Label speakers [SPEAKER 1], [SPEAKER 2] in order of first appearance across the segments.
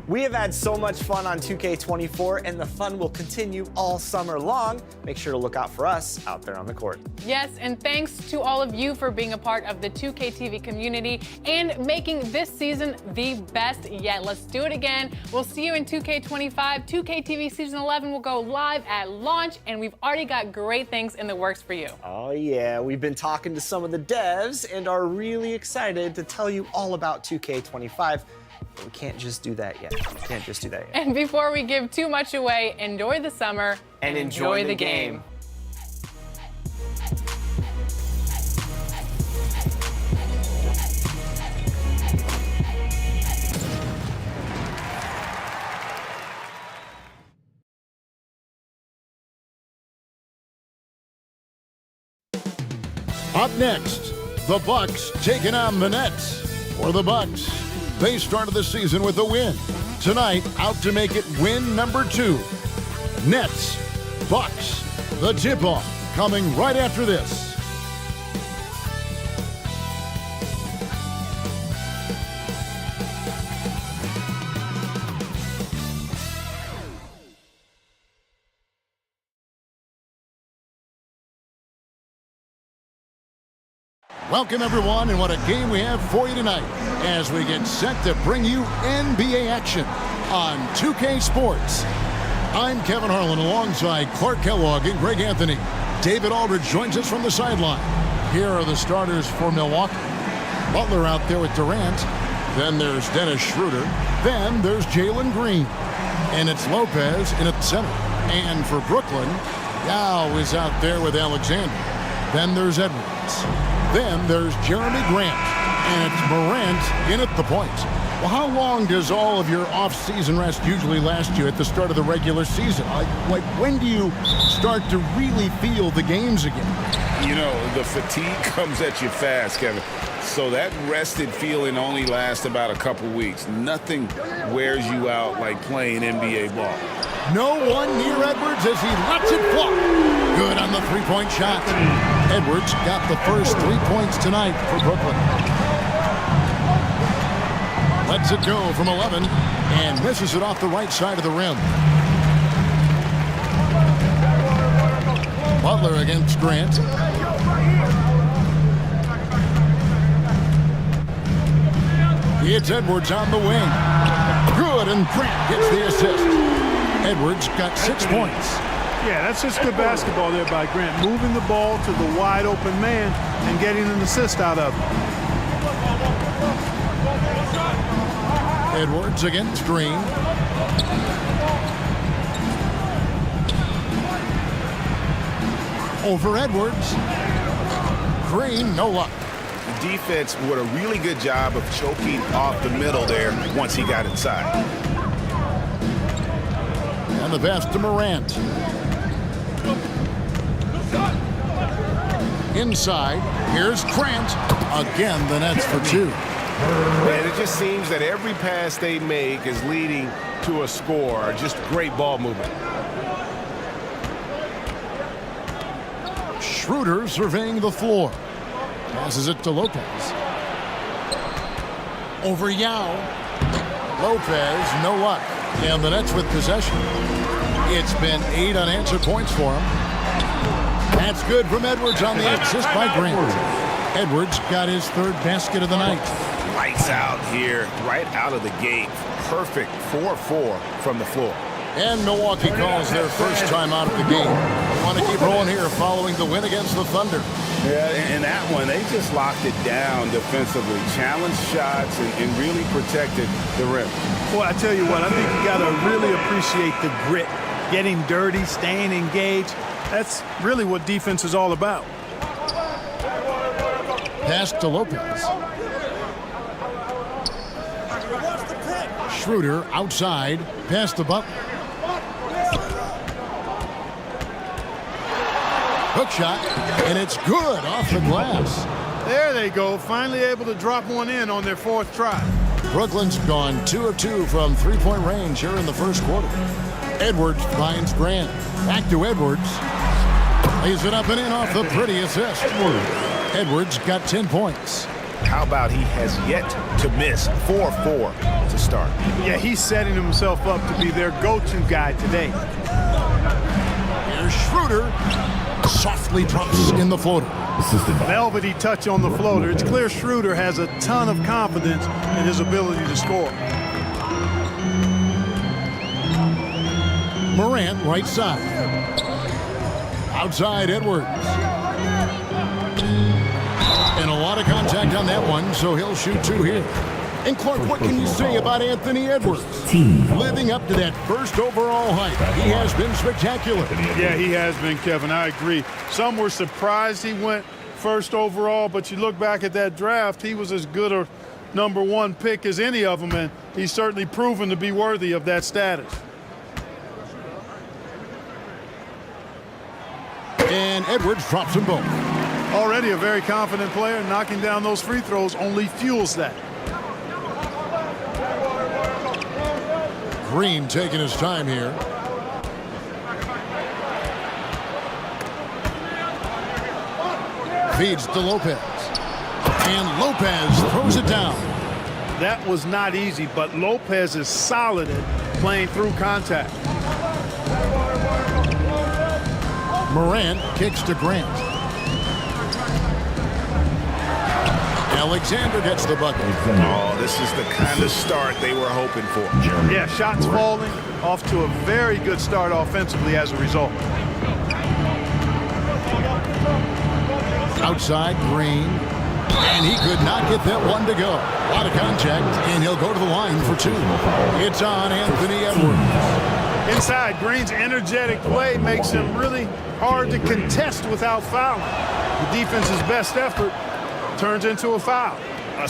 [SPEAKER 1] We have had so much fun on 2K24, and the fun will continue all summer long. Make sure to look out for us out there on the court.
[SPEAKER 2] Yes, and thanks to all of you for being a part of the 2K TV community and making this season the best yet. Let's do it again. We'll see you in 2K25. 2K TV Season 11 will go live at launch, and we've already got great things in the works for you.
[SPEAKER 1] Oh yeah, we've been talking to some of the devs and are really excited to tell you all about 2K25. But we can't just do that yet.
[SPEAKER 2] And before we give too much away, enjoy the summer
[SPEAKER 1] and enjoy the game.
[SPEAKER 3] Up next, the Bucks taking on the Nets. For the Bucks, they started the season with a win. Tonight, out to make it win number 2. Nets, Bucks. The tip-off coming right after this. Welcome, everyone, and what a game we have for you tonight as we get set to bring you NBA action on 2K Sports. I'm Kevin Harlan alongside Clark Kellogg and Greg Anthony. David Aldridge joins us from the sideline. Here are the starters for Milwaukee. Butler out there with Durant. Then there's Dennis Schroeder. Then there's Jalen Green. And it's Lopez in at the center. And for Brooklyn, Yao is out there with Alexander. Then there's Edwards. Then there's Jeremy Grant. And it's Morant in at the point. Well, how long does all of your off-season rest usually last you at the start of the regular season? Like when do you start to really feel the games again?
[SPEAKER 4] You know, the fatigue comes at you fast, Kevin. So that rested feeling only lasts about a couple weeks. Nothing wears you out like playing NBA ball.
[SPEAKER 3] No one near Edwards as he lets it fly. Good on the three-point shot. Edwards got the first 3 points tonight for Brooklyn. Lets it go from 11 and misses it off the right side of the rim. Butler against Grant. It's Edwards on the wing. Good, and Grant gets the assist. Edwards got 6 points.
[SPEAKER 5] Yeah, that's just good basketball there by Grant. Moving the ball to the wide open man and getting an assist out of it.
[SPEAKER 3] Edwards against Green. Over Edwards. Green, no luck.
[SPEAKER 4] The defense did a really good job of choking off the middle there once he got inside.
[SPEAKER 3] And the pass to Morant. Inside, here's Grant. Again, the Nets for two.
[SPEAKER 4] And it just seems that every pass they make is leading to a score. Just great ball movement.
[SPEAKER 3] Schroeder surveying the floor. Passes it to Lopez. Over Yao. Lopez, no luck. And the Nets with possession. It's been 8 unanswered points for him. That's good from Edwards on the assist by Grant. Edwards got his 3rd basket of the night.
[SPEAKER 4] Lights out here, right out of the gate. Perfect 4-4 from the floor.
[SPEAKER 3] And Milwaukee calls their first time out of the game. They want to keep rolling here following the win against the Thunder.
[SPEAKER 4] Yeah, and that one, they just locked it down defensively. Challenged shots and really protected the rim.
[SPEAKER 5] Boy, I tell you what, I think you got to really appreciate the grit. Getting dirty, staying engaged. That's really what defense is all about.
[SPEAKER 3] Pass to Lopez. Schroeder outside. Pass to Butler. Hook shot, and it's good off the glass.
[SPEAKER 5] There they go, finally able to drop one in on their 4th try.
[SPEAKER 3] Brooklyn's gone 2 of 2 from three-point range here in the first quarter. Edwards finds Grant. Back to Edwards. Lays it up and in off the pretty assist. Edwards got 10 points.
[SPEAKER 4] How about he has yet to miss 4-4 to start?
[SPEAKER 5] Yeah, he's setting himself up to be their go-to guy today.
[SPEAKER 3] Here's Schroeder. Softly drops in the floater.
[SPEAKER 5] Velvety touch on the floater. It's clear Schroeder has a ton of confidence in his ability to score.
[SPEAKER 3] Morant right side. Outside Edwards. And a lot of contact on that one, so he'll shoot 2 here. And Clark, what can you say about Anthony Edwards? Living up to that first overall hype, he has been spectacular.
[SPEAKER 5] Yeah, he has been, Kevin. I agree. Some were surprised he went first overall, but you look back at that draft, he was as good a #1 pick as any of them, and he's certainly proven to be worthy of that status.
[SPEAKER 3] And Edwards drops them both.
[SPEAKER 5] Already a very confident player. Knocking down those free throws only fuels that.
[SPEAKER 3] Green taking his time here. Feeds to Lopez. And Lopez throws it down.
[SPEAKER 5] That was not easy, but Lopez is solid at playing through contact.
[SPEAKER 3] Morant kicks to Grant. Alexander gets the bucket.
[SPEAKER 4] Oh, this is the kind of start they were hoping for.
[SPEAKER 5] Yeah, shots falling, off to a very good start offensively as a result.
[SPEAKER 3] Outside, Green. And he could not get that one to go. A lot of contact, and he'll go to the line for two. It's on Anthony Edwards.
[SPEAKER 5] Inside, Green's energetic play makes him really hard to contest without fouling. The defense's best effort turns into a foul.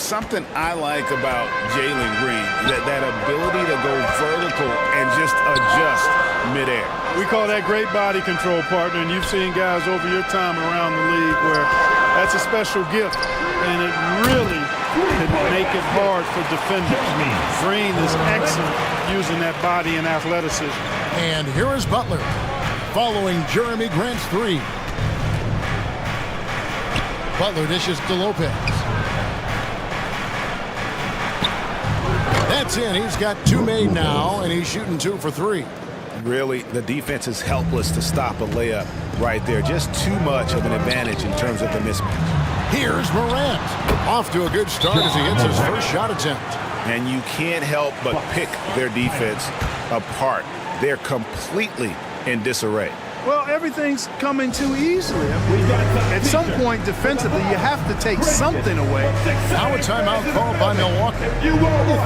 [SPEAKER 4] Something I like about Jalen Green, that ability to go vertical and just adjust midair.
[SPEAKER 5] We call that great body control, partner, and you've seen guys over your time around the league where that's a special gift, and it really can make it hard for defenders. Green is excellent using that body and athleticism.
[SPEAKER 3] And here is Butler, following Jeremy Grant's three. Butler dishes to Lopez. That's in. He's got two made now, and he's shooting 2 for 3.
[SPEAKER 4] Really, the defense is helpless to stop a layup right there. Just too much of an advantage in terms of the mismatch.
[SPEAKER 3] Here's Morant. Off to a good start as he hits his first shot attempt.
[SPEAKER 4] And you can't help but pick their defense apart. They're completely in disarray.
[SPEAKER 5] Well, everything's coming too easily. At some point defensively, you have to take something away.
[SPEAKER 3] Now a timeout called by Milwaukee. You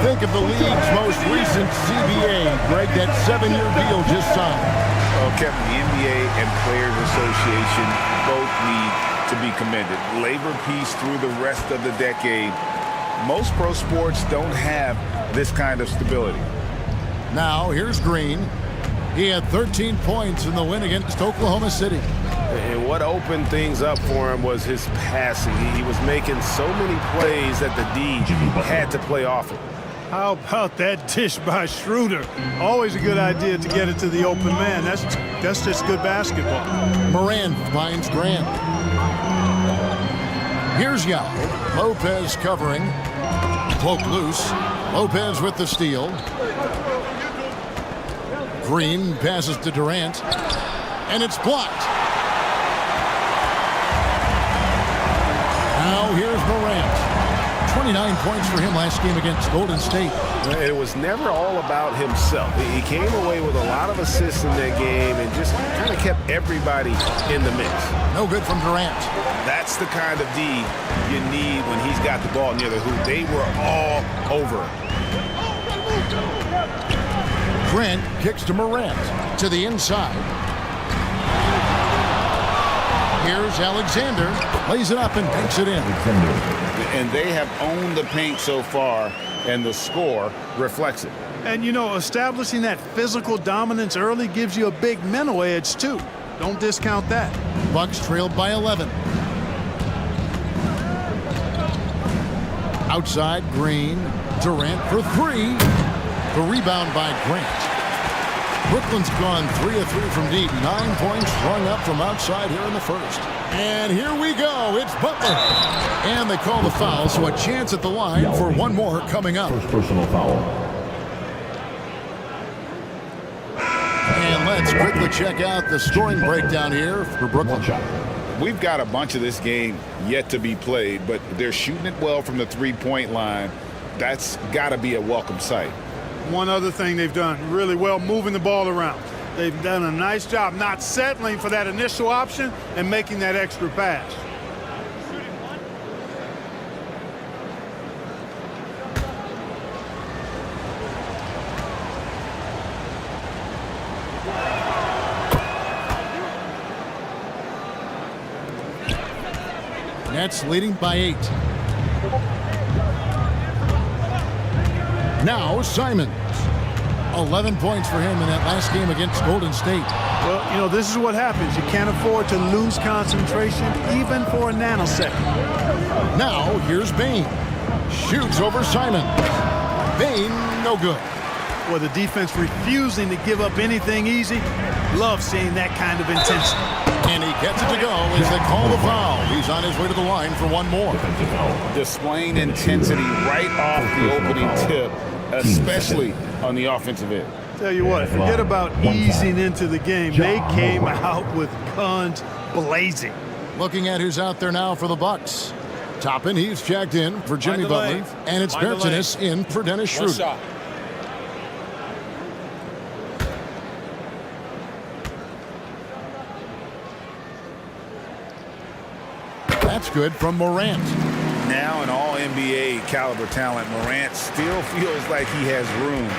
[SPEAKER 3] think of the league's most recent CBA, Greg, that 7-year deal just signed.
[SPEAKER 4] Well, Kevin, the NBA and Players Association both need to be commended. Labor peace through the rest of the decade. Most pro sports don't have this kind of stability.
[SPEAKER 3] Now here's Green. He had 13 points in the win against Oklahoma City.
[SPEAKER 4] And what opened things up for him was his passing. He was making so many plays that the D had to play off him.
[SPEAKER 5] How about that dish by Schroeder? Always a good idea to get it to the open man. That's just good basketball.
[SPEAKER 3] Moran finds Grant. Here's Yao. Lopez covering. Cloak loose. Lopez with the steal. Green passes to Durant, and it's blocked. Now here's Morant. 29 points for him last game against Golden State.
[SPEAKER 4] It was never all about himself. He came away with a lot of assists in that game and just kind of kept everybody in the mix.
[SPEAKER 3] No good from Durant.
[SPEAKER 4] That's the kind of D you need when he's got the ball near the hoop. They were all over him.
[SPEAKER 3] Grant kicks to Morant to the inside. Here's Alexander, lays it up and banks it in.
[SPEAKER 4] And they have owned the paint so far, and the score reflects it.
[SPEAKER 5] And, you know, establishing that physical dominance early gives you a big mental edge, too. Don't discount that.
[SPEAKER 3] Bucks trailed by 11. Outside, Green. Durant for 3. The rebound by Grant. Brooklyn's gone 3 of 3 from deep. 9 points rung up from outside here in the first. And here we go. It's Butler. And they call the foul, so a chance at the line for one more coming up.
[SPEAKER 6] First personal foul.
[SPEAKER 3] And let's quickly check out the scoring breakdown here for Brooklyn.
[SPEAKER 4] We've got a bunch of this game yet to be played, but they're shooting it well from the three-point line. That's got to be a welcome sight.
[SPEAKER 5] One other thing they've done really well, moving the ball around. They've done a nice job not settling for that initial option and making that extra pass.
[SPEAKER 3] Nets leading by 8. Now Simons. 11 points for him in that last game against Golden State.
[SPEAKER 5] Well, you know, this is what happens. You can't afford to lose concentration even for a nanosecond.
[SPEAKER 3] Now here's Bain. Shoots over Simons. Bain, no good.
[SPEAKER 5] Well, the defense refusing to give up anything easy. Love seeing that kind of intensity.
[SPEAKER 3] And he gets it to go as they call the foul. He's on his way to the line for one more.
[SPEAKER 4] Displaying intensity right off the opening tip, especially on the offensive end.
[SPEAKER 5] Tell you what, forget about easing into the game. They came out with guns blazing.
[SPEAKER 3] Looking at who's out there now for the Bucks. Toppin, he's checked in for Jimmy
[SPEAKER 6] the
[SPEAKER 3] Butler.
[SPEAKER 6] lane.
[SPEAKER 3] And it's
[SPEAKER 6] Mind the lane.
[SPEAKER 3] Bertanis in for Dennis
[SPEAKER 6] One
[SPEAKER 3] Schroeder.
[SPEAKER 6] shot.
[SPEAKER 3] That's good from Morant.
[SPEAKER 4] Now an all-NBA caliber talent, Morant still feels like he has room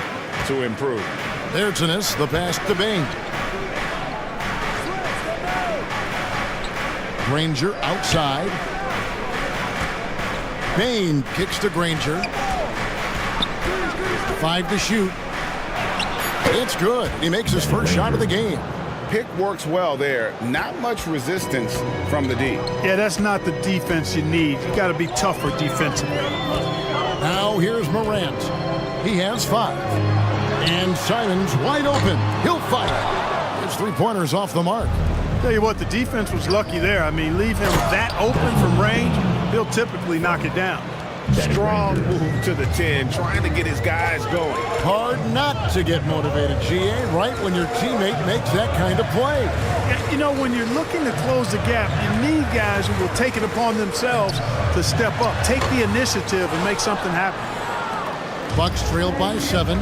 [SPEAKER 4] to improve.
[SPEAKER 3] Bertanis, the pass to Bain. Granger outside. Bain kicks to Granger. 5 to shoot. It's good. He makes his first shot of the game.
[SPEAKER 4] Pick works well there. Not much resistance from the D.
[SPEAKER 5] Yeah, that's not the defense you need. You got to be tougher defensively.
[SPEAKER 3] Now here's Morant. He has 5. And Simon's wide open. He'll fire. His three-pointer's off the mark.
[SPEAKER 5] Tell you what, the defense was lucky there. I mean, leave him that open from range, he'll typically knock it down.
[SPEAKER 4] Strong move to the 10, trying to get his guys going.
[SPEAKER 3] Hard not to get motivated, GA, right when your teammate makes that kind of play.
[SPEAKER 5] Yeah, you know, when you're looking to close the gap, you need guys who will take it upon themselves to step up, take the initiative and make something happen.
[SPEAKER 3] Bucks trail by 7.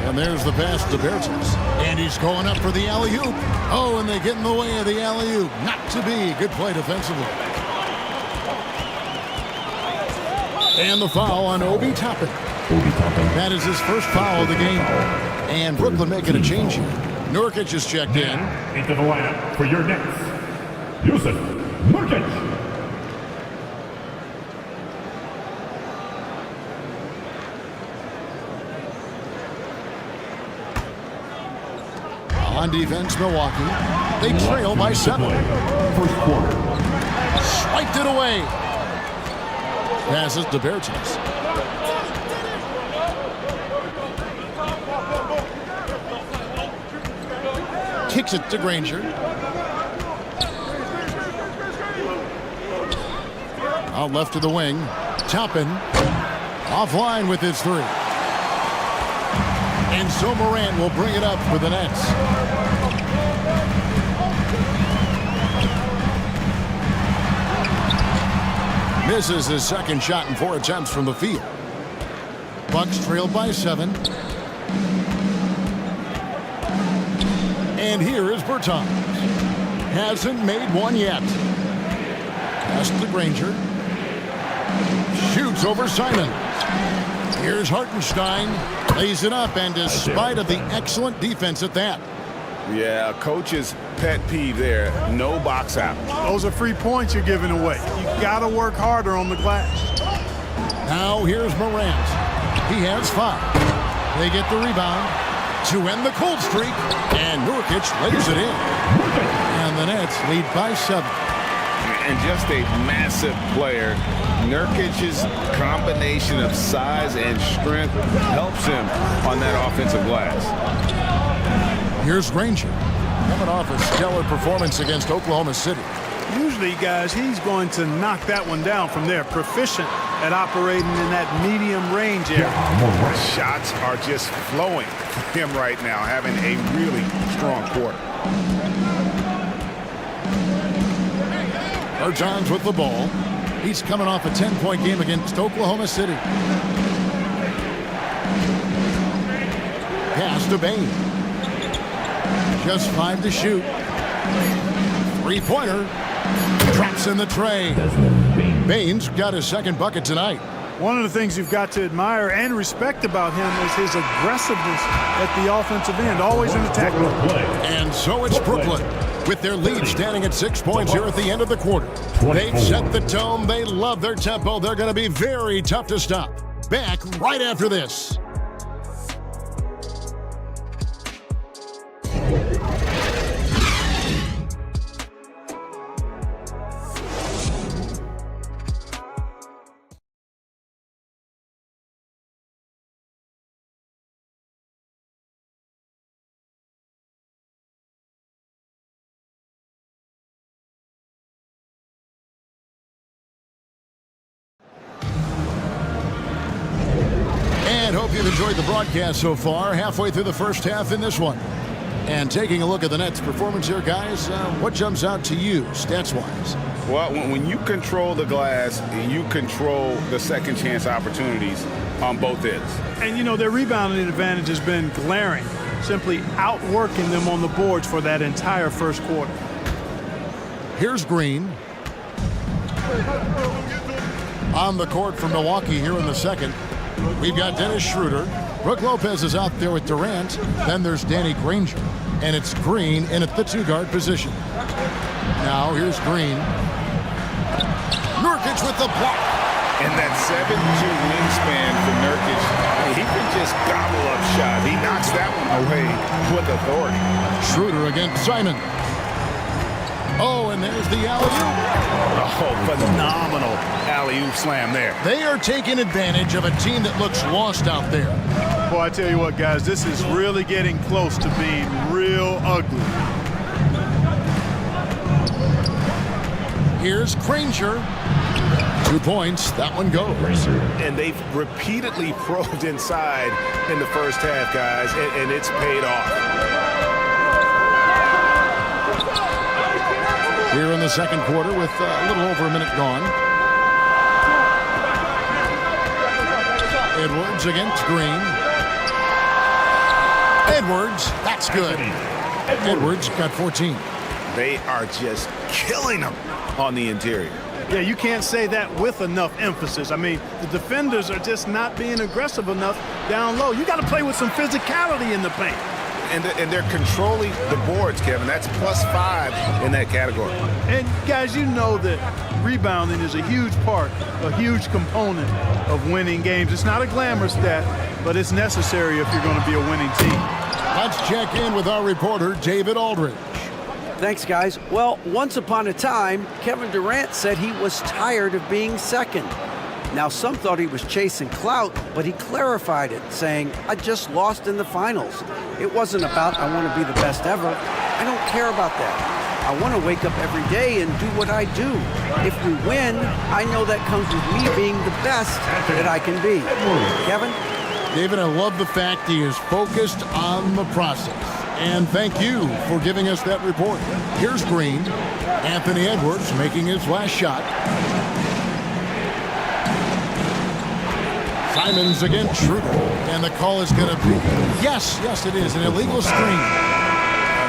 [SPEAKER 3] And there's the pass to Bertans. And he's going up for the alley-oop. Oh, and they get in the way of the alley-oop. Not to be. Good play defensively. And the foul on Obi Toppin. That is his first foul of the game. And Brooklyn making a change here. Nurkic is checked in.
[SPEAKER 7] Into the lineup for your Nets, Yusuf Nurkic.
[SPEAKER 3] On defense, Milwaukee. They trail by 7.
[SPEAKER 7] First quarter.
[SPEAKER 3] Swiped it away. Passes to Bertans. Kicks it to Granger. Out left to the wing. Toppin offline with his 3. And so Morant will bring it up for the Nets. Misses his second shot in 4 attempts from the field. Bucks trailed by 7. And here is Bertans. Hasn't made one yet. Pass to Granger. Shoots over Simon. Here's Hartenstein. Lays it up, and despite of the excellent defense at that.
[SPEAKER 4] Yeah, coach's pet peeve there. No box out.
[SPEAKER 5] Those are free points you're giving away. You got to work harder on the glass.
[SPEAKER 3] Now here's Morant. He has 5. They get the rebound to end the cold streak, and Nurkic lays it in. And the Nets lead by 7.
[SPEAKER 4] And just a massive player. Nurkic's combination of size and strength helps him on that offensive glass.
[SPEAKER 3] Here's Granger. Coming off a stellar performance against Oklahoma City.
[SPEAKER 5] Usually, guys, he's going to knock that one down from there. Proficient at operating in that medium range area.
[SPEAKER 4] Shots are just flowing for him right now, having a really strong quarter.
[SPEAKER 3] Bertans with the ball. He's coming off a 10-point game against Oklahoma City. Pass to Bain. Just 5 to shoot. 3-pointer. Drops in the tray. Bain's got his second bucket tonight.
[SPEAKER 5] One of the things you've got to admire and respect about him is his aggressiveness at the offensive end, always in attack mode.
[SPEAKER 3] And so it's Brooklyn, with their lead standing at 6 points here at the end of the quarter. They've set the tone. They love their tempo. They're going to be very tough to stop. Back right after this. And hope you've enjoyed the broadcast so far. Halfway through the first half in this one. And taking a look at the Nets' performance here, guys, what jumps out to you, stats-wise?
[SPEAKER 4] Well, when you control the glass, you control the second chance opportunities on both ends.
[SPEAKER 5] And, you know, their rebounding advantage has been glaring, simply outworking them on the boards for that entire first quarter.
[SPEAKER 3] Here's Green. On the court for Milwaukee here in the second, we've got Dennis Schroeder. Brook Lopez is out there with Durant. Then there's Danny Granger. And it's Green in at the two-guard position. Now here's Green. Nurkic with the block.
[SPEAKER 4] And that 7'2" wingspan for Nurkic, he can just gobble up shots. He knocks that one away with authority.
[SPEAKER 3] Schroeder against Simon. Oh, and there's the alley-oop.
[SPEAKER 4] Oh, phenomenal alley-oop slam there.
[SPEAKER 3] They are taking advantage of a team that looks lost out there.
[SPEAKER 5] Boy, I tell you what, guys, this is really getting close to being real ugly.
[SPEAKER 3] Here's Granger. 2 points. That one goes.
[SPEAKER 4] And they've repeatedly probed inside in the first half, guys, and it's paid off.
[SPEAKER 3] Here in the second quarter with a little over a minute gone. Edwards against Green. Edwards, that's good. Edwards got 14.
[SPEAKER 4] They are just killing them on the interior.
[SPEAKER 5] Yeah, you can't say that with enough emphasis. I mean, the defenders are just not being aggressive enough down low. You got to play with some physicality in the paint.
[SPEAKER 4] And they're controlling the boards, Kevin. That's +5 in that category.
[SPEAKER 5] And, guys, you know that rebounding is a huge part, a huge component of winning games. It's not a glamour stat, but it's necessary if you're going to be a winning team.
[SPEAKER 3] Let's check in with our reporter, David Aldridge.
[SPEAKER 6] Thanks, guys. Well, once upon a time, Kevin Durant said he was tired of being second. Now, some thought he was chasing clout, but he clarified it, saying, I just lost in the finals. It wasn't about I want to be the best ever. I don't care about that. I want to wake up every day and do what I do. If we win, I know that comes with me being the best that I can be. Kevin?
[SPEAKER 3] David, I love the fact he is focused on the process. And thank you for giving us that report. Here's Green. Anthony Edwards making his last shot. Simons against Schroeder. And the call is going to be, yes, it is, an illegal screen.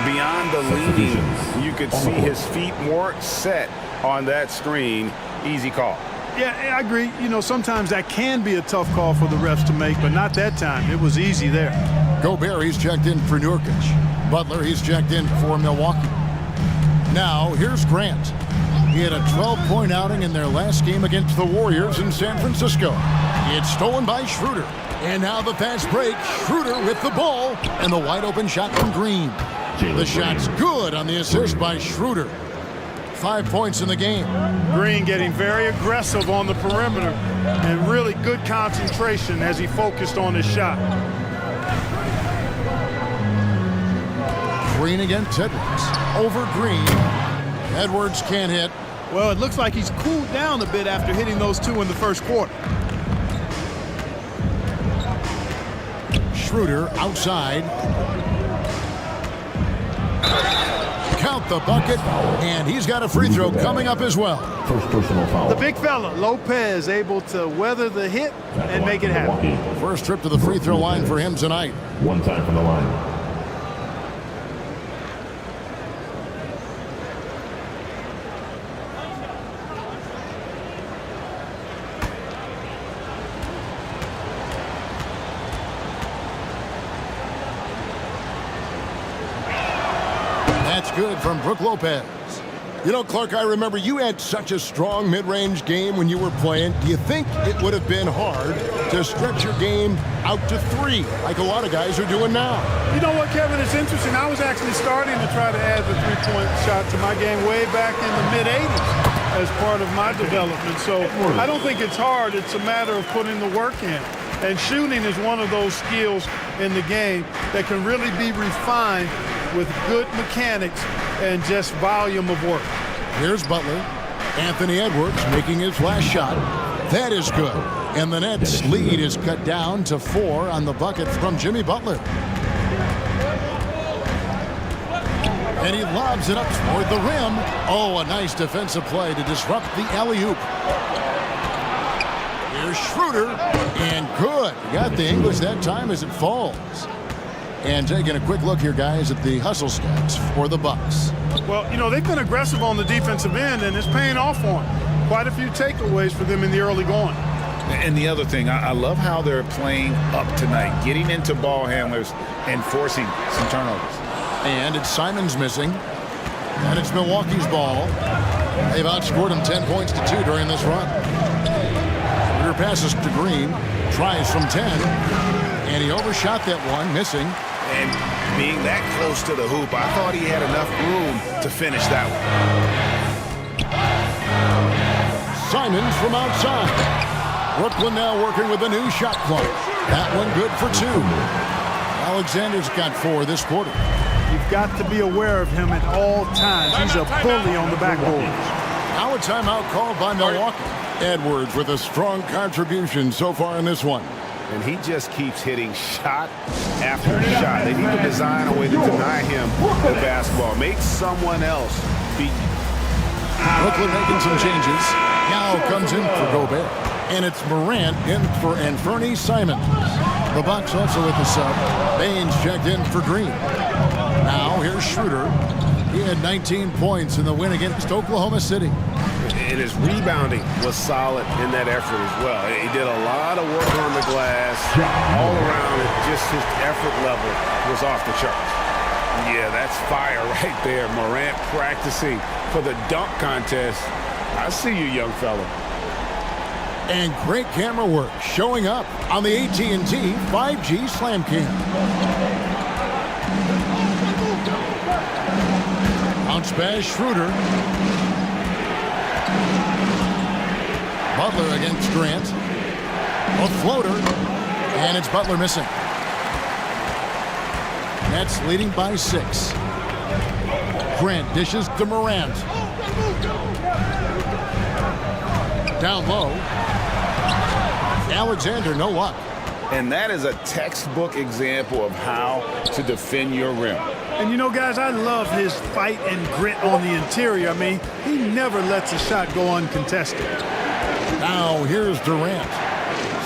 [SPEAKER 4] Beyond the leaning, you could see his feet more set on that screen. Easy call.
[SPEAKER 5] Yeah, I agree. You know, sometimes that can be a tough call for the refs to make, but not that time. It was easy there.
[SPEAKER 3] Gobert, he's checked in for Nurkic. Butler, he's checked in for Milwaukee. Now, here's Grant. He had a 12-point outing in their last game against the Warriors in San Francisco. It's stolen by Schroeder. And now the fast break. Schroeder with the ball. And the wide-open shot from Green. The shot's good on the assist by Schroeder. 5 points in the game.
[SPEAKER 5] Green getting very aggressive on the perimeter and really good concentration as he focused on his shot.
[SPEAKER 3] Green against Edwards. Over Green. Edwards can't hit.
[SPEAKER 5] Well, it looks like he's cooled down a bit after hitting those two in the first quarter.
[SPEAKER 3] Schroeder outside. Count the bucket, and he's got a free throw coming up as well.
[SPEAKER 7] First personal foul.
[SPEAKER 5] The big fella, Lopez, able to weather the hit and make it happen.
[SPEAKER 3] First trip to the free throw line for him tonight.
[SPEAKER 7] One time from the line.
[SPEAKER 3] That's good from Brook Lopez. You know, Clark, I remember you had such a strong mid-range game when you were playing. Do you think it would have been hard to stretch your game out to 3 like a lot of guys are doing now?
[SPEAKER 5] You know what, Kevin? It's interesting. I was actually starting to try to add the three-point shot to my game way back in the mid-'80s as part of my development. So I don't think it's hard. It's a matter of putting the work in. And shooting is one of those skills in the game that can really be refined with good mechanics and just volume of work.
[SPEAKER 3] Here's Butler. Anthony Edwards making his last shot. That is good. And the Nets' lead is cut down to 4 on the bucket from Jimmy Butler. And he lobs it up toward the rim. Oh, a nice defensive play to disrupt the alley-oop. Here's Schroeder, and good. He got the English that time as it falls. And taking a quick look here, guys, at the hustle stats for the Bucks.
[SPEAKER 5] Well, you know, they've been aggressive on the defensive end, and it's paying off for them. Quite a few takeaways for them in the early going.
[SPEAKER 4] And the other thing, I love how they're playing up tonight, getting into ball handlers and forcing some turnovers.
[SPEAKER 3] And it's Simons missing. And it's Milwaukee's ball. They've outscored him 10 points to 2 during this run. Schroeder passes to Green. Tries from 10. And he overshot that one, missing.
[SPEAKER 4] And being that close to the hoop, I thought he had enough room to finish that one.
[SPEAKER 3] Simons from outside. Brooklyn now working with a new shot clock. That one good for 2. Alexander's got 4 this quarter.
[SPEAKER 5] You've got to be aware of him at all times. He's a bully on the backboard.
[SPEAKER 3] Now a timeout called by Milwaukee. Edwards with a strong contribution so far in this one.
[SPEAKER 4] And he just keeps hitting shot after shot. They need to design a way to deny him the basketball. Make someone else beat you.
[SPEAKER 3] Brooklyn making some changes. Now comes in for Gobert. And it's Morant in for Anthony Simons. The Bucks also with the sub. Baines checked in for Green. Now here's Schroeder. He had 19 points in the win against Oklahoma City.
[SPEAKER 4] And his rebounding was solid in that effort as well. He did a lot of work on the glass. All around it, just his effort level was off the charts. Yeah, that's fire right there. Morant practicing for the dunk contest. I see you, young fella.
[SPEAKER 3] And great camera work showing up on the AT&T 5G Slam Cam. Bounce pass, Schroeder. Butler against Grant. A floater. And it's Butler missing. Nets leading by 6. Grant dishes to Morant. Down low. Alexander, no luck.
[SPEAKER 4] And that is a textbook example of how to defend your rim.
[SPEAKER 5] And you know, guys, I love his fight and grit on the interior. I mean, he never lets a shot go uncontested.
[SPEAKER 3] Now here's Durant.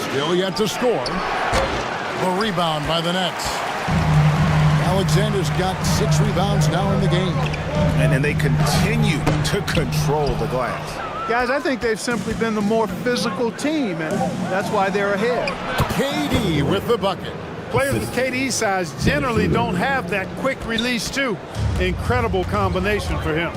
[SPEAKER 3] Still yet to score. A rebound by the Nets. Alexander's got 6 rebounds now in the game.
[SPEAKER 4] And they continue to control the glass.
[SPEAKER 5] Guys, I think they've simply been the more physical team, and that's why they're ahead.
[SPEAKER 3] KD with the bucket.
[SPEAKER 5] Players of KD's size generally don't have that quick release, too. Incredible combination for him.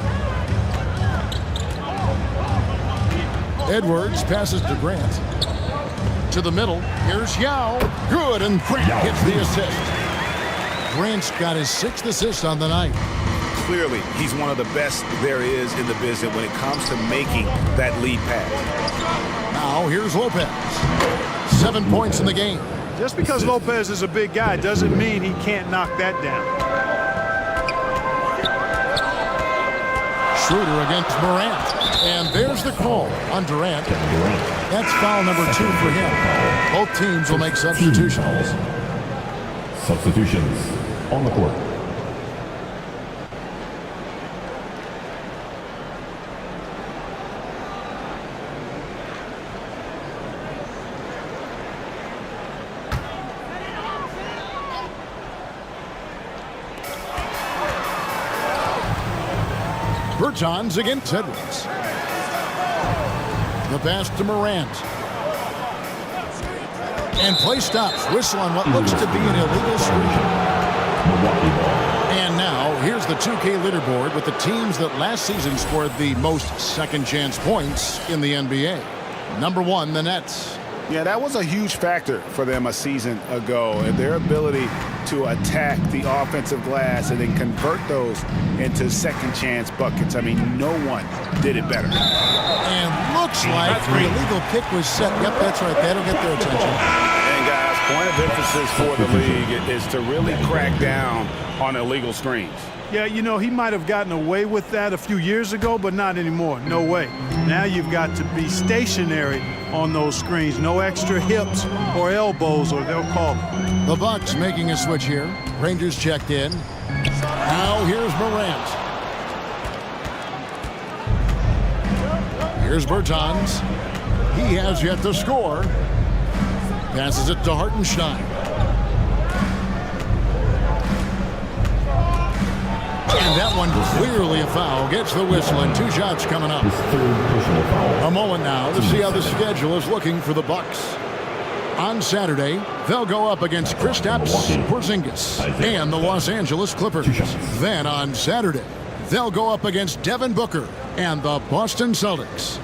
[SPEAKER 3] Edwards passes to Grant. To the middle. Here's Yao. Good, and Grant gets the assist. Grant's got his 6th assist on the night.
[SPEAKER 4] Clearly, he's one of the best there is in the business when it comes to making that lead pass.
[SPEAKER 3] Now here's Lopez. 7 points in the game.
[SPEAKER 5] Just because Lopez is a big guy doesn't mean he can't knock that down.
[SPEAKER 3] Schroeder against Morant. And there's the call on Durant. That's foul number 2 for him. Both teams will make substitutions.
[SPEAKER 7] Substitutions on the court.
[SPEAKER 3] Bertans against Edwards. The pass to Morant. And play stops. Whistle on what looks to be an illegal screen. And now, here's the 2K leaderboard with the teams that last season scored the most second-chance points in the NBA. Number 1, the Nets.
[SPEAKER 4] Yeah, that was a huge factor for them a season ago, and their ability to attack the offensive glass and then convert those into second-chance buckets. I mean, no one did it better.
[SPEAKER 3] And looks like the illegal pick was set. Yep, that's right. That'll get their attention.
[SPEAKER 4] And, guys, point of emphasis for the league is to really crack down on illegal screens.
[SPEAKER 5] Yeah, you know, he might have gotten away with that a few years ago, but not anymore. No way. Now you've got to be stationary on those screens. No extra hips or elbows, or they'll call it.
[SPEAKER 3] The Bucks making a switch here. Rangers checked in. Now here's Morant. Here's Bertans. He has yet to score. Passes it to Hartenstein. And that one clearly a foul. Gets the whistle and 2 shots coming up. A moment now to see how the schedule is looking for the Bucks. On Saturday, they'll go up against Kristaps Porzingis and the Los Angeles Clippers. Then on Saturday, they'll go up against Devin Booker and the Boston Celtics.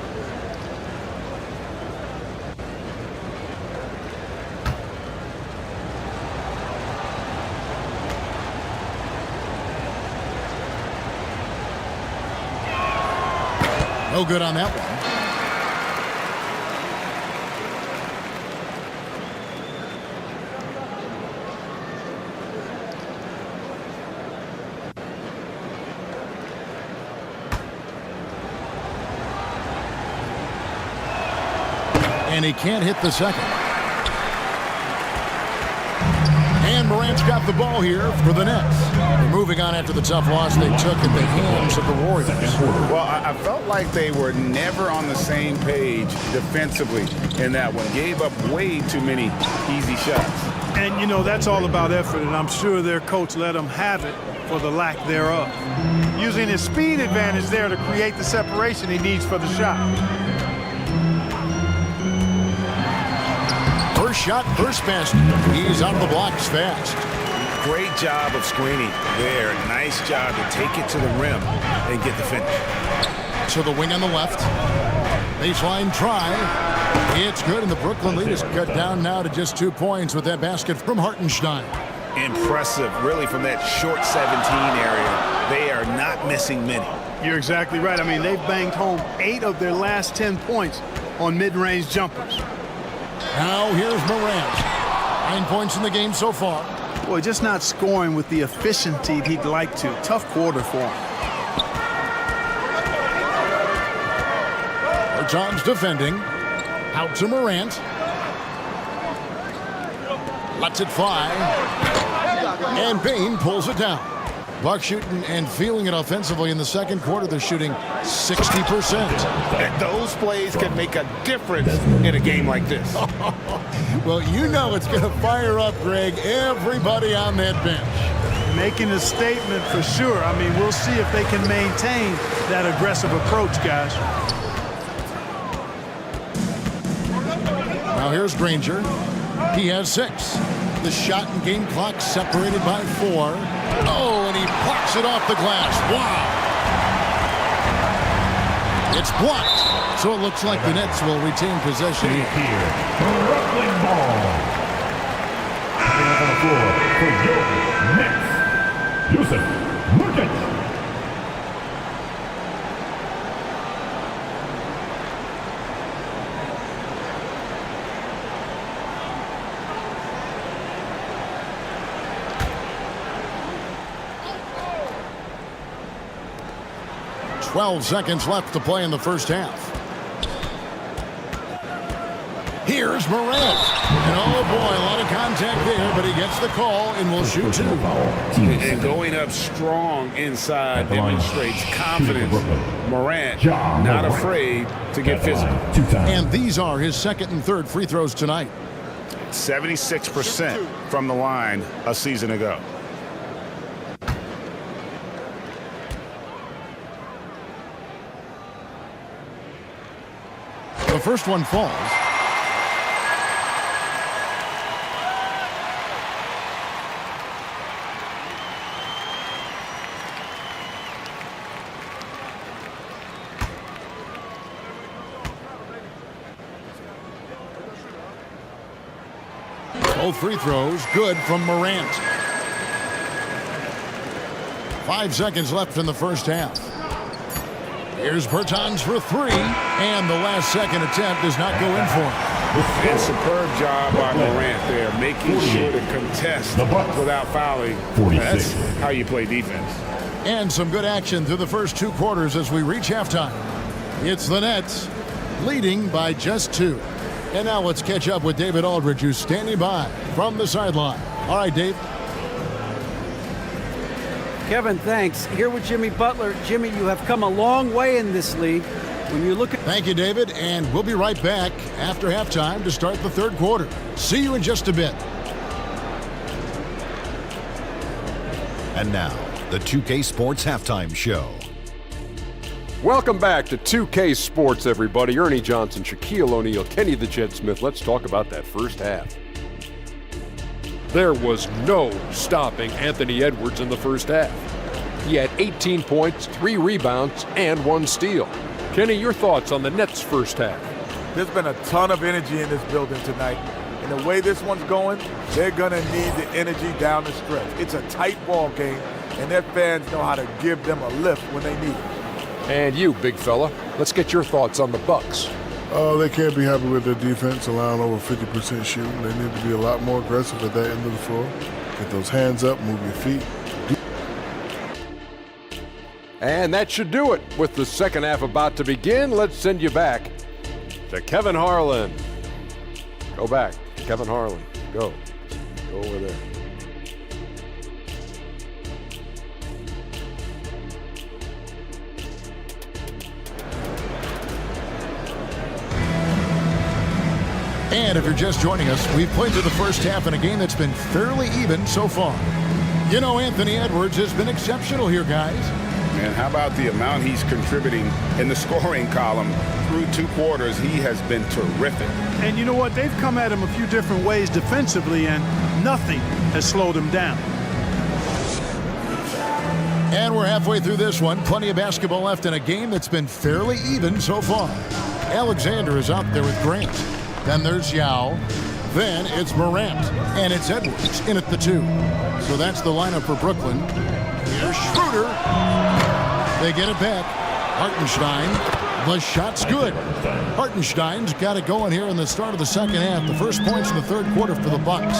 [SPEAKER 3] No good on that one. And he can't hit the second. And Morant's got the ball here for the Nets. They're moving on after the tough loss they took at the hands of the Warriors.
[SPEAKER 4] Well, I felt like they were never on the same page defensively in that one. Gave up way too many easy shots.
[SPEAKER 5] And, you know, that's all about effort, and I'm sure their coach let them have it for the lack thereof. Using his speed advantage there to create the separation he needs for the shot.
[SPEAKER 3] First shot, first basket. He's out of the blocks fast.
[SPEAKER 4] Great job of screening there. Nice job to take it to the rim and get the finish.
[SPEAKER 3] To the wing on the left. Baseline try. It's good, and the Brooklyn lead is cut down now to just 2 points with that basket from Hartenstein.
[SPEAKER 4] Impressive, really, from that short 17 area. They are not missing many.
[SPEAKER 5] You're exactly right. I mean, they've banged home 8 of their last 10 points on mid-range jumpers.
[SPEAKER 3] Now here's Morant. 9 points in the game so far.
[SPEAKER 5] Boy, just not scoring with the efficiency he'd like to. Tough quarter for him.
[SPEAKER 3] Bertans defending. Out to Morant. Lets it fly. And Bain pulls it down. Bucks shooting and feeling it offensively in the second quarter. They're shooting 60%.
[SPEAKER 4] And those plays can make a difference in a game like this.
[SPEAKER 3] Well, you know it's going to fire up, Greg, everybody on that bench.
[SPEAKER 5] Making a statement for sure. I mean, we'll see if they can maintain that aggressive approach, guys.
[SPEAKER 3] Now here's Granger. He has 6. The shot and game clock separated by 4. Oh, and he plucks it off the glass. Wow. It's blocked. So it looks like the Nets will retain possession.
[SPEAKER 7] Here, Brooklyn ball. Coming up on the floor for your Nets, Yusuf Nurkic.
[SPEAKER 3] .12 seconds left to play in the first half. Here's Morant. And oh boy, a lot of contact there, but he gets the call and will shoot 2.
[SPEAKER 4] And going up strong inside demonstrates confidence. Morant not afraid to get physical.
[SPEAKER 3] And these are his second and third free throws tonight.
[SPEAKER 4] 76% from the line a season ago.
[SPEAKER 3] The first one falls. Both free throws good from Morant. 5 seconds left in the first half. Here's Bertans for 3, and the last second attempt does not go in for him.
[SPEAKER 4] And superb job by Morant there, making sure to contest without fouling. That's how you play defense.
[SPEAKER 3] And some good action through the first 2 quarters as we reach halftime. It's the Nets leading by just 2. And now let's catch up with David Aldridge, who's standing by from the sideline. All right, Dave.
[SPEAKER 6] Kevin, thanks. Here with Jimmy Butler. Jimmy, you have come a long way in this league. When you look at...
[SPEAKER 3] Thank you, David, and we'll be right back after halftime to start the third quarter. See you in just a bit.
[SPEAKER 8] And now, the 2K Sports Halftime Show.
[SPEAKER 9] Welcome back to 2K Sports, everybody. Ernie Johnson, Shaquille O'Neal, Kenny the Jet Smith. Let's talk about that first half. There was no stopping Anthony Edwards in the first half. He had 18 points, 3 rebounds, and 1 steal. Kenny, your thoughts on the Nets' first half?
[SPEAKER 10] There's been a ton of energy in this building tonight. And the way this one's going, they're going to need the energy down the stretch. It's a tight ball game, and their fans know how to give them a lift when they need it.
[SPEAKER 9] And you, big fella, let's get your thoughts on the Bucks.
[SPEAKER 5] They can't be happy with their defense, allowing over 50% shooting. They need to be a lot more aggressive at that end of the floor. Get those hands up, move your feet.
[SPEAKER 9] And that should do it. With the second half about to begin, let's send you back to Kevin Harlan. Go back. Kevin Harlan. Go. Go over there.
[SPEAKER 3] And if you're just joining us, we've played through the first half in a game that's been fairly even so far. You know, Anthony Edwards has been exceptional here, guys.
[SPEAKER 4] And how about the amount he's contributing in the scoring column through 2 quarters? He has been terrific.
[SPEAKER 5] And you know what? They've come at him a few different ways defensively, and nothing has slowed him down.
[SPEAKER 3] And we're halfway through this one. Plenty of basketball left in a game that's been fairly even so far. Alexander is out there with Grant. Then there's Yao. Then it's Morant. And it's Edwards in at the 2. So that's the lineup for Brooklyn. Here's Schroeder. They get it back. Hartenstein. The shot's good. Hartenstein's got it going here in the start of the second half. The first points in the third quarter for the Bucks.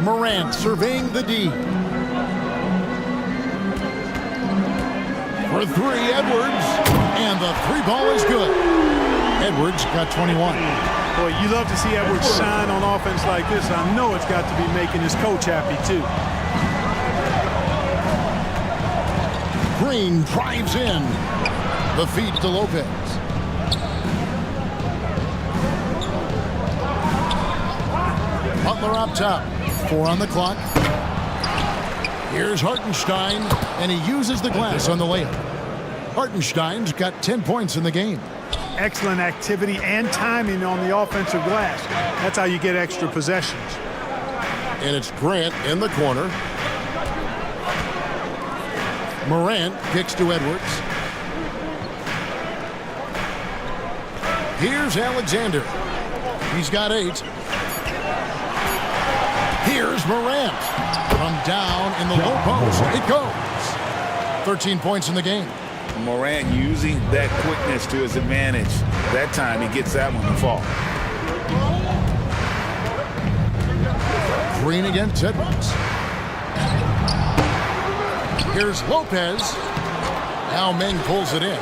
[SPEAKER 3] Morant surveying the D. For 3, Edwards. And the 3 ball is good. Edwards got 21.
[SPEAKER 5] Boy, you love to see Edwards shine on offense like this. I know it's got to be making his coach happy, too.
[SPEAKER 3] Green drives in. The feed to Lopez. Butler up top. 4 on the clock. Here's Hartenstein, and he uses the glass on the layup. Hartenstein's got 10 points in the game.
[SPEAKER 5] Excellent activity and timing on the offensive glass. That's how you get extra possessions.
[SPEAKER 3] And it's Grant in the corner. Morant kicks to Edwards. Here's Alexander. He's got 8. Here's Morant. From down in the low post. It goes. 13 points in the game.
[SPEAKER 4] Morant using that quickness to his advantage. That time he gets that one to fall.
[SPEAKER 3] Green against Edwards. Here's Lopez. Now Meng pulls it in.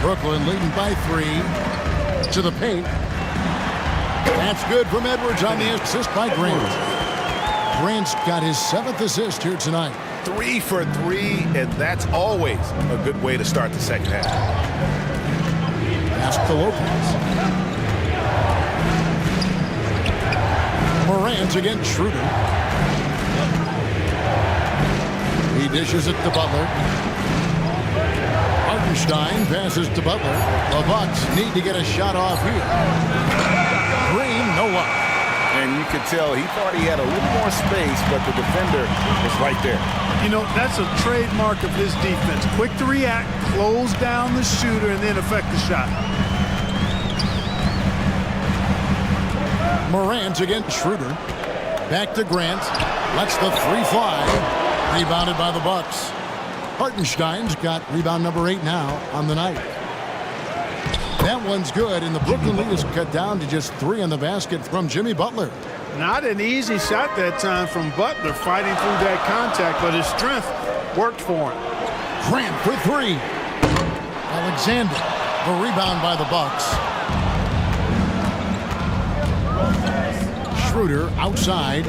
[SPEAKER 3] Brooklyn leading by 3 to the paint. That's good from Edwards on the assist by Grant. Grant's got his 7th assist here tonight.
[SPEAKER 4] 3 for 3, and that's always a good way to start the second half.
[SPEAKER 3] Pass to Lopez. Morant against Schroeder. He dishes it to Butler. Hartenstein passes to Butler. The Bucks need to get a shot off here. Green, no luck.
[SPEAKER 4] And you could tell he thought he had a little more space, but the defender was right there.
[SPEAKER 5] You know, that's a trademark of his defense. Quick to react, close down the shooter, and then affect the shot.
[SPEAKER 3] Morant against Schroeder. Back to Grant. Lets the 3 fly. Rebounded by the Bucks. Hartenstein's got rebound number 8 now on the night. That one's good, and the Brooklyn lead is cut down to just 3 on the basket from Jimmy Butler.
[SPEAKER 5] Not an easy shot that time from Butler, fighting through that contact, but his strength worked for him.
[SPEAKER 3] Grant for 3. Alexander, the rebound by the Bucks. Schroeder outside.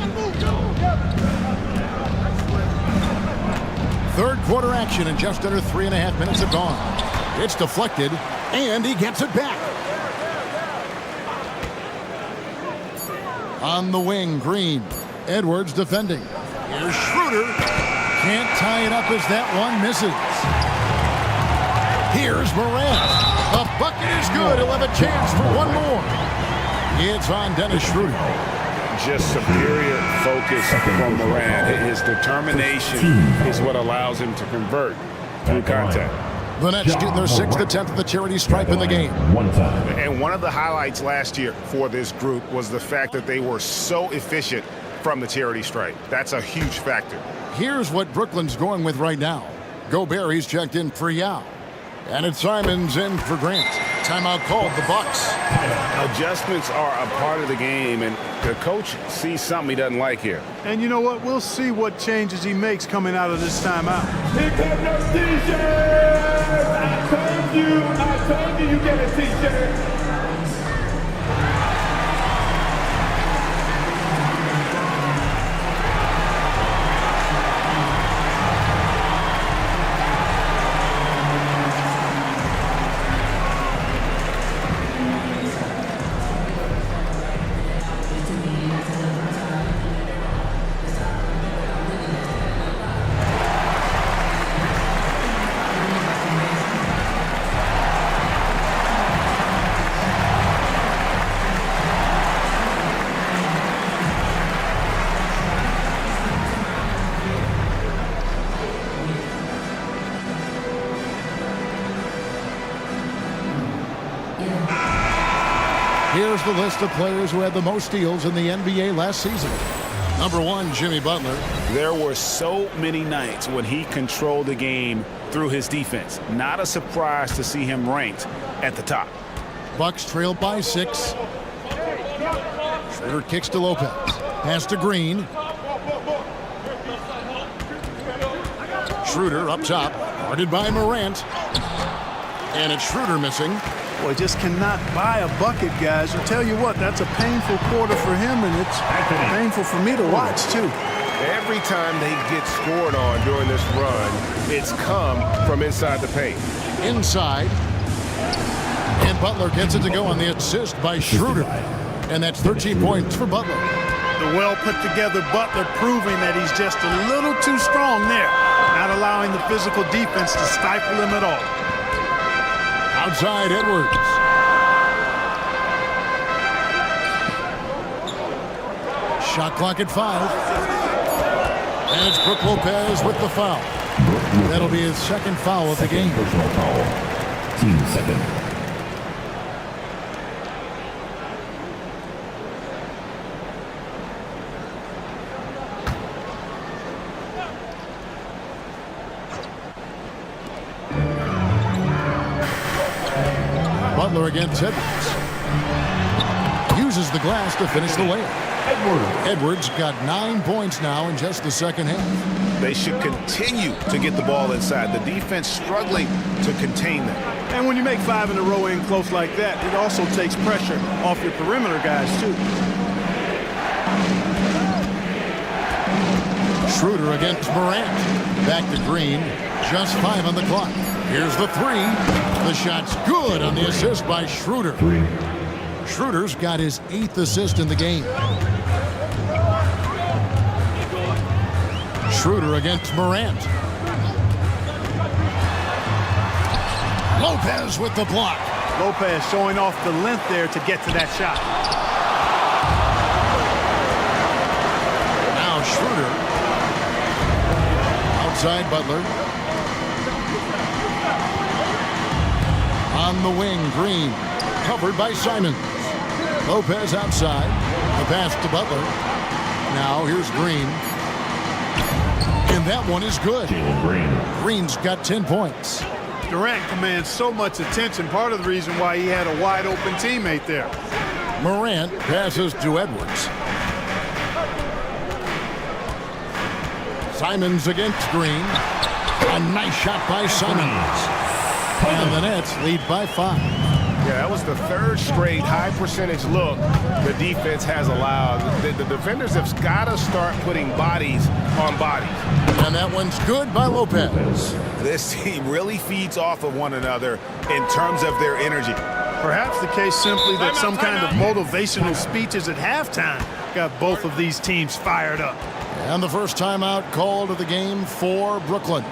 [SPEAKER 3] Third quarter action and just under 3.5 minutes have gone. It's deflected, and he gets it back. On the wing, Green. Edwards defending. Here's Schroeder. Can't tie it up as that one misses. Here's Morant. The bucket is good. He'll have a chance for one more. It's on Dennis Schroeder.
[SPEAKER 4] Just superior focus from Morant. His determination is what allows him to convert through contact.
[SPEAKER 3] The Nets get their 6th attempt at the charity stripe in the game.
[SPEAKER 4] And one of the highlights last year for this group was the fact that they were so efficient from the charity stripe. That's a huge factor.
[SPEAKER 3] Here's what Brooklyn's going with right now. Gobert, he's checked in for Yao. And it's Simons in for Grant. Timeout called, the Bucks.
[SPEAKER 4] Adjustments are a part of the game, and the coach sees something he doesn't like here.
[SPEAKER 5] And you know what? We'll see what changes he makes coming out of this timeout.
[SPEAKER 7] Pick up your t-shirt! I told you get a t-shirt.
[SPEAKER 3] Here's the list of players who had the most steals in the NBA last season. Number 1, Jimmy Butler.
[SPEAKER 4] There were so many nights when he controlled the game through his defense. Not a surprise to see him ranked at the top.
[SPEAKER 3] Bucks trailed by 6. Schroeder kicks to Lopez. Pass to Green. Schroeder up top. Guarded by Morant. And it's Schroeder missing.
[SPEAKER 5] Boy, just cannot buy a bucket, guys. I'll tell you what, that's a painful quarter for him, and it's painful for me to watch, too.
[SPEAKER 4] Every time they get scored on during this run, it's come from inside the paint.
[SPEAKER 3] Inside. And Butler gets it to go on the assist by Schroeder. And that's 13 points for Butler.
[SPEAKER 5] The well-put-together Butler proving that he's just a little too strong there, not allowing the physical defense to stifle him at all.
[SPEAKER 3] Outside Edwards. Shot clock at 5. And it's Brook Lopez with the foul. That'll be his second foul of the game.
[SPEAKER 7] Personal foul. Team second.
[SPEAKER 3] Butler against Edwards. Uses the glass to finish the layup. Edwards got 9 points now in just the second half.
[SPEAKER 4] They should continue to get the ball inside. The defense struggling to contain them.
[SPEAKER 5] And when you make 5 in a row in close like that, it also takes pressure off your perimeter guys, too.
[SPEAKER 3] Schroeder against Morant. Back to Green. Just 5 on the clock. Here's the 3. The shot's good on the assist by Schroeder. Schroeder's got his 8th assist in the game. Schroeder against Morant. Lopez with the block.
[SPEAKER 5] Lopez showing off the length there to get to that shot.
[SPEAKER 3] Now Schroeder. Outside Butler. On the wing, Green. Covered by Simons. Lopez outside. The pass to Butler. Now here's Green. And that one is good. Green's got 10 points.
[SPEAKER 5] Durant commands so much attention. Part of the reason why he had a wide open teammate there.
[SPEAKER 3] Morant passes to Edwards. Simons against Green. A nice shot by Simons. And the Nets lead by 5.
[SPEAKER 4] Yeah, that was the third straight high percentage look the defense has allowed. The defenders have got to start putting bodies on bodies.
[SPEAKER 3] And that one's good by Lopez.
[SPEAKER 4] This team really feeds off of one another in terms of their energy.
[SPEAKER 5] Perhaps the case simply that some kind of motivational speeches at halftime got both of these teams fired up.
[SPEAKER 3] And the first timeout called of the game for Brooklyn.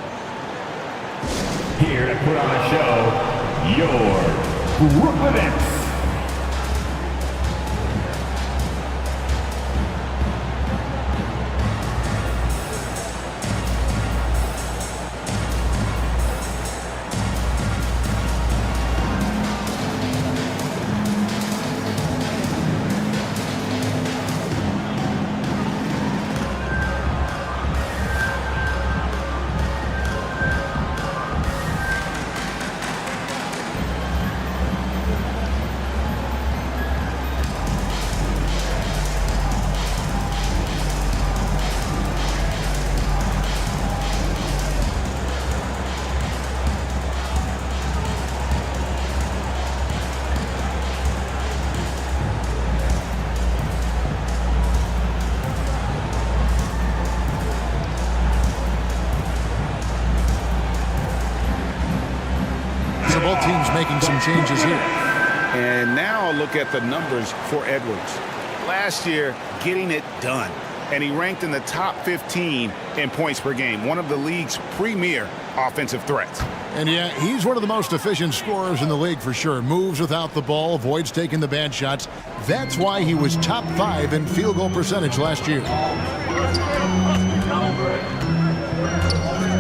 [SPEAKER 7] Here to put on a show, your Brooklyn Nets.
[SPEAKER 3] Both teams making some changes here.
[SPEAKER 4] And now look at the numbers for Edwards. Last year, getting it done. And he ranked in the top 15 in points per game, one of the league's premier offensive threats.
[SPEAKER 3] And yeah, he's one of the most efficient scorers in the league for sure. Moves without the ball, avoids taking the bad shots. That's why he was top 5 in field goal percentage last year.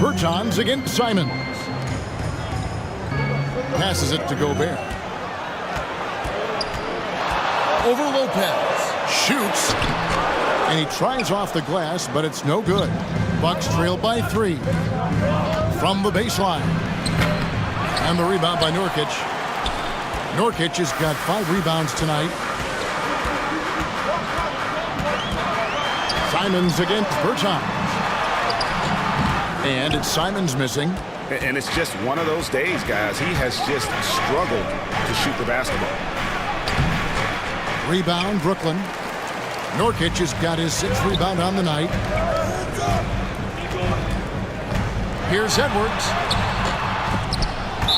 [SPEAKER 3] Bertans against Simons. Passes it to Gobert. Over Lopez. Shoots. And he tries off the glass, but it's no good. Bucks trail by 3. From the baseline. And the rebound by Nurkic. Nurkic has got 5 rebounds tonight. Simons against Bertans. And it's Simons missing.
[SPEAKER 4] And it's just one of those days, guys. He has just struggled to shoot the basketball.
[SPEAKER 3] Rebound, Brooklyn. Nurkic has got his 6th rebound on the night. Here's Edwards.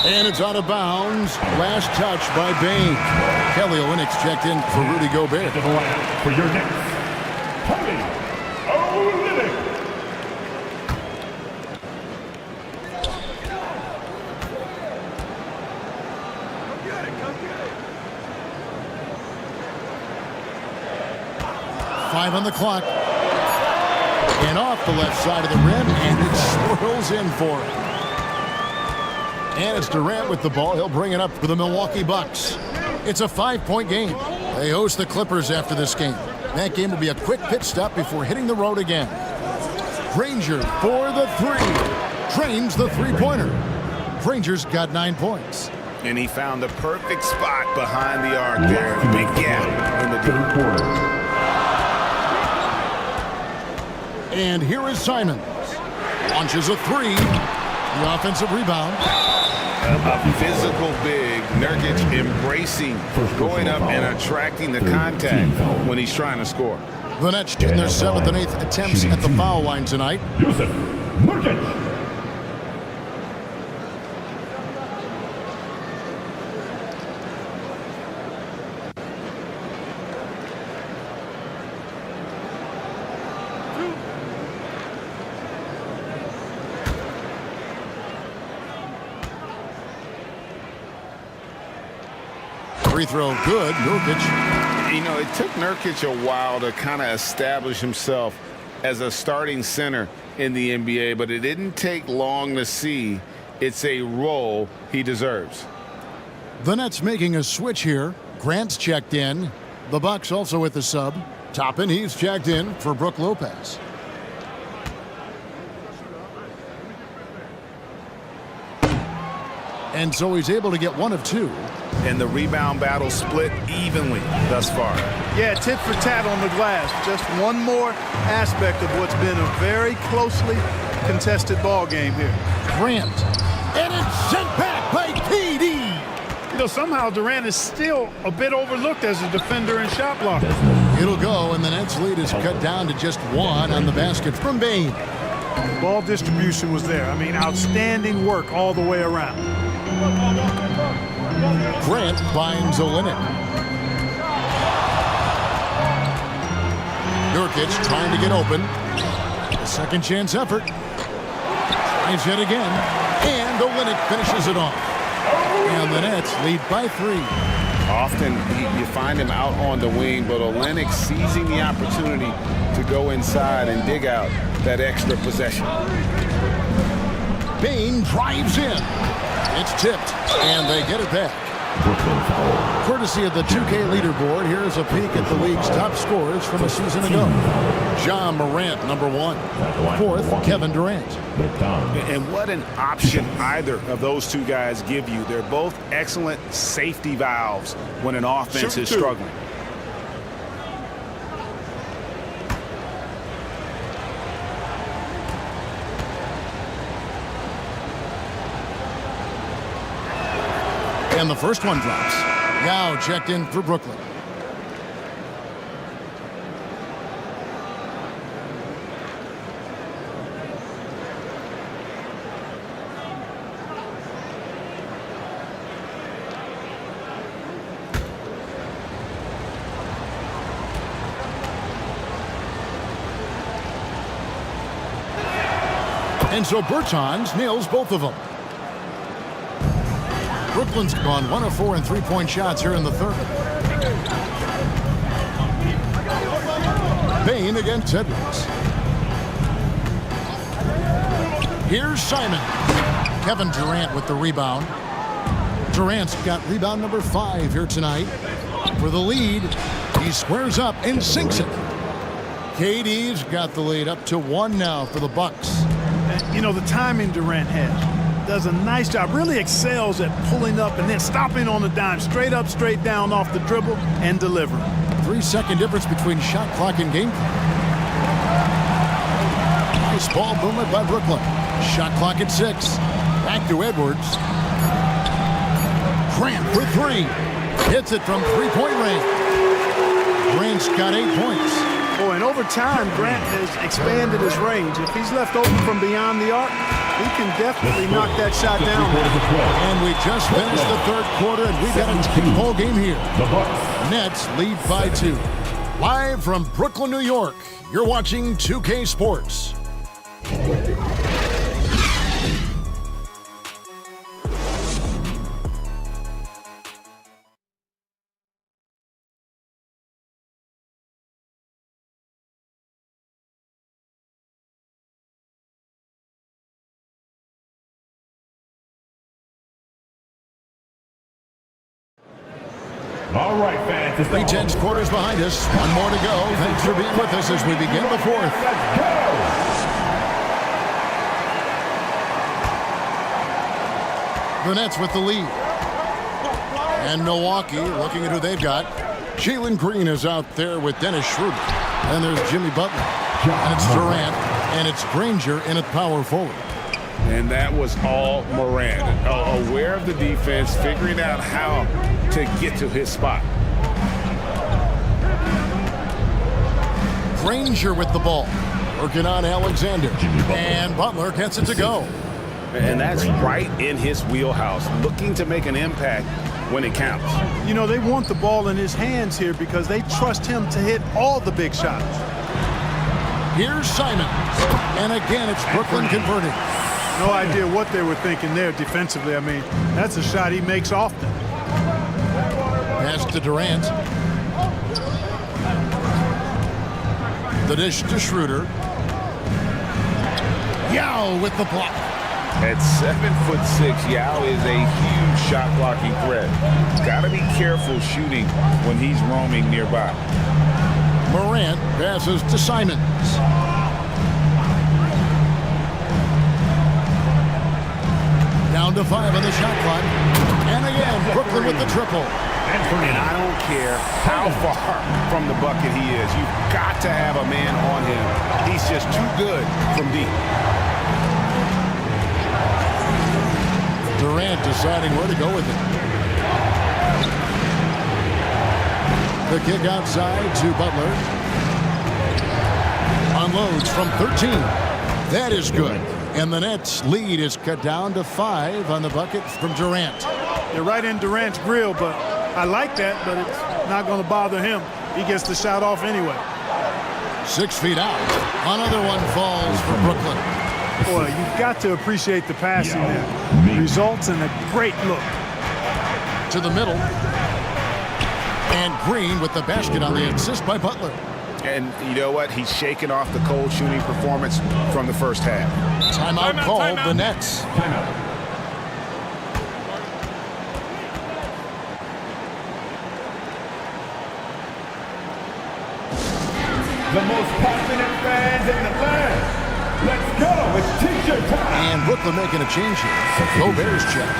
[SPEAKER 3] And it's out of bounds. Last touch by Bain. Kelly Olynyk's checked in for Rudy Gobert.
[SPEAKER 7] For your next, Kelly Olynyk.
[SPEAKER 3] 5 on the clock. And off the left side of the rim, and it swirls in for it. And it's Durant with the ball. He'll bring it up for the Milwaukee Bucks. It's a 5-point game. They host the Clippers after this game. That game will be a quick pit stop before hitting the road again. Granger for the 3. Drains the 3-pointer. Granger's got 9 points.
[SPEAKER 4] And he found the perfect spot behind the arc there. Big gap in the
[SPEAKER 7] Third quarter.
[SPEAKER 3] And here is Simons. Launches a 3. The offensive rebound.
[SPEAKER 4] A physical big. Nurkic embracing, going up and attracting the contact when he's trying to score.
[SPEAKER 3] The Nets in their 7th and 8th attempts at the foul line tonight.
[SPEAKER 7] Yusuf Nurkic.
[SPEAKER 3] Free throw good. Nurkic.
[SPEAKER 4] You know, it took Nurkic a while to kind of establish himself as a starting center in the NBA, but it didn't take long to see it's a role he deserves.
[SPEAKER 3] The Nets making a switch here. Grant's checked in. The Bucks also with the sub. Toppin, he's checked in for Brook Lopez. And so he's able to get 1 of 2.
[SPEAKER 4] And the rebound battle split evenly thus far.
[SPEAKER 5] Yeah, tit for tat on the glass. Just one more aspect of what's been a very closely contested ball game here.
[SPEAKER 3] Grant. And it's sent back by KD.
[SPEAKER 5] You know, somehow Durant is still a bit overlooked as a defender and shot blocker.
[SPEAKER 3] It'll go, and the Nets' lead is cut down to just 1 on the basket from Bane.
[SPEAKER 5] Ball distribution was there. I mean, outstanding work all the way around.
[SPEAKER 3] Grant finds Olynyk. Nurkic trying to get open. A second chance effort. Tries yet again. And Olynyk finishes it off. And the Nets lead by 3.
[SPEAKER 4] Often you find him out on the wing, but Olynyk seizing the opportunity to go inside and dig out that extra possession.
[SPEAKER 3] Bane drives in. It's tipped, and they get it back. Courtesy of the 2K leaderboard, here's a peek at the league's top scorers from a season ago. Ja Morant, number 1. 4th, Kevin Durant.
[SPEAKER 4] And what an option either of those two guys give you. They're both excellent safety valves when an offense is struggling.
[SPEAKER 3] And the first one drops. Yao checked in for Brooklyn. And so Bertans nails both of them. Brooklyn's gone 1 of 4 in three-point shots here in the third. Bane against Edwards. Here's Simon. Kevin Durant with the rebound. Durant's got rebound number 5 here tonight. For the lead, he squares up and sinks it. KD's got the lead up to 1 now for the Bucks.
[SPEAKER 5] You know, the timing Durant has. Does a nice job, really excels at pulling up and then stopping on the dime, straight up, straight down off the dribble and delivering.
[SPEAKER 3] 3-second difference between shot clock and game clock. Nice ball movement by Brooklyn. Shot clock at 6. Back to Edwards. Grant for 3. Hits it from three-point range. Grant's got 8 points.
[SPEAKER 5] Oh, and over time, Grant has expanded his range. If he's left open from beyond the arc, he can definitely knock that shot down.
[SPEAKER 3] And we just finished the third quarter, and we've got a tight ball game here. Nets lead by 2. Live from Brooklyn, New York, you're watching 2K Sports.
[SPEAKER 7] All right, fans.
[SPEAKER 3] 3-10 quarters behind us. 1 more to go. Thanks for being with us as we begin the 4th.
[SPEAKER 7] Let's go.
[SPEAKER 3] The Nets with the lead. And Milwaukee looking at who they've got. Jalen Green is out there with Dennis Schroeder. And there's Jimmy Butler. And it's Durant. And it's Granger in at power forward.
[SPEAKER 4] And that was all Morant. Aware of the defense, figuring out how to get to his spot.
[SPEAKER 3] Granger with the ball. Working on Alexander. And Butler gets it to go.
[SPEAKER 4] And that's right in his wheelhouse. Looking to make an impact when it counts.
[SPEAKER 5] You know, they want the ball in his hands here because they trust him to hit all the big shots.
[SPEAKER 3] Here's Simon. And again, it's Brooklyn converting.
[SPEAKER 5] No idea what they were thinking there defensively. I mean, that's a shot he makes often.
[SPEAKER 3] Pass to Durant. The dish to Schroeder. Yao with the block.
[SPEAKER 4] At 7'6", Yao is a huge shot blocking threat. Got to be careful shooting when he's roaming nearby.
[SPEAKER 3] Morant passes to Simons. Down to 5 on the shot clock. And again, Brooklyn with the triple.
[SPEAKER 4] And I don't care how far from the bucket he is. You've got to have a man on him. He's just too good from deep.
[SPEAKER 3] Durant deciding where to go with it. The kick outside to Butler. Unloads from 13. That is good. And the Nets lead is cut down to 5 on the bucket from Durant.
[SPEAKER 5] They're right in Durant's grill, but I like that, but it's not going to bother him. He gets the shot off anyway.
[SPEAKER 3] 6 feet out. Another one falls for Brooklyn.
[SPEAKER 5] Boy, you've got to appreciate the passing there. Results in a great look.
[SPEAKER 3] To the middle. And Green with the basket on the assist by Butler.
[SPEAKER 4] And you know what? He's shaking off the cold shooting performance from the first half.
[SPEAKER 3] Timeout called the Nets.
[SPEAKER 7] The most passionate fans in the land. Let's go. It's t-shirt time.
[SPEAKER 3] And Brooklyn making a change here. Gobert's checked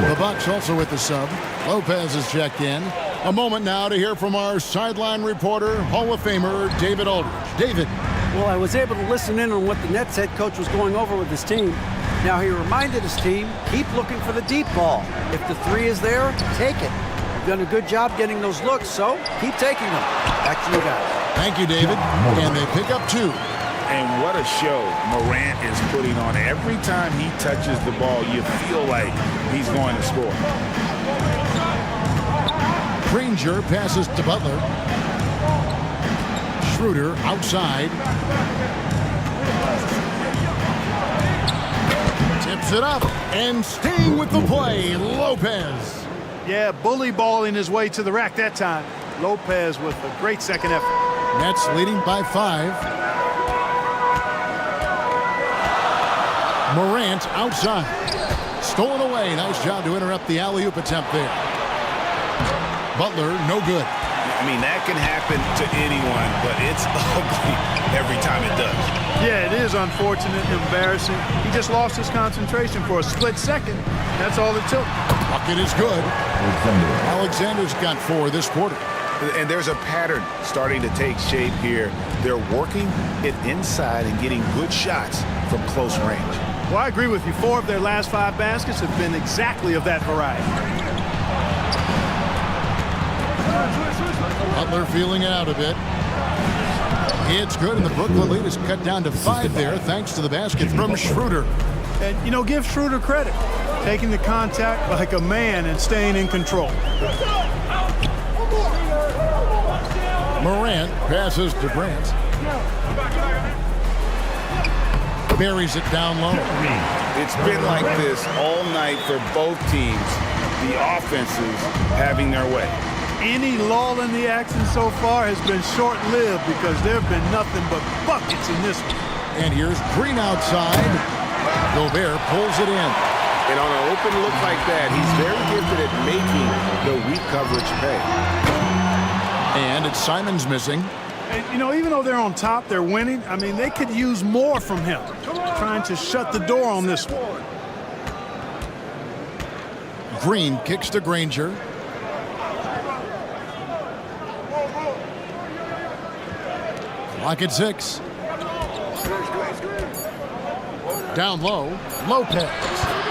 [SPEAKER 3] in. The Bucks also with the sub. Lopez is checked in. A moment now to hear from our sideline reporter, Hall of Famer David Aldridge. David.
[SPEAKER 6] Well, I was able to listen in on what the Nets head coach was going over with his team. Now, he reminded his team, keep looking for the deep ball. If the three is there, take it. You've done a good job getting those looks, so keep taking them. Back to you guys.
[SPEAKER 3] Thank you, David. And they pick up 2.
[SPEAKER 4] And what a show Morant is putting on. Every time he touches the ball, you feel like he's going to score.
[SPEAKER 3] Granger passes to Butler. Schroeder outside. Tips it up. And staying with the play, Lopez.
[SPEAKER 5] Yeah, bully balling his way to the rack that time. Lopez with a great second effort.
[SPEAKER 3] Nets leading by 5. Morant outside. Stolen away. Nice job to interrupt the alley-oop attempt there. Butler, no good.
[SPEAKER 4] I mean, that can happen to anyone, but it's ugly every time it does.
[SPEAKER 5] Yeah, it is unfortunate, embarrassing. He just lost his concentration for a split second. That's all it took.
[SPEAKER 3] Bucket is good. Alexander's got 4 this quarter.
[SPEAKER 4] And there's a pattern starting to take shape here. They're working it inside and getting good shots from close range.
[SPEAKER 5] Well, I agree with you. 4 of their last 5 baskets have been exactly of that variety.
[SPEAKER 3] Butler feeling it out a bit. It's good, and the Brooklyn lead is cut down to 5 there thanks to the basket from Schroeder.
[SPEAKER 5] And, you know, give Schroeder credit. Taking the contact like a man and staying in control.
[SPEAKER 3] Morant passes to Grant. Buries it down low.
[SPEAKER 4] It's been like this all night for both teams. The offenses having their way.
[SPEAKER 5] Any lull in the action so far has been short-lived because there have been nothing but buckets in this one.
[SPEAKER 3] And here's Green outside. Gobert pulls it in.
[SPEAKER 4] And on an open look like that, he's very gifted at making the weak coverage pay.
[SPEAKER 3] And it's Simons missing.
[SPEAKER 5] And, you know, even though they're on top, they're winning. I mean, they could use more from him. Trying to shut the door on this one.
[SPEAKER 3] Green kicks to Granger. Clock at 6. Down low, Lopez.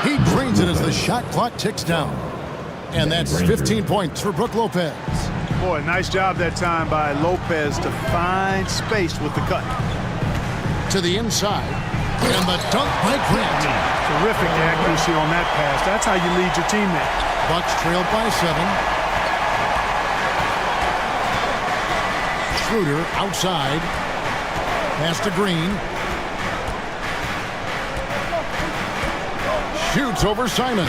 [SPEAKER 3] He drains it as the shot clock ticks down. And that's 15 points for Brook Lopez.
[SPEAKER 5] Boy, nice job that time by Lopez to find space with the cut.
[SPEAKER 3] To the inside. And the dunk by Grant.
[SPEAKER 5] Terrific accuracy on that pass. That's how you lead your teammate.
[SPEAKER 3] Bucks trailed by 7. Schroeder outside. Pass to Green. Shoots over Simon.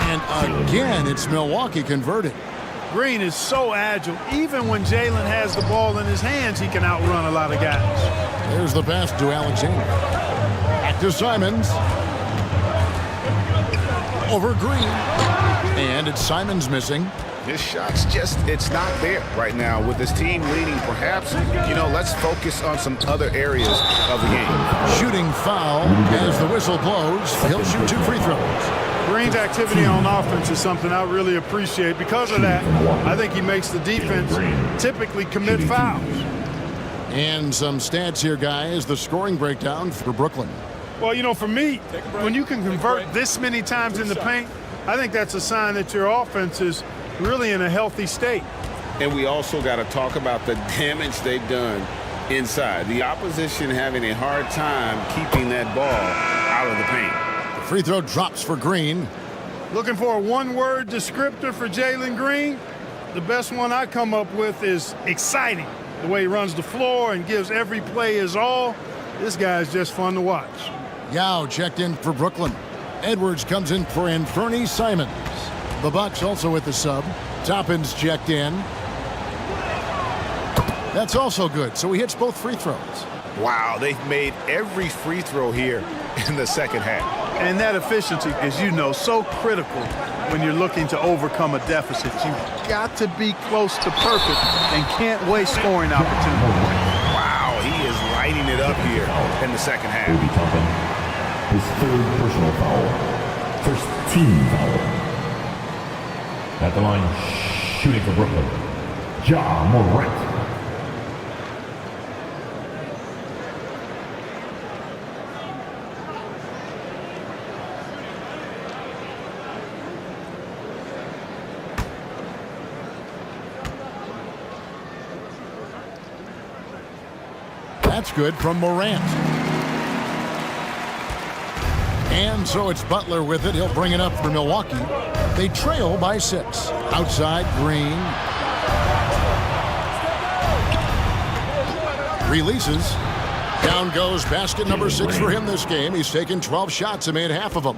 [SPEAKER 3] And again, it's Milwaukee converted.
[SPEAKER 5] Green is so agile. Even when Jalen has the ball in his hands, he can outrun a lot of guys.
[SPEAKER 3] There's the pass to Alexander. Back to Simons. Over Green. And it's Simons missing.
[SPEAKER 4] His shot's just, it's not there right now. With his team leading, perhaps, you know, let's focus on some other areas of the game.
[SPEAKER 3] Shooting foul as the whistle blows. He'll shoot 2 free throws.
[SPEAKER 5] Green's activity on offense is something I really appreciate. Because of that, I think he makes the defense typically commit fouls.
[SPEAKER 3] And some stats here, guys. The scoring breakdown for Brooklyn.
[SPEAKER 5] Well, you know, for me, when you can convert this many times in the paint, I think that's a sign that your offense is really in a healthy state.
[SPEAKER 4] And we also got to talk about the damage they've done inside. The opposition having a hard time keeping that ball out of the paint.
[SPEAKER 3] The free throw drops for Green.
[SPEAKER 5] Looking for a one-word descriptor for Jalen Green? The best one I come up with is exciting. The way he runs the floor and gives every play his all. This guy is just fun to watch.
[SPEAKER 3] Yao checked in for Brooklyn. Edwards comes in for Anthony Simons. The Bucks also with the sub. Toppin's checked in. That's also good, so he hits both free throws.
[SPEAKER 4] Wow, they've made every free throw here in the second half.
[SPEAKER 5] And that efficiency, as you know, so critical when you're looking to overcome a deficit. You've got to be close to perfect and can't waste scoring opportunities.
[SPEAKER 4] Wow, he is lighting it up here in the second half.
[SPEAKER 7] Obi Toppin, his third personal foul. First team foul. At the line, shooting for Brooklyn, Ja Morant.
[SPEAKER 3] That's good from Morant. And so it's Butler with it. He'll bring it up for Milwaukee. They trail by 6. Outside, Green. Releases. Down goes basket number 6 for him this game. He's taken 12 shots and made half of them.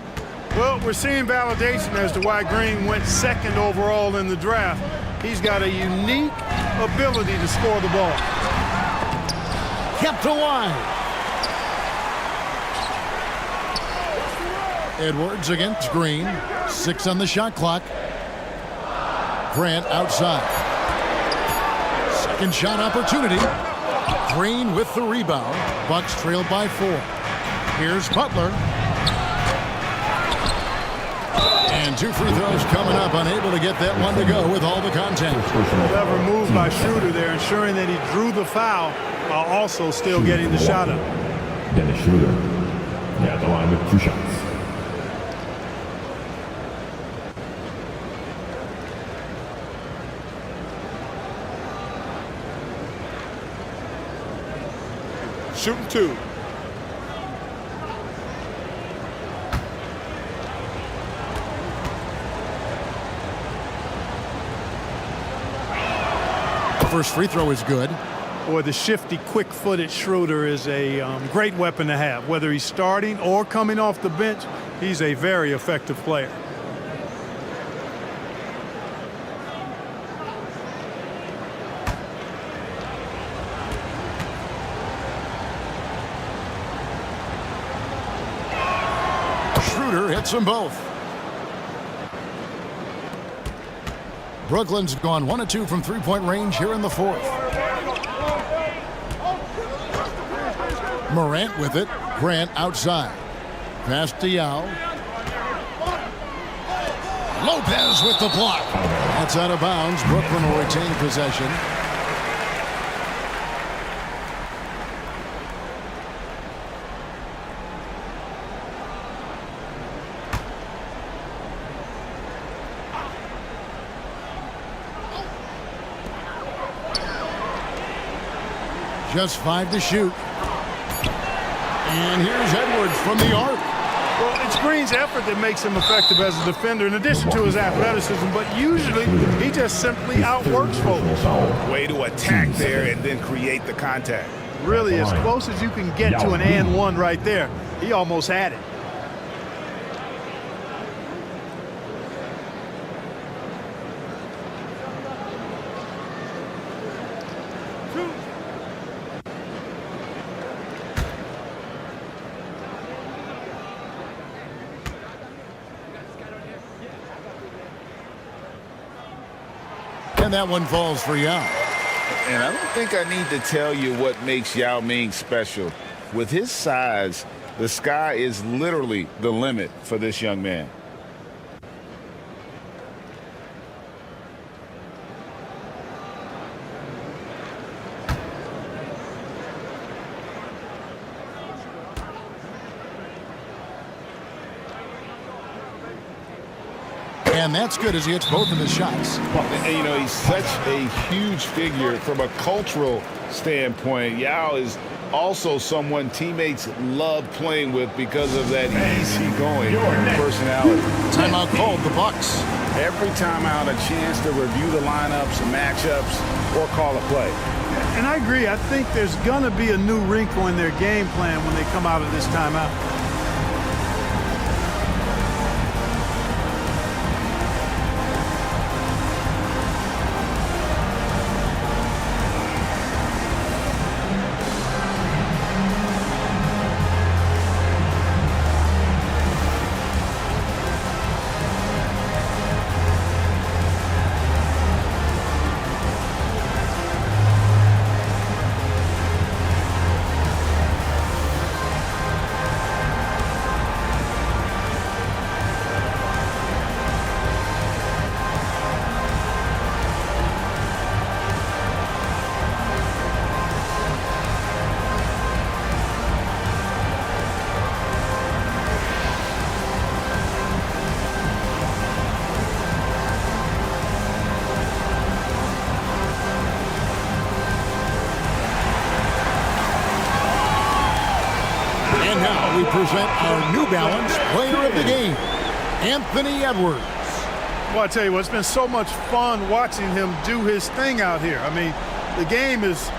[SPEAKER 5] Well, we're seeing validation as to why Green went second overall in the draft. He's got a unique ability to score the ball.
[SPEAKER 3] Kept alive. Edwards against Green. 6 on the shot clock. Grant outside. Second shot opportunity. Green with the rebound. Bucks trailed by 4. Here's Butler. And 2 free throws coming up. Unable to get that one to go with all the contact.
[SPEAKER 5] Clever move by Schroeder there, ensuring that he drew the foul while also still getting the shot up.
[SPEAKER 7] Dennis Schroeder. Yeah, the line with 2 shots.
[SPEAKER 10] Shooting 2.
[SPEAKER 3] First free throw is good.
[SPEAKER 5] Boy, the shifty, quick-footed Schroeder is a great weapon to have. Whether he's starting or coming off the bench, he's a very effective player.
[SPEAKER 3] Schroeder hits them both. Brooklyn's gone 1 of 2 from three-point range here in the 4th. Morant with it. Grant outside. Pass to Yao. Lopez with the block. That's out of bounds. Brooklyn will retain possession. Just 5 to shoot. And here's Edwards from the arc.
[SPEAKER 5] Well, it's Green's effort that makes him effective as a defender, in addition to his athleticism, but usually he just simply outworks folks.
[SPEAKER 4] Way to attack there and then create the contact.
[SPEAKER 5] Really, as close as you can get to an and one right there. He almost had it.
[SPEAKER 3] And that one falls for Yao.
[SPEAKER 4] And I don't think I need to tell you what makes Yao Ming special. With his size, the sky is literally the limit for this young man.
[SPEAKER 3] And that's good as he hits both of his shots.
[SPEAKER 4] And, you know, he's such a huge figure from a cultural standpoint. Yao is also someone teammates love playing with because of that easygoing personality.
[SPEAKER 3] Timeout called the Bucks.
[SPEAKER 4] Every timeout, a chance to review the lineups, matchups, or call a play.
[SPEAKER 5] And I agree. I think there's going to be a new wrinkle in their game plan when they come out of this timeout.
[SPEAKER 3] And now we present our New Balance Player of the Game, Anthony Edwards.
[SPEAKER 5] Well, I tell you what, it's been so much fun watching him do his thing out here. I mean, the game is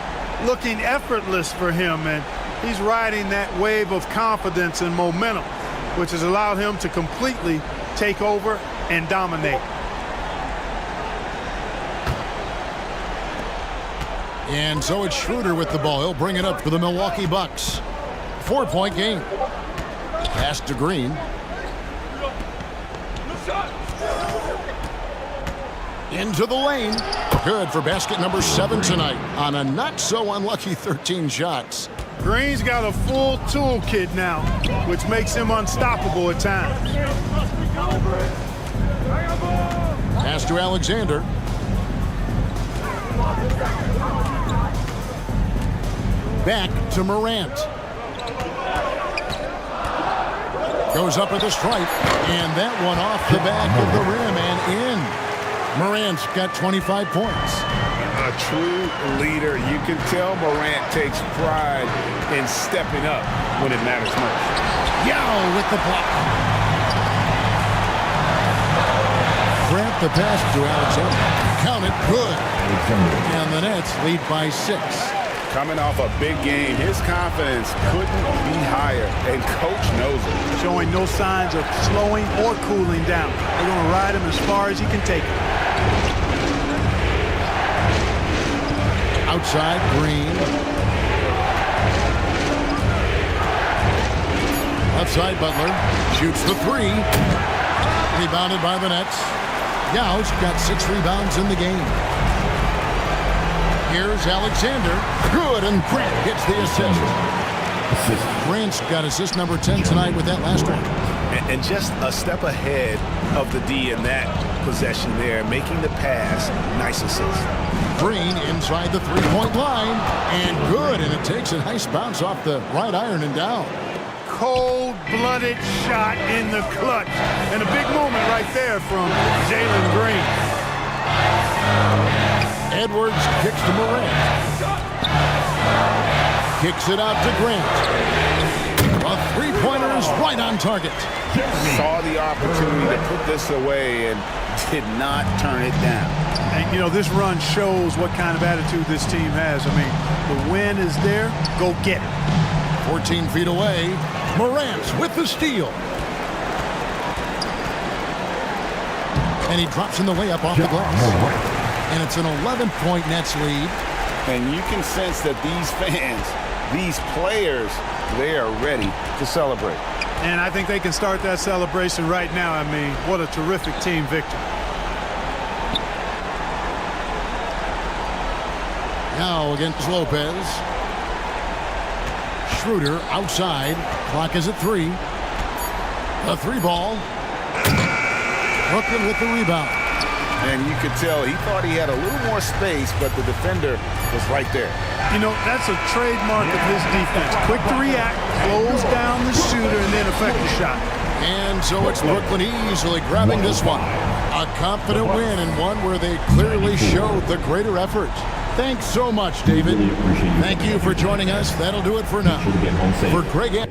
[SPEAKER 5] looking effortless for him, and he's riding that wave of confidence and momentum, which has allowed him to completely take over and dominate.
[SPEAKER 3] And so it's Schroeder with the ball. He'll bring it up for the Milwaukee Bucks. 4-point game. Pass to Green. Into the lane. Good for basket number 7 tonight on a not so unlucky 13 shots.
[SPEAKER 5] Green's got a full toolkit now, which makes him unstoppable at times.
[SPEAKER 3] Pass to Alexander. Back to Morant. Goes up at the stripe, and that one off the back of the rim and in. Morant's got 25 points.
[SPEAKER 4] A true leader. You can tell Morant takes pride in stepping up when it matters most.
[SPEAKER 3] Yao with the block. Grant the pass to Alexander. Count it, good. And the Nets lead by 6.
[SPEAKER 4] Coming off a big game, his confidence couldn't be higher, and coach knows it.
[SPEAKER 5] Showing no signs of slowing or cooling down. They're going to ride him as far as he can take it.
[SPEAKER 3] Outside, Green. Outside, Butler. Shoots the 3. Rebounded by the Nets. Yao's got 6 rebounds in the game. Here's Alexander. Good, and Grant gets the assist. Grant's got assist number 10 tonight with that last one.
[SPEAKER 4] And just a step ahead of the D in that possession there, making the pass. Nice assist.
[SPEAKER 3] Green inside the 3-point line. And good, and it takes a nice bounce off the right iron and down.
[SPEAKER 5] Cold-blooded shot in the clutch. And a big moment right there from Jalen Green.
[SPEAKER 3] Edwards kicks to Morant. Kicks it out to Grant. A 3-pointer is right on target.
[SPEAKER 4] Saw the opportunity to put this away and did not turn it down.
[SPEAKER 5] And, you know, this run shows what kind of attitude this team has. I mean, the win is there. Go get it.
[SPEAKER 3] 14 feet away. Morant with the steal. And he drops in the layup off the glass. And it's an 11-point Nets lead.
[SPEAKER 4] And you can sense that these fans, these players, they are ready to celebrate.
[SPEAKER 5] And I think they can start that celebration right now. I mean, what a terrific team victory.
[SPEAKER 3] Now against Lopez. Schroeder outside. Clock is at 3. The 3 ball. Brooklyn with the rebound.
[SPEAKER 4] And you could tell he thought he had a little more space, but the defender was right there.
[SPEAKER 5] You know, that's a trademark of his defense. Quick to react, close down the shooter, and then affect the shot.
[SPEAKER 3] And so it's Brooklyn easily grabbing this one. A confident win and one where they clearly showed the greater effort. Thanks so much, David. Thank you for joining us. That'll do it for now. For Greg.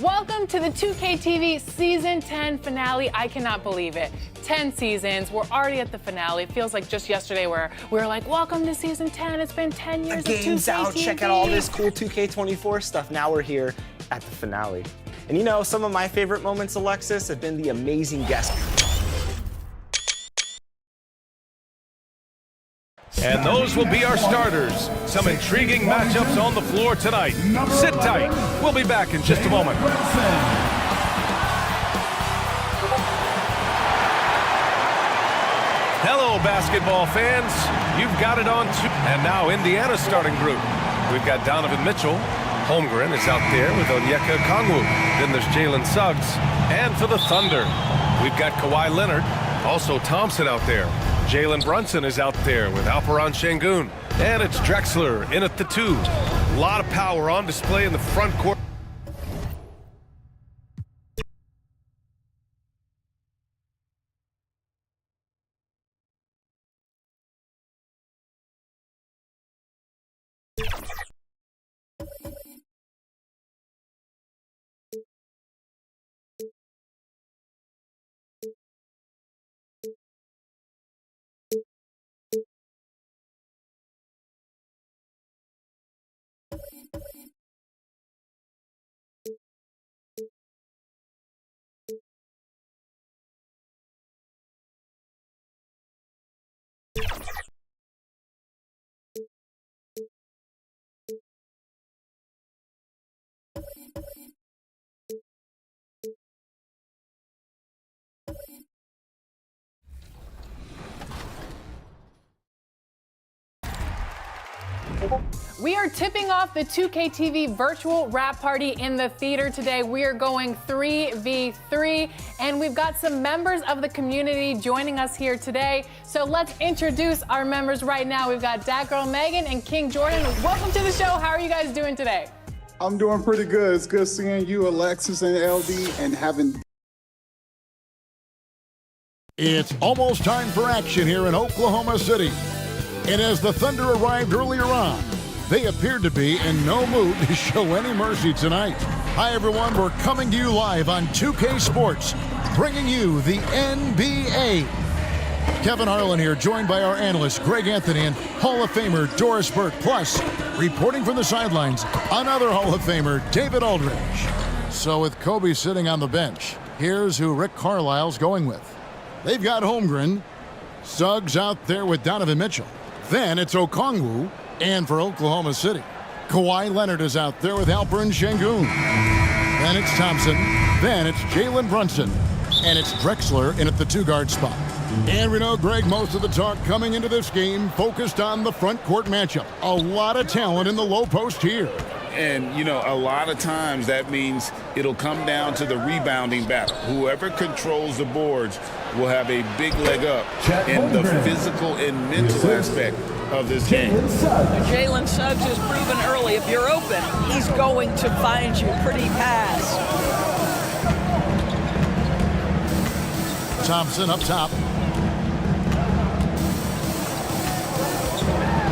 [SPEAKER 2] Welcome to the 2K TV Season 10 finale. I cannot believe it. 10 seasons. We're already at the finale. It feels like just yesterday where we were like, welcome to Season 10. It's been 10 years
[SPEAKER 1] The
[SPEAKER 2] of 2K
[SPEAKER 1] game's out.
[SPEAKER 2] TV.
[SPEAKER 1] Check out all this cool 2K24 stuff. Now we're here at the finale. And you know, some of my favorite moments, Alexis, have been the amazing guests.
[SPEAKER 11] And those will be our starters. Some intriguing matchups on the floor tonight. Sit tight. We'll be back in just a moment. Hello, basketball fans. You've got it on two. And now Indiana's starting group. We've got Donovan Mitchell. Holmgren is out there with Onyeka Okongwu. Then there's Jalen Suggs. And for the Thunder, we've got Kawhi Leonard. Also Thompson out there. Jalen Brunson is out there with Alperen Şengün. And it's Drexler in at the 2. A lot of power on display in the front court.
[SPEAKER 2] We are tipping off the 2K TV virtual wrap party in the theater today. We are going 3v3, and we've got some members of the community joining us here today. So let's introduce our members right now. We've got Dat Girl Megan and King Jordan. Welcome to the show. How are you guys doing today?
[SPEAKER 12] I'm doing pretty good. It's good seeing you, Alexis and LD, and having...
[SPEAKER 3] It's almost time for action here in Oklahoma City. And as the Thunder arrived earlier on, they appeared to be in no mood to show any mercy tonight. Hi, everyone. We're coming to you live on 2K Sports, bringing you the NBA. Kevin Harlan here, joined by our analysts, Greg Anthony and Hall of Famer Doris Burke. Plus, reporting from the sidelines, another Hall of Famer, David Aldridge. So with Kobe sitting on the bench, here's who Rick Carlisle's going with. They've got Holmgren, Suggs out there with Donovan Mitchell. Then it's Okongwu. And for Oklahoma City, Kawhi Leonard is out there with Alperen Şengün. Then it's Thompson. Then it's Jalen Brunson. And it's Drexler in at the two-guard spot. And we know, Greg, most of the talk coming into this game focused on the front court matchup. A lot of talent in the low post here.
[SPEAKER 4] And, you know, a lot of times that means it'll come down to the rebounding battle. Whoever controls the boards will have a big leg up in the physical and mental aspect of this game.
[SPEAKER 13] Jalen Suggs has proven early, if you're open, he's going to find you pretty fast.
[SPEAKER 3] Thompson up top.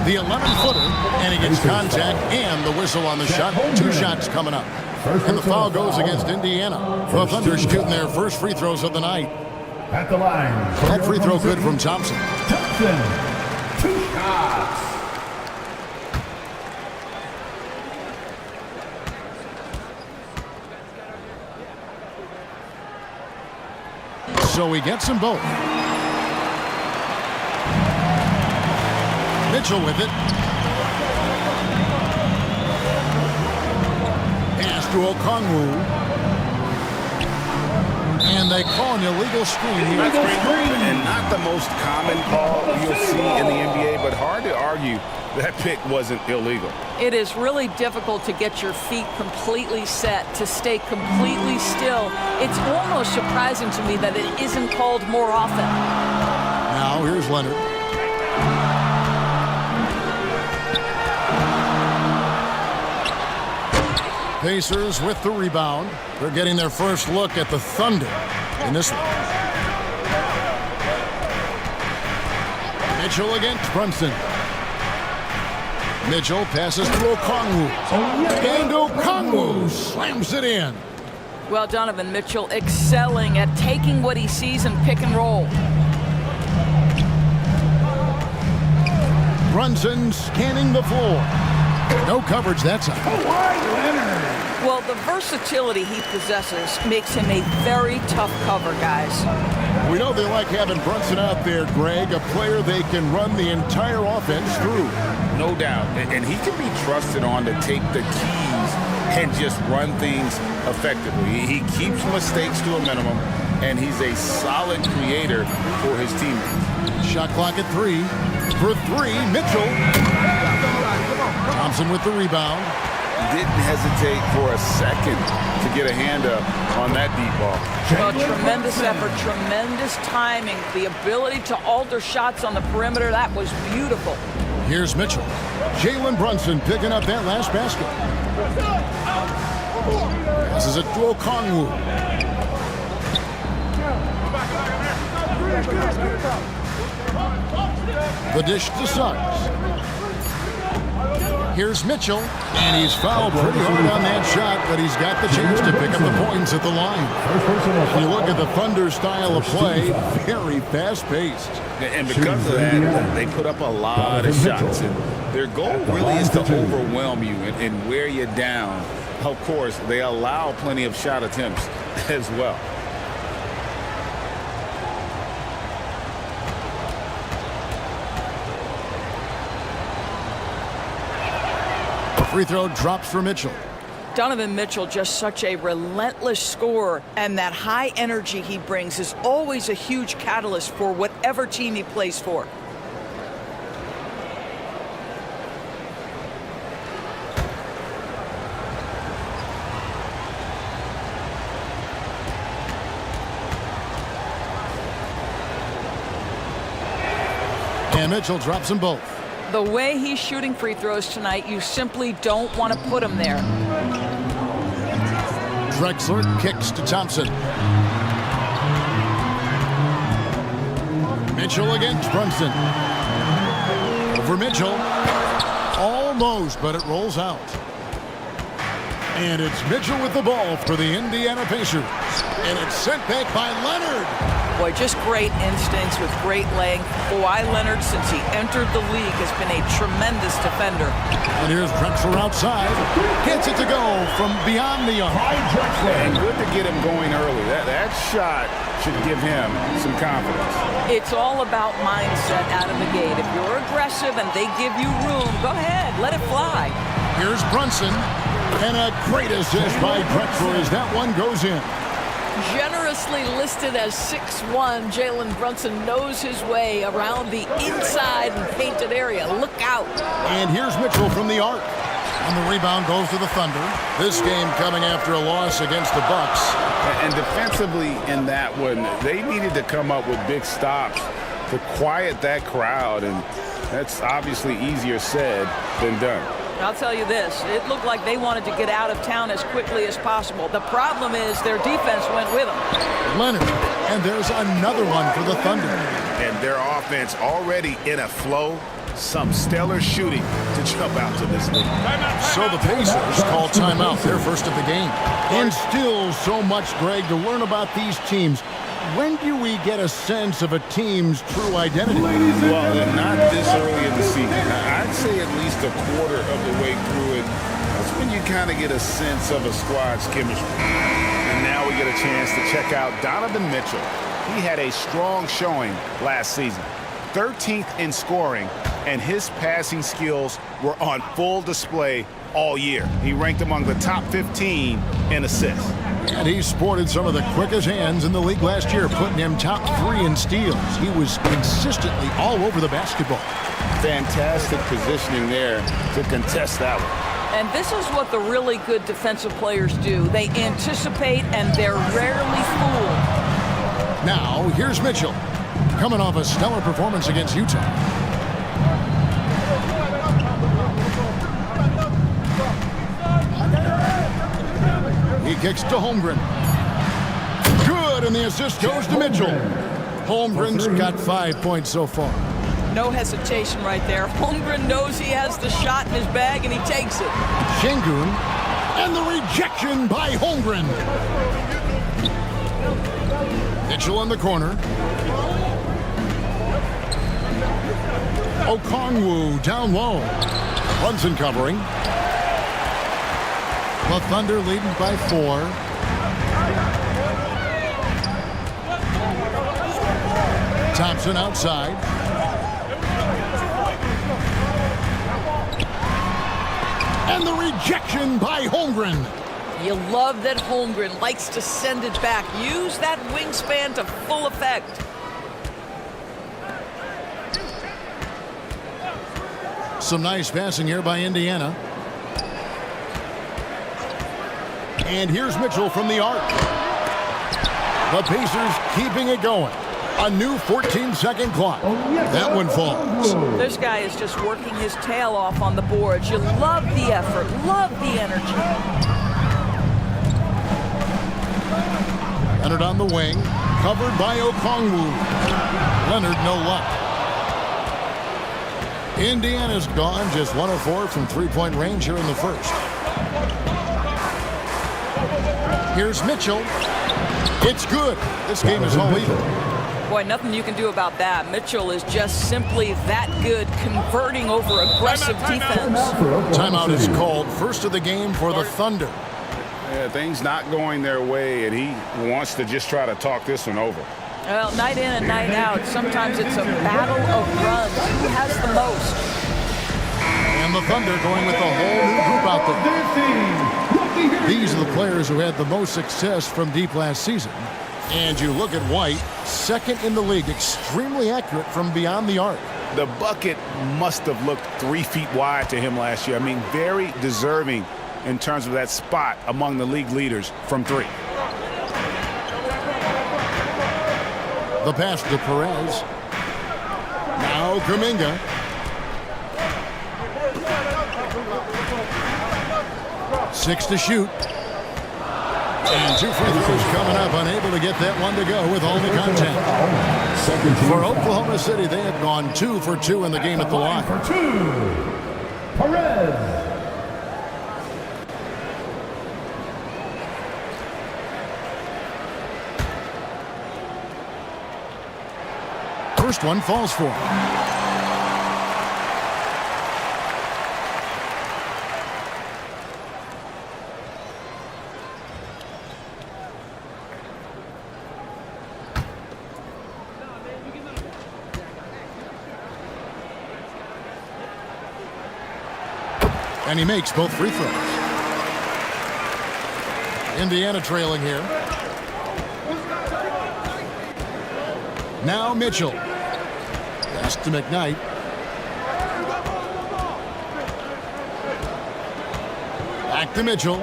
[SPEAKER 3] The 11-footer, and he gets contact and the whistle on the shot. Two shots coming up. And the foul goes against Indiana. The Thunder shooting their first free throws of the night.
[SPEAKER 7] At the line.
[SPEAKER 3] That free throw good from Thompson.
[SPEAKER 7] Thompson. 2 shots.
[SPEAKER 3] So he gets them both. Mitchell with it. Pass to Okongwu. And they call an illegal screen here.
[SPEAKER 4] And not the most common call you'll see in the NBA, but hard to argue that pick wasn't illegal.
[SPEAKER 13] It is really difficult to get your feet completely set, to stay completely still. It's almost surprising to me that it isn't called more often.
[SPEAKER 3] Now here's Leonard. Pacers with the rebound. They're getting their first look at the Thunder in this one. Mitchell against Brunson. Mitchell passes to Okongwu. And Okongwu slams it in.
[SPEAKER 13] Well, Donovan Mitchell excelling at taking what he sees in pick and roll.
[SPEAKER 3] Brunson scanning the floor. No coverage that time.
[SPEAKER 13] Well, the versatility he possesses makes him a very tough cover, guys.
[SPEAKER 3] We know they like having Brunson out there, Greg, a player they can run the entire offense through.
[SPEAKER 4] No doubt. And he can be trusted on to take the keys and just run things effectively. He keeps mistakes to a minimum, and he's a solid creator for his teammates.
[SPEAKER 3] Shot clock at 3. For 3, Mitchell. Thompson with the rebound.
[SPEAKER 4] Didn't hesitate for a second to get a hand up on that deep ball.
[SPEAKER 13] Well, tremendous effort, tremendous timing, the ability to alter shots on the perimeter. That was beautiful.
[SPEAKER 3] Here's Mitchell. Jalen Brunson picking up that last basket. Passes it to Okongwu. The dish to Suggs. Here's Mitchell, and he's fouled pretty hard on that shot, but he's got the chance to pick up the points at the line. If you look at the Thunder style of play, very fast-paced.
[SPEAKER 4] And because of that, they put up a lot of shots. And their goal really is to overwhelm you and wear you down. Of course, they allow plenty of shot attempts as well.
[SPEAKER 3] Free throw drops for Mitchell.
[SPEAKER 13] Donovan Mitchell, just such a relentless scorer, and that high energy he brings is always a huge catalyst for whatever team he plays for.
[SPEAKER 3] And Mitchell drops them both.
[SPEAKER 13] The way he's shooting free throws tonight, you simply don't want to put him there.
[SPEAKER 3] Drexler kicks to Thompson. Mitchell against Brunson. Over Mitchell. Almost, but it rolls out. And it's Mitchell with the ball for the Indiana Pacers. And it's sent back by Leonard.
[SPEAKER 13] Boy, just great instincts with great length. Kawhi Leonard, since he entered the league, has been a tremendous defender.
[SPEAKER 3] And here's Drexler outside. Gets it to go from beyond the arc.
[SPEAKER 4] And good to get him going early. That shot should give him some confidence.
[SPEAKER 13] It's all about mindset out of the gate. If you're aggressive and they give you room, go ahead, let it fly.
[SPEAKER 3] Here's Brunson. And a great assist by Drexler as that one goes in.
[SPEAKER 13] Generously listed as 6'1", Jalen Brunson knows his way around the inside and painted area. Look out.
[SPEAKER 3] And here's Mitchell from the arc. And the rebound goes to the Thunder. This game coming after a loss against the Bucks.
[SPEAKER 4] And defensively in that one, they needed to come up with big stops to quiet that crowd. And that's obviously easier said than done.
[SPEAKER 13] I'll tell you this, it looked like they wanted to get out of town as quickly as possible. The problem is their defense went with them.
[SPEAKER 3] Leonard, and there's another one for the Thunder.
[SPEAKER 4] And their offense already in a flow. Some stellar shooting to jump out to this league.
[SPEAKER 3] So the Pacers call timeout, their first of the game. And still so much, Greg, to learn about these teams. When do we get a sense of a team's true identity?
[SPEAKER 4] Well, not this early in the season. I'd say at least a quarter of the way through it. That's when you kind of get a sense of a squad's chemistry. And now we get a chance to check out Donovan Mitchell. He had a strong showing last season. 13th in scoring, and his passing skills were on full display all year. He ranked among the top 15 in assists.
[SPEAKER 3] And he sported some of the quickest hands in the league last year, putting him top 3 in steals. He was consistently all over the basketball.
[SPEAKER 4] Fantastic positioning there to contest that one.
[SPEAKER 13] And this is what the really good defensive players do. They anticipate and they're rarely fooled.
[SPEAKER 3] Now, here's Mitchell, coming off a stellar performance against Utah. He kicks to Holmgren. Good, and the assist goes to Mitchell. Holmgren's got 5 points so far.
[SPEAKER 13] No hesitation right there. Holmgren knows he has the shot in his bag, and he takes it.
[SPEAKER 3] Şengün, and the rejection by Holmgren. Mitchell in the corner. Okongwu down low. Brunson covering. The Thunder leading by 4. Thompson outside. And the rejection by Holmgren.
[SPEAKER 13] You love that Holmgren likes to send it back. Use that wingspan to full effect.
[SPEAKER 3] Some nice passing here by Indiana. And here's Mitchell from the arc. The Pacers keeping it going. A new 14-second clock. That one falls.
[SPEAKER 13] This guy is just working his tail off on the boards. You love the effort, love the energy.
[SPEAKER 3] Leonard on the wing, covered by Okongwu. Leonard, no luck. Indiana's gone just 1 of 4 from three-point range here in the first. Here's Mitchell. It's good. This game is all even.
[SPEAKER 13] Boy, nothing you can do about that. Mitchell is just simply that good, converting over aggressive defense.
[SPEAKER 3] Timeout is called. First of the game for the Thunder.
[SPEAKER 4] Yeah, things not going their way, and he wants to just try to talk this one over.
[SPEAKER 13] Well, night in and night out, sometimes it's a battle of runs. Who has the most?
[SPEAKER 3] And the Thunder going with a whole new group out there. These are the players who had the most success from deep last season. And you look at White, second in the league, extremely accurate from beyond the arc.
[SPEAKER 4] The bucket must have looked 3 feet wide to him last year. I mean, very deserving in terms of that spot among the league leaders from 3.
[SPEAKER 3] The pass to Perez. Now Now Kuminga. Six to shoot. And 2 free throws coming up. Unable to get that one to go with all the contact. For Oklahoma City, they have gone 2 for 2 in the game at the line.
[SPEAKER 7] For 2, Perez.
[SPEAKER 3] First one falls for him. And he makes both free throws. Indiana trailing here. Now Mitchell. Pass to McKnight. Back to Mitchell.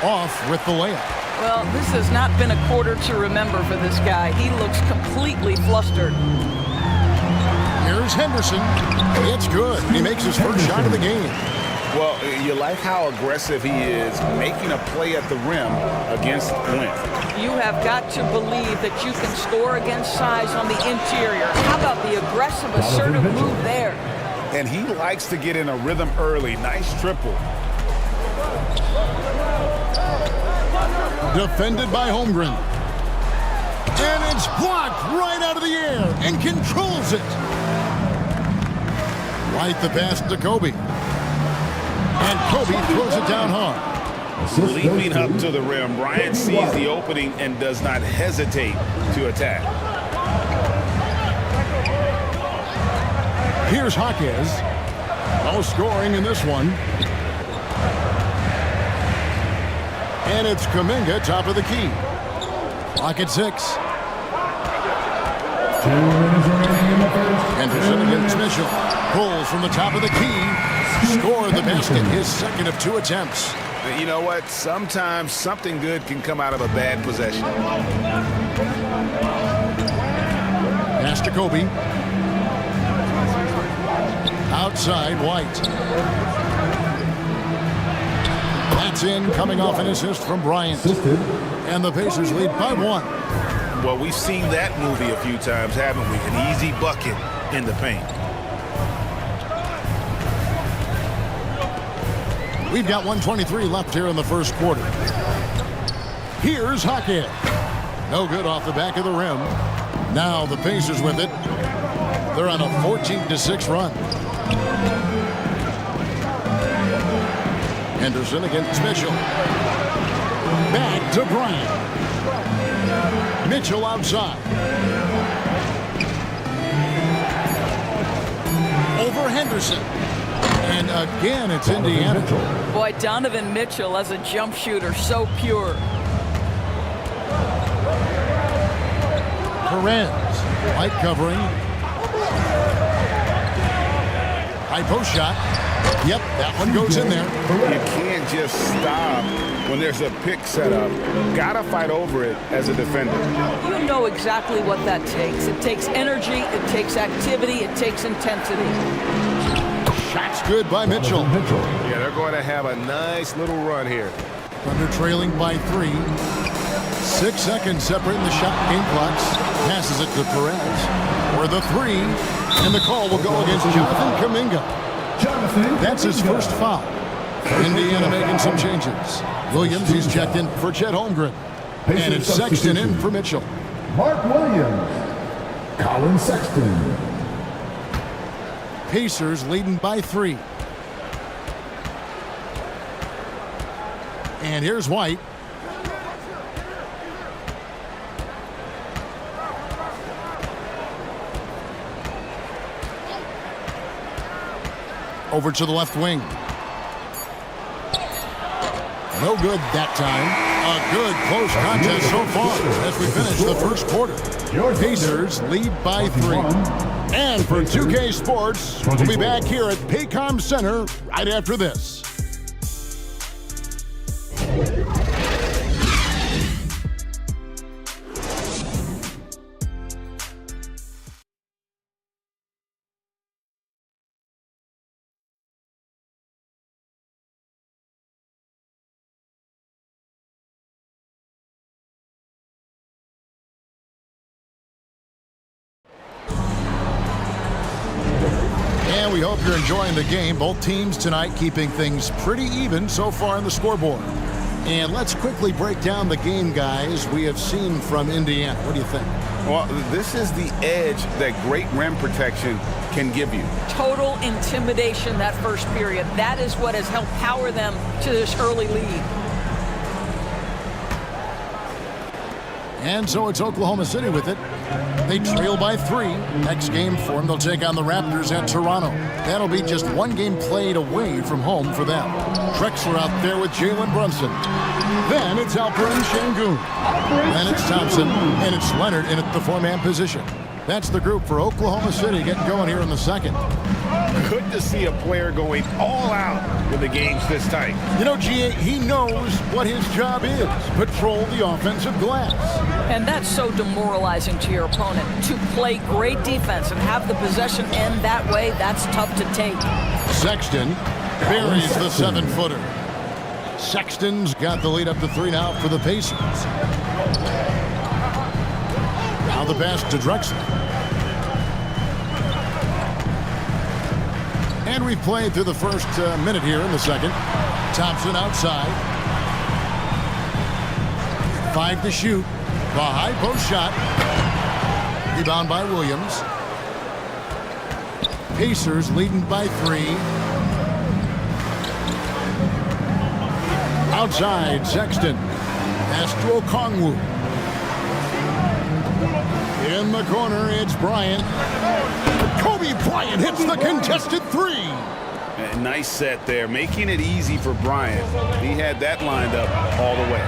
[SPEAKER 3] Off with the layup.
[SPEAKER 13] Well, this has not been a quarter to remember for this guy. He looks completely flustered.
[SPEAKER 3] Here's Henderson. It's good. He makes his first shot of the game.
[SPEAKER 4] Well, you like how aggressive he is making a play at the rim against length.
[SPEAKER 13] You have got to believe that you can score against size on the interior. How about the aggressive, assertive move there?
[SPEAKER 4] And he likes to get in a rhythm early. Nice triple.
[SPEAKER 3] Defended by Holmgren. And it's blocked right out of the air and controls it. Right the pass to Kobe. And Kobe throws it down hard.
[SPEAKER 4] Leaping up to the rim, Bryant sees the opening and does not hesitate to attack.
[SPEAKER 3] Here's Jaquez. No scoring in this one. And it's Kuminga, top of the key. Clock at 6.
[SPEAKER 7] 2 minutes remaining in the first.
[SPEAKER 3] Henderson against Mitchell. Pulls from the top of the key. Score the basket, his second of 2 attempts.
[SPEAKER 4] You know what? Sometimes something good can come out of a bad possession.
[SPEAKER 3] Pass to Kobe. Outside, White. That's in, coming off an assist from Bryant. And the Pacers lead by 1.
[SPEAKER 4] Well, we've seen that movie a few times, haven't we? An easy bucket in the paint.
[SPEAKER 3] We've got 1:23 left here in the first quarter. Here's Jaquez. No good off the back of the rim. Now the Pacers with it. They're on a 14-6 run. Henderson against Mitchell. Back to Bryant. Mitchell outside. Over Henderson. And again, it's Indiana.
[SPEAKER 13] Boy, Donovan Mitchell as a jump shooter, so pure.
[SPEAKER 3] Perez, light covering. High post shot. Yep, that one goes in there.
[SPEAKER 4] You can't just stop when there's a pick set up. Gotta fight over it as a defender.
[SPEAKER 13] You know exactly what that takes. It takes energy, it takes activity, it takes intensity.
[SPEAKER 3] Shot's good by Mitchell.
[SPEAKER 9] Yeah, they're going to have a nice little run here.
[SPEAKER 3] Thunder trailing by 3. 6 seconds separating the shot game clocks. Passes it to Perez. For the 3. And the call will go against Jonathan Kuminga. That's his first foul. Indiana making some changes. Williams, he's checked in for Chet Holmgren. And it's Sexton in for Mitchell.
[SPEAKER 7] Mark Williams. Colin Sexton.
[SPEAKER 3] Pacers leading by 3. And here's White. Over to the left wing. No good that time. A good close contest so far as we finish the first quarter. Pacers lead by 3. And for 2K Sports, we'll be back here at Paycom Center right after this. we hope you're enjoying the game. Both teams tonight keeping things pretty even so far in the scoreboard. And let's quickly break down the game, guys, we have seen from Indiana. What do you think?
[SPEAKER 4] Well, this is the edge that great rim protection can give you.
[SPEAKER 13] Total intimidation that first period. That is what has helped power them to this early lead.
[SPEAKER 3] And so it's Oklahoma City with it. They trail by 3. Next game for them, they'll take on the Raptors at Toronto. That'll be just one game played away from home for them. Drexler out there with Jalen Brunson. Then it's Alperen Şengün. Then it's Thompson. And it's Leonard in at the 4-man position. That's the group for Oklahoma City getting going here in the second.
[SPEAKER 4] Good to see a player going all out when the game's this tight.
[SPEAKER 3] You know, G.A., he knows what his job is. Patrol the offensive glass.
[SPEAKER 13] And that's so demoralizing to your opponent. To play great defense and have the possession end that way, that's tough to take.
[SPEAKER 3] Sexton buries the 7-footer. Sexton's got the lead up to 3 now for the Pacers. Now the pass to Drexler. And we've played through the first minute here in the second. Thompson outside. 5 to shoot. The high post shot. Rebound by Williams. Pacers leading by 3. Outside, Sexton. Pass to Okongwu. In the corner, it's Bryant. Kobe Bryant hits the contested 3.
[SPEAKER 4] A nice set there, making it easy for Bryant. He had that lined up all the way.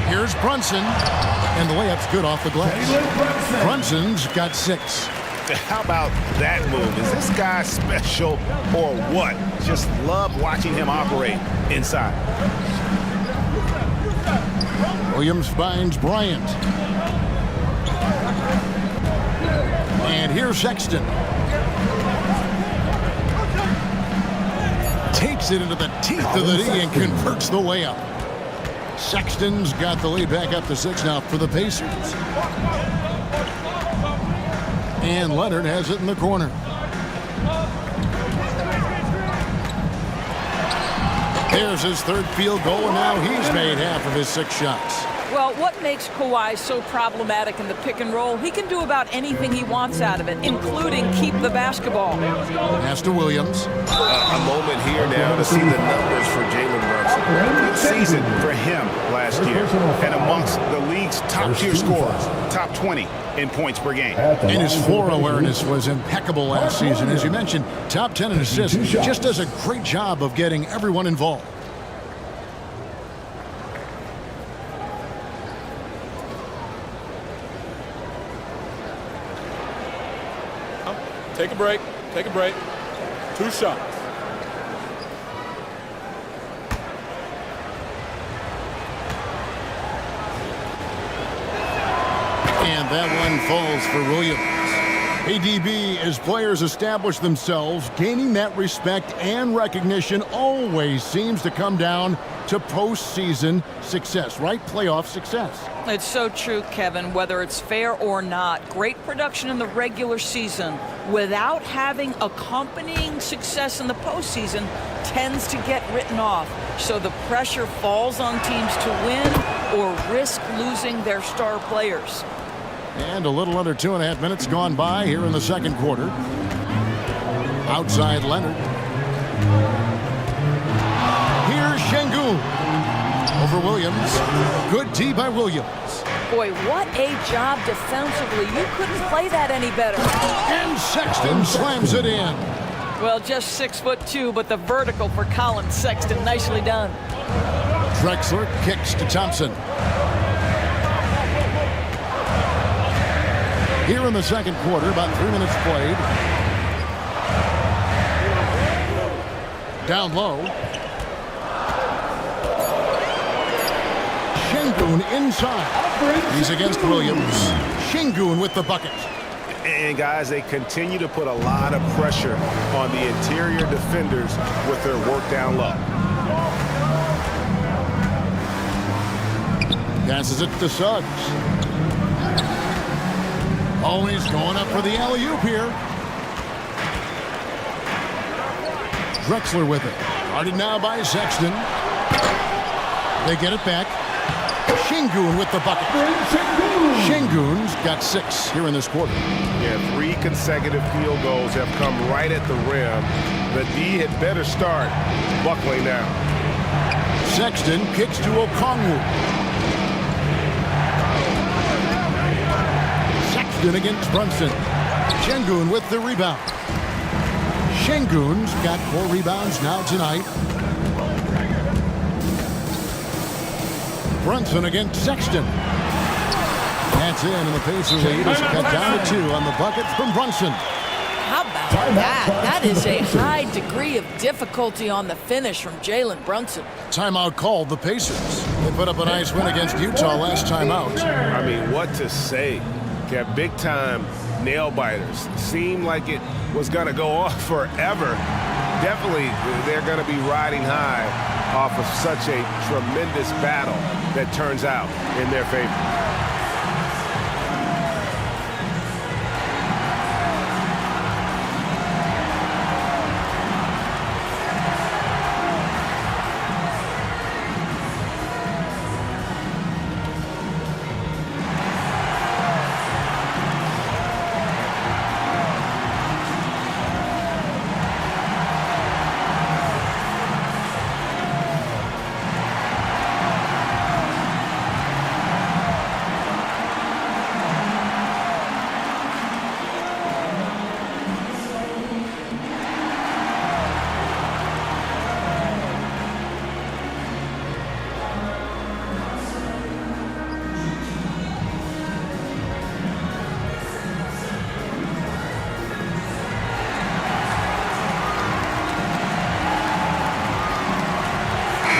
[SPEAKER 3] Here's Brunson, and the layup's good off the glass. Brunson's got 6.
[SPEAKER 4] How about that move? Is this guy special or what? Just love watching him operate inside.
[SPEAKER 3] Williams finds Bryant. And here's Sexton. Takes it into the teeth of the D and converts the layup. Sexton's got the lead back up to 6 now for the Pacers. And Leonard has it in the corner. There's his 3rd field goal, and now he's made half of his 6 shots.
[SPEAKER 13] Well, what makes Kawhi so problematic in the pick and roll? He can do about anything he wants out of it, including keep the basketball.
[SPEAKER 3] Pass to Williams.
[SPEAKER 4] A moment here now to see the numbers for Jalen Brunson. Good season for him last year, and amongst the league's top-tier scorers, top 20 in points per game.
[SPEAKER 3] And his floor awareness was impeccable last season. As you mentioned, top 10 in assists. Just does a great job of getting everyone involved.
[SPEAKER 5] Take a break. Take a break. 2 shots.
[SPEAKER 3] And that one falls for Williams. ADB, as players establish themselves, gaining that respect and recognition always seems to come down to postseason success, right? Playoff success.
[SPEAKER 13] It's so true, Kevin, whether it's fair or not. Great production in the regular season without having accompanying success in the postseason tends to get written off. So the pressure falls on teams to win or risk losing their star players.
[SPEAKER 3] And a little under 2.5 minutes gone by here in the second quarter. Outside Leonard. Here's Şengün. Over Williams. Good D by Williams.
[SPEAKER 13] Boy, what a job defensively. You couldn't play that any better.
[SPEAKER 3] And Sexton slams it in.
[SPEAKER 13] Well, just 6'2", but the vertical for Colin Sexton. Nicely done.
[SPEAKER 3] Drexler kicks to Thompson. Here in the second quarter, about 3 minutes played. Down low. Şengün inside. He's against Williams. Şengün with the bucket.
[SPEAKER 4] And guys, they continue to put a lot of pressure on the interior defenders with their work down low.
[SPEAKER 3] Passes it to Suggs. Always going up for the alley-oop here. Drexler with it. Guarded now by Sexton. They get it back. Şengün with the bucket. Şengün's got 6 here in this quarter.
[SPEAKER 4] Yeah, 3 consecutive field goals have come right at the rim. The D had better start buckling now.
[SPEAKER 3] Sexton kicks to Okongwu. Sexton against Brunson. Şengün with the rebound. Şengün's got 4 rebounds now tonight. Brunson against Sexton. That's in, and the Pacers lead is cut down to 2 on the bucket from Brunson.
[SPEAKER 13] How about that? That is a high degree of difficulty on the finish from Jalen Brunson.
[SPEAKER 3] Timeout called the Pacers. They put up a nice win against Utah last time out.
[SPEAKER 4] I mean, what to say? Got big-time nail-biters. Seemed like it was going to go on forever. Definitely, they're going to be riding high off of such a tremendous battle that turns out in their favor.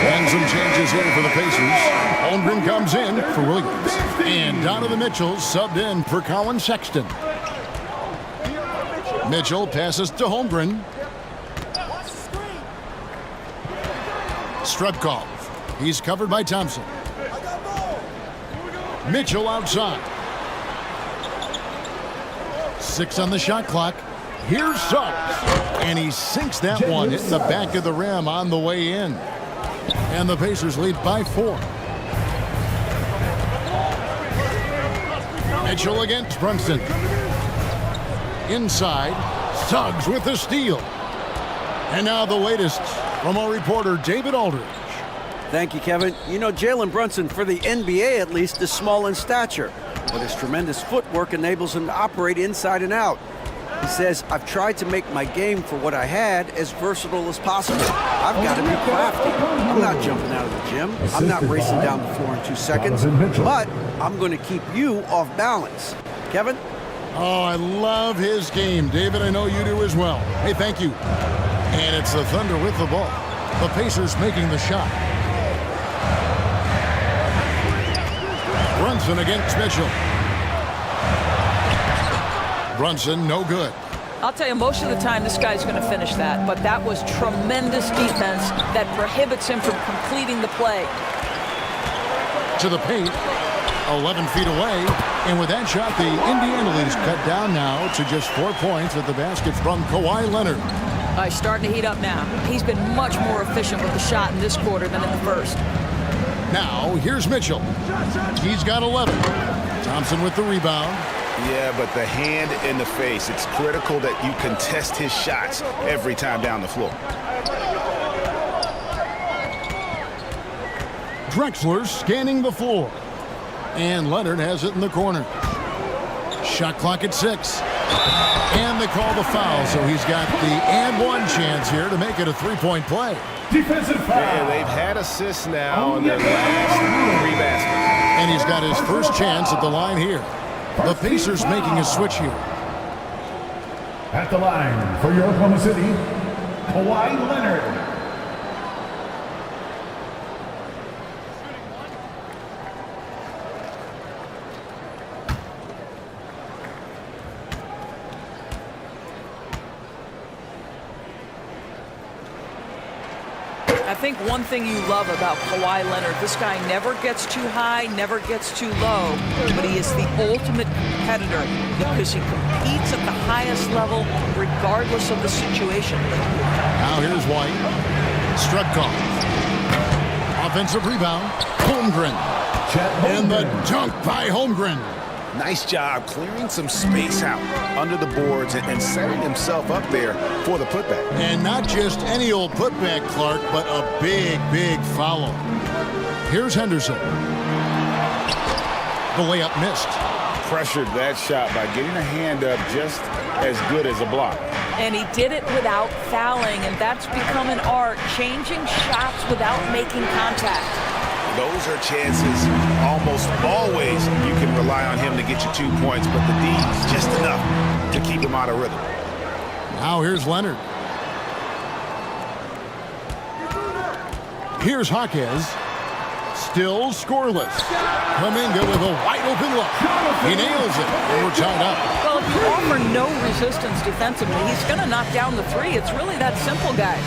[SPEAKER 3] And some changes here for the Pacers. Holmgren comes in for Williams. And Donovan Mitchell subbed in for Colin Sexton. Mitchell passes to Holmgren. Strip call. He's covered by Thompson. Mitchell outside. 6 on the shot clock. Here's Suggs. And he sinks that one. Hit the back of the rim on the way in. And the Pacers lead by 4. Mitchell against Brunson. Inside, Suggs with the steal. And now the latest from our reporter, David Aldridge.
[SPEAKER 6] Thank you, Kevin. You know, Jalen Brunson, for the NBA at least, is small in stature, but his tremendous footwork enables him to operate inside and out. He says, I've tried to make my game for what I had as versatile as possible. I've got to be crafty. I'm not jumping out of the gym. I'm not racing down the floor in 2 seconds, but I'm going to keep you off balance. Kevin?
[SPEAKER 3] Oh, I love his game. David, I know you do as well. Hey, thank you. And it's the Thunder with the ball. The Pacers making the shot. Brunson against Mitchell. Brunson, no good.
[SPEAKER 13] I'll tell you, most of the time this guy's going to finish that, but that was tremendous defense that prohibits him from completing the play.
[SPEAKER 3] To the paint, 11 feet away, and with that shot, the Indiana lead is cut down now to just 4 points at the basket from Kawhi Leonard.
[SPEAKER 13] He's starting to heat up now. He's been much more efficient with the shot in this quarter than in the first.
[SPEAKER 3] Now, here's Mitchell. He's got 11. Thompson with the rebound.
[SPEAKER 4] Yeah, but the hand in the face. It's critical that you contest his shots every time down the floor.
[SPEAKER 3] Drexler scanning the floor. And Leonard has it in the corner. Shot clock at 6. And they call the foul, so he's got the and one chance here to make it a three-point play.
[SPEAKER 7] Defensive foul.
[SPEAKER 4] Yeah, they've had assists now on their last 3 baskets.
[SPEAKER 3] And he's got his first chance at the line here. The Pacers making a switch here.
[SPEAKER 7] At the line for your Oklahoma City, Kawhi Leonard.
[SPEAKER 13] I think one thing you love about Kawhi Leonard, this guy never gets too high, never gets too low, but he is the ultimate competitor because he competes at the highest level regardless of the situation.
[SPEAKER 3] Now here's White. Strutkov. Offensive rebound. Holmgren. And the dunk by Holmgren.
[SPEAKER 4] Nice job clearing some space out under the boards and setting himself up there for the putback.
[SPEAKER 3] And not just any old putback, Clark, but a big, big foul. Here's Henderson. The layup missed.
[SPEAKER 4] Pressured that shot by getting a hand up just as good as a block.
[SPEAKER 13] And he did it without fouling, and that's become an art, changing shots without making contact.
[SPEAKER 4] Those are chances almost always you can rely on him to get you 2 points, but the D is just enough to keep him out of rhythm.
[SPEAKER 3] Now here's Leonard. Here's Jaquez. Still scoreless. Kuminga with a wide open look. He nails it, and we're tied up.
[SPEAKER 13] Well, if you offer no resistance defensively, he's going to knock down the three. It's really that simple, guys.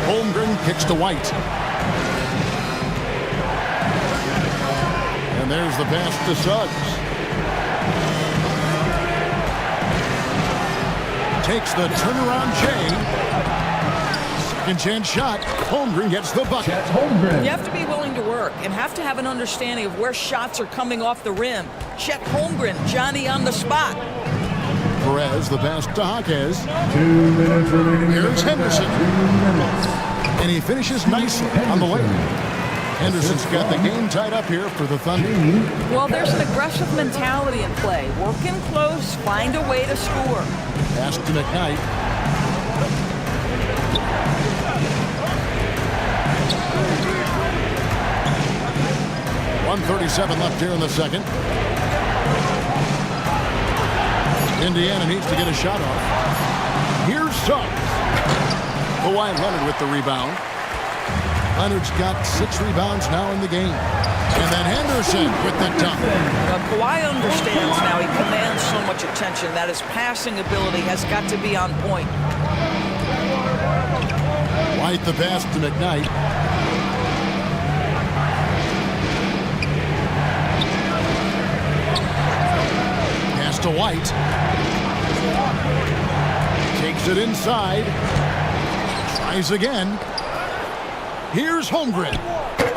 [SPEAKER 3] Holmgren kicks to White. And there's the pass to Suggs. Takes the turnaround Jay. Second chance shot. Holmgren gets the bucket.
[SPEAKER 13] You have to be willing to work and have to have an understanding of where shots are coming off the rim. Chet Holmgren, Johnny on the spot.
[SPEAKER 3] Perez, the pass to Jaquez.
[SPEAKER 7] 2 minutes remaining.
[SPEAKER 3] Here's Henderson. And he finishes nicely on the layup. Henderson's got the game tied up here for the Thunder.
[SPEAKER 13] Well, there's an aggressive mentality in play. Work in close, find a way to score.
[SPEAKER 3] Pass to McKnight. .137 left here in the second. Indiana needs to get a shot off. Here's Suggs. Kawhi Leonard with the rebound. Leonard's got 6 rebounds now in the game. And then Henderson with the dunk.
[SPEAKER 13] Kawhi understands now. He commands so much attention that his passing ability has got to be on point.
[SPEAKER 3] White the pass to McKnight. Pass to White. Takes it inside. Tries again. Here's Holmgren.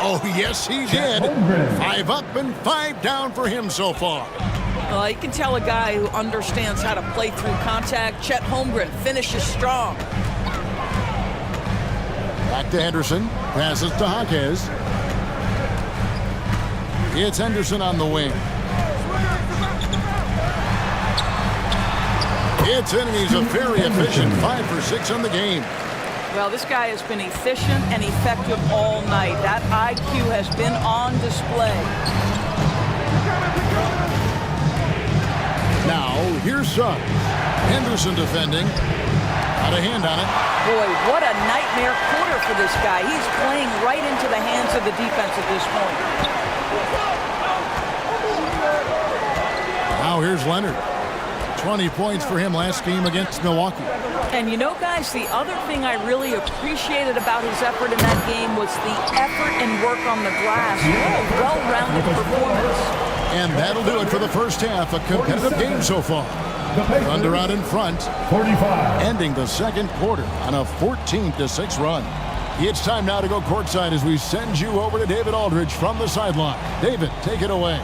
[SPEAKER 3] Oh, yes, he did. 5 up and 5 down for him so far.
[SPEAKER 13] You can tell a guy who understands how to play through contact. Chet Holmgren finishes strong.
[SPEAKER 3] Back to Henderson. Passes to Jaquez. It's Henderson on the wing. It's in, and he's a very efficient 5 for 6 on the game.
[SPEAKER 13] Well, this guy has been efficient and effective all night. That IQ has been on display.
[SPEAKER 3] Now, here's Suggs. Henderson defending. Got a hand on it.
[SPEAKER 13] Boy, what a nightmare quarter for this guy. He's playing right into the hands of the defense at this point.
[SPEAKER 3] Now here's Leonard. 20 points for him last game against Milwaukee.
[SPEAKER 13] And you know, guys, the other thing I really appreciated about his effort in that game was the effort and work on the glass. What a well-rounded performance.
[SPEAKER 3] And that'll do it for the first half. A competitive game so far. Thunder out in front,
[SPEAKER 7] 45.
[SPEAKER 3] ending the second quarter on a 14-6 run. It's time now to go courtside as we send you over to David Aldridge from the sideline. David, take it away.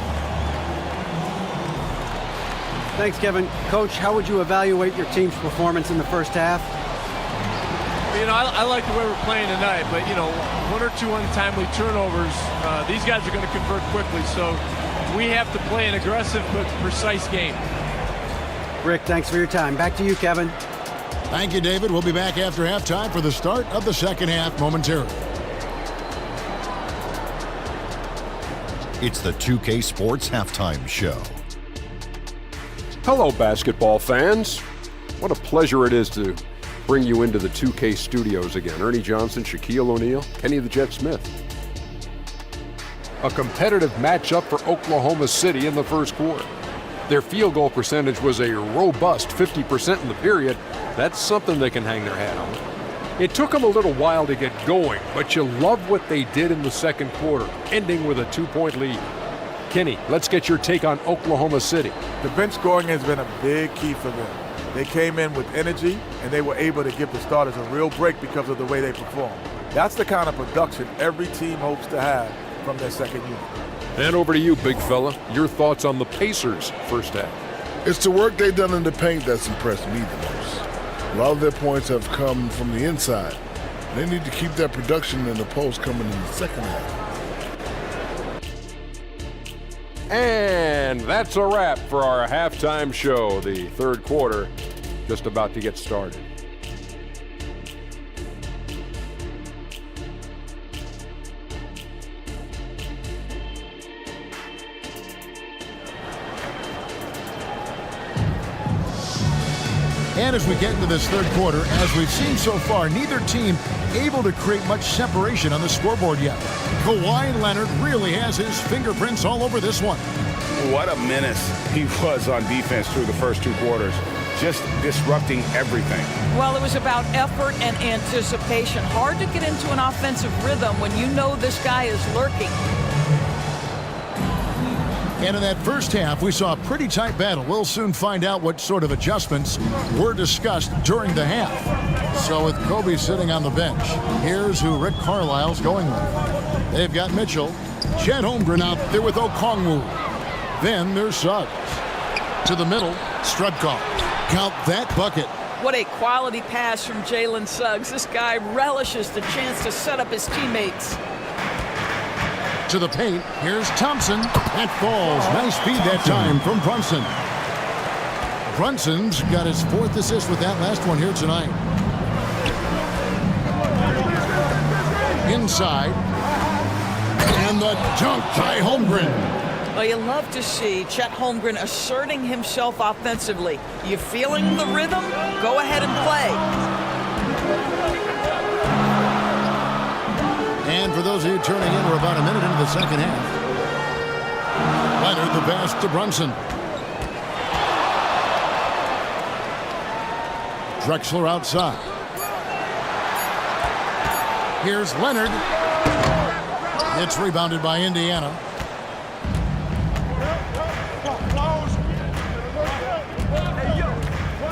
[SPEAKER 6] Thanks, Kevin. Coach, how would you evaluate your team's performance in the first half?
[SPEAKER 14] You know, I like the way we're playing tonight, but, you know, 1 or 2 untimely turnovers, these guys are going to convert quickly, so we have to play an aggressive but precise game.
[SPEAKER 6] Rick, thanks for your time. Back to you, Kevin.
[SPEAKER 3] Thank you, David. We'll be back after halftime for the start of the second half momentarily.
[SPEAKER 8] It's the 2K Sports Halftime Show.
[SPEAKER 9] Hello, basketball fans. What a pleasure it is to bring you into the 2K studios again. Ernie Johnson, Shaquille O'Neal, Kenny the Jet Smith. A competitive matchup for Oklahoma City in the first quarter. Their field goal percentage was a robust 50% in the period. That's something they can hang their hat on. It took them a little while to get going, but you love what they did in the second quarter, ending with a 2-point lead. Kenny, let's get your take on Oklahoma City.
[SPEAKER 10] The bench scoring has been a big key for them. They came in with energy, and they were able to give the starters a real break because of the way they performed. That's the kind of production every team hopes to have from their second unit.
[SPEAKER 9] And over to you, big fella. Your thoughts on the Pacers' first half?
[SPEAKER 15] It's the work they've done in the paint that's impressed me the most. A lot of their points have come from the inside. They need to keep that production in the post coming in the second half.
[SPEAKER 9] And that's a wrap for our halftime show. The third quarter just about to get started.
[SPEAKER 3] And as we get into this third quarter, as we've seen so far, neither team able to create much separation on the scoreboard yet. Kawhi Leonard really has his fingerprints all over this one.
[SPEAKER 4] What a menace he was on defense through the first two quarters, just disrupting everything.
[SPEAKER 13] Well, it was about effort and anticipation. Hard to get into an offensive rhythm when you know this guy is lurking.
[SPEAKER 3] And in that first half, we saw a pretty tight battle. We'll soon find out what sort of adjustments were discussed during the half. So with Kobe sitting on the bench, here's who Rick Carlisle's going with. They've got Mitchell, Chet Holmgren out there with Okongwu. Then there's Suggs. To the middle, Strudkov. Count that bucket.
[SPEAKER 13] What a quality pass from Jalen Suggs. This guy relishes the chance to set up his teammates.
[SPEAKER 3] To the paint, here's Thompson. That falls. Nice feed that time from Brunson. Brunson's got his fourth assist with that last one here tonight. Inside. And the dunk by Holmgren.
[SPEAKER 13] Well, you love to see Chet Holmgren asserting himself offensively. You feeling the rhythm? Go ahead and play.
[SPEAKER 3] And for those of you turning in, we're about a minute into the second half. Leonard the pass to Brunson. Drexler outside. Here's Leonard. It's rebounded by Indiana.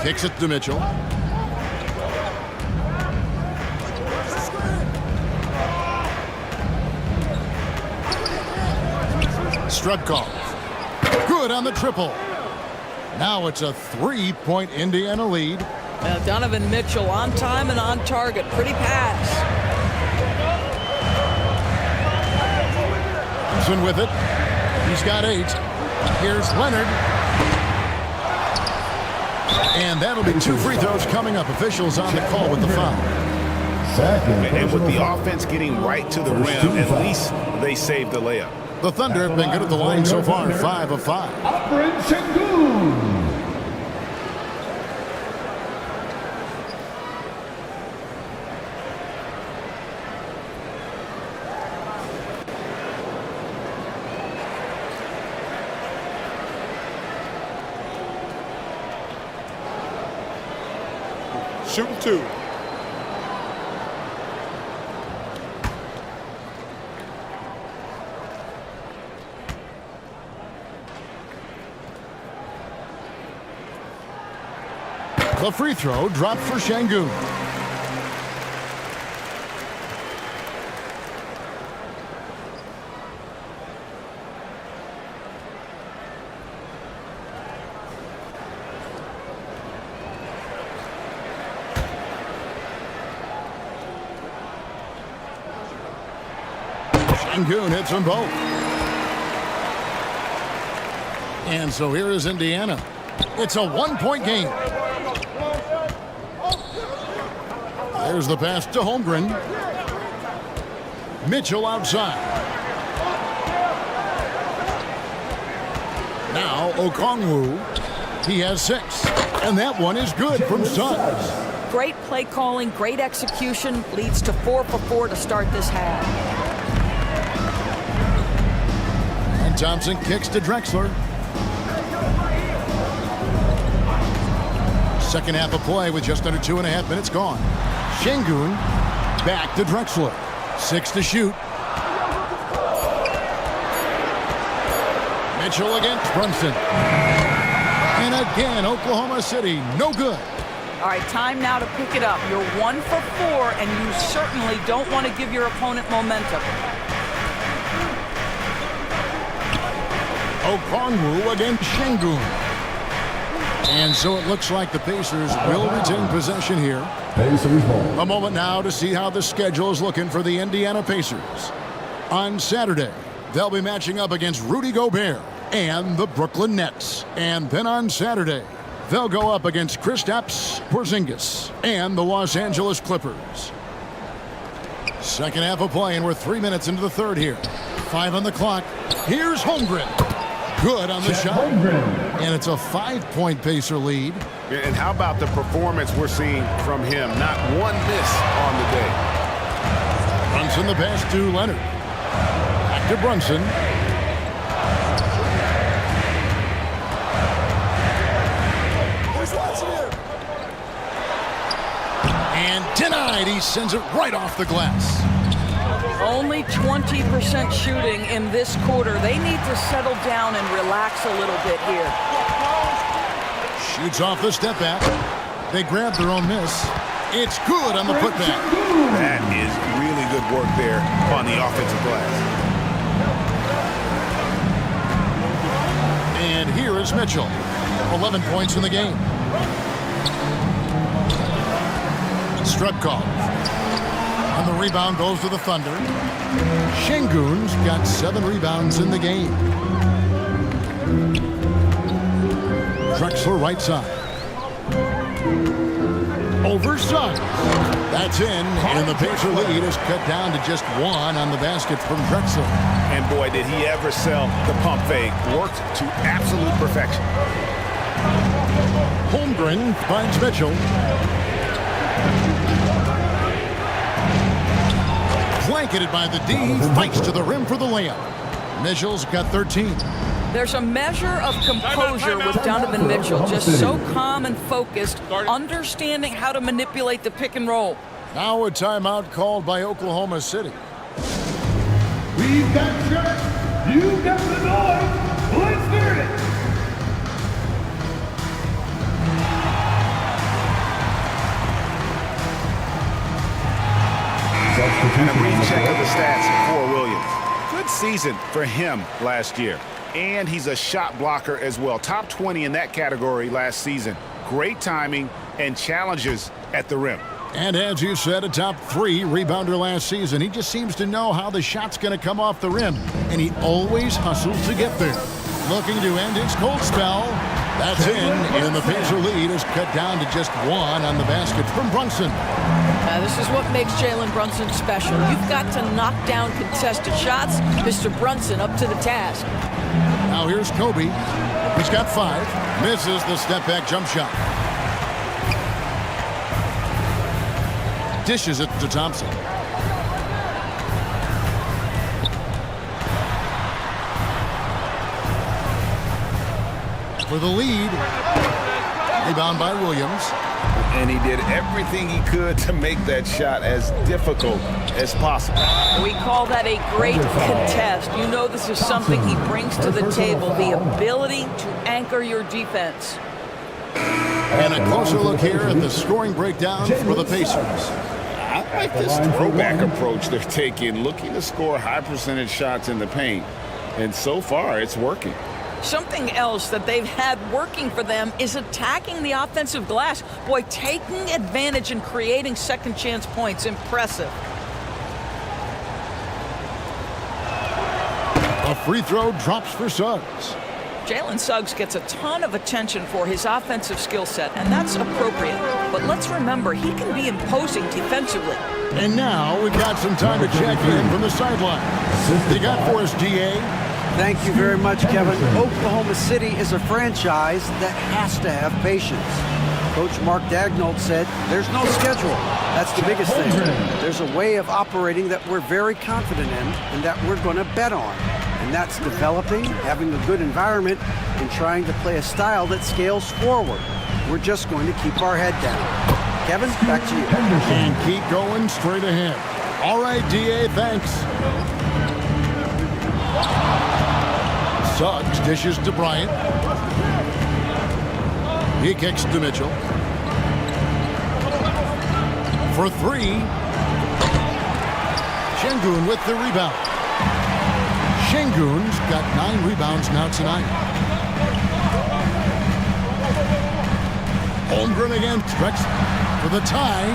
[SPEAKER 3] Kicks it to Mitchell. Strudkov. Good on the triple. Now it's a 3-point Indiana lead.
[SPEAKER 13] Donovan Mitchell on time and on target. Pretty pass.
[SPEAKER 3] Thompson with it. He's got 8. Here's Leonard. And that'll be 2 free throws coming up. Officials on the call with the foul.
[SPEAKER 4] And with the offense getting right to the rim, at least they saved the layup.
[SPEAKER 3] The Thunder have been good at the line so far, 5 of 5.
[SPEAKER 5] Shooting 2.
[SPEAKER 3] The free throw dropped for Şengün. Şengün hits them both. And so here is Indiana. It's a 1-point game. There's the pass to Holmgren. Mitchell outside. Now Okongwu. He has 6. And that one is good from Suggs.
[SPEAKER 13] Great play calling, great execution. Leads to 4 for 4 to start this half.
[SPEAKER 3] And Thompson kicks to Drexler. Second half of play with just under 2.5 minutes gone. Şengün back to Drexler. 6 to shoot. Mitchell against Brunson. And again, Oklahoma City, no good.
[SPEAKER 13] All right, time now to pick it up. You're 1 for 4, and you certainly don't want to give your opponent momentum.
[SPEAKER 3] Okongwu against Şengün. And so it looks like the Pacers will retain possession here.
[SPEAKER 7] Pacers ball.
[SPEAKER 3] A moment now to see how the schedule is looking for the Indiana Pacers. On Saturday, they'll be matching up against Rudy Gobert and the Brooklyn Nets. And then on Saturday, they'll go up against Kristaps Porzingis and the Los Angeles Clippers. Second half of play, and we're 3 minutes into the third here. 5 on the clock. Here's Holmgren. Good on the shot. And it's a 5-point Pacer lead.
[SPEAKER 4] And how about the performance we're seeing from him? Not one miss on the day.
[SPEAKER 3] Brunson the pass to Leonard. Back to Brunson. And denied. He sends it right off the glass.
[SPEAKER 13] Only 20% shooting in this quarter. They need to settle down and relax a little bit here.
[SPEAKER 3] Shoots off the step back. They grab their own miss. It's good on the putback.
[SPEAKER 4] That is really good work there on the offensive glass.
[SPEAKER 3] And here is Mitchell. 11 points in the game. Strepkov. On the rebound goes to the Thunder. Şengün's got 7 rebounds in the game. Drexler right side. Over Suggs. That's in, and the Pacer lead is cut down to just 1 on the basket from Drexler.
[SPEAKER 4] And boy, did he ever sell the pump fake. Worked to absolute perfection.
[SPEAKER 3] Holmgren finds Mitchell. Blanketed by the D, fights to the rim for the layup. Mitchell's got 13.
[SPEAKER 13] There's a measure of composure with Donovan Mitchell, just so calm and focused, understanding how to manipulate the pick and roll.
[SPEAKER 3] Now a timeout called by Oklahoma City.
[SPEAKER 7] We've got church. You've got the noise. Let's hear it.
[SPEAKER 4] And a brief check of the stats for Williams. Good season for him last year. And he's a shot blocker as well. Top 20 in that category last season. Great timing and challenges at the rim.
[SPEAKER 3] And as you said, a top 3 rebounder last season. He just seems to know how the shot's going to come off the rim. And he always hustles to get there. Looking to end his cold spell. That's in, and the Pacer lead is cut down to just 1 on the basket from Brunson.
[SPEAKER 13] This is what makes Jalen Brunson special. You've got to knock down contested shots. Mr. Brunson up to the task.
[SPEAKER 3] Now here's Kobe. He's got 5. Misses the step-back jump shot. Dishes it to Thompson. For the lead. Rebound by Williams.
[SPEAKER 4] And he did everything he could to make that shot as difficult as possible.
[SPEAKER 13] We call that a great contest. You know this is something he brings to the table, the ability to anchor your defense.
[SPEAKER 3] And a closer look here at the scoring breakdown for the Pacers.
[SPEAKER 4] I like this throwback approach they're taking, looking to score high percentage shots in the paint. And so far, it's working.
[SPEAKER 13] Something else that they've had working for them is attacking the offensive glass. Boy, taking advantage and creating second chance points. Impressive.
[SPEAKER 3] A free throw drops for Suggs.
[SPEAKER 13] Jalen Suggs gets a ton of attention for his offensive skill set, and that's appropriate. But let's remember, he can be imposing defensively.
[SPEAKER 3] And now we've got some time to check in from the sideline. They got for us, DA.
[SPEAKER 6] Thank you very much, Kevin. Oklahoma City is a franchise that has to have patience. Coach Mark Daigneault said, there's no schedule. That's the biggest thing. There's a way of operating that we're very confident in and that we're going to bet on. And that's developing, having a good environment, and trying to play a style that scales forward. We're just going to keep our head down. Kevin, back to you.
[SPEAKER 3] And keep going straight ahead. All right, DA, thanks. Suggs dishes to Bryant. He kicks to Mitchell. For three. Şengün with the rebound. Şengün's got 9 rebounds now tonight. Holmgren again stretches for the tie.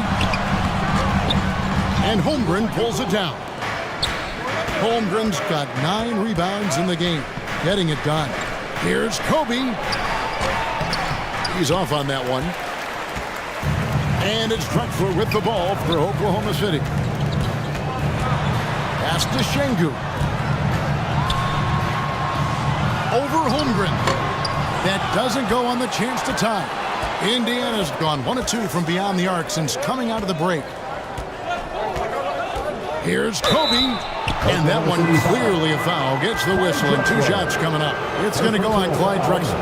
[SPEAKER 3] And Holmgren pulls it down. Holmgren's got 9 rebounds in the game, getting it done. Here's Kobe. He's off on that one. And it's Drexler with the ball for Oklahoma City. Pass to Şengün. Over Holmgren. That doesn't go on the chance to tie. Indiana's gone 1 of 2 from beyond the arc since coming out of the break. Here's Kobe. And that one clearly a foul. Gets the whistle and 2 shots coming up. It's going to go on Clyde Drexler.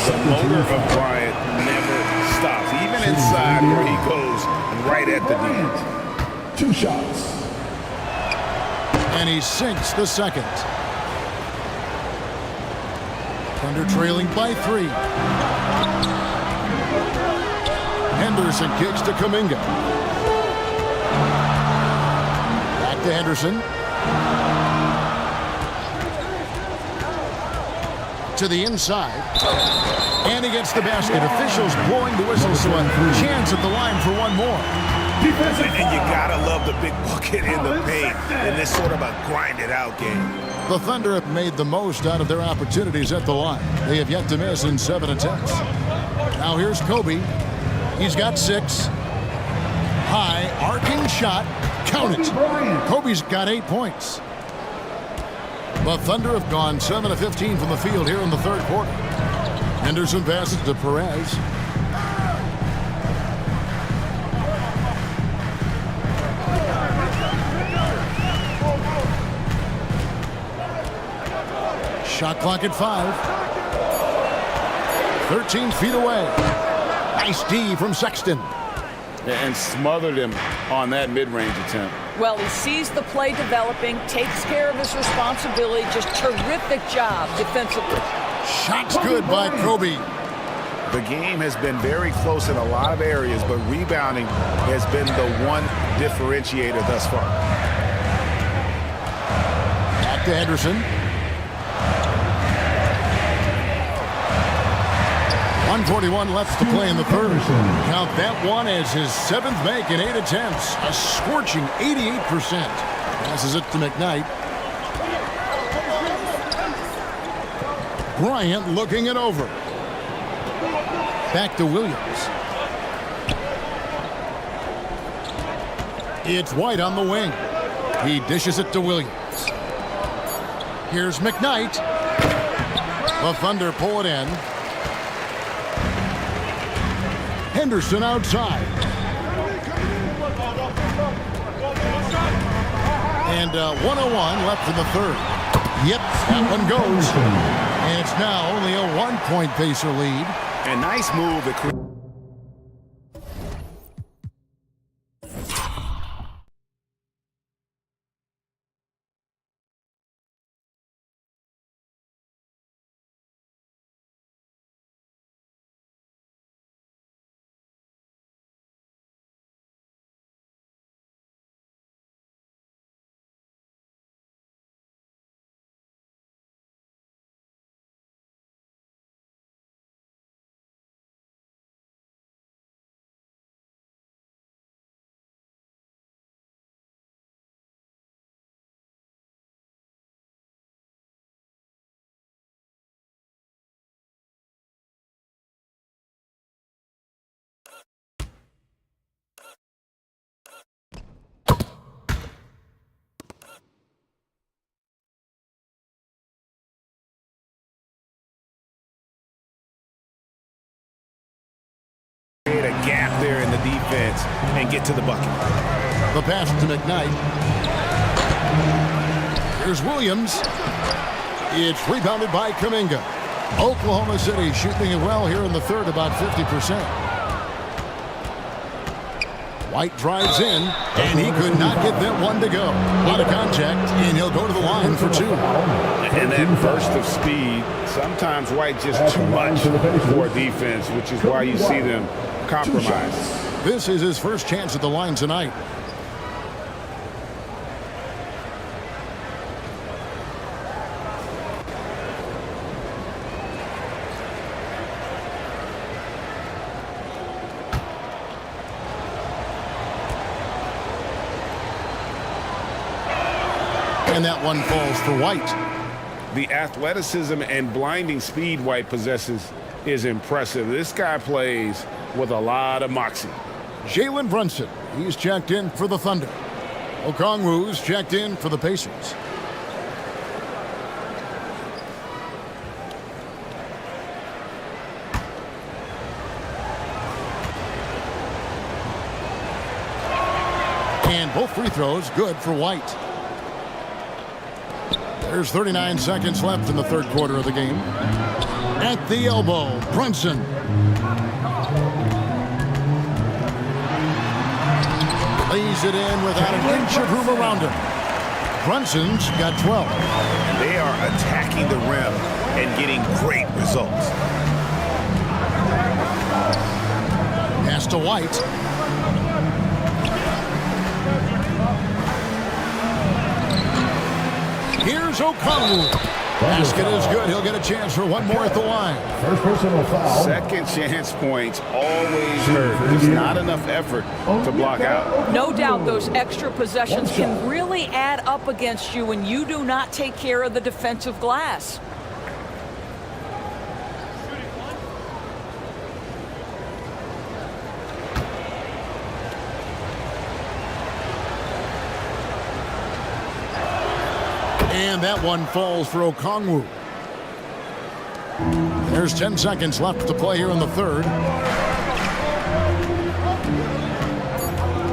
[SPEAKER 4] The motor of Bryant never stops. Even inside where he goes right at the end.
[SPEAKER 7] 2 shots.
[SPEAKER 3] And he sinks the second. Thunder trailing by 3. Henderson kicks to Kuminga. Back to Henderson. To the inside. And he gets the basket. Officials blowing the whistle, so a chance at the line for one more.
[SPEAKER 4] And you gotta love the big bucket in the paint in this sort of a grinded-out game.
[SPEAKER 3] The Thunder have made the most out of their opportunities at the line. They have yet to miss in 7 attempts. Now here's Kobe. He's got 6. High, arcing shot. Count it. Kobe's got 8 points. The Thunder have gone 7 of 15 from the field here in the third quarter. Henderson passes to Perez. Shot clock at 5. 13 feet away. Nice D from Sexton.
[SPEAKER 16] And smothered him on that mid-range attempt.
[SPEAKER 13] Well, he sees the play developing, takes care of his responsibility. Just terrific job defensively.
[SPEAKER 3] Shot's good by Kobe.
[SPEAKER 4] The game has been very close in a lot of areas, but rebounding has been the one differentiator thus far.
[SPEAKER 3] Back to Henderson. 141 left to play in the third. Count that one as his 7th make in 8 attempts. A scorching 88%. Passes it to McKnight. Bryant looking it over. Back to Williams. It's White on the wing. He dishes it to Williams. Here's McKnight. The Thunder pull it in. Henderson outside. And 101 left in the third. Yep, that one goes. And it's now only a 1-point Pacer lead.
[SPEAKER 4] A nice move. Create a gap there in the defense and get to the bucket.
[SPEAKER 3] The pass to McKnight. Here's Williams. It's rebounded by Kuminga. Oklahoma City shooting it well here in the third, about 50%. White drives in, and he could not get that one to go. Out of contact, and he'll go to the line for 2.
[SPEAKER 4] And that burst of speed, sometimes White just too much for defense, which is why you see them compromise.
[SPEAKER 3] This is his first chance at the line tonight. And that one falls for White.
[SPEAKER 4] The athleticism and blinding speed White possesses is impressive. This guy plays with a lot of moxie.
[SPEAKER 3] Jalen Brunson, he's checked in for the Thunder. Okongwu's checked in for the Pacers. And both free throws good for White. There's 39 seconds left in the third quarter of the game. At the elbow, Brunson. Lays it in without an inch of room around him. Brunson's got 12.
[SPEAKER 4] And they are attacking the rim and getting great results.
[SPEAKER 3] Pass to White. Here's Okongwu. Basket is good. He'll get a chance for one more at the line.
[SPEAKER 7] First personal foul.
[SPEAKER 4] Second chance points always hurt. There's not enough effort to block out.
[SPEAKER 13] No doubt those extra possessions can really add up against you when you do not take care of the defensive glass.
[SPEAKER 3] And that one falls for Okongwu. There's 10 seconds left to play here in the third.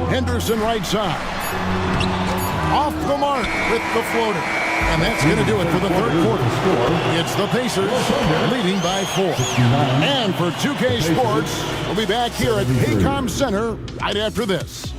[SPEAKER 3] Henderson right side. Off the mark with the floater. And that's going to do it for the third quarter. It's the Pacers leading by 4. And for 2K Sports, we'll be back here at Paycom Center right after this.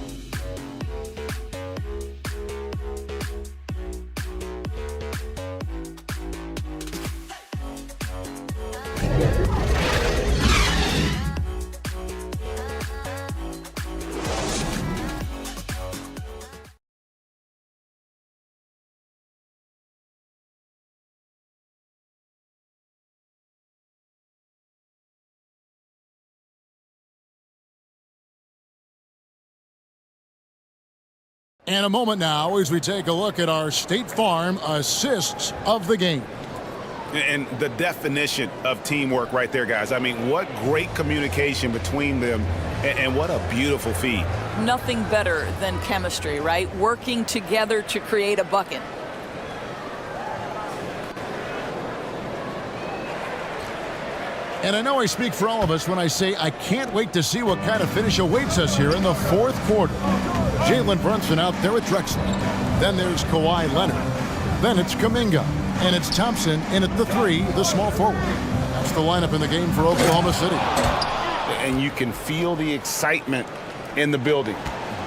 [SPEAKER 3] And a moment now as we take a look at our State Farm assists of the game.
[SPEAKER 4] And the definition of teamwork right there, guys. I mean, what great communication between them, and what a beautiful feed.
[SPEAKER 13] Nothing better than chemistry, right? Working together to create a bucket.
[SPEAKER 3] And I know I speak for all of us when I say I can't wait to see what kind of finish awaits us here in the fourth quarter. Jalen Brunson out there with Drexler. Then there's Kawhi Leonard. Then it's Kuminga. And it's Thompson in at the 3, the small forward. That's the lineup in the game for Oklahoma City.
[SPEAKER 4] And you can feel the excitement in the building.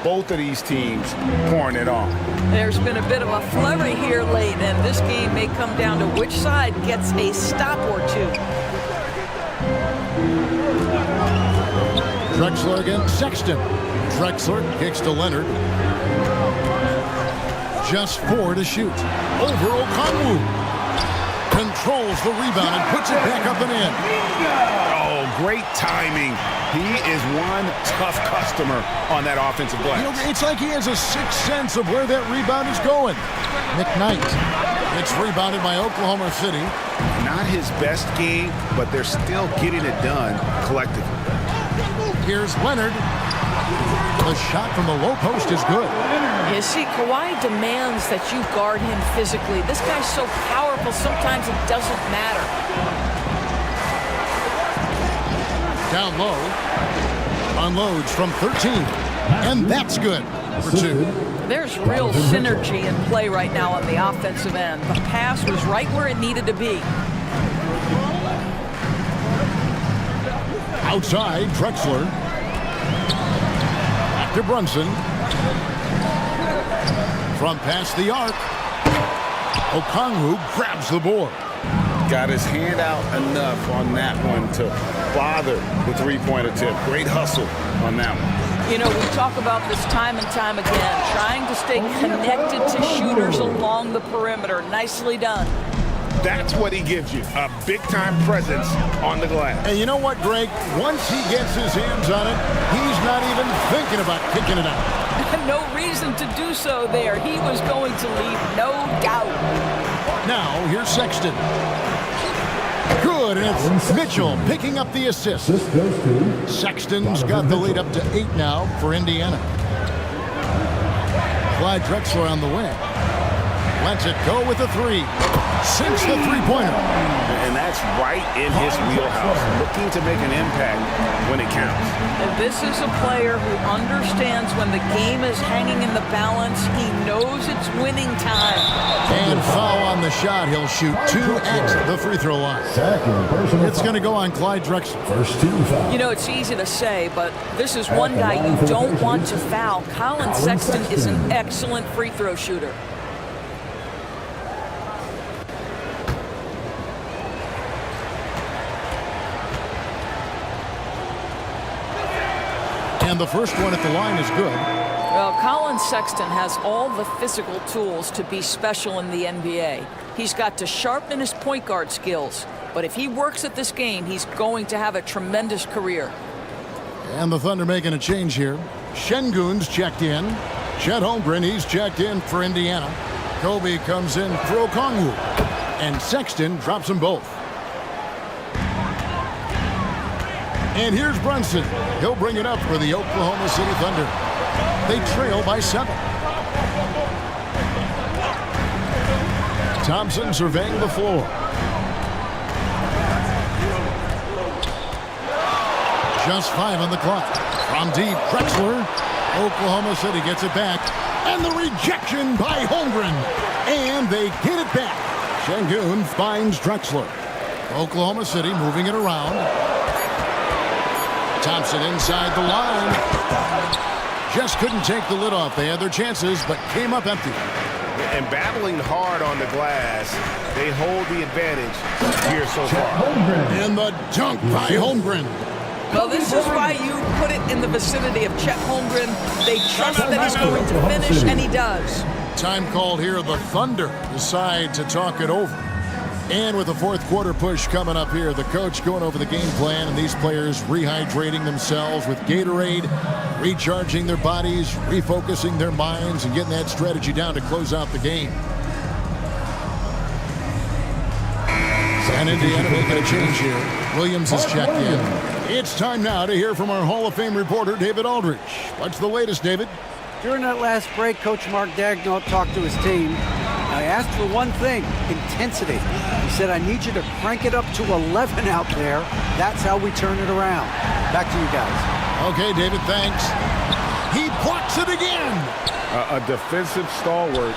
[SPEAKER 4] Both of these teams pouring it on.
[SPEAKER 13] There's been a bit of a flurry here late, and this game may come down to which side gets a stop or two.
[SPEAKER 3] Drexler against Sexton. Drexler kicks to Leonard. Just 4 to shoot. Over Okongwu. Controls the rebound and puts it back up and in.
[SPEAKER 4] Oh, great timing. He is one tough customer on that offensive glass.
[SPEAKER 3] You know, it's like he has a sixth sense of where that rebound is going. McKnight. It's rebounded by Oklahoma City.
[SPEAKER 4] Not his best game, but they're still getting it done collectively.
[SPEAKER 3] Here's Leonard. The shot from the low post is good.
[SPEAKER 13] You see, Kawhi demands that you guard him physically. This guy's so powerful, sometimes it doesn't matter.
[SPEAKER 3] Down low. Unloads from 13. And that's good for 2.
[SPEAKER 13] There's real synergy in play right now on the offensive end. The pass was right where it needed to be.
[SPEAKER 3] Outside, Drexler. Back to Brunson. From past the arc, Okongwu grabs the board.
[SPEAKER 16] Got his hand out enough on that one to bother the three-point attempt. Great hustle on that one.
[SPEAKER 13] You know, we talk about this time and time again, trying to stay connected to shooters along the perimeter. Nicely done.
[SPEAKER 4] That's what he gives you, a big-time presence on the glass.
[SPEAKER 3] And you know what, Greg? Once he gets his hands on it, he's not even thinking about kicking it out.
[SPEAKER 13] No reason to do so there. He was going to leave, no doubt.
[SPEAKER 3] Now, here's Sexton. Good, and it's Mitchell picking up the assist. Sexton's got the lead up to 8 now for Indiana. Clyde Drexler on the wing. Lets it go with a 3. Sinks the three-pointer.
[SPEAKER 4] And that's right in his wheelhouse, looking to make an impact when it counts.
[SPEAKER 13] And this is a player who understands when the game is hanging in the balance. He knows it's winning time.
[SPEAKER 3] And foul on the shot. He'll shoot 2 at the free throw line. It's going to go on Clyde Drexler.
[SPEAKER 7] First team foul.
[SPEAKER 13] You know, it's easy to say, but this is one guy you don't want to foul. Colin Sexton is an excellent free throw shooter.
[SPEAKER 3] And the first one at the line is good.
[SPEAKER 13] Well, Colin Sexton has all the physical tools to be special in the NBA. He's got to sharpen his point guard skills. But if he works at this game, he's going to have a tremendous career.
[SPEAKER 3] And the Thunder making a change here. Şengün's checked in. Chet Holmgren, he's checked in for Indiana. Kobe comes in for Okongwu. And Sexton drops them both. And here's Brunson. He'll bring it up for the Oklahoma City Thunder. They trail by 7. Thompson surveying the floor. Just 5 on the clock. From deep, Drexler. Oklahoma City gets it back. And the rejection by Holmgren. And they get it back. Şengün finds Drexler. Oklahoma City moving it around. Thompson inside the line. Just couldn't take the lid off. They had their chances, but came up empty.
[SPEAKER 4] And battling hard on the glass, they hold the advantage here so far.
[SPEAKER 3] And the dunk by Holmgren.
[SPEAKER 13] Well, this is why you put it in the vicinity of Chet Holmgren. They trust that he's going to finish, and he does.
[SPEAKER 3] Time called here. The Thunder decide to talk it over. And with the fourth quarter push coming up here, the coach going over the game plan and these players rehydrating themselves with Gatorade, recharging their bodies, refocusing their minds, and getting that strategy down to close out the game. And Indiana making a change here. Williams is checked in. It's time now to hear from our Hall of Fame reporter, David Aldridge. What's the latest, David?
[SPEAKER 6] During that last break, Coach Mark Daigneault talked to his team. I asked for one thing, intensity. He said, I need you to crank it up to 11 out there. That's how we turn it around. Back to you guys.
[SPEAKER 3] Okay, David, thanks. He blocks it again.
[SPEAKER 4] A defensive stalwart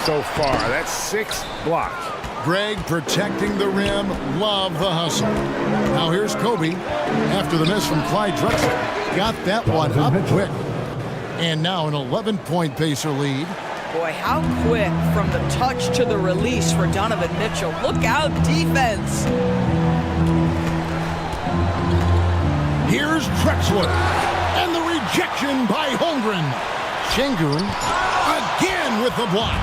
[SPEAKER 4] so far. That's 6 blocks.
[SPEAKER 3] Greg protecting the rim. Love the hustle. Now here's Kobe. After the miss from Clyde Drexler. Got that one up quick. And now an 11-point Pacer lead.
[SPEAKER 13] Boy, how quick from the touch to the release for Donovan Mitchell. Look out, defense.
[SPEAKER 3] Here's Drexler. And the rejection by Holmgren. Şengün again with the block.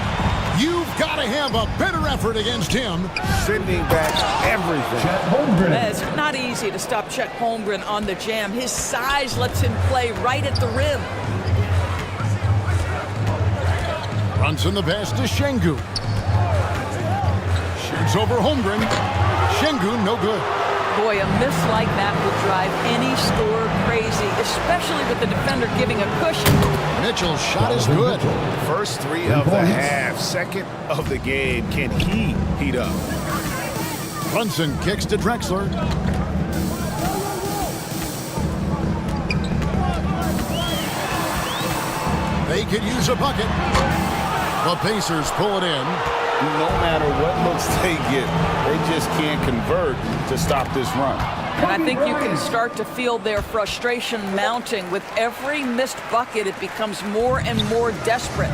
[SPEAKER 3] You've got to have a better effort against him.
[SPEAKER 4] Sending back everything.
[SPEAKER 13] It's not easy to stop Chet Holmgren on the jam. His size lets him play right at the rim.
[SPEAKER 3] Brunson the pass to Şengün. Shoots over Holmgren. Şengün no good.
[SPEAKER 13] Boy, a miss like that will drive any scorer crazy, especially with the defender giving a cushion.
[SPEAKER 3] Mitchell's shot is good.
[SPEAKER 4] First 3 of the half, second of the game. Can he heat up?
[SPEAKER 3] Brunson kicks to Drexler. They could use a bucket. The Pacers pull it in.
[SPEAKER 16] No matter what looks they get, they just can't convert to stop this run.
[SPEAKER 13] And I think you can start to feel their frustration mounting. With every missed bucket, it becomes more and more desperate.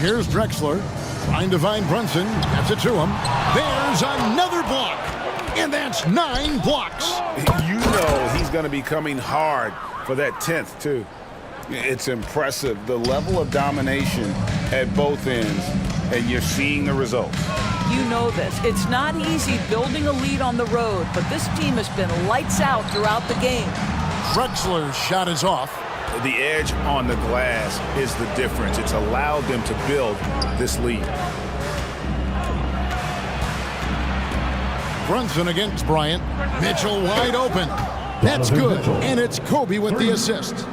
[SPEAKER 3] Here's Drexler trying to find Brunson. Gets it to him. There's another block. And that's 9 blocks.
[SPEAKER 4] You know he's going to be coming hard for that 10th, too. It's impressive, the level of domination at both ends, and you're seeing the results.
[SPEAKER 13] You know this. It's not easy building a lead on the road, but this team has been lights out throughout the game.
[SPEAKER 3] Drexler's shot is off.
[SPEAKER 4] The edge on the glass is the difference. It's allowed them to build this lead.
[SPEAKER 3] Brunson against Bryant. Mitchell wide open. That's good. And it's Kobe with the assist.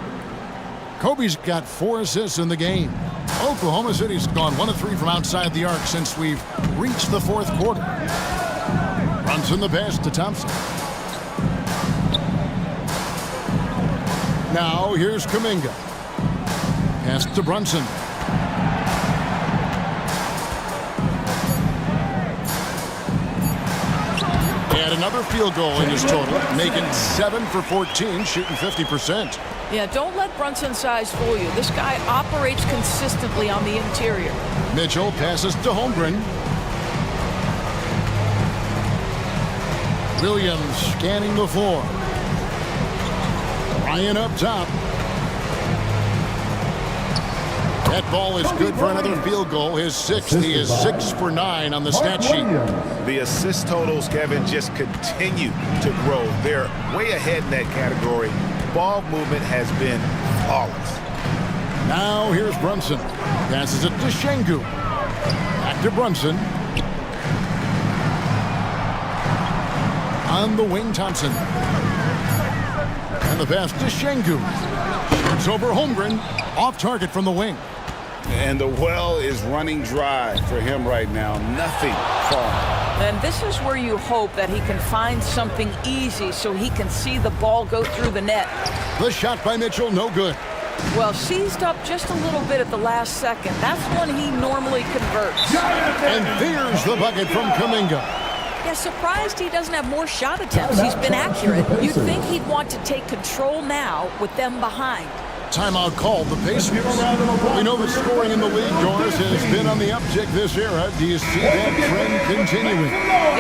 [SPEAKER 3] Kobe's got 4 assists in the game. Oklahoma City's gone 1 of 3 from outside the arc since we've reached the 4th quarter. Brunson the pass to Thompson. Now here's Kuminga. Pass to Brunson. And another field goal in his total, making 7 for 14, shooting 50%.
[SPEAKER 13] Yeah, don't let Brunson's size fool you. This guy operates consistently on the interior.
[SPEAKER 3] Mitchell passes to Holmgren. Williams scanning the floor. Ryan up top. That ball is good for another field goal. His 6th. He is 6 for 9 on the stat sheet.
[SPEAKER 4] The assist totals, Kevin, just continue to grow. They're way ahead in that category. Ball movement has been flawless.
[SPEAKER 3] Now here's Brunson. Passes it to Şengün. Back to Brunson. On the wing, Thompson. And the pass to Şengün. It's over Holmgren. Off target from the wing.
[SPEAKER 4] And the well is running dry for him right now. Nothing falling.
[SPEAKER 13] And this is where you hope that he can find something easy so he can see the ball go through the net.
[SPEAKER 3] The shot by Mitchell, no good.
[SPEAKER 13] Well, seized up just a little bit at the last second. That's when he normally converts.
[SPEAKER 3] And there's the bucket from Kuminga.
[SPEAKER 13] Yeah, surprised he doesn't have more shot attempts. He's been accurate. You'd think he'd want to take control now with them behind.
[SPEAKER 3] Timeout called the Pacers. We know the scoring in the league, Doris, has been on the uptick this era. Do you see that trend continuing?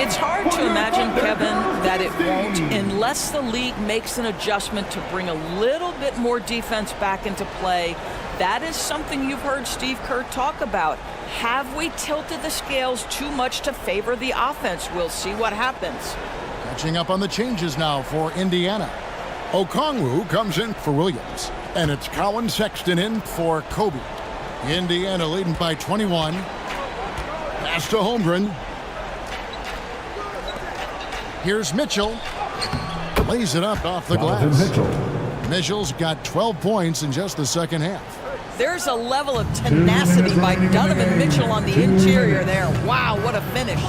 [SPEAKER 13] It's hard to imagine, Kevin, that it won't unless the league makes an adjustment to bring a little bit more defense back into play. That is something you've heard Steve Kerr talk about. Have we tilted the scales too much to favor the offense? We'll see what happens.
[SPEAKER 3] Catching up on the changes now for Indiana. Okongwu comes in for Williams. And it's Colin Sexton in for Kobe. Indiana leading by 21. Pass to Holmgren. Here's Mitchell. Lays it up off the glass. Mitchell's got 12 points in just the second half.
[SPEAKER 13] There's a level of tenacity by Donovan Mitchell on the interior there. Wow, what a finish.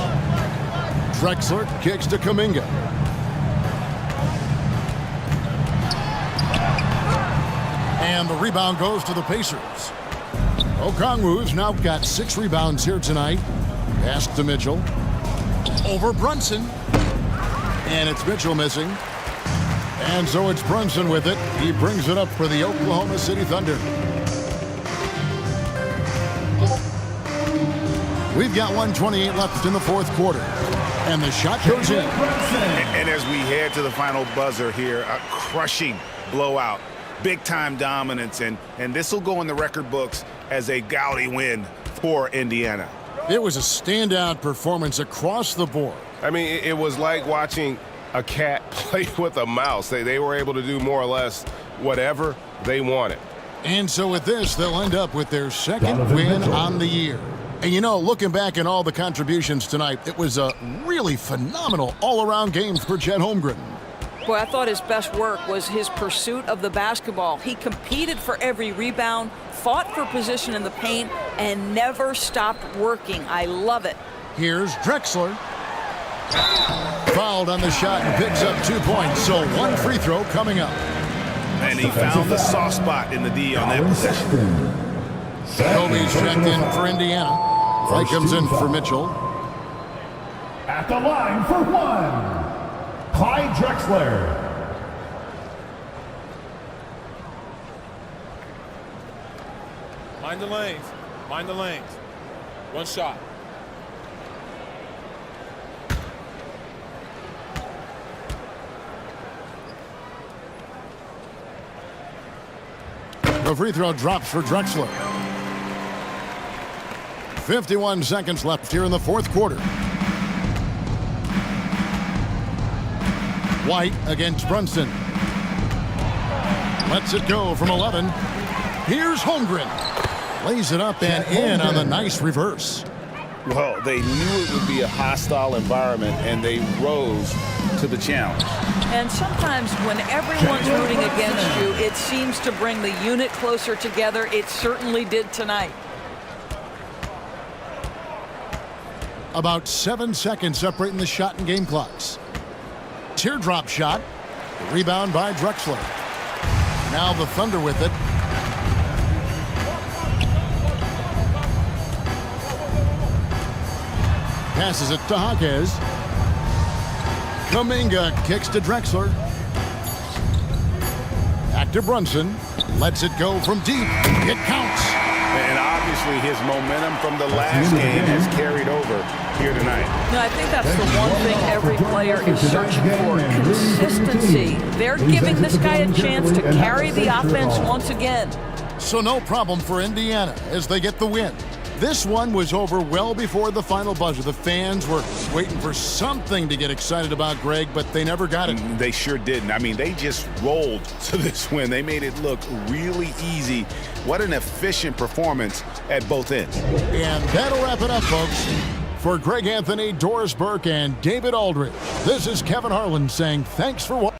[SPEAKER 3] Drexler kicks to Kuminga. And the rebound goes to the Pacers. Okongwu's now got 6 rebounds here tonight. Pass to Mitchell. Over Brunson. And it's Mitchell missing. And so it's Brunson with it. He brings it up for the Oklahoma City Thunder. We've got 1:28 left in the 4th quarter. And the shot goes in.
[SPEAKER 4] And as we head to the final buzzer here, a crushing blowout. Big-time dominance, and this will go in the record books as a gaudy win for Indiana.
[SPEAKER 3] It was a standout performance across the board.
[SPEAKER 9] I mean, it was like watching a cat play with a mouse. They were able to do more or less whatever they wanted.
[SPEAKER 3] And so with this, they'll end up with their 2nd win on the year. And you know, looking back at all the contributions tonight, it was a really phenomenal all-around game for Chet Holmgren.
[SPEAKER 13] Boy, I thought his best work was his pursuit of the basketball. He competed for every rebound, fought for position in the paint, and never stopped working. I love it.
[SPEAKER 3] Here's Drexler. Fouled on the shot and picks up 2 points, so 1 free throw coming up.
[SPEAKER 4] And he found the soft spot in the D on that possession.
[SPEAKER 3] Kobe's checked in for Indiana. Flight comes in for Mitchell.
[SPEAKER 7] At the line for one, Clyde Drexler.
[SPEAKER 17] Mind the lanes. Mind the lanes. One shot.
[SPEAKER 3] The free throw drops for Drexler. 51 seconds left here in the fourth quarter. White against Brunson. Lets it go from 11. Here's Holmgren. Lays it up and in on the nice reverse.
[SPEAKER 16] Well, they knew it would be a hostile environment, and they rose to the challenge.
[SPEAKER 13] And sometimes when everyone's rooting against you, it seems to bring the unit closer together. It certainly did tonight.
[SPEAKER 3] About 7 seconds separating the shot and game clocks. Teardrop shot. Rebound by Drexler. Now the Thunder with it. Passes it to Jaquez. Kuminga kicks to Drexler. Back to Brunson. Lets it go from deep. It counts.
[SPEAKER 16] And obviously his momentum from the last game has carried over here tonight.
[SPEAKER 13] No, I think that's the one thing every player is searching for. Consistency. They're giving this guy a chance to carry the offense once again.
[SPEAKER 3] So no problem for Indiana as they get the win. This one was over well before the final buzzer. The fans were waiting for something to get excited about, Greg, but they never got it.
[SPEAKER 16] They sure didn't. I mean, they just rolled to this win. They made it look really easy. What an efficient performance at both ends.
[SPEAKER 3] And that'll wrap it up, folks. For Greg Anthony, Doris Burke, and David Aldridge, this is Kevin Harlan saying thanks for watching.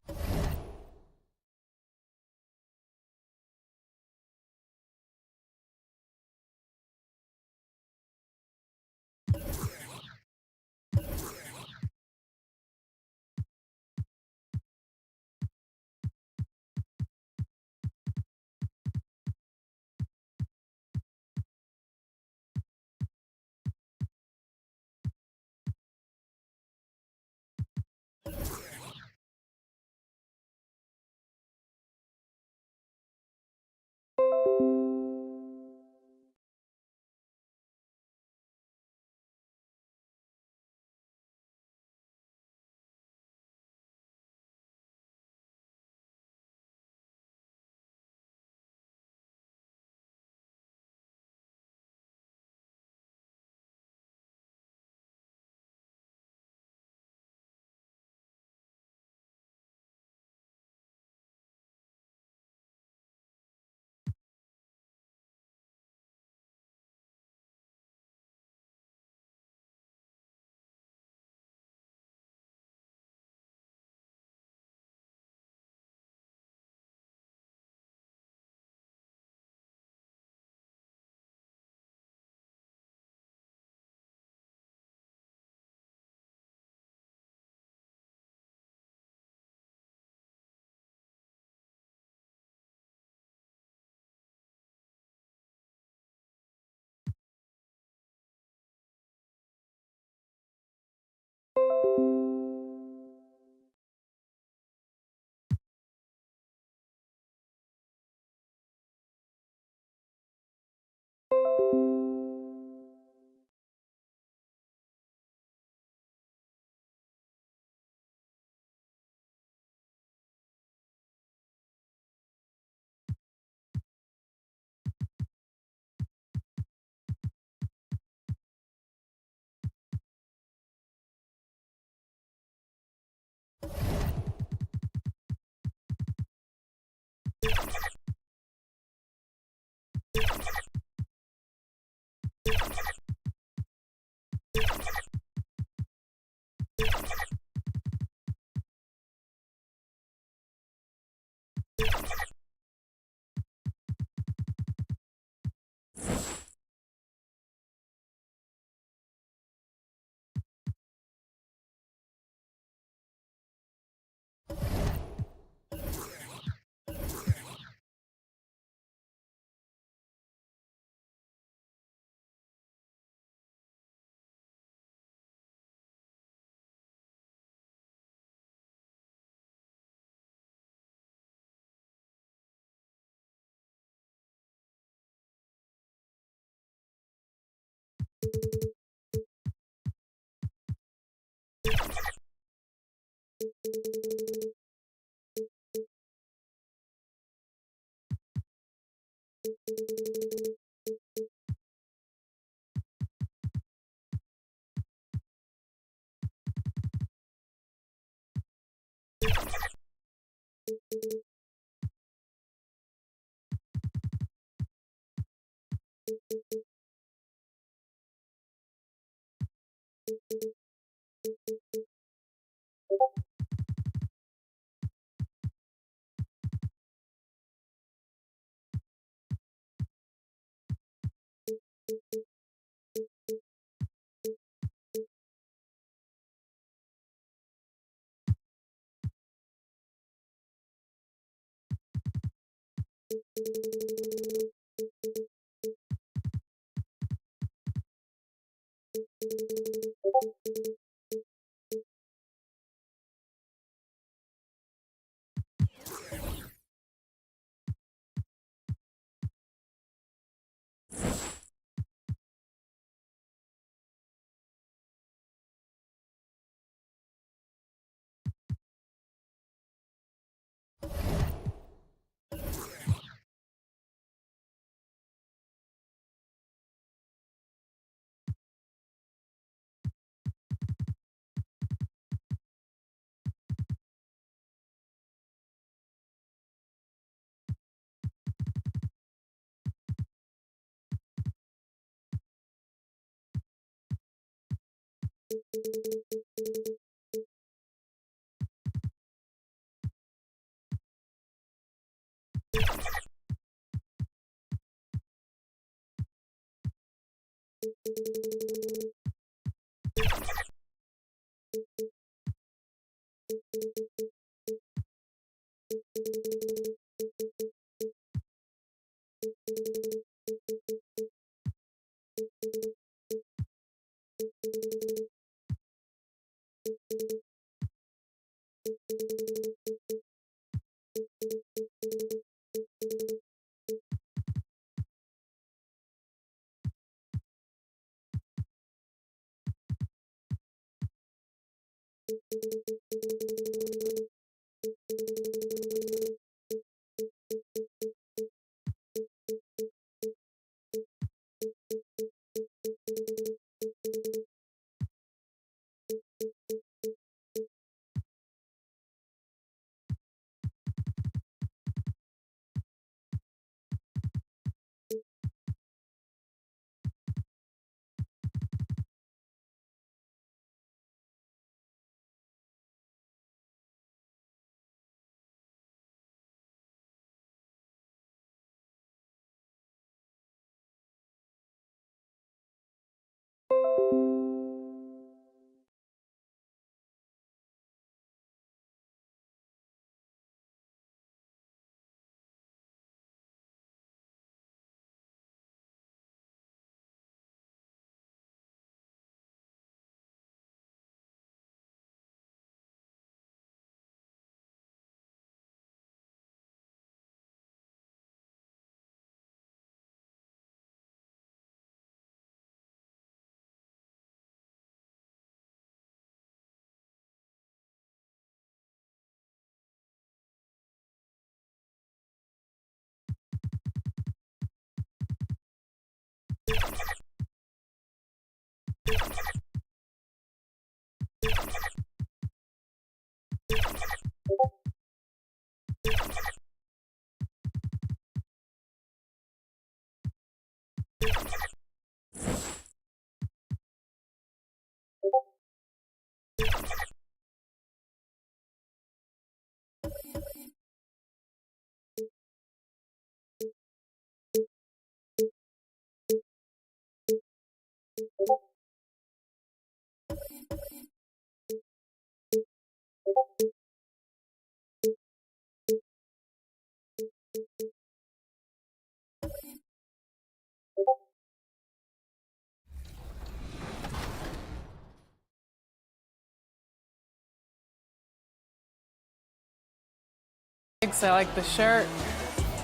[SPEAKER 2] I like the shirt.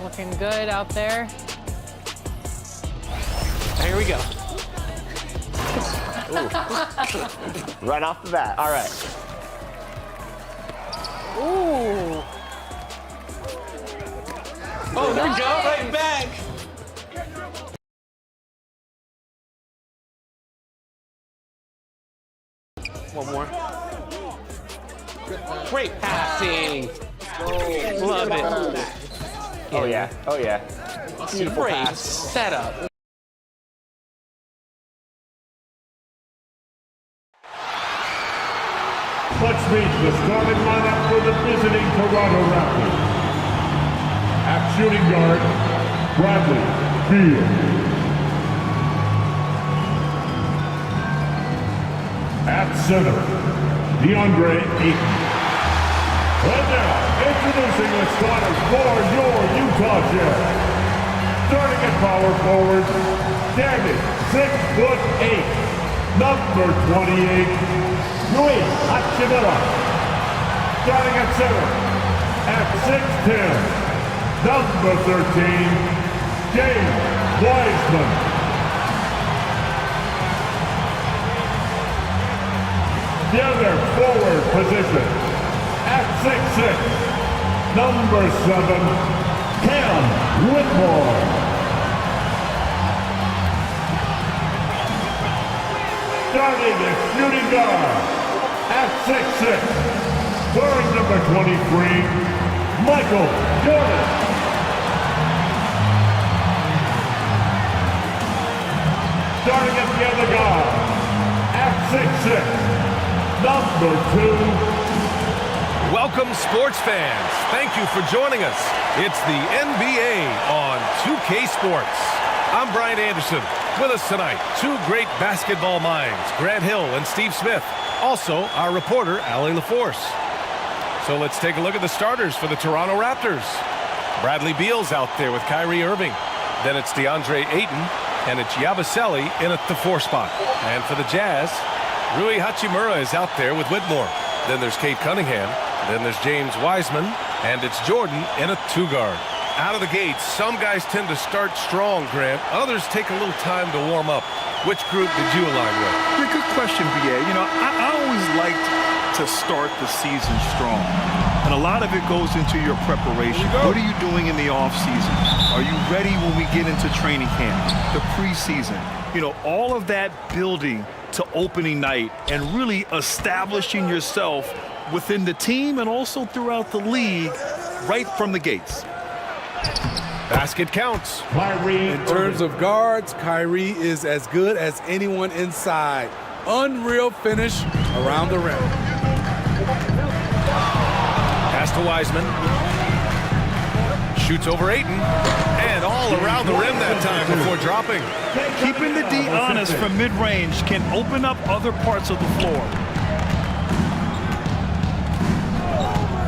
[SPEAKER 2] Looking good out there.
[SPEAKER 18] Here we go.
[SPEAKER 1] Right off the bat. All right.
[SPEAKER 2] Ooh.
[SPEAKER 1] Oh, there we go. Right back. One more. Great passing. Love it. Oh, yeah. Oh, yeah. Beautiful
[SPEAKER 18] Great
[SPEAKER 1] pass.
[SPEAKER 18] setup.
[SPEAKER 7] Let's meet the starting lineup for the visiting Toronto Raptors. At shooting guard, Bradley Beal. At center, DeAndre Ayton. And now, introducing the starters for your Utah Jazz. Starting at power forward, standing 6'8", number 28, Rui Hachimura. Starting at center, at 6'10", number 13, James Wiseman. The other forward position, at 6'6", number 7, Cam Whitmore. Starting at shooting guard, at 6'6", wearing number 23, Michael Jordan. Starting at the other guard, at 6'6", number 2.
[SPEAKER 11] Welcome, sports fans. Thank you for joining us. It's the NBA on 2K Sports. I'm Brian Anderson. With us tonight, two great basketball minds, Grant Hill and Steve Smith. Also, our reporter, Allie LaForce. So let's take a look at the starters for the Toronto Raptors. Bradley Beal's out there with Kyrie Irving. Then it's DeAndre Ayton, and it's Yabusele in at the 4 spot. And for the Jazz, Rui Hachimura is out there with Whitmore. Then there's Cade Cunningham. Then there's James Wiseman, and it's Jordan in a 2 guard. Out of the gates, some guys tend to start strong, Grant. Others take a little time to warm up. Which group did you align with?
[SPEAKER 19] Yeah, good question, BA. You know, I always liked to start the season strong. And a lot of it goes into your preparation. What are you doing in the off-season? Are you ready when we get into training camp, the preseason? You know, all of that building to opening night and really establishing yourself within the team and also throughout the league right from the gates.
[SPEAKER 11] Basket counts.
[SPEAKER 20] In terms of guards, Kyrie is as good as anyone inside. Unreal finish around the rim.
[SPEAKER 11] Pass to Wiseman. Shoots over Ayton. And all around the rim that time before dropping.
[SPEAKER 19] Keeping the D honest from mid-range can open up other parts of the floor.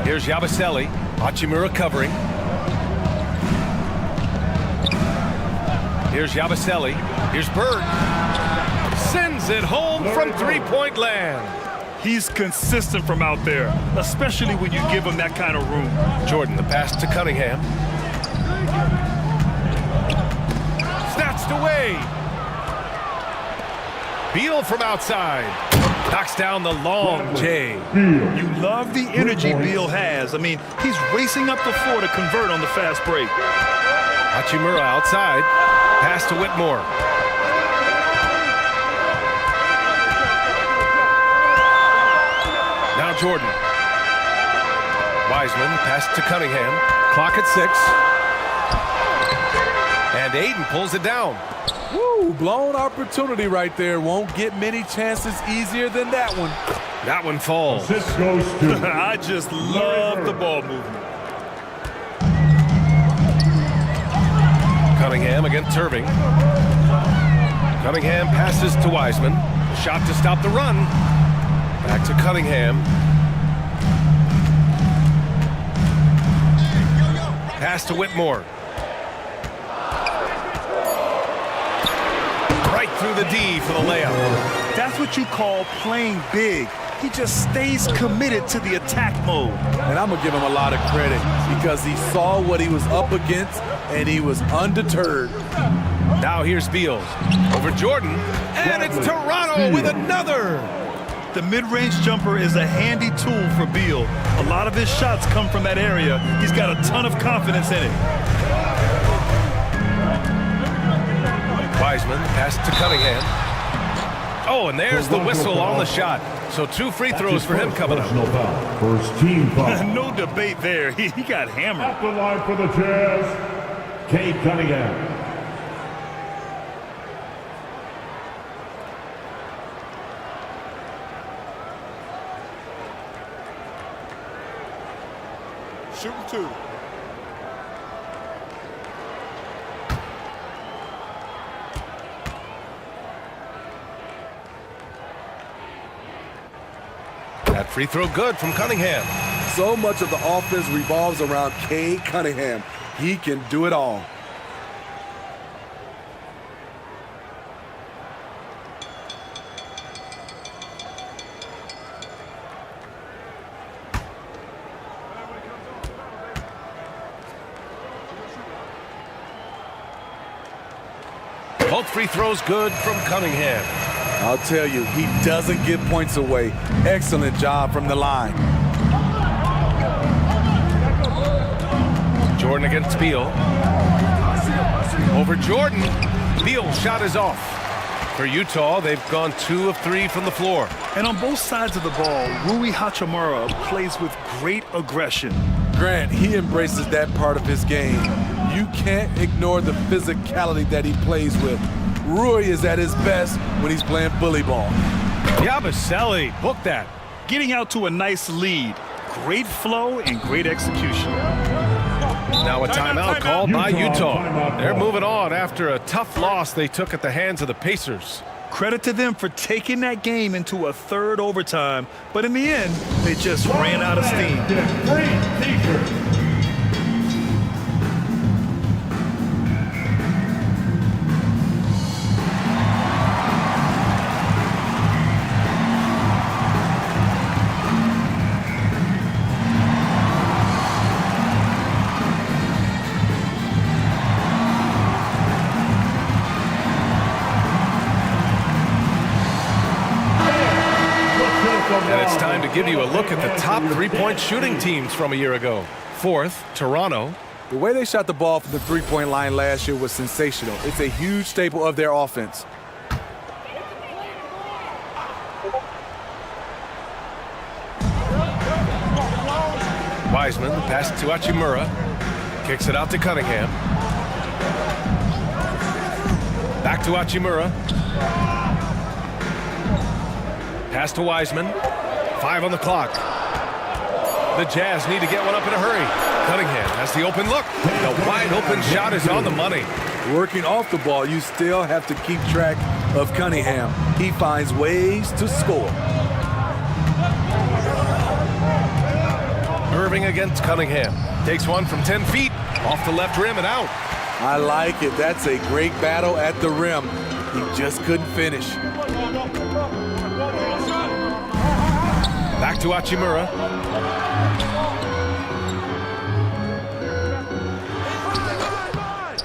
[SPEAKER 11] Here's Yabusele. Hachimura covering. Here's Yabusele. Here's Bird. Sends it home from three-point land.
[SPEAKER 19] He's consistent from out there, especially when you give him that kind of room.
[SPEAKER 11] Jordan, the pass to Cunningham. Snatched away. Beal from outside. Knocks down the long J.
[SPEAKER 19] You love the energy Beal has. I mean, he's racing up the floor to convert on the fast break.
[SPEAKER 11] Hachimura outside. Pass to Whitmore. Now Jordan. Wiseman, pass to Cunningham. Clock at 6. And Ayton pulls it down.
[SPEAKER 20] Woo, blown opportunity right there. Won't get many chances easier than that one.
[SPEAKER 11] That one falls.
[SPEAKER 19] I just love the ball movement.
[SPEAKER 11] Cunningham against Irving. Cunningham passes to Wiseman. Shot to stop the run. Back to Cunningham. Pass to Whitmore. Right through the D for the layup.
[SPEAKER 19] That's what you call playing big. He just stays committed to the attack mode.
[SPEAKER 20] And I'm going to give him a lot of credit because he saw what he was up against and he was undeterred.
[SPEAKER 11] Now here's Beal over Jordan, and it's Toronto with another.
[SPEAKER 19] The mid-range jumper is a handy tool for Beal. A lot of his shots come from that area. He's got a ton of confidence in it.
[SPEAKER 11] Wiseman pass to Cunningham. Oh, and there's the whistle on the shot. So 2 free throws for him coming up.
[SPEAKER 7] First team foul.
[SPEAKER 19] No debate there. He got hammered.
[SPEAKER 7] At the line for the Jazz, Cade Cunningham.
[SPEAKER 17] Shooting 2.
[SPEAKER 11] That free throw good from Cunningham.
[SPEAKER 20] So much of the offense revolves around Cade Cunningham. He can do it all.
[SPEAKER 11] Both free throws good from Cunningham.
[SPEAKER 20] I'll tell you, he doesn't give points away. Excellent job from the line.
[SPEAKER 11] Jordan against Beal. Over Jordan. Beal's shot is off. For Utah, they've gone 2 of 3 from the floor.
[SPEAKER 19] And on both sides of the ball, Rui Hachimura plays with great aggression.
[SPEAKER 20] Grant, he embraces that part of his game. You can't ignore the physicality that he plays with. Rui is at his best when he's playing bully ball.
[SPEAKER 11] Yabusele, book that.
[SPEAKER 19] Getting out to a nice lead. Great flow and great execution.
[SPEAKER 11] Now a timeout called by Utah. They're moving on after a tough loss they took at the hands of the Pacers.
[SPEAKER 19] Credit to them for taking that game into a third overtime, but in the end, they just ran out of steam.
[SPEAKER 11] And it's time to give you a look at the top three-point shooting teams from a year ago. 4th, Toronto.
[SPEAKER 20] The way they shot the ball from the three-point line last year was sensational. It's a huge staple of their offense.
[SPEAKER 11] Wiseman, the pass to Hachimura. Kicks it out to Cunningham. Back to Hachimura. Pass to Wiseman. 5 on the clock. The Jazz need to get one up in a hurry. Cunningham has the open look. The wide open shot is on the money.
[SPEAKER 20] Working off the ball, you still have to keep track of Cunningham. He finds ways to score.
[SPEAKER 11] Irving against Cunningham. Takes one from 10 feet. Off the left rim and out.
[SPEAKER 20] I like it. That's a great battle at the rim. He just couldn't finish.
[SPEAKER 11] Back to Hachimura.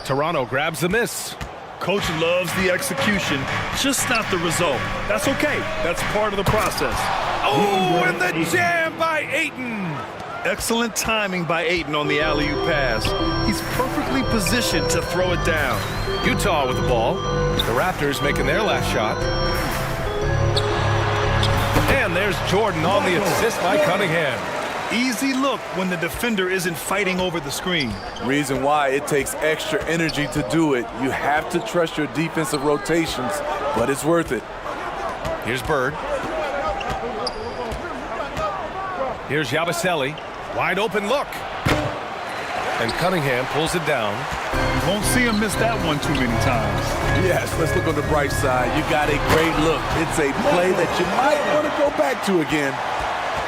[SPEAKER 11] Toronto grabs the miss.
[SPEAKER 19] Coach loves the execution, just not the result. That's okay. That's part of the process.
[SPEAKER 11] Oh, and the jam by Ayton.
[SPEAKER 19] Excellent timing by Ayton on the alley-oop pass. He's perfectly positioned to throw it down.
[SPEAKER 11] Utah with the ball. The Raptors making their last shot. And there's Jordan on the assist by Cunningham.
[SPEAKER 19] Easy look when the defender isn't fighting over the screen.
[SPEAKER 20] Reason why it takes extra energy to do it. You have to trust your defensive rotations, but it's worth it.
[SPEAKER 11] Here's Bird. Here's Yabusele. Wide open look. And Cunningham pulls it down.
[SPEAKER 19] You won't see him miss that one too many times.
[SPEAKER 20] Yes, let's look on the bright side. You got a great look. It's a play that you might want to go back to again.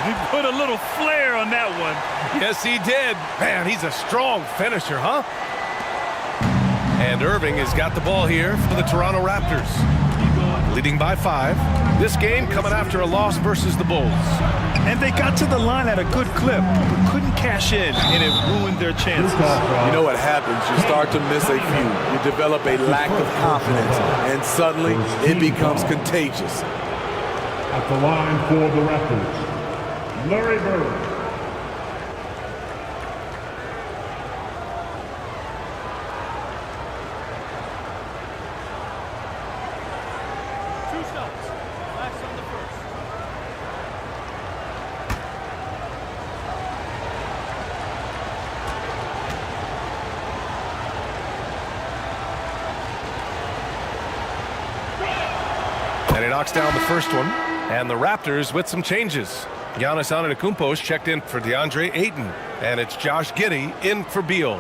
[SPEAKER 19] He put a little flair on that one.
[SPEAKER 11] Yes, he did. Man, he's a strong finisher, huh? And Irving has got the ball here for the Toronto Raptors. Leading by 5. This game coming after a loss versus the Bulls.
[SPEAKER 19] And they got to the line at a good clip, but couldn't cash in, and it ruined their chances.
[SPEAKER 20] You know what happens? You start to miss a few. You develop a lack of confidence, and suddenly it becomes contagious.
[SPEAKER 7] At the line for the Raptors, Larry Bird.
[SPEAKER 11] And he knocks down the first one. And the Raptors with some changes. Giannis Antetokounmpo's checked in for DeAndre Ayton. And it's Josh Giddey in for Beal.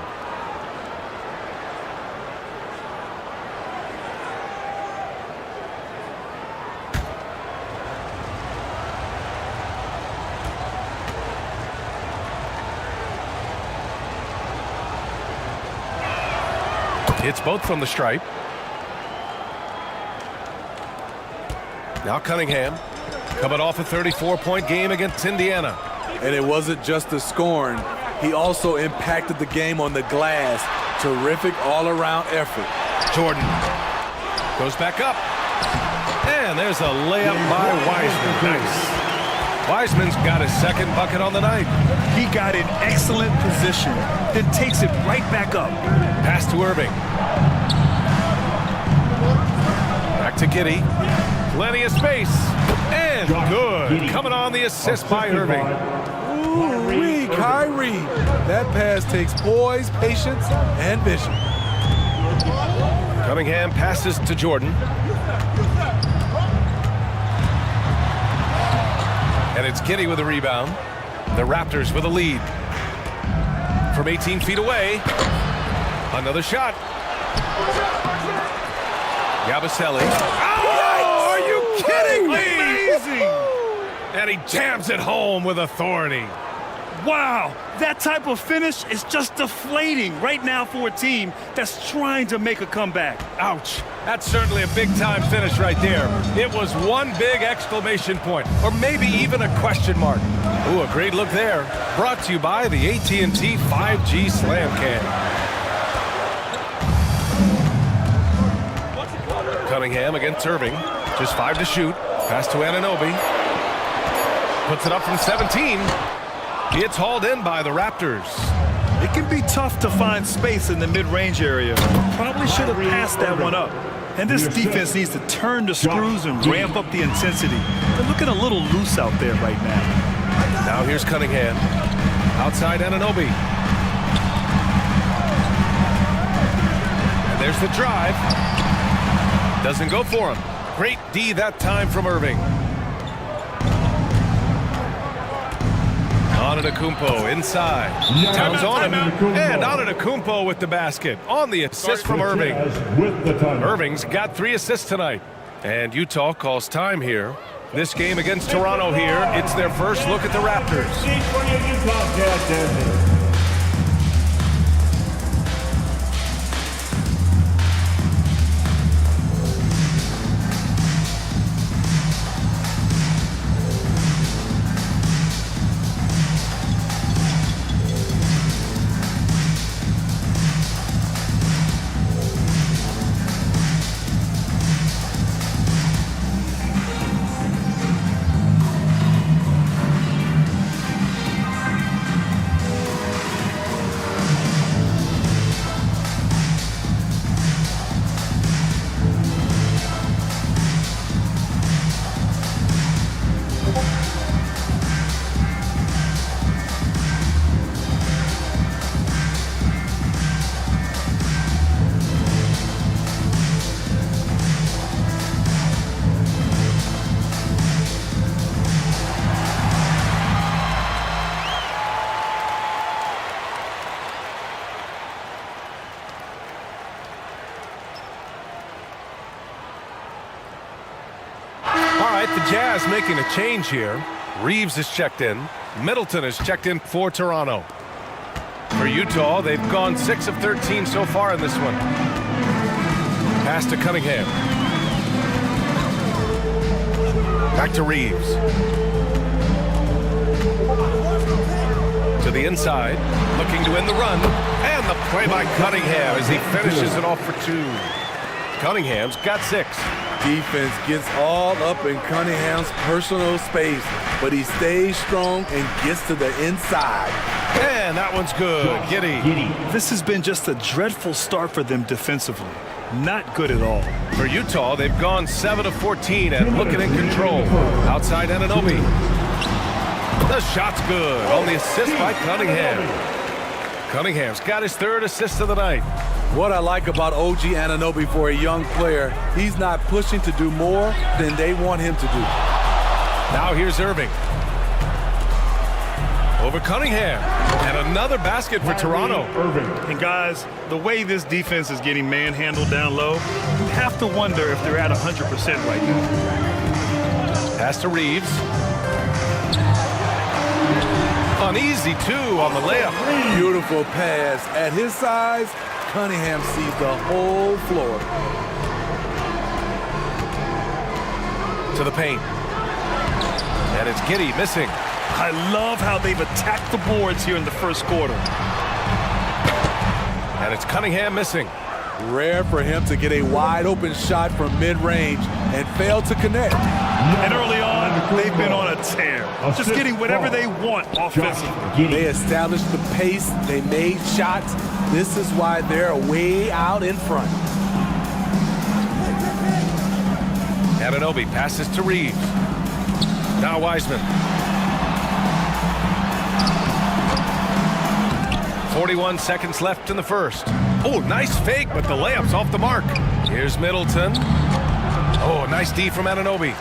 [SPEAKER 11] It's both from the stripe. Now Cunningham, coming off a 34-point game against Indiana.
[SPEAKER 20] And it wasn't just the scoring. He also impacted the game on the glass. Terrific all-around effort.
[SPEAKER 11] Jordan goes back up. And there's a layup by Wiseman. Nice. Wiseman's got his second bucket on the night.
[SPEAKER 19] He got in excellent position, then takes it right back up.
[SPEAKER 11] Pass to Irving. Back to Giddey. Plenty of space. And good. Coming on the assist by Irving.
[SPEAKER 20] Ooh-wee, Kyrie. That pass takes poise, patience, and vision.
[SPEAKER 11] Cunningham passes to Jordan. And it's Giddey with a rebound. The Raptors with a lead. From 18 feet away. Another shot. Yabusele. Oh, are you kidding me?
[SPEAKER 19] Amazing!
[SPEAKER 11] And he jams it home with authority.
[SPEAKER 19] Wow, that type of finish is just deflating right now for a team that's trying to make a comeback.
[SPEAKER 11] Ouch. That's certainly a big-time finish right there. It was one big exclamation point, or maybe even a question mark. Ooh, a great look there. Brought to you by the AT&T 5G Slam Cam. Cunningham against Irving. Just 5 to shoot. Pass to Anunoby. Puts it up from 17. It's hauled in by the Raptors.
[SPEAKER 19] It can be tough to find space in the mid-range area. Probably should have passed that one up. And this defense needs to turn the screws and ramp up the intensity. They're looking a little loose out there right now.
[SPEAKER 11] Now here's Cunningham. Outside Anunoby. And there's the drive. Doesn't go for him. Great D that time from Irving. Antetokounmpo inside. Time's on him. And Antetokounmpo with the basket. On the assist from Irving. Irving's got 3 assists tonight. And Utah calls time here. This game against Toronto here. It's their first look at the Raptors. The Jazz making a change here. Reeves is checked in. Middleton is checked in for Toronto. For Utah, they've gone 6 of 13 so far in this one. Pass to Cunningham. Back to Reeves. To the inside, looking to end the run. And the play by Cunningham as he finishes it off for 2. Cunningham's got 6.
[SPEAKER 20] Defense gets all up in Cunningham's personal space, but he stays strong and gets to the inside.
[SPEAKER 11] And that one's good. Giddy.
[SPEAKER 19] This has been just a dreadful start for them defensively. Not good at all.
[SPEAKER 11] For Utah, they've gone 7 of 14 and looking in control. Outside Anunoby. The shot's good on the assist by Cunningham. Cunningham's got his 3rd assist of the night.
[SPEAKER 20] What I like about OG Anunoby for a young player, he's not pushing to do more than they want him to do.
[SPEAKER 11] Now here's Irving. Over Cunningham. And another basket for Toronto.
[SPEAKER 19] And guys, the way this defense is getting manhandled down low, you have to wonder if they're at 100% right now.
[SPEAKER 11] Pass to Reeves. Uneasy, 2 on the layup.
[SPEAKER 20] Beautiful pass. At his size, Cunningham sees the whole floor.
[SPEAKER 11] To the paint. And it's Giddy missing.
[SPEAKER 19] I love how they've attacked the boards here in the first quarter.
[SPEAKER 11] And it's Cunningham missing.
[SPEAKER 20] Rare for him to get a wide open shot from mid-range and fail to connect.
[SPEAKER 19] And early on, they've been on a tear. Just getting whatever they want offensively.
[SPEAKER 20] They established the pace. They made shots. This is why they're way out in front.
[SPEAKER 11] Anunoby passes to Reeves. Now Wiseman. 41 seconds left in the first. Oh, nice fake, but the layup's off the mark. Here's Middleton. Oh, nice D from Anunoby.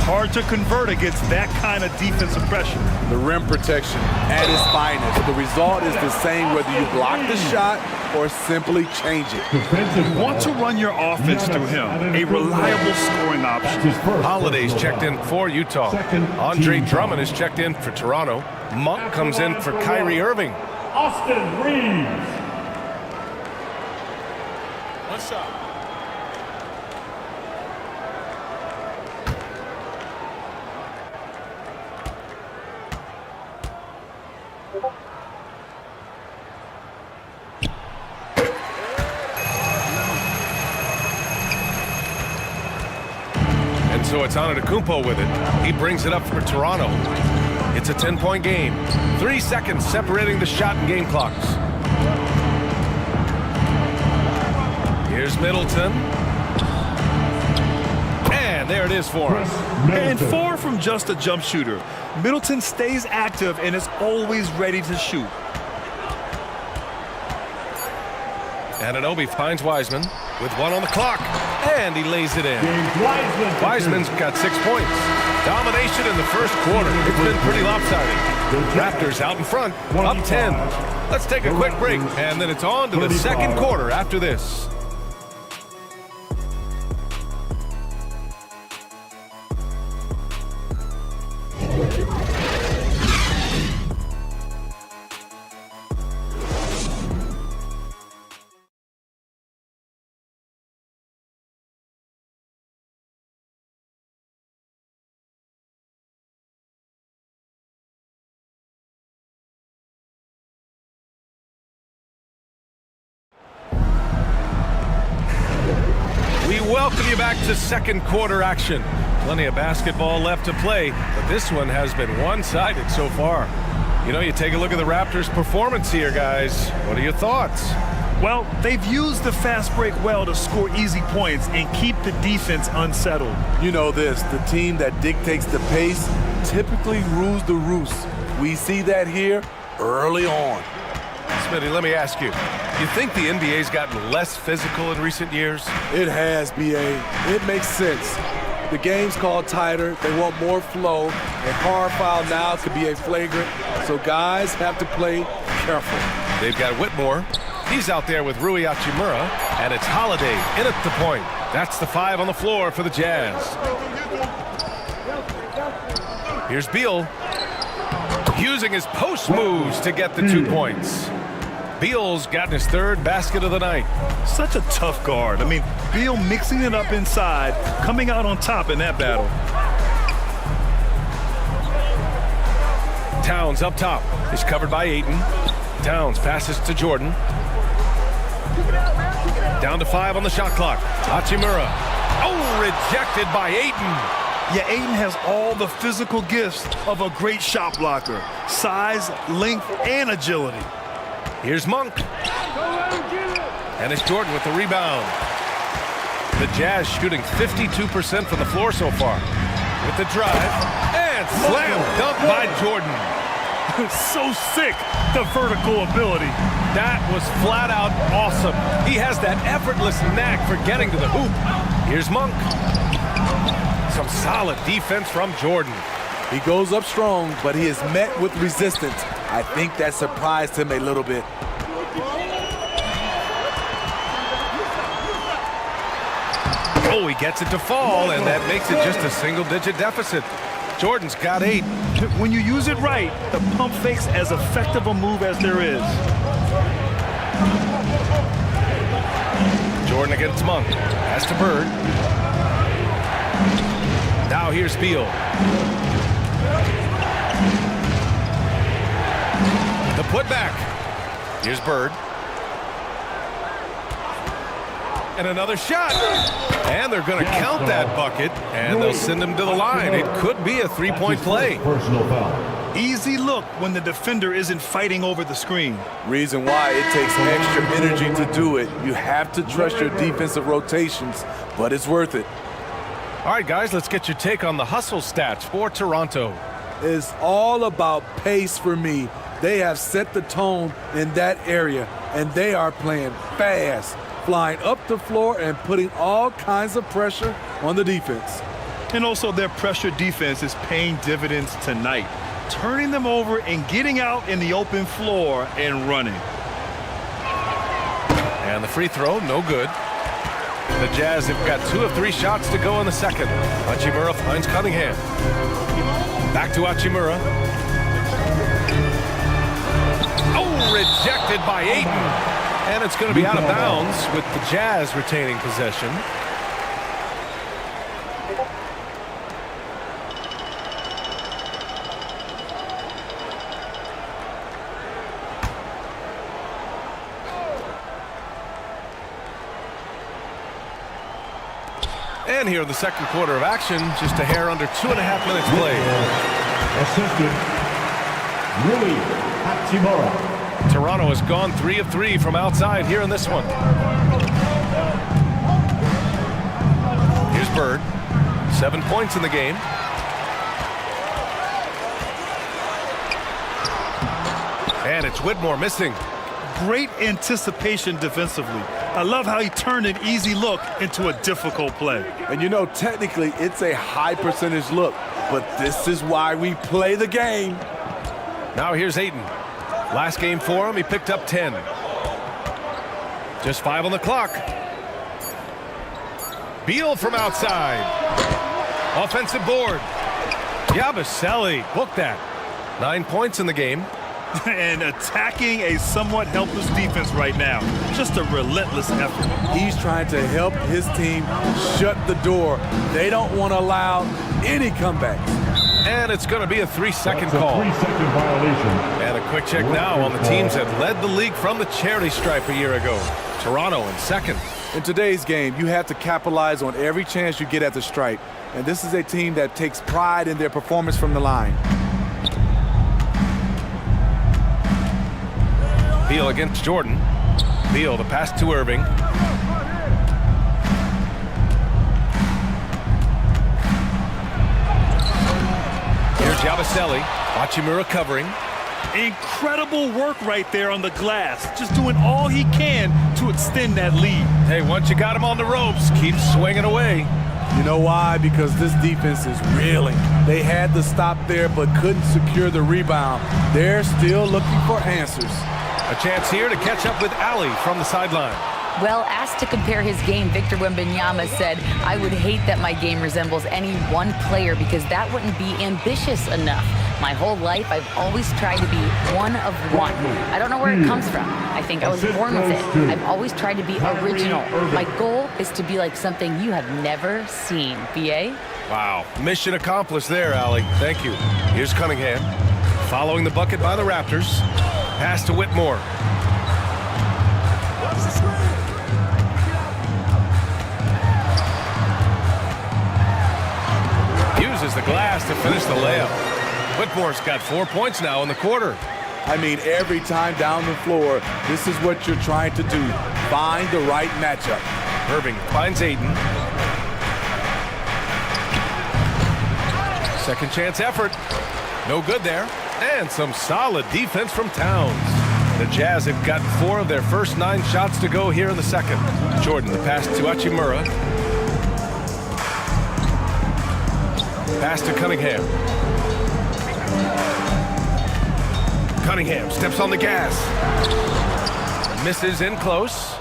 [SPEAKER 19] Hard to convert against that kind of defensive pressure.
[SPEAKER 20] The rim protection at its finest. The result is the same whether you block the shot or simply change it.
[SPEAKER 19] You want to run your offense through him, a reliable scoring option.
[SPEAKER 11] Holiday's checked in for Utah. Andre Drummond is checked in for Toronto. Monk comes in for Kyrie Irving.
[SPEAKER 7] Austin Reeves.
[SPEAKER 17] One shot.
[SPEAKER 11] And so it's Antetokounmpo with it. He brings it up for Toronto. It's a 10-point game. 3 seconds separating the shot and game clocks. Here's Middleton. And there it is for him.
[SPEAKER 19] And far from just a jump shooter, Middleton stays active and is always ready to shoot.
[SPEAKER 11] Anunoby finds Wiseman with 1 on the clock. And he lays it in. Wiseman's got 6 points. Domination in the first quarter. It's been pretty lopsided. Raptors out in front, up 10. Let's take a quick break, and then it's on to the second quarter after this. We welcome you back to second quarter action. Plenty of basketball left to play, but this one has been one-sided so far. You know, you take a look at the Raptors' performance here, guys. What are your thoughts?
[SPEAKER 19] Well, they've used the fast break well to score easy points and keep the defense unsettled.
[SPEAKER 20] You know this, the team that dictates the pace typically rules the roost. We see that here early on.
[SPEAKER 11] Smitty, let me ask you, you think the NBA's gotten less physical in recent years?
[SPEAKER 20] It has, B.A. It makes sense. The game's called tighter. They want more flow. A hard foul now could be a flagrant, so guys have to play careful.
[SPEAKER 11] They've got Whitmore. He's out there with Rui Hachimura, and it's Holiday in at the point. That's the 5 on the floor for the Jazz. Here's Beal, using his post moves to get the 2 points. Beal's gotten his 3rd basket of the night.
[SPEAKER 19] Such a tough guard. I mean, Beal mixing it up inside, coming out on top in that battle.
[SPEAKER 11] Towns up top. He's covered by Ayton. Towns passes to Jordan. Down to 5 on the shot clock. Hachimura. Oh, rejected by Ayton.
[SPEAKER 19] Yeah, Ayton has all the physical gifts of a great shot blocker. Size, length, and agility.
[SPEAKER 11] Here's Monk. And it's Jordan with the rebound. The Jazz shooting 52% from the floor so far. With the drive. And slam dunk by Jordan.
[SPEAKER 19] So sick, the vertical ability.
[SPEAKER 11] That was flat out awesome. He has that effortless knack for getting to the hoop. Here's Monk. Some solid defense from Jordan.
[SPEAKER 20] He goes up strong, but he is met with resistance. I think that surprised him a little bit.
[SPEAKER 11] Oh, he gets it to fall, and that makes it just a single-digit deficit. Jordan's got 8.
[SPEAKER 19] When you use it right, the pump fake's as effective a move as there is.
[SPEAKER 11] Jordan against Monk. Pass to Bird. Now here's Beal. The putback. Here's Bird. And another shot. And they're going to count that bucket, and they'll send him to the line. It could be a three-point play.
[SPEAKER 7] Personal foul.
[SPEAKER 19] Easy look when the defender isn't fighting over the screen.
[SPEAKER 20] Reason why it takes extra energy to do it. You have to trust your defensive rotations, but it's worth it.
[SPEAKER 11] All right, guys, let's get your take on the hustle stats for Toronto.
[SPEAKER 20] It's all about pace for me. They have set the tone in that area, and they are playing fast, flying up the floor and putting all kinds of pressure on the defense.
[SPEAKER 19] And also their pressure defense is paying dividends tonight, turning them over and getting out in the open floor and running.
[SPEAKER 11] And the free throw, no good. The Jazz have got 2 of 3 shots to go in the second. Hachimura finds Cunningham. Back to Hachimura. Oh, rejected by Ayton. And it's going to be out of bounds with the Jazz retaining possession. And here in the second quarter of action, just a hair under 2.5 minutes played.
[SPEAKER 7] Assistant, Rui Hachimura.
[SPEAKER 11] Toronto has gone 3 of 3 from outside here in this one. Here's Bird. 7 points in the game. And it's Whitmore missing.
[SPEAKER 19] Great anticipation defensively. I love how he turned an easy look into a difficult play.
[SPEAKER 20] And you know, technically, it's a high percentage look, but this is why we play the game.
[SPEAKER 11] Now here's Ayton. Last game for him, he picked up 10. Just 5 on the clock. Beal from outside. Offensive board. Yabusele, book that. 9 points in the game.
[SPEAKER 19] And attacking a somewhat helpless defense right now. Just a relentless effort.
[SPEAKER 20] He's trying to help his team shut the door. They don't want to allow any comebacks.
[SPEAKER 11] And it's going to be a 3-second call.
[SPEAKER 7] 3-second violation.
[SPEAKER 11] And a quick check now on the teams that led the league from the charity stripe a year ago. Toronto in second.
[SPEAKER 20] In today's game, you have to capitalize on every chance you get at the stripe. And this is a team that takes pride in their performance from the line.
[SPEAKER 11] Beal against Jordan. Beal, the pass to Irving. Here's Yabusele. Hachimura covering.
[SPEAKER 19] Incredible work right there on the glass. Just doing all he can to extend that lead.
[SPEAKER 11] Hey, once you got him on the ropes, keep swinging away.
[SPEAKER 20] You know why? Because this defense is reeling. They had to stop there but couldn't secure the rebound. They're still looking for answers.
[SPEAKER 11] A chance here to catch up with Ali from the sideline.
[SPEAKER 18] Well, asked to compare his game, Victor Wembanyama said, "I would hate that my game resembles any one player because that wouldn't be ambitious enough. My whole life, I've always tried to be one of one. I don't know where it comes from. I think I was born with it. I've always tried to be original. My goal is to be like something you have never seen." BA?
[SPEAKER 11] Wow. Mission accomplished there, Ali. Thank you. Here's Cunningham. Following the bucket by the Raptors. Pass to Whitmore. Uses the glass to finish the layup. Whitmore's got 4 points now in the quarter.
[SPEAKER 20] I mean, every time down the floor, this is what you're trying to do. Find the right matchup.
[SPEAKER 11] Irving finds Ayton. Second chance effort. No good there. And some solid defense from Towns. The Jazz have gotten 4 of their first 9 shots to go here in the second. Jordan, the pass to Hachimura. Pass to Cunningham. Cunningham steps on the gas. Misses in close.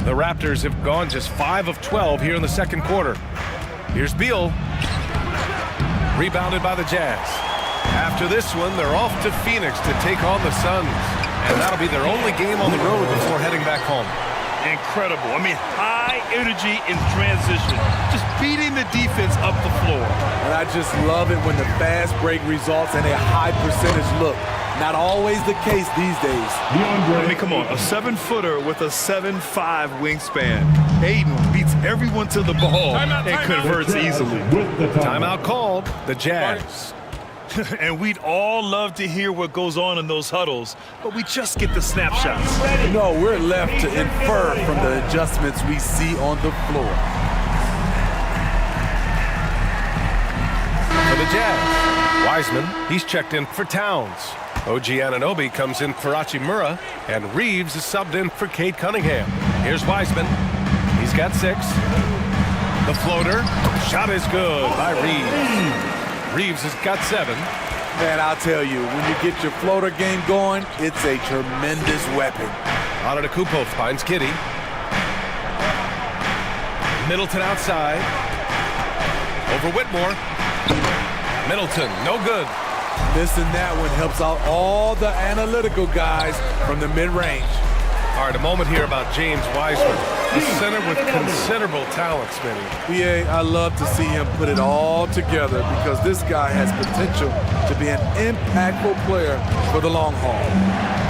[SPEAKER 11] The Raptors have gone just 5 of 12 here in the second quarter. Here's Beal. Rebounded by the Jazz. After this one, they're off to Phoenix to take on the Suns. And that'll be their only game on the road before heading back home.
[SPEAKER 19] Incredible. I mean, high energy in transition. Just beating the defense up the floor.
[SPEAKER 20] And I just love it when the fast break results in a high percentage look. Not always the case these days.
[SPEAKER 19] I mean, come on. A 7-footer with a 7'5" wingspan. Ayton beats everyone to the ball and converts easily.
[SPEAKER 11] Timeout called. The Jazz.
[SPEAKER 19] And we'd all love to hear what goes on in those huddles, but we just get the snapshots.
[SPEAKER 20] No, we're left to infer from the adjustments we see on the floor.
[SPEAKER 11] For the Jazz, Wiseman, he's checked in for Towns. OG Anunoby comes in for Hachimura, and Reeves is subbed in for Cade Cunningham. Here's Wiseman. He's got 6. The floater. Shot is good by Reeves. Reeves has got 7.
[SPEAKER 20] Man, I'll tell you, when you get your floater game going, it's a tremendous weapon.
[SPEAKER 11] Antetokounmpo finds Giddey. Middleton outside. Over Whitmore. Middleton, no good.
[SPEAKER 20] Missing that one helps out all the analytical guys from the mid-range.
[SPEAKER 11] All right, a moment here about James Wiseman, a center with considerable talent, Smitty.
[SPEAKER 20] BA, I love to see him put it all together because this guy has potential to be an impactful player for the long haul.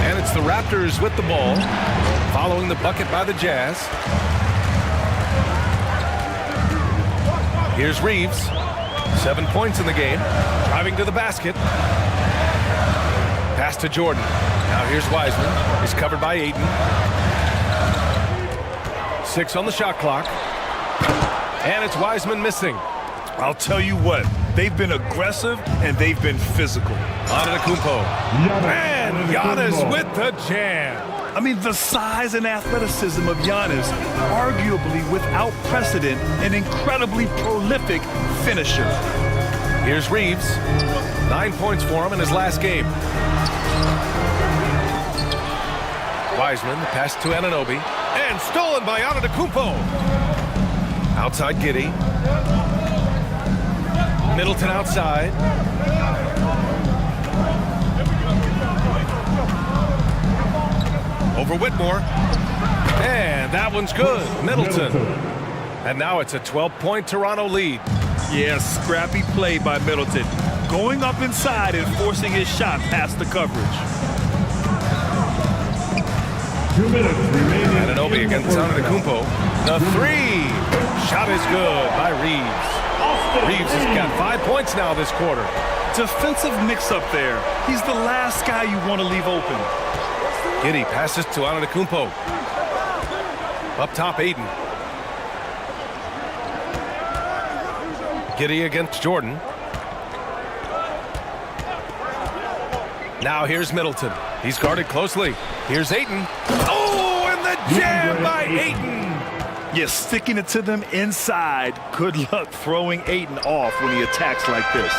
[SPEAKER 11] And it's the Raptors with the ball, following the bucket by the Jazz. Here's Reeves, 7 points in the game, driving to the basket. Pass to Jordan. Now here's Wiseman. He's covered by Ayton. 6 on the shot clock. And it's Wiseman missing.
[SPEAKER 19] I'll tell you what, they've been aggressive and they've been physical.
[SPEAKER 11] Antetokounmpo. And Giannis with the jam.
[SPEAKER 19] I mean, the size and athleticism of Giannis, arguably without precedent, an incredibly prolific finisher.
[SPEAKER 11] Here's Reeves. 9 points for him in his last game. Wiseman, the pass to Anunoby, and stolen by Antetokounmpo. Outside Giddey. Middleton outside. Over Whitmore. And that one's good. Middleton. And now it's a 12-point Toronto lead.
[SPEAKER 19] Yeah, scrappy play by Middleton. Going up inside and forcing his shot past the coverage.
[SPEAKER 7] 2 minutes remaining.
[SPEAKER 11] Anunoby against Antetokounmpo. The 3. Shot is good by Reeves. Reeves has got 5 points now this quarter.
[SPEAKER 19] Defensive mix-up there. He's the last guy you want to leave open.
[SPEAKER 11] Giddey passes to Antetokounmpo. Up top, Ayton. Giddey against Jordan. Now here's Middleton. He's guarded closely. Here's Ayton. Oh, and the jam by Ayton.
[SPEAKER 19] Yeah, sticking it to them inside. Good luck throwing Ayton off when he attacks like this.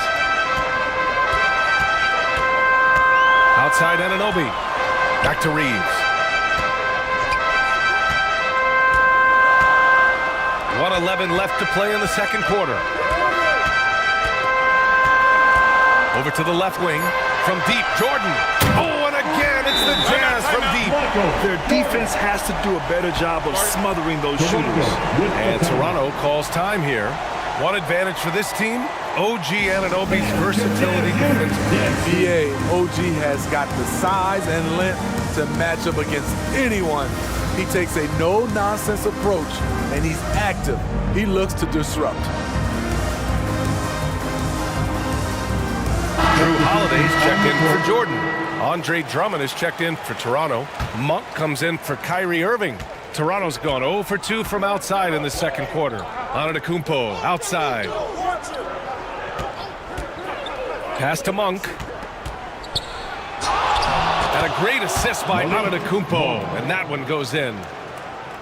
[SPEAKER 11] Outside Anunoby. Back to Reeves. 1:11 left to play in the second quarter. Over to the left wing. From deep, Jordan. Oh, and again, it's the Jazz from deep.
[SPEAKER 19] Their defense has to do a better job of smothering those shooters.
[SPEAKER 11] And Toronto calls time here. One advantage for this team, OG Anunoby's versatility defensively.
[SPEAKER 20] NBA, OG has got the size and length to match up against anyone. He takes a no-nonsense approach, and he's active. He looks to disrupt.
[SPEAKER 11] Drew Holiday's checked in for Jordan. Andre Drummond is checked in for Toronto. Monk comes in for Kyrie Irving. Toronto's gone 0 for 2 from outside in the second quarter. Antetokounmpo outside. Pass to Monk. And a great assist by Antetokounmpo, and that one goes in.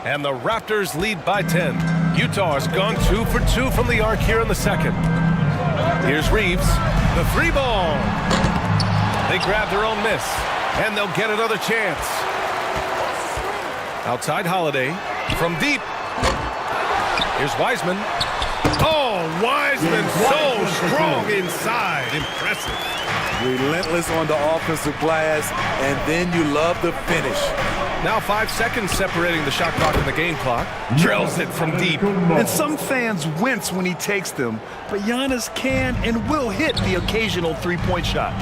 [SPEAKER 11] And the Raptors lead by 10. Utah has gone 2 for 2 from the arc here in the second. Here's Reeves, the 3-ball. They grab their own miss, and they'll get another chance. Outside Holiday, from deep. Here's Wiseman. Oh, Wiseman so strong inside. Impressive.
[SPEAKER 20] Relentless on the offensive glass, and then you love the finish.
[SPEAKER 11] Now 5 seconds separating the shot clock and the game clock. Drills it from deep.
[SPEAKER 19] And some fans wince when he takes them, but Giannis can and will hit the occasional three-point shot.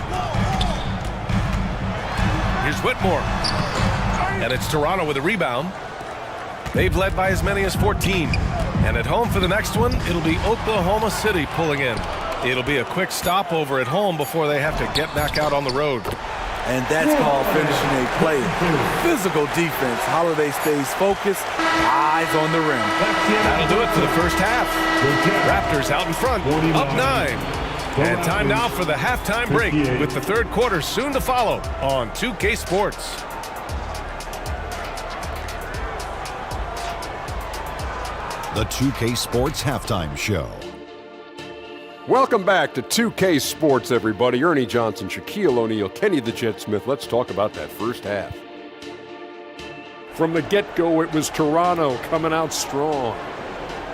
[SPEAKER 11] Here's Whitmore. And it's Toronto with a rebound. They've led by as many as 14. And at home for the next one, it'll be Oklahoma City pulling in. It'll be a quick stopover at home before they have to get back out on the road.
[SPEAKER 20] And that's called finishing a play. Physical defense. Holiday stays focused, eyes on the rim.
[SPEAKER 11] That'll do it for the first half. Raptors out in front, up 9. And time now for the halftime break with the third quarter soon to follow on 2K Sports.
[SPEAKER 8] The 2K Sports Halftime Show.
[SPEAKER 9] Welcome back to 2K Sports, everybody. Ernie Johnson, Shaquille O'Neal, Kenny the Jet Smith. Let's talk about that first half. From the get-go, it was Toronto coming out strong.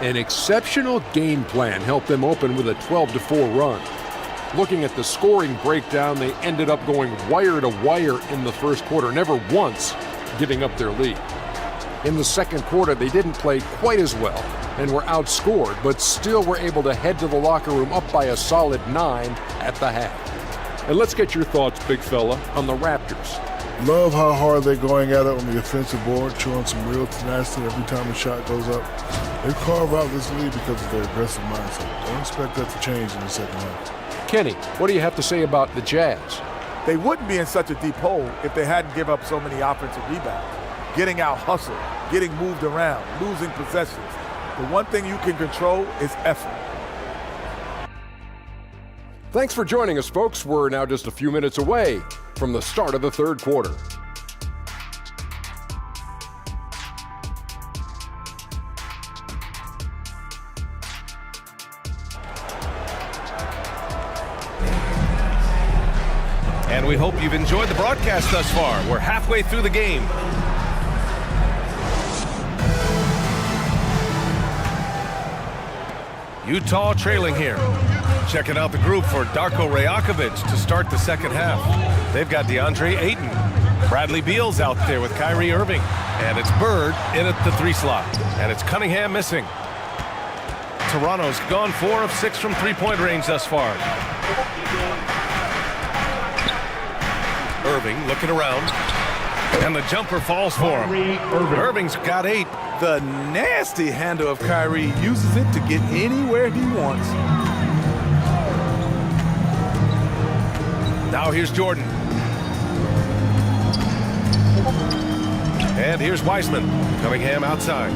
[SPEAKER 9] An exceptional game plan helped them open with a 12-4 run. Looking at the scoring breakdown, they ended up going wire to wire in the first quarter, never once giving up their lead. In the second quarter, they didn't play quite as well and were outscored, but still were able to head to the locker room up by a solid 9 at the half. And let's get your thoughts, big fella, on the Raptors.
[SPEAKER 15] Love how hard they're going at it on the offensive board, showing some real tenacity every time a shot goes up. They carve out this lead because of their aggressive mindset. Don't expect that to change in the second half.
[SPEAKER 9] Kenny, what do you have to say about the Jazz?
[SPEAKER 10] They wouldn't be in such a deep hole if they hadn't given up so many offensive rebounds. Getting out hustled, getting moved around, losing possessions. The one thing you can control is effort.
[SPEAKER 9] Thanks for joining us, folks. We're now just a few minutes away from the start of the third quarter.
[SPEAKER 11] And we hope you've enjoyed the broadcast thus far. We're halfway through the game. Utah trailing here. Checking out the group for Darko Rajakovic to start the second half. They've got DeAndre Ayton. Bradley Beal's out there with Kyrie Irving. And it's Bird in at the 3 slot. And it's Cunningham missing. Toronto's gone 4 of 6 from three-point range thus far. Irving looking around. And the jumper falls for him. Irving's got 8.
[SPEAKER 20] The nasty handle of Kyrie uses it to get anywhere he wants.
[SPEAKER 11] Now here's Jordan. And here's Wiseman. Cunningham outside.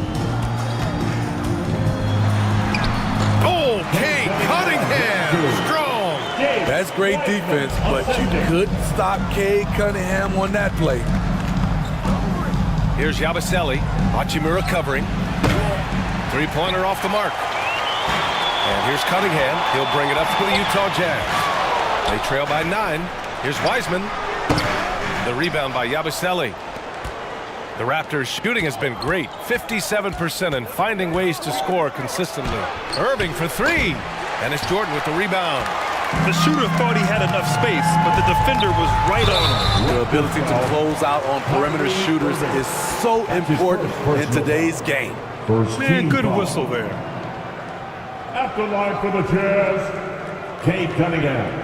[SPEAKER 11] Okay, Cunningham, strong.
[SPEAKER 20] That's great defense, but you couldn't stop Cade Cunningham on that play.
[SPEAKER 11] Here's Yabusele. Hachimura covering. Three-pointer off the mark. And here's Cunningham. He'll bring it up for the Utah Jazz. They trail by 9. Here's Wiseman. The rebound by Yabusele. The Raptors' shooting has been great. 57% and finding ways to score consistently. Irving for 3. And it's Jordan with the rebound.
[SPEAKER 19] The shooter thought he had enough space, but the defender was right on him.
[SPEAKER 20] The ability to close out on perimeter shooters is so important in today's game.
[SPEAKER 19] Man, good whistle there.
[SPEAKER 7] At the line for the Jazz, Kate Cunningham.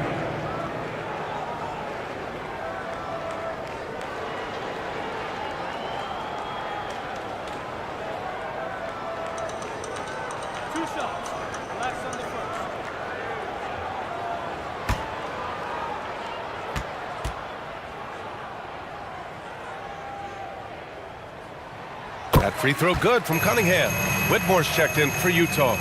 [SPEAKER 11] That free throw good from Cunningham. Whitmore's checked in for Utah.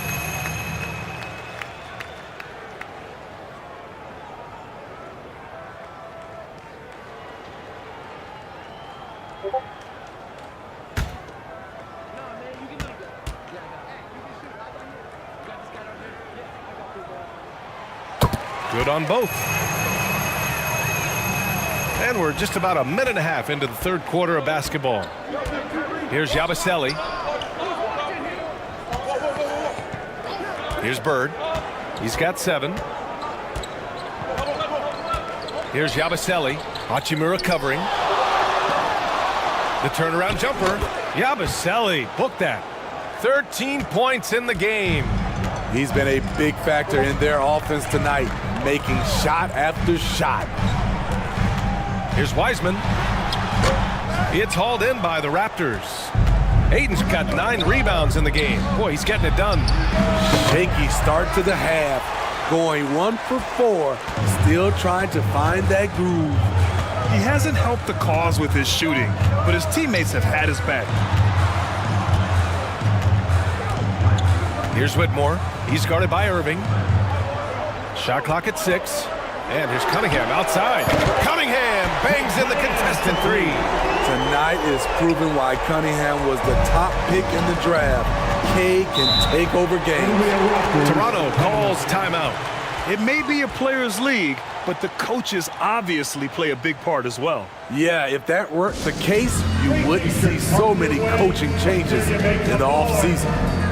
[SPEAKER 11] Good on both. And we're just about a minute and a half into the third quarter of basketball. Here's Yabusele. Here's Bird. He's got 7. Here's Yabusele. Hachimura covering. The turnaround jumper. Yabusele booked that. 13 points in the game.
[SPEAKER 20] He's been a big factor in their offense tonight, making shot after shot.
[SPEAKER 11] Here's Wiseman. It's hauled in by the Raptors. Aiden's got 9 rebounds in the game. Boy, he's getting it done.
[SPEAKER 20] Shaky start to the half, going 1 for 4, still trying to find that groove.
[SPEAKER 19] He hasn't helped the cause with his shooting, but his teammates have had his back.
[SPEAKER 11] Here's Whitmore. He's guarded by Irving. Shot clock at 6. And here's Cunningham outside. Cunningham bangs in the contested 3.
[SPEAKER 20] Tonight is proving why Cunningham was the top pick in the draft. K can take over games.
[SPEAKER 11] Toronto calls timeout.
[SPEAKER 19] It may be a players' league, but the coaches obviously play a big part as well.
[SPEAKER 20] Yeah, if that weren't the case, you wouldn't see so many coaching changes in the offseason.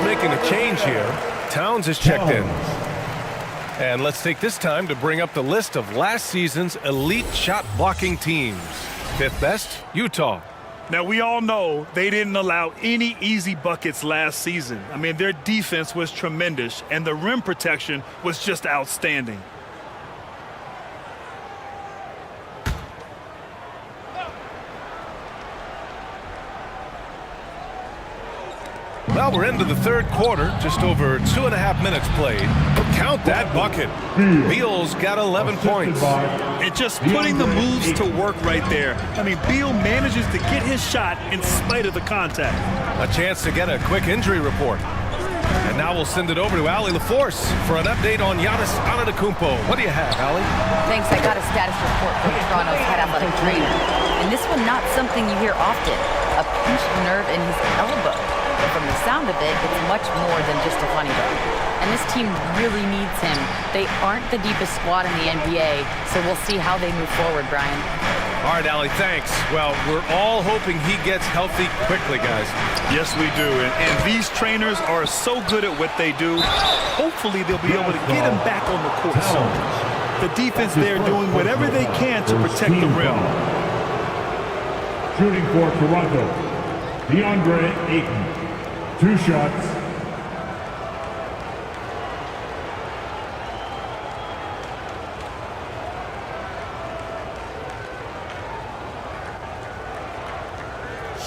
[SPEAKER 11] Making a change here. Towns is checked in. And let's take this time to bring up the list of last season's elite shot blocking teams. 5th best, Utah.
[SPEAKER 19] Now, we all know they didn't allow any easy buckets last season. I mean, their defense was tremendous, and the rim protection was just outstanding.
[SPEAKER 11] Well, we're into the third quarter, just over 2.5 minutes played. Count that bucket. Beal's got 11 points.
[SPEAKER 19] And just putting the moves to work right there. I mean, Beal manages to get his shot in spite of the contact.
[SPEAKER 11] A chance to get a quick injury report. And now we'll send it over to Allie LaForce for an update on Giannis Antetokounmpo. What do you have, Allie?
[SPEAKER 18] Thanks. I got a status report from Toronto's head athletic trainer. And this one, not something you hear often. A pinched nerve in his elbow. But from the sound of it, it's much more than just a funny bone. And this team really needs him. They aren't the deepest squad in the NBA, so we'll see how they move forward, Brian.
[SPEAKER 11] All right, Allie, thanks. Well, we're all hoping he gets healthy quickly, guys.
[SPEAKER 19] Yes, we do. And these trainers are so good at what they do. Hopefully, they'll be able to get him back on the court soon. The defense, they're doing whatever they can to protect the rim.
[SPEAKER 7] Shooting for Toronto, DeAndre Ayton. 2 shots.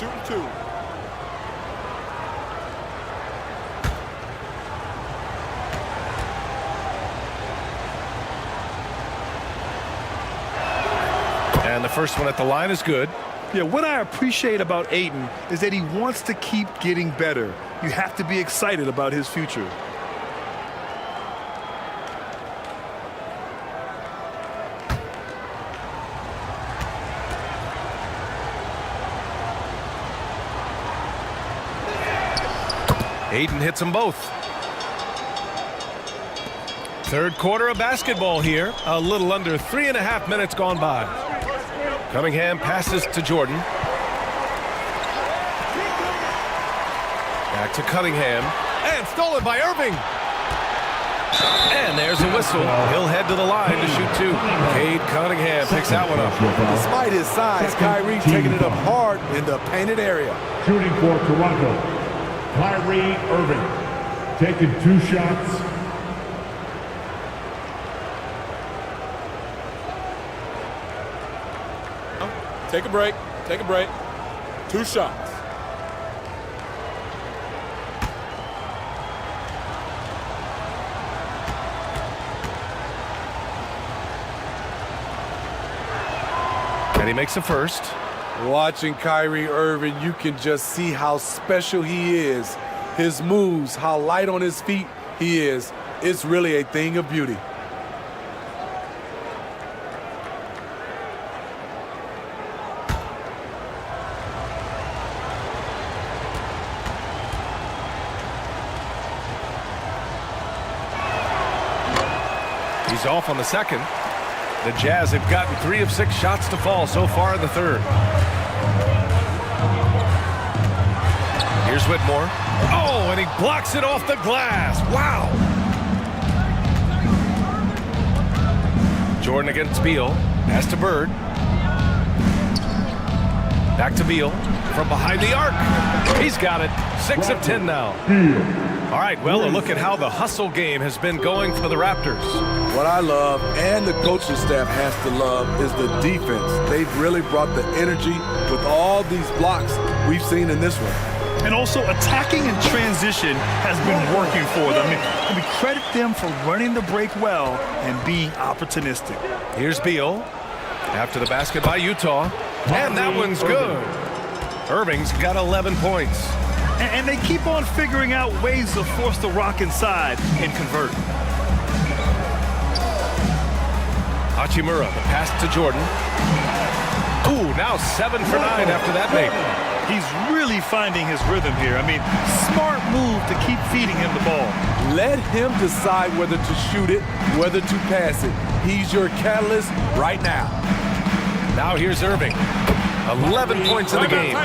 [SPEAKER 10] shooting 2.
[SPEAKER 11] And the first one at the line is good.
[SPEAKER 19] Yeah, what I appreciate about Ayton is that he wants to keep getting better. You have to be excited about his future.
[SPEAKER 11] Ayton hits them both. Third quarter of basketball here. A little under 3.5 minutes gone by. Cunningham passes to Jordan. Back to Cunningham. And stolen by Irving. And there's a whistle. He'll head to the line to shoot 2. Cade Cunningham picks that one up.
[SPEAKER 20] Despite his size, Kyrie taking it up hard in the painted area.
[SPEAKER 7] Shooting for Toronto, Kyrie Irving, taking 2 shots.
[SPEAKER 10] Take a break. Take a break. 2 shots.
[SPEAKER 11] And he makes the first.
[SPEAKER 20] Watching Kyrie Irving, you can just see how special he is. His moves, how light on his feet he is. It's really a thing of beauty.
[SPEAKER 11] He's off on the second. The Jazz have gotten 3 of 6 shots to fall so far in the third. Here's Whitmore. Oh, and he blocks it off the glass. Wow. Jordan against Beal. Pass to Bird. Back to Beal. From behind the arc. He's got it. 6 of 10 now. All right, well, a look at how the hustle game has been going for the Raptors.
[SPEAKER 20] What I love, and the coaching staff has to love, is the defense. They've really brought the energy with all these blocks we've seen in this one.
[SPEAKER 19] And also attacking in transition has been working for them. And we credit them for running the break well and being opportunistic.
[SPEAKER 11] Here's Beal. After the basket by Utah. And that one's good. Irving's got 11 points.
[SPEAKER 19] And they keep on figuring out ways to force the rock inside and convert.
[SPEAKER 11] Hachimura, the pass to Jordan. Ooh, now 7 for 9 after that make.
[SPEAKER 19] He's really finding his rhythm here. I mean, smart move to keep feeding him the ball.
[SPEAKER 20] Let him decide whether to shoot it, whether to pass it. He's your catalyst right now.
[SPEAKER 11] Now here's Irving. 11 points in the game.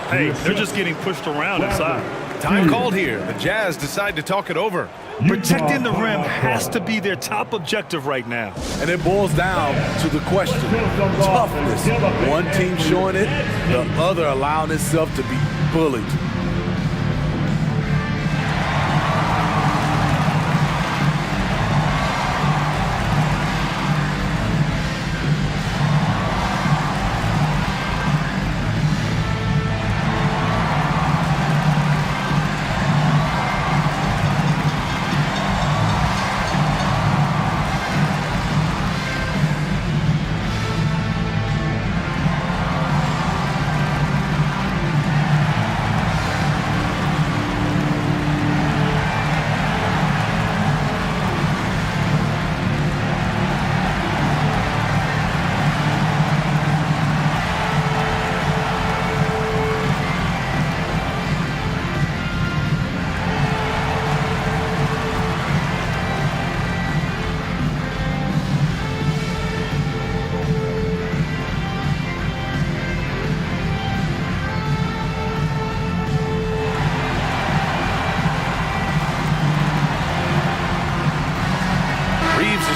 [SPEAKER 19] Hey, they're just getting pushed around inside.
[SPEAKER 11] Time called here. The Jazz decide to talk it over.
[SPEAKER 19] Protecting the rim has to be their top objective right now.
[SPEAKER 20] And it boils down to the question. Toughness. One team showing it, the other allowing itself to be bullied.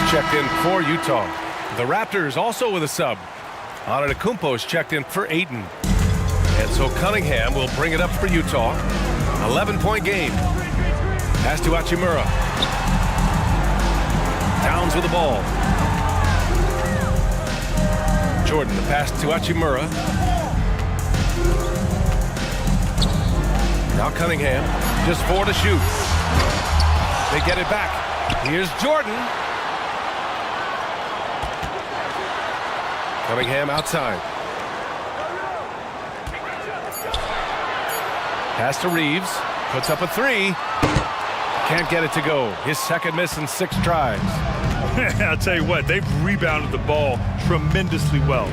[SPEAKER 11] Checked in for Utah. The Raptors also with a sub. Antetokounmpo's checked in for Ayton. And so Cunningham will bring it up for Utah. 11-point game. Pass to Hachimura. Towns with the ball. Jordan, the pass to Hachimura. Now Cunningham, just 4 to shoot. They get it back. Here's Jordan. Cunningham outside. Pass to Reeves. Puts up a 3. Can't get it to go. His second miss in 6 tries.
[SPEAKER 19] I'll tell you what, they've rebounded the ball tremendously well.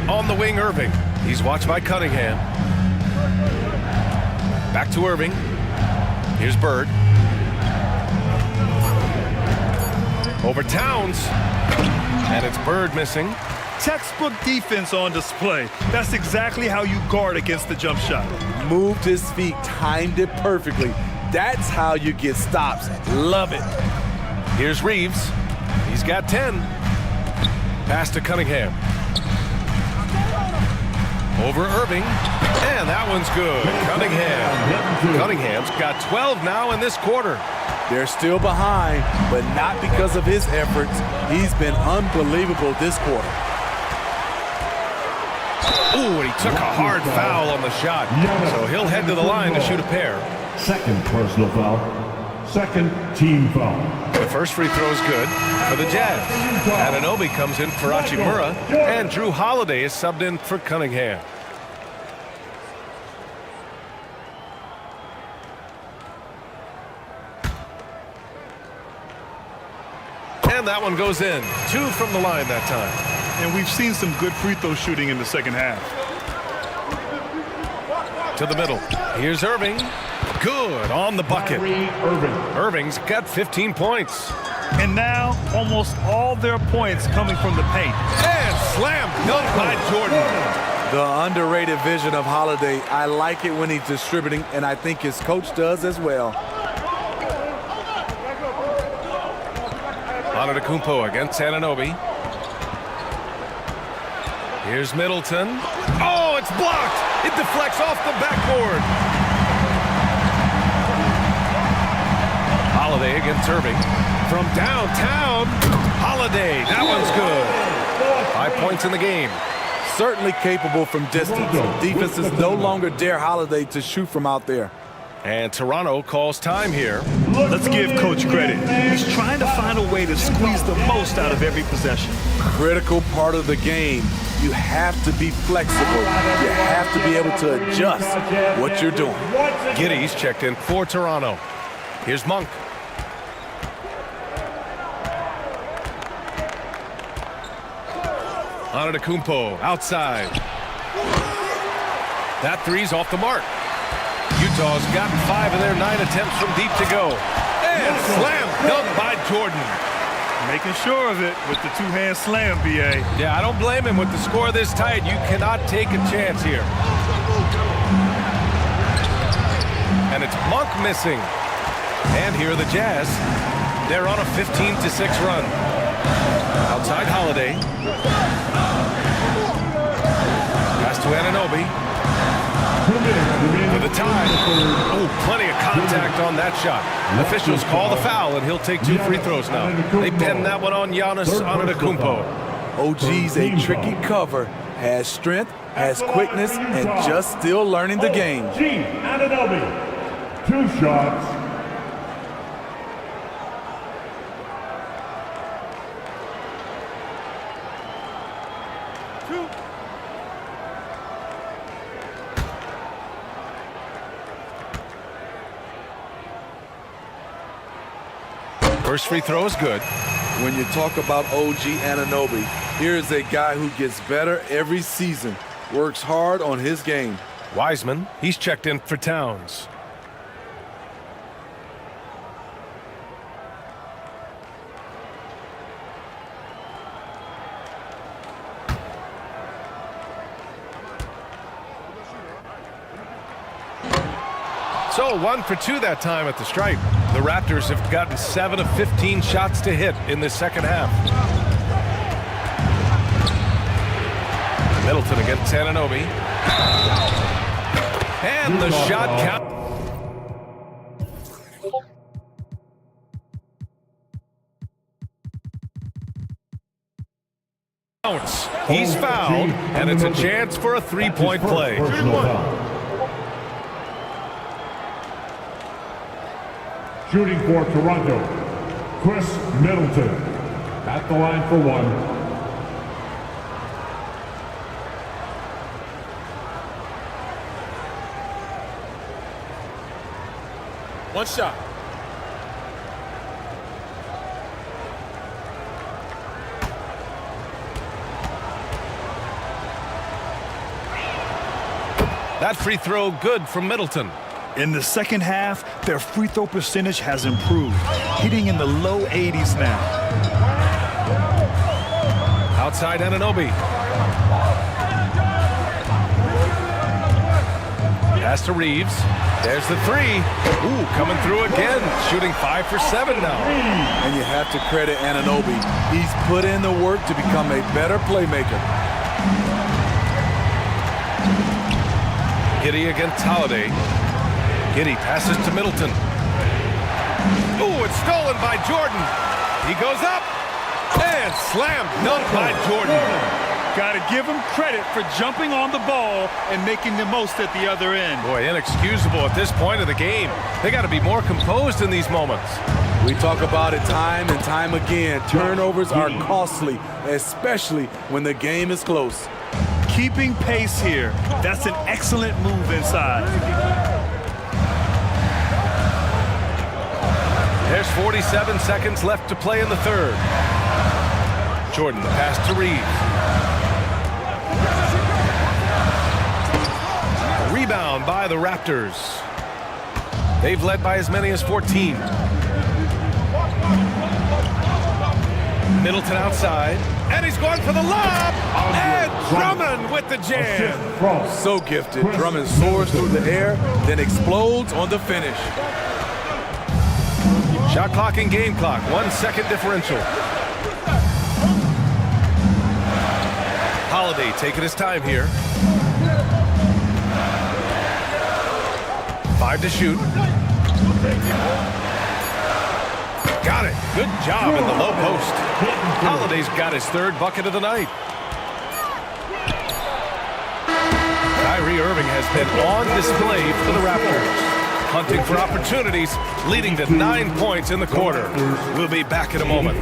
[SPEAKER 11] On the wing, Irving. He's watched by Cunningham. Back to Irving. Here's Bird. Over Towns. And it's Bird missing.
[SPEAKER 19] Textbook defense on display. That's exactly how you guard against the jump shot.
[SPEAKER 20] Moved his feet, timed it perfectly. That's how you get stops. Love it.
[SPEAKER 11] Here's Reeves. He's got 10. Pass to Cunningham. Over Irving. And that one's good. Cunningham's got 12 now in this quarter.
[SPEAKER 20] They're still behind, but not because of his efforts. He's been unbelievable this quarter.
[SPEAKER 11] Ooh, and he took a hard foul on the shot. So he'll head to the line to shoot a pair.
[SPEAKER 7] Second personal foul. Second team foul.
[SPEAKER 11] The first free throw is good for the Jazz. Anunoby comes in for Hachimura, and Drew Holiday is subbed in for Cunningham. And that one goes in. 2 from the line that time.
[SPEAKER 19] And we've seen some good free throw shooting in the second half.
[SPEAKER 11] To the middle. Here's Irving. Good on the bucket. Irving's got 15 points.
[SPEAKER 19] And now almost all their points coming from the paint.
[SPEAKER 11] And slam dunk by Jordan.
[SPEAKER 20] The underrated vision of Holiday. I like it when he's distributing, and I think his coach does as well.
[SPEAKER 11] Antetokounmpo against Anunoby. Here's Middleton. Oh, it's blocked. It deflects off the backboard. Holiday against Irving. From downtown, Holiday. That one's good. 5 points in the game.
[SPEAKER 20] Certainly capable from distance. Defenses no longer dare Holiday to shoot from out there.
[SPEAKER 11] And Toronto calls time here.
[SPEAKER 19] Let's give Coach credit. He's trying to find a way to squeeze the most out of every possession.
[SPEAKER 20] Critical part of the game. You have to be flexible. You have to be able to adjust what you're doing.
[SPEAKER 11] Giddey's checked in for Toronto. Here's Monk. Antetokounmpo outside. That three's off the mark. Utah's gotten 5 of their 9 attempts from deep to go. And slam dunk by Jordan.
[SPEAKER 19] Making sure of it with the two-hand slam, B.A.
[SPEAKER 11] Yeah, I don't blame him with the score this tight. You cannot take a chance here. And it's Monk missing. And here are the Jazz. They're on a 15-6 run. Outside Holiday. Pass to Anunoby. For the tie. Oh, plenty of contact on that shot. Officials call the foul, and he'll take 2 free throws now. They pin that one on Giannis Antetokounmpo.
[SPEAKER 20] OG's a tricky cover. Has strength, has quickness, and just still learning the game.
[SPEAKER 7] Anunoby. 2 shots.
[SPEAKER 11] First free throw is good.
[SPEAKER 20] When you talk about OG Anunoby, here's a guy who gets better every season, works hard on his game.
[SPEAKER 11] Wiseman, he's checked in for Towns. So 1 for 2 that time at the stripe. The Raptors have gotten 7 of 15 shots to hit in the second half. Middleton against Anunoby. And the shot count. He's fouled, and it's a chance for a three-point play.
[SPEAKER 7] Shooting for Toronto, Chris Middleton. At the line for one.
[SPEAKER 17] One shot.
[SPEAKER 11] That free throw good from Middleton.
[SPEAKER 19] In the second half, their free throw percentage has improved, hitting in the low 80s now.
[SPEAKER 11] Outside Anunoby. Pass to Reeves. There's the three. Ooh, coming through again. Shooting 5 for 7 now.
[SPEAKER 20] And you have to credit Anunoby. He's put in the work to become a better playmaker.
[SPEAKER 11] Giddey against Holiday. Giddey passes to Middleton. Ooh, it's stolen by Jordan. He goes up and slam dunk by Jordan.
[SPEAKER 19] Got to give him credit for jumping on the ball and making the most at the other end.
[SPEAKER 11] Boy, inexcusable at this point of the game. They got to be more composed in these moments.
[SPEAKER 20] We talk about it time and time again. Turnovers are costly, especially when the game is close.
[SPEAKER 19] Keeping pace here. That's an excellent move inside.
[SPEAKER 11] There's 47 seconds left to play in the third. Jordan, the pass to Reeves. Rebound by the Raptors. They've led by as many as 14. Middleton outside, and he's going for the lob, and Drummond with the jam.
[SPEAKER 20] So gifted. Drummond soars through the air, then explodes on the finish.
[SPEAKER 11] Shot clock and game clock, 1 second differential. Holiday taking his time here. 5 to shoot. Got it. Good job in the low post. Holiday's got his third bucket of the night. Kyrie Irving has been on display for the Raptors. Hunting for opportunities, leading to 9 points in the quarter. We'll be back in a moment.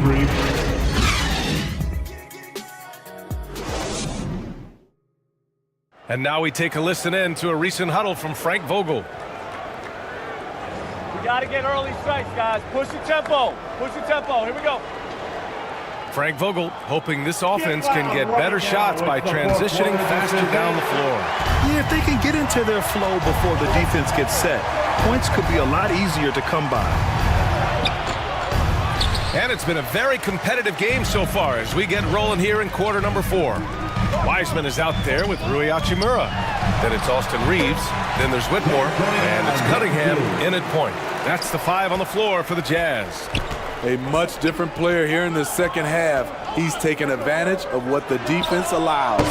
[SPEAKER 11] And now we take a listen in to a recent huddle from Frank Vogel.
[SPEAKER 14] We got to get early strikes, guys. Push the tempo. Push the tempo. Here we go.
[SPEAKER 11] Frank Vogel hoping this offense can get better shots by transitioning faster down the floor.
[SPEAKER 19] Yeah, if they can get into their flow before the defense gets set, points could be a lot easier to come by.
[SPEAKER 11] And it's been a very competitive game so far as we get rolling here in quarter number 4. Wiseman is out there with Rui Hachimura. Then it's Austin Reeves. Then there's Whitmore. And it's Cunningham in at point. That's the 5 on the floor for the Jazz.
[SPEAKER 20] A much different player here in the second half. He's taking advantage of what the defense allows.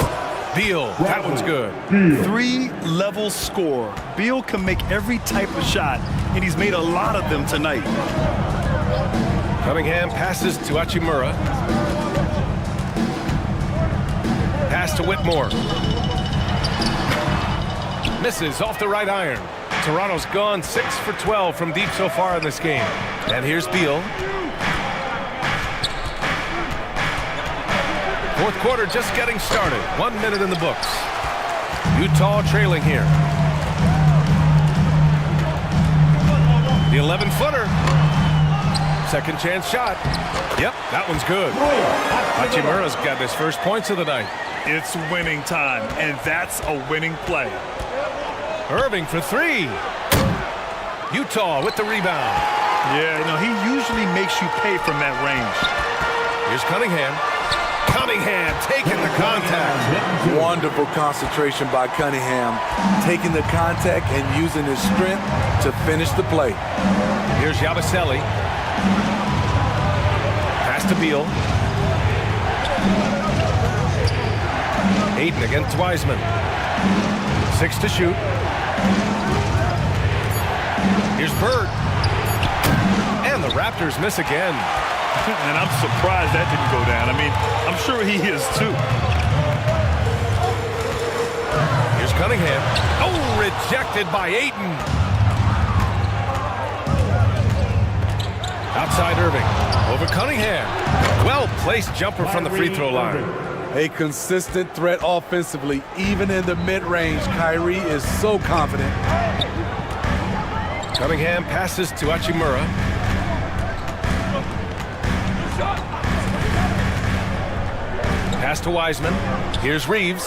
[SPEAKER 11] Beal, that one's good.
[SPEAKER 19] 3-level score. Beal can make every type of shot, and he's made a lot of them tonight.
[SPEAKER 11] Cunningham passes to Hachimura. Pass to Whitmore. Misses off the right iron. Toronto's gone 6 for 12 from deep so far in this game. And here's Beal. Fourth quarter just getting started. 1 minute in the books. Utah trailing here. The 11-footer. Second chance shot. Yep, that one's good. Hachimura's got his first points of the night.
[SPEAKER 19] It's winning time, and that's a winning play.
[SPEAKER 11] Irving for 3. Utah with the rebound.
[SPEAKER 19] Yeah, he usually makes you pay from that range.
[SPEAKER 11] Here's Cunningham. Cunningham taking the contact.
[SPEAKER 20] Wonderful concentration by Cunningham, taking the contact and using his strength to finish the play.
[SPEAKER 11] Here's Yabusele. Pass to Beal. Aiden against Wiseman. 6 to shoot. Here's Bird. And And the Raptors miss again.
[SPEAKER 19] And I'm surprised that didn't go down. I mean, I'm sure he is too.
[SPEAKER 11] Here's Cunningham. Oh, rejected by Ayton. Outside Irving. Over Cunningham. Well-placed jumper from the free throw line.
[SPEAKER 20] A consistent threat offensively, even in the mid-range. Kyrie is so confident.
[SPEAKER 11] Cunningham passes to Hachimura. Pass to Wiseman. Here's Reeves.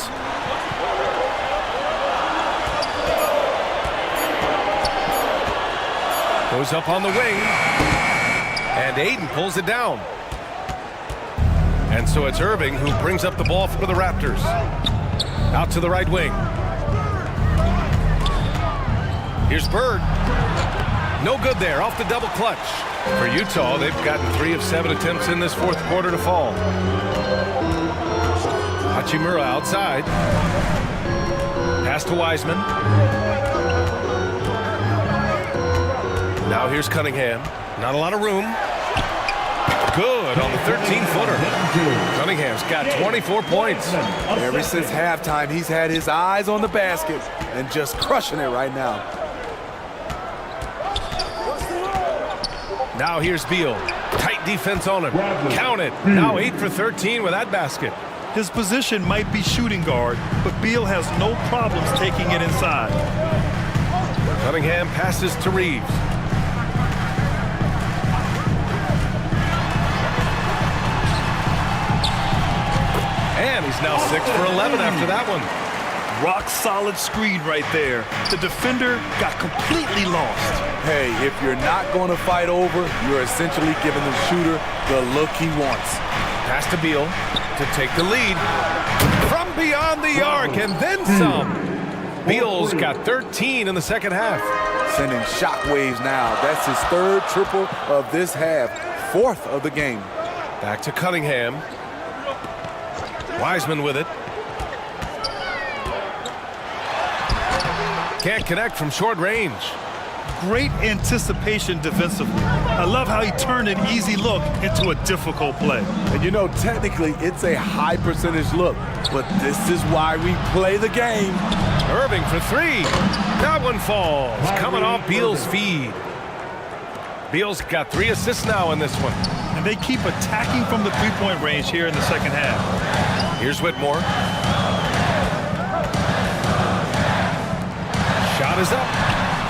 [SPEAKER 11] Goes up on the wing. And Ayton pulls it down. And so it's Irving who brings up the ball for the Raptors. Out to the right wing. Here's Bird. No good there, off the double clutch. For Utah, they've gotten 3 of 7 attempts in this fourth quarter to fall. Hachimura outside. Pass to Wiseman. Now here's Cunningham. Not a lot of room. Good on the 13-footer. Cunningham's got 24 points.
[SPEAKER 20] Ever since halftime, he's had his eyes on the basket and just crushing it right now.
[SPEAKER 11] Now here's Beal. Tight defense on him. Count it. Now 8 for 13 with that basket.
[SPEAKER 19] His position might be shooting guard, but Beal has no problems taking it inside.
[SPEAKER 11] Cunningham passes to Reeves. And he's now 6 for 11 after that one.
[SPEAKER 19] Rock solid screen right there. The defender got completely lost.
[SPEAKER 20] Hey, if you're not going to fight over, you're essentially giving the shooter the look he wants.
[SPEAKER 11] Pass to Beal to take the lead. From beyond the arc and then some. Beal's got 13 in the second half.
[SPEAKER 20] Sending shockwaves now. That's his 3rd triple of this half. 4th of the game.
[SPEAKER 11] Back to Cunningham. Wiseman with it. Can't connect from short range.
[SPEAKER 19] Great anticipation defensively. I love how he turned an easy look into a difficult play.
[SPEAKER 20] And you know, technically, it's a high percentage look, but this is why we play the game.
[SPEAKER 11] Irving for 3. That one falls. Coming off Beal's feed. Beal's got 3 assists now in this one.
[SPEAKER 19] And they keep attacking from the three-point range here in the second half.
[SPEAKER 11] Here's Whitmore. Shot is up.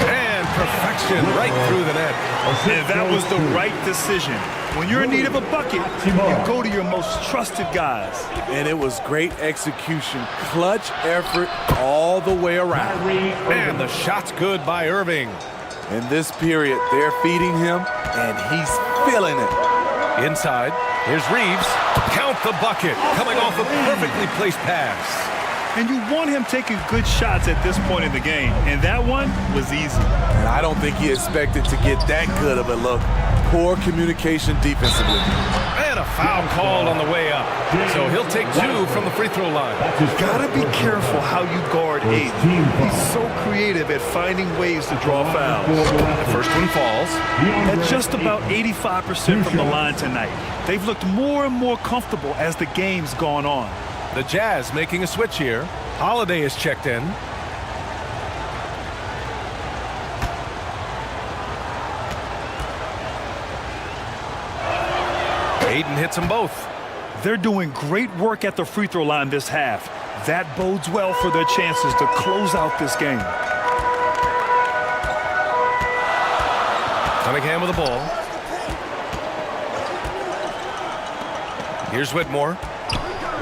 [SPEAKER 11] And perfection right through the net.
[SPEAKER 19] And that was the right decision. When you're in need of a bucket, you go to your most trusted guys.
[SPEAKER 20] And it was great execution. Clutch effort all the way around.
[SPEAKER 11] And the shot's good by Irving.
[SPEAKER 20] In this period, they're feeding him, and he's feeling it.
[SPEAKER 11] Inside, here's Reeves. Count the bucket. Coming off a perfectly placed pass.
[SPEAKER 19] And you want him taking good shots at this point in the game. And that one was easy.
[SPEAKER 20] And I don't think he expected to get that good of a look. Poor communication defensively.
[SPEAKER 11] And a foul called on the way up. So he'll take 2 from the free throw line.
[SPEAKER 19] Gotta be careful how you guard Ayton. He's so creative at finding ways to draw fouls.
[SPEAKER 11] The first one falls.
[SPEAKER 19] At just about 85% from the line tonight. They've looked more and more comfortable as the game's gone on.
[SPEAKER 11] The Jazz making a switch here. Holiday is checked in. Ayton hits them both.
[SPEAKER 19] They're doing great work at the free throw line this half. That bodes well for their chances to close out this game.
[SPEAKER 11] Cunningham with the ball. Here's Whitmore.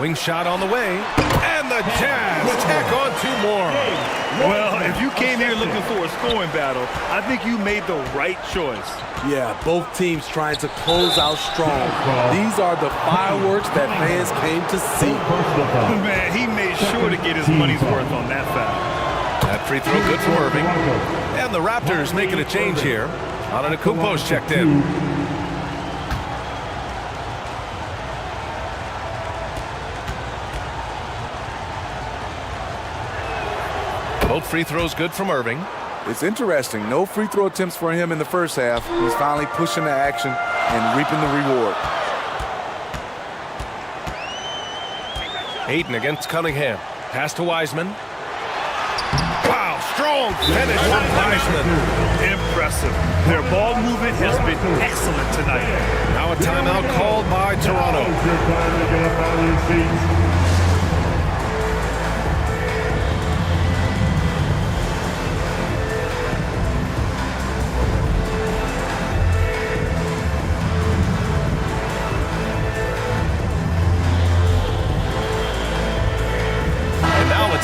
[SPEAKER 11] Wing shot on the way. And the Jazz tack on 2 more.
[SPEAKER 19] Well, if you came here looking for a scoring battle, I think you made the right choice.
[SPEAKER 20] Yeah, both teams trying to close out strong. These are the fireworks that fans came to see.
[SPEAKER 19] Man, he made sure to get his money's worth on that foul.
[SPEAKER 11] That free throw good for Irving. And the Raptors making a change here. Antetokounmpo's checked in. Both free throws good from Irving.
[SPEAKER 10] It's interesting. No free throw attempts for him in the first half. He's finally pushing the action and reaping the reward.
[SPEAKER 11] Ayton against Cunningham. Pass to Wiseman. Wow, strong finish from Wiseman.
[SPEAKER 19] Impressive. Their ball movement has been excellent tonight.
[SPEAKER 11] Now a timeout called by Toronto.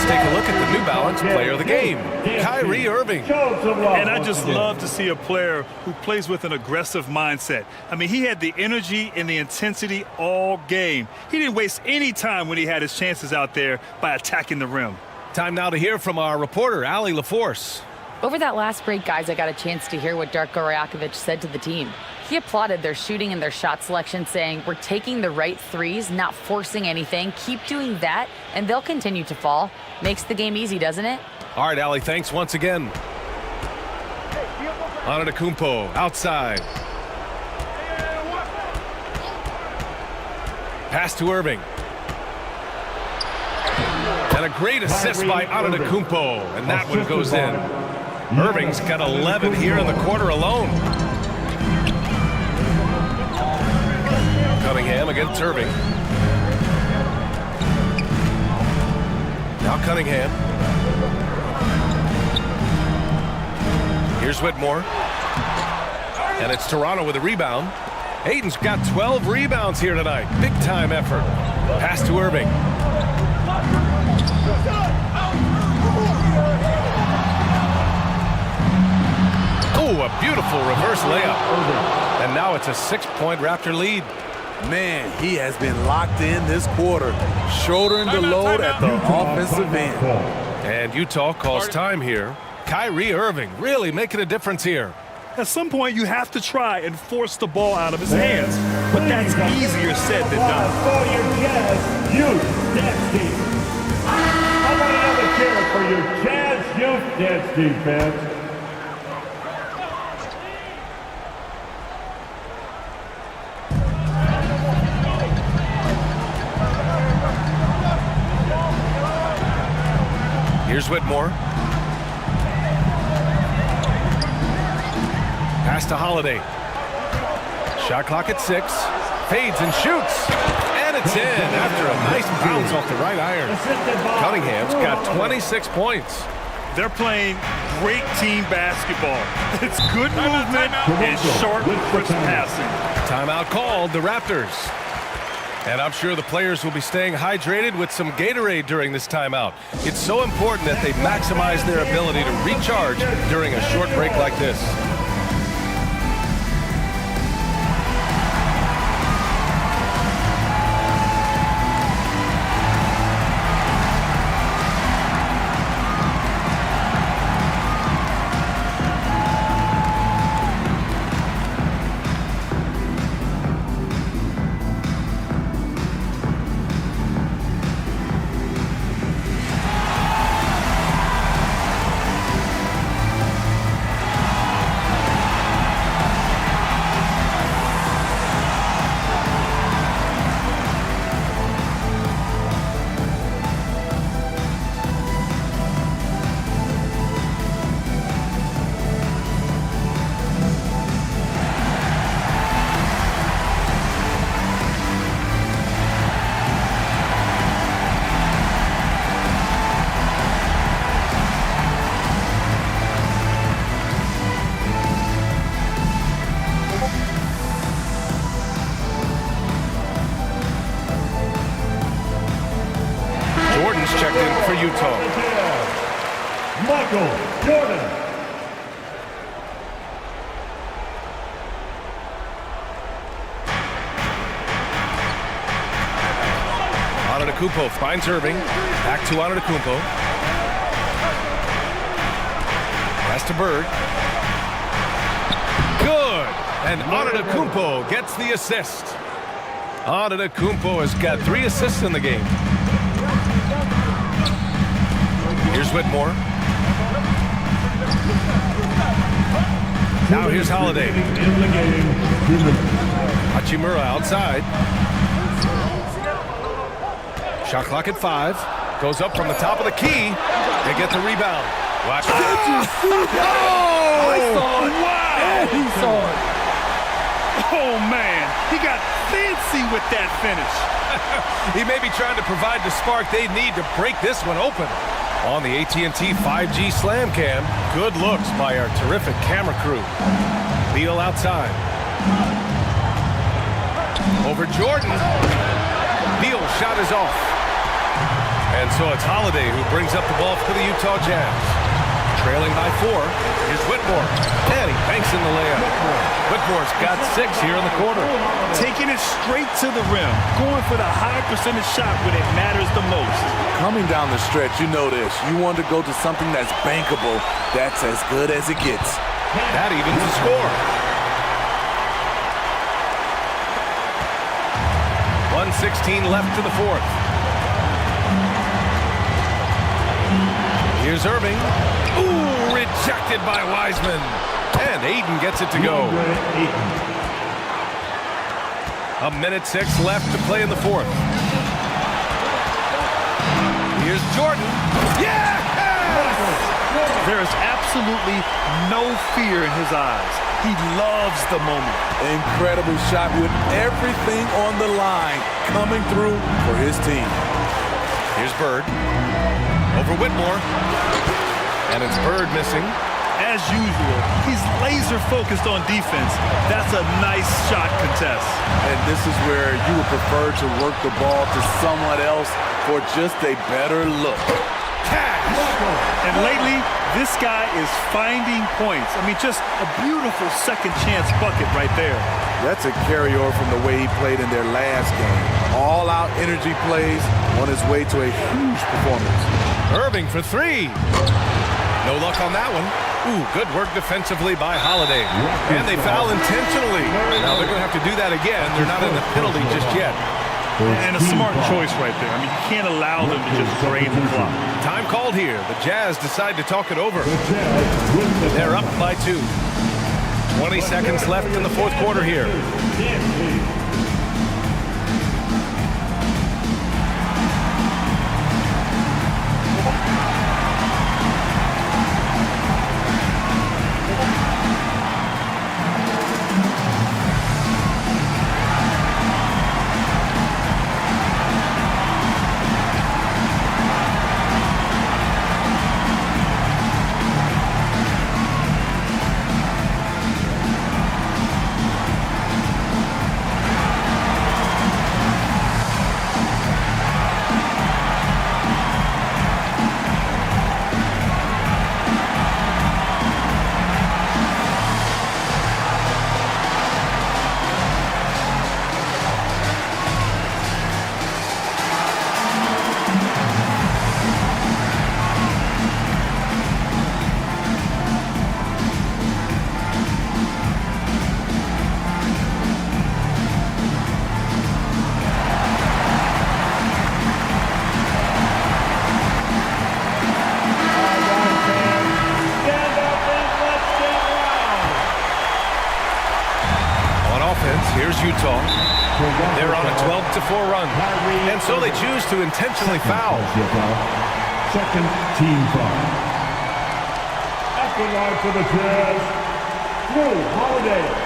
[SPEAKER 11] Take a look at the New Balance player of the game, Kyrie Irving.
[SPEAKER 19] And I just love to see a player who plays with an aggressive mindset. I mean, he had the energy and the intensity all game. He didn't waste any time when he had his chances out there by attacking the rim.
[SPEAKER 11] Time now to hear from our reporter, Allie LaForce.
[SPEAKER 18] Over that last break, guys, I got a chance to hear what Darko Rajakovic said to the team. He applauded their shooting and their shot selection, saying, "We're taking the right threes, not forcing anything. Keep doing that, and they'll continue to fall." Makes the game easy, doesn't it?
[SPEAKER 11] All right, Allie, thanks once again. Antetokounmpo outside. Pass to Irving. And a great assist by Antetokounmpo, and that one goes in. Irving's got 11 here in the quarter alone. Cunningham against Irving. Now Cunningham. Here's Whitmore. And it's Toronto with a rebound. Ayton's got 12 rebounds here tonight. Big time effort. Pass to Irving. Oh, a beautiful reverse layup. And now it's a 6-point Raptor lead.
[SPEAKER 20] Man, he has been locked in this quarter, shouldering the load at the offensive end.
[SPEAKER 11] And Utah calls time here. Kyrie Irving really making a difference here.
[SPEAKER 19] At some point, you have to try and force the ball out of his hands, but that's easier said than done.
[SPEAKER 7] For your Jazz Youth Dance Team. I want another cheer for your Jazz Youth Dance Team, fans.
[SPEAKER 11] Here's Whitmore. Pass to Holiday. Shot clock at 6. Fades and shoots. And it's in after a nice bounce off the right iron. Cunningham's got 26 points.
[SPEAKER 19] They're playing great team basketball. It's good movement and sharp, crisp passing.
[SPEAKER 11] Timeout called, the Raptors. And I'm sure the players will be staying hydrated with some Gatorade during this timeout. It's so important that they maximize their ability to recharge during a short break like this. Checked in for Utah.
[SPEAKER 7] Michael Jordan.
[SPEAKER 11] Antetokounmpo finds Irving. Back to Antetokounmpo. Pass to Bird. Good. And Antetokounmpo gets the assist. Antetokounmpo has got 3 assists in the game. Here's Whitmore. Now here's Holiday. Hachimura outside. Shot clock at 5. Goes up from the top of the key. They get the rebound. Watch.
[SPEAKER 20] Did you see that?
[SPEAKER 11] Oh!
[SPEAKER 20] I saw it.
[SPEAKER 17] Wow!
[SPEAKER 20] And he saw it.
[SPEAKER 17] Oh, man. He got fancy with that finish.
[SPEAKER 11] He may be trying to provide the spark they need to break this one open. On the AT&T 5G Slam Cam, good looks by our terrific camera crew. Beal outside. Over Jordan. Beal's shot is off. And so it's Holiday who brings up the ball for the Utah Jazz. Trailing by 4 is Whitmore. And he banks in the layup. Whitmore's got 6 here in the quarter.
[SPEAKER 17] Taking it straight to the rim. Going for the high percentage shot when it matters the most.
[SPEAKER 20] Coming down the stretch, you know this. You want to go to something that's bankable. That's as good as it gets.
[SPEAKER 11] That evens the score. 1:16 left to the 4th. Here's Irving. Ooh, rejected by Wiseman. And Aiden gets it to go. 1:06 left to play in the 4th. Here's Jordan. Yes!
[SPEAKER 17] There is absolutely no fear in his eyes. He loves the moment.
[SPEAKER 20] Incredible shot with everything on the line coming through for his team.
[SPEAKER 11] Here's Bird. Over Whitmore. And it's Bird missing.
[SPEAKER 17] As usual, he's laser focused on defense. That's a nice shot contest.
[SPEAKER 20] And this is where you would prefer to work the ball to someone else for just a better look.
[SPEAKER 17] And lately, this guy is finding points. I mean, just a beautiful second chance bucket right there.
[SPEAKER 20] That's a carryover from the way he played in their last game. All-out energy plays on his way to a huge performance.
[SPEAKER 11] Irving for 3. No luck on that one. Ooh, good work defensively by Holiday. And they foul intentionally. Now they're going to have to do that again. They're not in the penalty just yet.
[SPEAKER 17] And a smart choice right there. I mean, you can't allow them to just drain the clock.
[SPEAKER 11] Time called here. The Jazz decide to talk it over. They're up by 2. 20 seconds left in the 4th quarter here. Here's Utah. They're on a 12-4 run. And so they choose to intentionally foul.
[SPEAKER 7] Second team foul. At the line for the Jazz, Drew Holiday.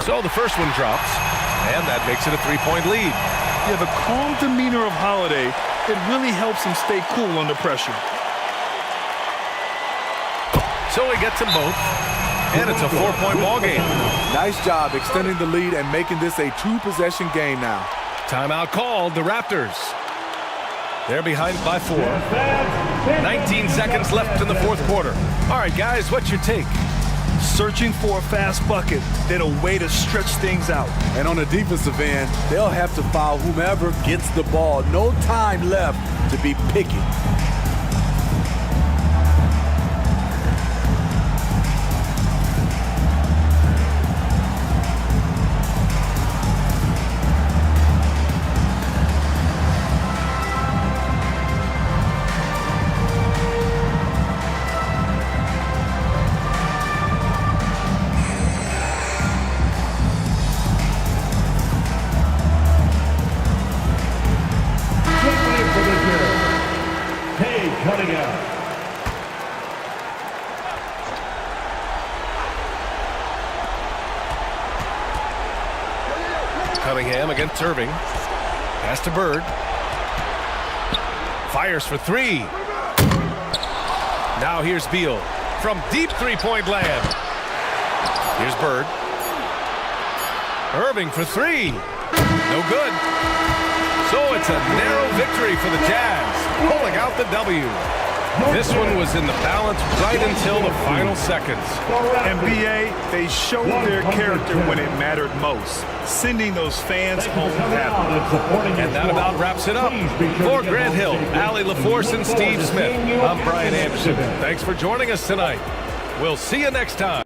[SPEAKER 11] So the first one drops, and that makes it a 3-point lead.
[SPEAKER 17] Yeah, the calm demeanor of Holiday, it really helps him stay cool under pressure.
[SPEAKER 11] So he gets them both, and it's a 4-point ball game.
[SPEAKER 20] Nice job extending the lead and making this a 2-possession game now.
[SPEAKER 11] Timeout called, the Raptors. They're behind by 4. 19 seconds left in the 4th quarter. All right, guys, what's your take?
[SPEAKER 17] Searching for a fast bucket, then a way to stretch things out.
[SPEAKER 20] And on the defensive end, they'll have to foul whomever gets the ball. No time left to be picky.
[SPEAKER 7] Cunningham.
[SPEAKER 11] Cunningham against Irving. Pass to Bird. Fires for three. Now here's Beal from deep three-point land. Here's Bird. Irving for three. No good. So it's a narrow victory for the Jazz, pulling out the W. This one was in the balance right until the final seconds.
[SPEAKER 19] NBA, they showed their character when it mattered most, sending those fans home happy.
[SPEAKER 11] And that about wraps it up. For Grant Hill, Allie LaForce, and Steve Smith, I'm Brian Anderson. Thanks for joining us tonight. We'll see you next time.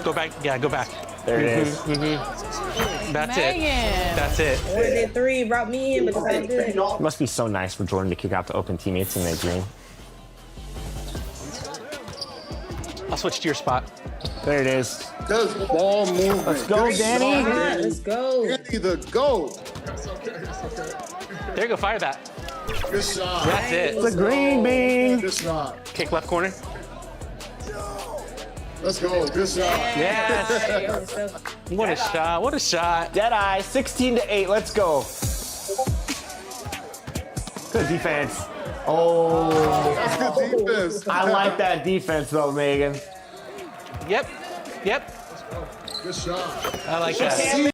[SPEAKER 21] Go back. Yeah, go back.
[SPEAKER 1] There it is.
[SPEAKER 21] That's
[SPEAKER 2] Megan.
[SPEAKER 21] it. That's it.
[SPEAKER 22] I wanted that three, brought me in, but it's all good.
[SPEAKER 1] It must be so nice for Jordan to kick out to open teammates in their green.
[SPEAKER 21] I'll switch to your spot.
[SPEAKER 1] There it is.
[SPEAKER 12] Does ball movement.
[SPEAKER 1] Let's go, Danny.
[SPEAKER 22] Let's go.
[SPEAKER 12] Danny the GOAT.
[SPEAKER 21] There you go. Fire that.
[SPEAKER 12] Good shot.
[SPEAKER 21] That's it.
[SPEAKER 1] It's a green bean.
[SPEAKER 12] Good shot.
[SPEAKER 21] Kick left corner.
[SPEAKER 12] Let's go. Good shot.
[SPEAKER 21] Yes. What a shot. What a shot.
[SPEAKER 1] Deadeye, 16-8. Let's go. Good defense. Oh.
[SPEAKER 12] That's good defense.
[SPEAKER 1] I like that defense, though, Megan.
[SPEAKER 21] Yep. Yep.
[SPEAKER 12] Good shot.
[SPEAKER 21] I like that.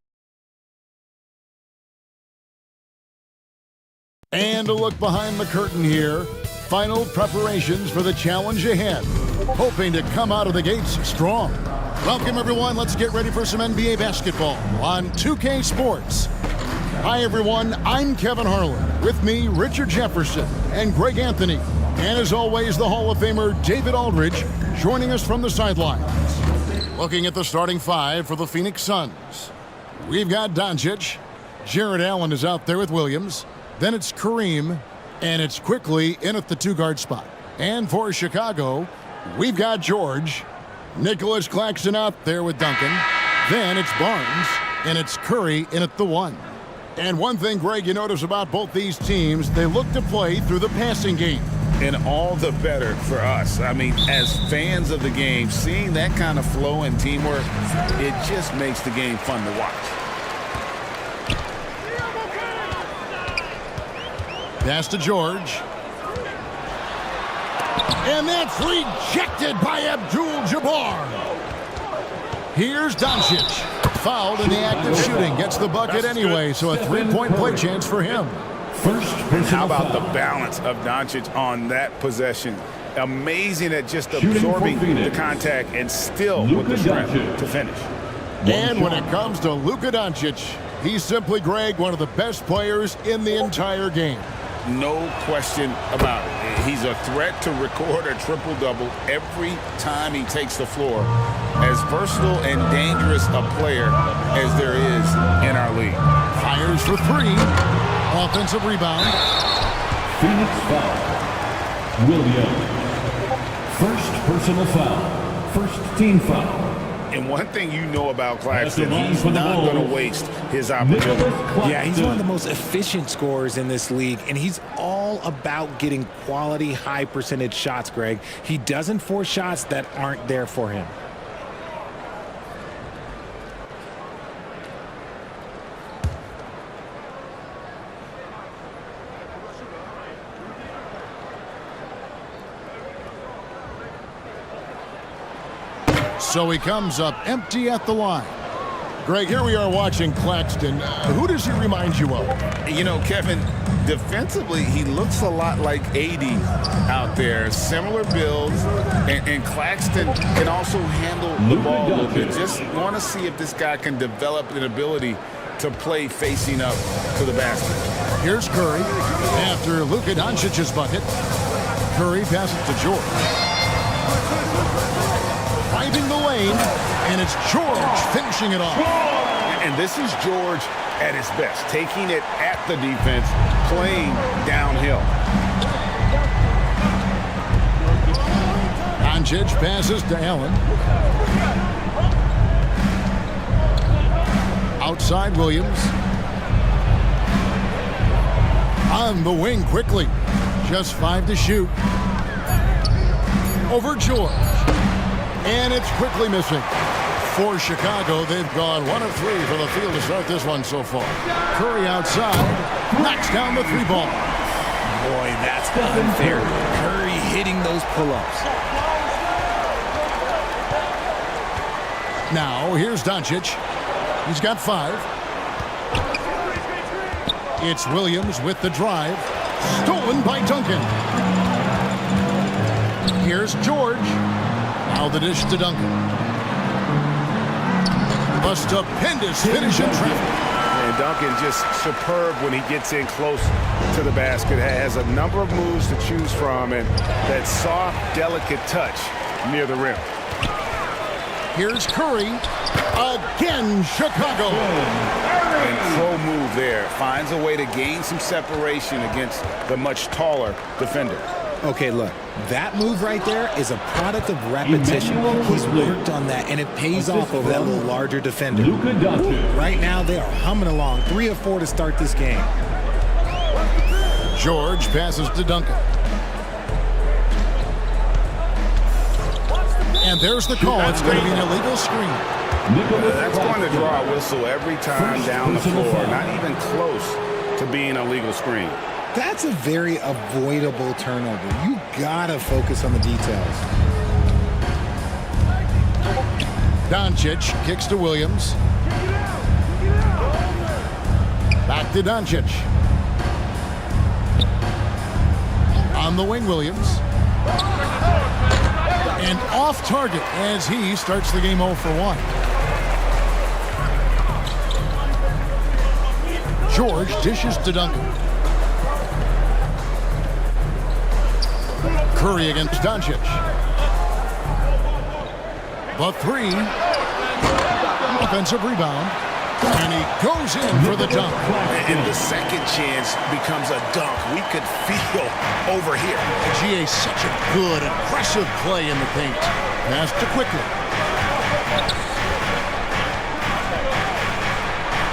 [SPEAKER 3] And a look behind the curtain here. Final preparations for the challenge ahead. Hoping to come out of the gates strong. Welcome, everyone. Let's get ready for some NBA basketball on 2K Sports. Hi, everyone. I'm Kevin Harlan. With me, Richard Jefferson and Greg Anthony. And as always, the Hall of Famer David Aldridge joining us from the sidelines. Looking at the starting five for the Phoenix Suns. We've got Doncic. Jared Allen is out there with Williams. Then it's Kareem, and it's quickly in at the two-guard spot. And for Chicago, we've got George. Nicholas Claxton out there with Duncan. Then it's Barnes, and it's Curry in at the 1. And one thing, Greg, you notice about both these teams, they look to play through the passing game.
[SPEAKER 4] And all the better for us. I mean, as fans of the game, seeing that kind of flow and teamwork, it just makes the game fun to watch.
[SPEAKER 3] Pass to George. And that's rejected by Abdul-Jabbar. Here's Doncic. Fouled in the act of shooting. Gets the bucket anyway, so a three-point play chance for him.
[SPEAKER 4] And how about the balance of Doncic on that possession? Amazing at just absorbing the contact and still with the strength to finish.
[SPEAKER 3] And when it comes to Luka Doncic, he's simply, Greg, one of the best players in the entire game.
[SPEAKER 4] No question about it. He's a threat to record a triple-double every time he takes the floor. As versatile and dangerous a player as there is in our league.
[SPEAKER 3] Fires for 3. Offensive rebound.
[SPEAKER 7] Phoenix foul. Williams. First personal foul. First team foul.
[SPEAKER 4] And one thing you know about Claxton, he's not going to waste his opportunity.
[SPEAKER 5] Yeah, he's one of the most efficient scorers in this league, and he's all about getting quality, high-percentage shots, Greg. He doesn't force shots that aren't there for him.
[SPEAKER 3] So he comes up empty at the line. Greg, here we are watching Claxton. Who does he remind you of?
[SPEAKER 4] You know, Kevin, defensively, he looks a lot like AD out there. Similar builds, and Claxton can also handle the ball a little bit. Just want to see if this guy can develop an ability to play facing up to the basket.
[SPEAKER 3] Here's Curry after Luka Doncic's bucket. Curry passes to George. Driving the lane, and it's George finishing it off.
[SPEAKER 4] And this is George at his best, taking it at the defense, playing downhill.
[SPEAKER 3] Doncic passes to Allen. Outside Williams. On the wing quickly. Just 5 to shoot. Over George. And it's quickly missing. For Chicago, they've gone 1 of 3 from the field to start this one so far. Curry outside, knocks down the 3-ball.
[SPEAKER 5] Boy, that's unfair. Curry hitting those pull-ups.
[SPEAKER 3] Now, here's Doncic. He's got 5. It's Williams with the drive. Stolen by Duncan. Here's George. Now the dish to Duncan. A stupendous finish in traffic.
[SPEAKER 4] And Duncan just superb when he gets in close to the basket. Has a number of moves to choose from, and that soft, delicate touch near the rim.
[SPEAKER 3] Here's Curry. Again, Chicago.
[SPEAKER 4] And pro move there. Finds a way to gain some separation against the much taller defender.
[SPEAKER 5] Okay, look, that move right there is a product of repetition. He's worked on that, and it pays off over that little larger defender. Right now, they are humming along. 3 of 4 to start this game.
[SPEAKER 3] George passes to Duncan. And there's the call. It's going to be an illegal screen.
[SPEAKER 4] That's going to draw a whistle every time down the floor. Not even close to being a legal screen.
[SPEAKER 5] That's a very avoidable turnover. You gotta focus on the details.
[SPEAKER 3] Doncic kicks to Williams. Back to Doncic. On the wing, Williams. And off target as he starts the game 0 for 1. George dishes to Duncan. Curry against Doncic. The 3. Offensive rebound. And he goes in for the dunk.
[SPEAKER 16] And the second chance becomes a dunk. We could feel over here.
[SPEAKER 3] GA, such a good, aggressive play in the paint. Pass to Quickly.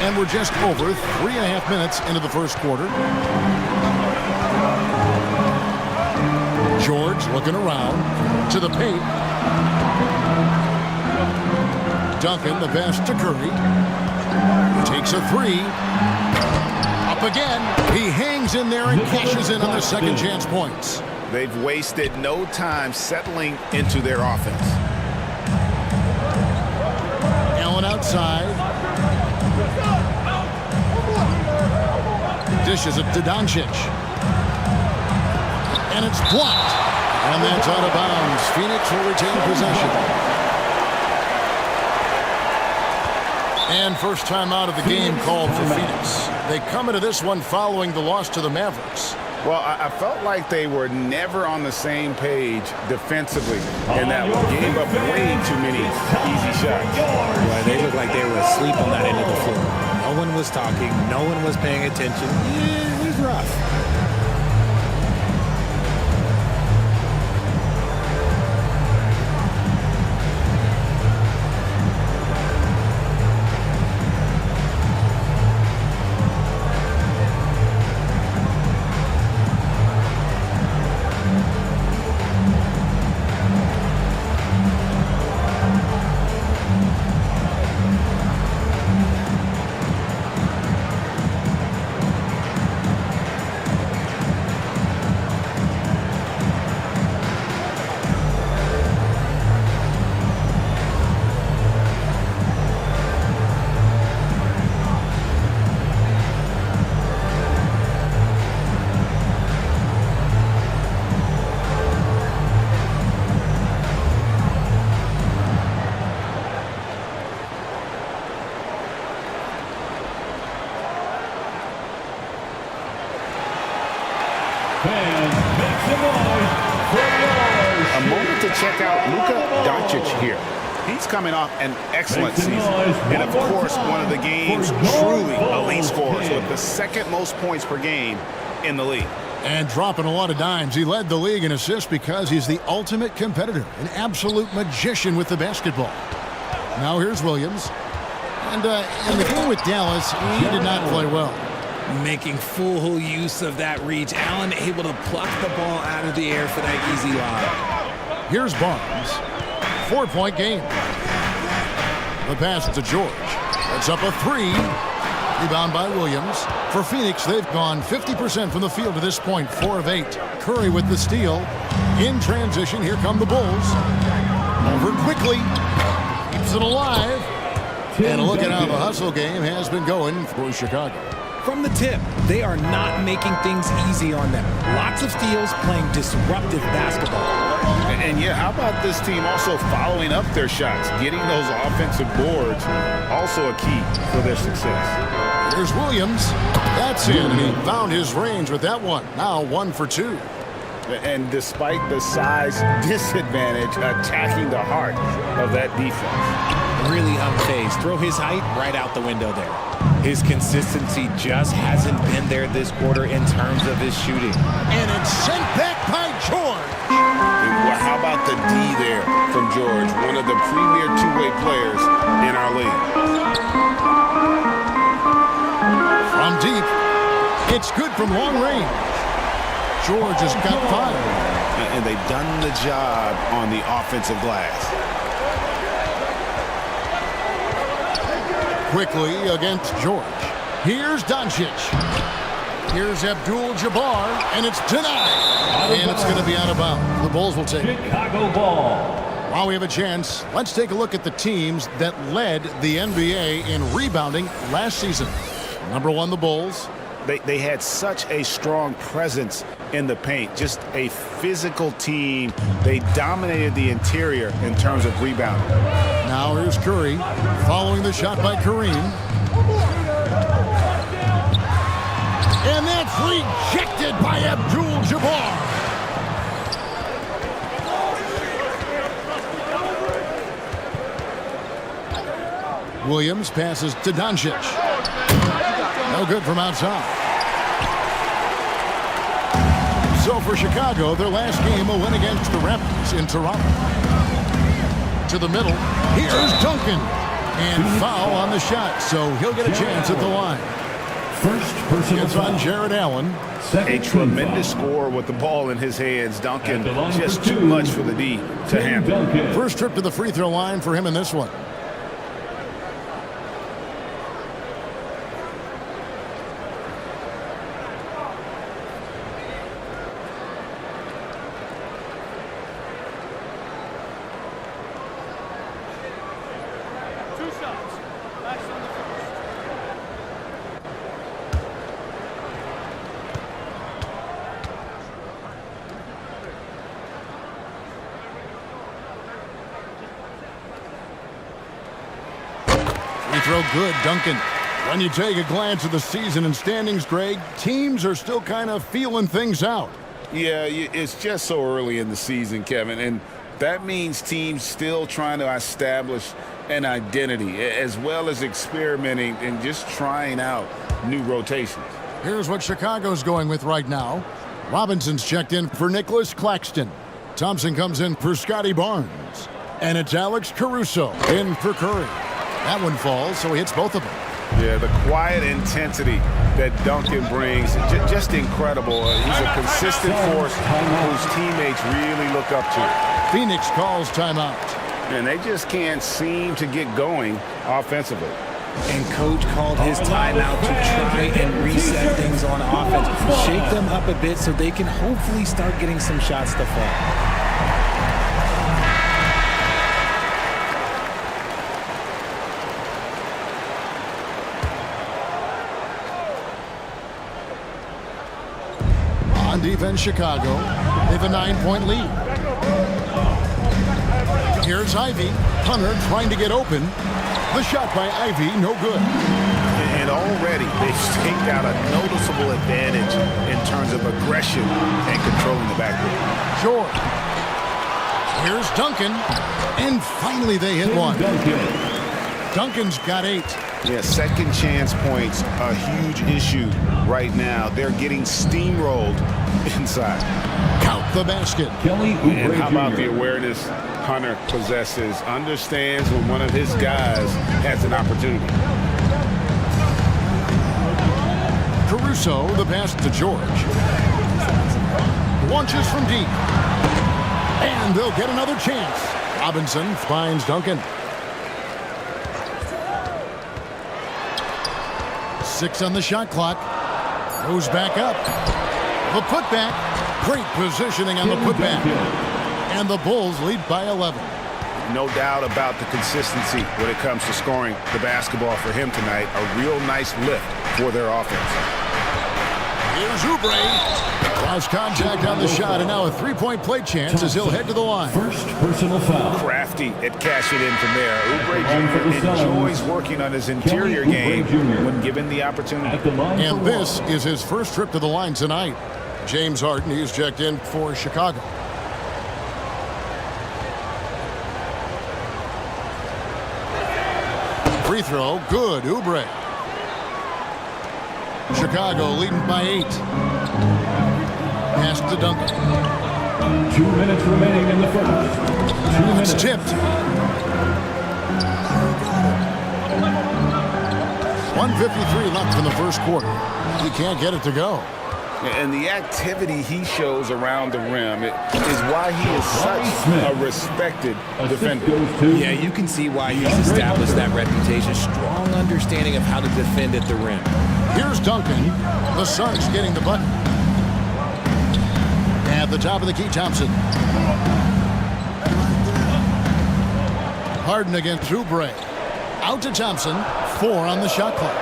[SPEAKER 3] And we're just over 3.5 minutes into the first quarter. George looking around to the paint. Duncan, the pass to Curry. Takes a three. Up again. He hangs in there and cashes in on the second chance points.
[SPEAKER 4] They've wasted no time settling into their offense.
[SPEAKER 3] Allen outside. Dishes it to Doncic. And it's blocked. And that's out of bounds. Phoenix will retain possession. And first time out of the game called for Phoenix. They come into this one following the loss to the Mavericks.
[SPEAKER 4] Well, I felt like they were never on the same page defensively in that one. Gave up way too many easy shots.
[SPEAKER 5] Well, they looked like they were asleep on that end of the floor. No one was talking. No one was paying attention. Yeah, it was rough.
[SPEAKER 4] A moment to check out Luka Doncic here. He's coming off an excellent season. And of course, one of the game's truly elite scorers with the second most points per game in the league.
[SPEAKER 3] And dropping a lot of dimes. He led the league in assists because he's the ultimate competitor, an absolute magician with the basketball. Now here's Williams. And in the game with Dallas, he did not play well.
[SPEAKER 5] Making full use of that reach. Allen able to pluck the ball out of the air for that easy lob.
[SPEAKER 3] Here's Barnes. 4-point game. The pass to George. That's up a three. Rebound by Williams. For Phoenix, they've gone 50% from the field to this point, 4 of 8. Curry with the steal. In transition, here come the Bulls. Over quickly. Keeps it alive. And look at how the hustle game has been going for Chicago.
[SPEAKER 5] From the tip, they are not making things easy on them. Lots of steals, playing disruptive basketball.
[SPEAKER 4] And yeah, how about this team also following up their shots? Getting those offensive boards, also a key for their success.
[SPEAKER 3] There's Williams. That's in. He found his range with that one. Now 1 for 2.
[SPEAKER 4] And despite the size disadvantage, attacking the heart of that defense.
[SPEAKER 5] Really unfazed. Throw his height right out the window there. His consistency just hasn't been there this quarter in terms of his shooting.
[SPEAKER 3] And it's sent back by George.
[SPEAKER 4] Well, how about the D there from George, one of the premier two-way players in our league.
[SPEAKER 3] From deep, it's good from long range. George has got 5.
[SPEAKER 4] And they've done the job on the offensive glass.
[SPEAKER 3] Quickly against George. Here's Doncic. Here's Abdul-Jabbar, and it's denied. And it's going to be out of bounds. The Bulls will take it.
[SPEAKER 7] Chicago ball.
[SPEAKER 3] While we have a chance, let's take a look at the teams that led the NBA in rebounding last season. Number 1, the Bulls.
[SPEAKER 4] They had such a strong presence in the paint, just a physical team. They dominated the interior in terms of rebounding.
[SPEAKER 3] Now here's Curry, following the shot by Kareem. And that's rejected by Abdul-Jabbar. Williams passes to Doncic. No good from outside. So for Chicago, their last game will win against the Raptors in Toronto. To the middle. Here's Duncan. And foul on the shot, so he'll get a chance at the line.
[SPEAKER 7] First personal
[SPEAKER 3] It's on Jared Allen.
[SPEAKER 4] A tremendous scorer with the ball in his hands. Duncan just too much for the D to handle.
[SPEAKER 3] First trip to the free throw line for him in this one. Throw good, Duncan. When you take a glance at the season and standings, Greg, teams are still kind of feeling things out.
[SPEAKER 4] Yeah, it's just so early in the season, Kevin, and that means teams still trying to establish an identity as well as experimenting and just trying out new rotations.
[SPEAKER 3] Here's what Chicago's going with right now. Robinson's checked in for Nicholas Claxton. Thompson comes in for Scotty Barnes. And it's Alex Caruso in for Curry. That one falls, so he hits both of them.
[SPEAKER 4] Yeah, the quiet intensity that Duncan brings, just incredible. He's a consistent force whose teammates really look up to.
[SPEAKER 3] Phoenix calls timeout.
[SPEAKER 4] And they just can't seem to get going offensively.
[SPEAKER 5] And coach called his timeout to try and reset things on offense. Shake them up a bit so they can hopefully start getting some shots to fall.
[SPEAKER 3] On defense, Chicago. They have a 9-point lead. Here's Ivy. Hunter trying to get open. The shot by Ivy, no good.
[SPEAKER 4] And already they've staked out a noticeable advantage in terms of aggression and controlling the backcourt.
[SPEAKER 3] George. Here's Duncan. And finally they hit one. Duncan's got 8.
[SPEAKER 4] Yeah, second chance points, a huge issue right now. They're getting steamrolled inside.
[SPEAKER 3] Count the basket.
[SPEAKER 4] And how about the awareness Hunter possesses? Understands when one of his guys has an opportunity.
[SPEAKER 3] Caruso, the pass to George. Launches from deep. And they'll get another chance. Robinson finds Duncan. 6 on the shot clock. Goes back up. The putback. Great positioning on the putback. And the Bulls lead by 11.
[SPEAKER 4] No doubt about the consistency when it comes to scoring the basketball for him tonight. A real nice lift for their offense.
[SPEAKER 3] Here's Oubre. Lost contact on the shot, and now a 3-point play chance as he'll head to the line.
[SPEAKER 7] First personal foul.
[SPEAKER 4] Crafty at cashing in from there. Oubre Jr. enjoys working on his interior game when given the opportunity.
[SPEAKER 3] And this is his first trip to the line tonight. James Harden, he's checked in for Chicago. Free throw, good, Oubre. Chicago leading by 8. Pass to Duncan.
[SPEAKER 7] 2 minutes remaining in the first. 2 minutes.
[SPEAKER 3] It's tipped. 1:53 left in the first quarter. He can't get it to go.
[SPEAKER 4] And the activity he shows around the rim is why he is such a respected defender.
[SPEAKER 5] Yeah, you can see why he's established that reputation. Strong understanding of how to defend at the rim.
[SPEAKER 3] Here's Duncan. The Suns getting the button. At the top of the key, Thompson. Harden against Oubre. Out to Thompson. 4 on the shot clock.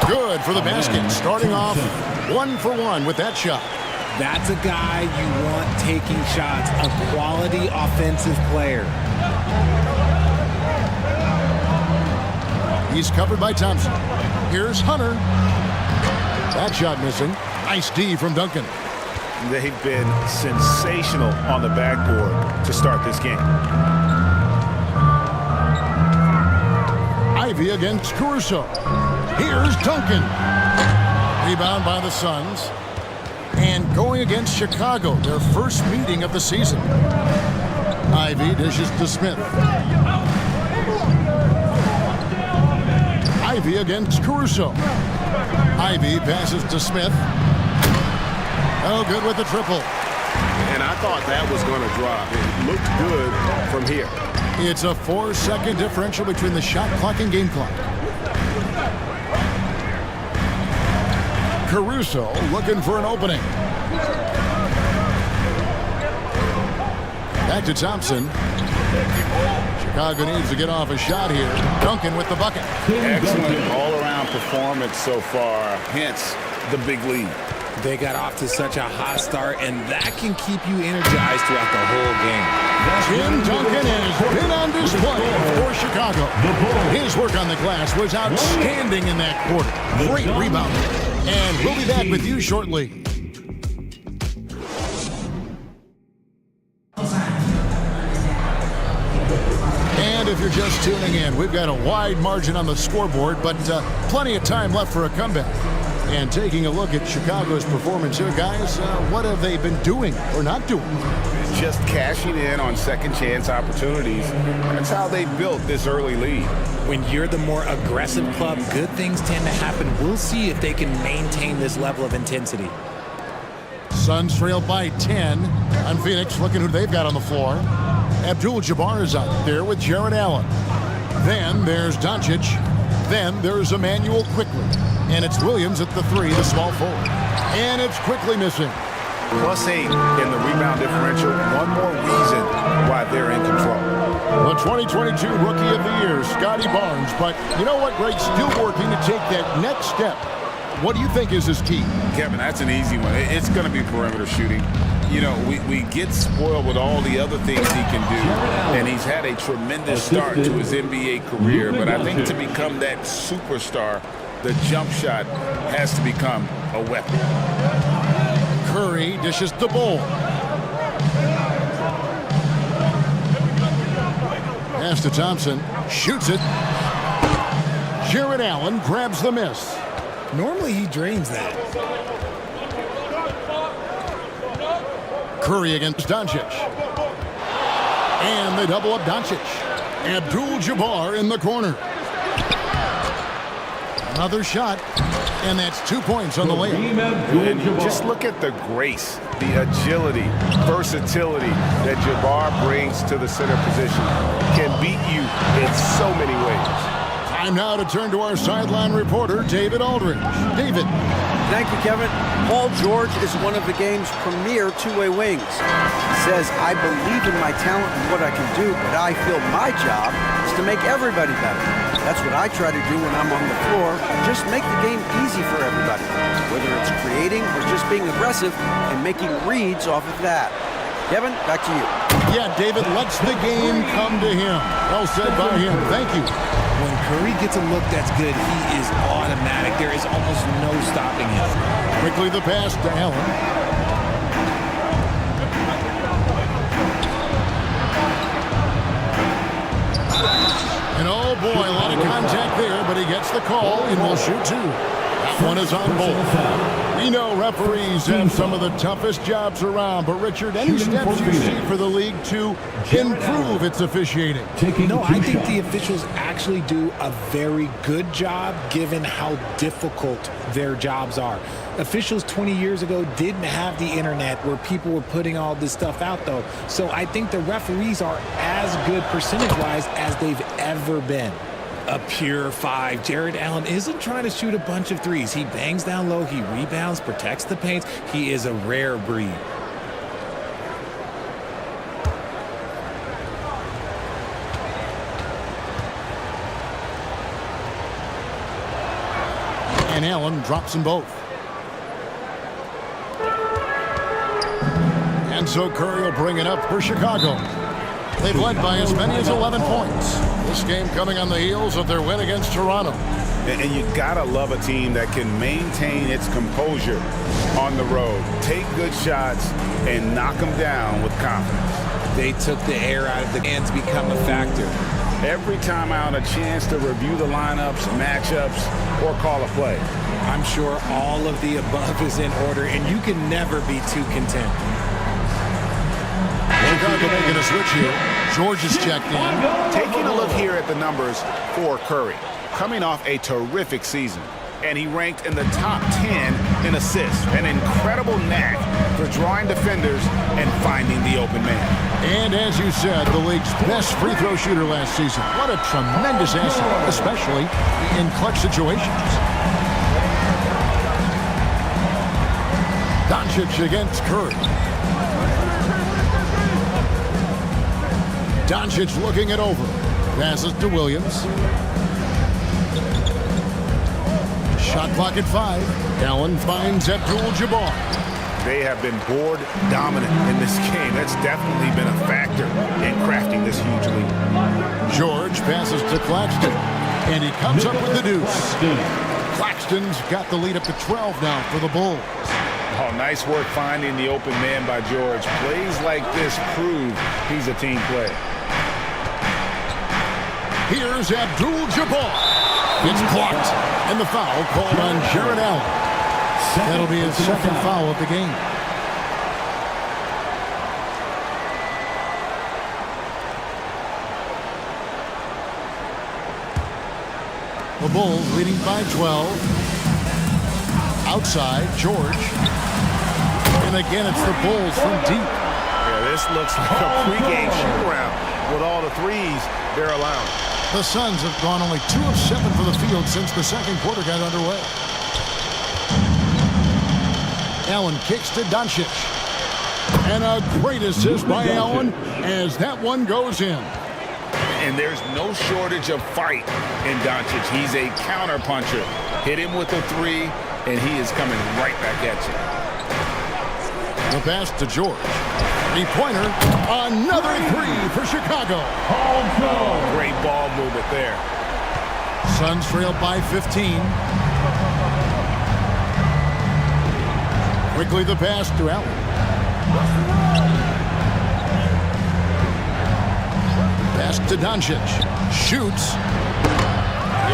[SPEAKER 3] Good for the basket. Starting off 1 for 1 with that shot.
[SPEAKER 5] That's a guy you want taking shots. A quality offensive player.
[SPEAKER 3] He's covered by Thompson. Here's Hunter. That shot missing. Nice D from Duncan.
[SPEAKER 4] They've been sensational on the backboard to start this game.
[SPEAKER 3] Ivy against Caruso. Here's Duncan. Rebound by the Suns. And going against Chicago, their first meeting of the season. Ivy dishes to Smith. Ivy against Caruso. Ivy passes to Smith. Oh, good with the triple.
[SPEAKER 16] And I thought that was going to drop. It looked good from here.
[SPEAKER 3] It's a 4-second differential between the shot clock and game clock. Caruso looking for an opening. Back to Thompson. Chicago needs to get off a shot here. Duncan with the bucket.
[SPEAKER 16] Excellent all-around performance so far, hence the big lead.
[SPEAKER 5] They got off to such a hot start, and that can keep you energized throughout the whole game.
[SPEAKER 3] Tim Duncan has been on display for Chicago. His work on the glass was outstanding in that quarter. Great rebound. And we'll be back with you shortly. And if you're just tuning in, we've got a wide margin on the scoreboard, but plenty of time left for a comeback. And taking a look at Chicago's performance here, guys, what have they been doing or not doing?
[SPEAKER 16] Just cashing in on second chance opportunities. That's how they built this early lead.
[SPEAKER 5] When you're the more aggressive club, good things tend to happen. We'll see if they can maintain this level of intensity.
[SPEAKER 3] Suns trail by 10 on Phoenix. Looking who they've got on the floor. Abdul-Jabbar is out there with Jared Allen. Then there's Doncic. Then there's Emmanuel Quickly. And it's Williams at the 3, the small forward. And it's Quickly missing.
[SPEAKER 16] +8 in the rebound differential. One more reason why they're in control.
[SPEAKER 3] The 2022 Rookie of the Year, Scotty Barnes. But you know what, Greg? Still working to take that next step. What do you think is his key?
[SPEAKER 16] Kevin, that's an easy one. It's going to be perimeter shooting. You know, we get spoiled with all the other things he can do, and he's had a tremendous start to his NBA career. But I think to become that superstar, the jump shot has to become a weapon.
[SPEAKER 3] Curry dishes the ball. Pass to Thompson. Shoots it. Jared Allen grabs the miss.
[SPEAKER 5] Normally he drains that.
[SPEAKER 3] Curry against Doncic. And they double up Doncic. Abdul-Jabbar in the corner. Another shot. And that's 2 points on the layup.
[SPEAKER 16] And just look at the grace, the agility, versatility that Jabbar brings to the center position. Can beat you in so many ways.
[SPEAKER 3] Time now to turn to our sideline reporter, David Aldridge. David.
[SPEAKER 6] Thank you, Kevin. Paul George is one of the game's premier two-way wings. He says, I believe in my talent and what I can do, but I feel my job is to make everybody better. That's what I try to do when I'm on the floor. Just make the game easy for everybody, whether it's creating or just being aggressive and making reads off of that. Kevin, back to you.
[SPEAKER 3] Yeah, David lets the game come to him. Well said by him. Thank you.
[SPEAKER 5] When Curry gets a look that's good, he is automatic. There is almost no stopping him.
[SPEAKER 3] Quickly the pass to Allen. And oh boy, a lot of contact there, but he gets the call and will shoot two. That one is on both. We know referees have some of the toughest jobs around, but Richard, any steps you see for the league to improve its officiating?
[SPEAKER 5] No, I think the officials actually do a very good job given how difficult their jobs are. Officials 20 years ago didn't have the internet where people were putting all this stuff out, though. So I think the referees are as good percentage-wise as they've ever been. A pure 5. Jared Allen isn't trying to shoot a bunch of threes. He bangs down low, he rebounds, protects the paint. He is a rare breed.
[SPEAKER 3] And Allen drops them both. And so Curry will bring it up for Chicago. They've led by as many as 11 points. This game coming on the heels of their win against Toronto.
[SPEAKER 16] And you gotta love a team that can maintain its composure on the road, take good shots, and knock them down with confidence.
[SPEAKER 5] They took the air out of the hands, become a factor.
[SPEAKER 4] every time out a chance to review the lineups, matchups, or call a play.
[SPEAKER 5] I'm sure all of the above is in order, and you can never be too content.
[SPEAKER 3] Chicago making a switch here. George is checked in.
[SPEAKER 4] Taking a look here at the numbers for Curry, coming off a terrific season, and he ranked in the top 10 in assists. An incredible knack for drawing defenders and finding the open man.
[SPEAKER 3] And as you said, the league's best free throw shooter last season. What a tremendous asset, especially in clutch situations. Doncic against Curry. Doncic looking it over. Passes to Williams. Shot clock at 5. Allen finds Abdul-Jabbar.
[SPEAKER 4] They have been board dominant in this game. That's definitely been a factor in crafting this huge lead.
[SPEAKER 3] George passes to Claxton, and he comes up with the deuce. Claxton's got the lead up to 12 now for the Bulls.
[SPEAKER 4] Oh, nice work finding the open man by George. Plays like this prove he's a team player.
[SPEAKER 3] Here's Abdul-Jabbar. It's blocked, and the foul called on Jared Allen. That'll be his second foul of the game. The Bulls leading by 12. Outside, George. And again, it's the Bulls from deep.
[SPEAKER 4] Yeah, this looks like a pregame shoot-around with all the threes they're allowing.
[SPEAKER 3] The Suns have gone only 2 of 7 for the field since the second quarter got underway. Allen kicks to Doncic. And a great assist by Allen as that one goes in.
[SPEAKER 4] And there's no shortage of fight in Doncic. He's a counter-puncher. Hit him with a 3, and he is coming right back at you.
[SPEAKER 3] The pass to George. Three-pointer. Another 3 for Chicago.
[SPEAKER 4] Oh, great ball movement there.
[SPEAKER 3] Suns trail by 15. Quickly the pass to Allen. Pass to Doncic. Shoots.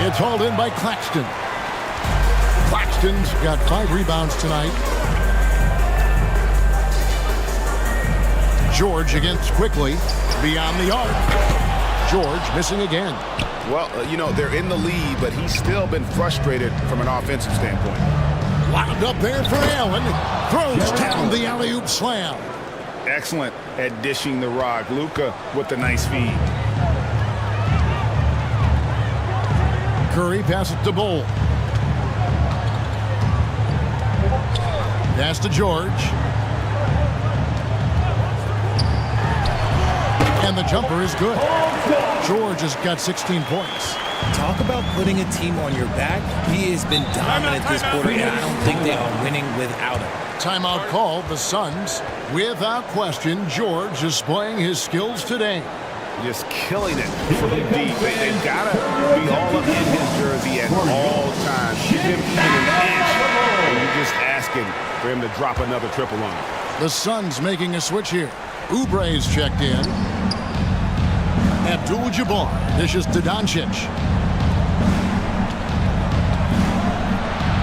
[SPEAKER 3] It's hauled in by Claxton. Claxton's got 5 rebounds tonight. George against Quickly. Beyond the arc. George missing again.
[SPEAKER 4] Well, you know, they're in the lead, but he's still been frustrated from an offensive standpoint.
[SPEAKER 3] Wound up there for Allen. Throws down the alley-oop slam.
[SPEAKER 4] Excellent at dishing the rock. Luka with the nice feed.
[SPEAKER 3] Curry passes to Bull. Pass to George. And the jumper is good. George has got 16 points.
[SPEAKER 5] Talk about putting a team on your back. He has been dominant this quarter, and I don't think they are winning without him.
[SPEAKER 3] Timeout called. The Suns, without question, George is displaying his skills today.
[SPEAKER 4] Just killing it from deep. They've got to be all up in his jersey at all times. Give him an inch, and you're just asking for him to drop another triple on him.
[SPEAKER 3] The Suns making a switch here. Oubre's checked in. Abdul-Jabbar dishes to Doncic.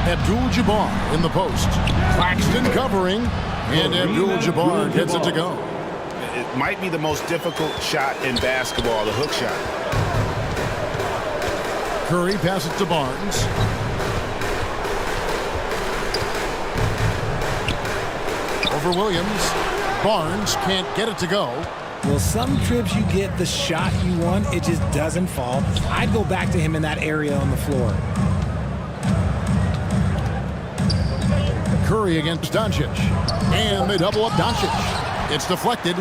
[SPEAKER 3] Abdul-Jabbar in the post. Claxton covering, and Abdul-Jabbar gets it to go.
[SPEAKER 4] It might be the most difficult shot in basketball, the hook shot.
[SPEAKER 3] Curry passes to Barnes. Over Williams. Barnes can't get it to go.
[SPEAKER 5] Well, some trips you get the shot you want, it just doesn't fall. I'd go back to him in that area on the floor.
[SPEAKER 3] Curry against Doncic. And they double up Doncic. It's deflected.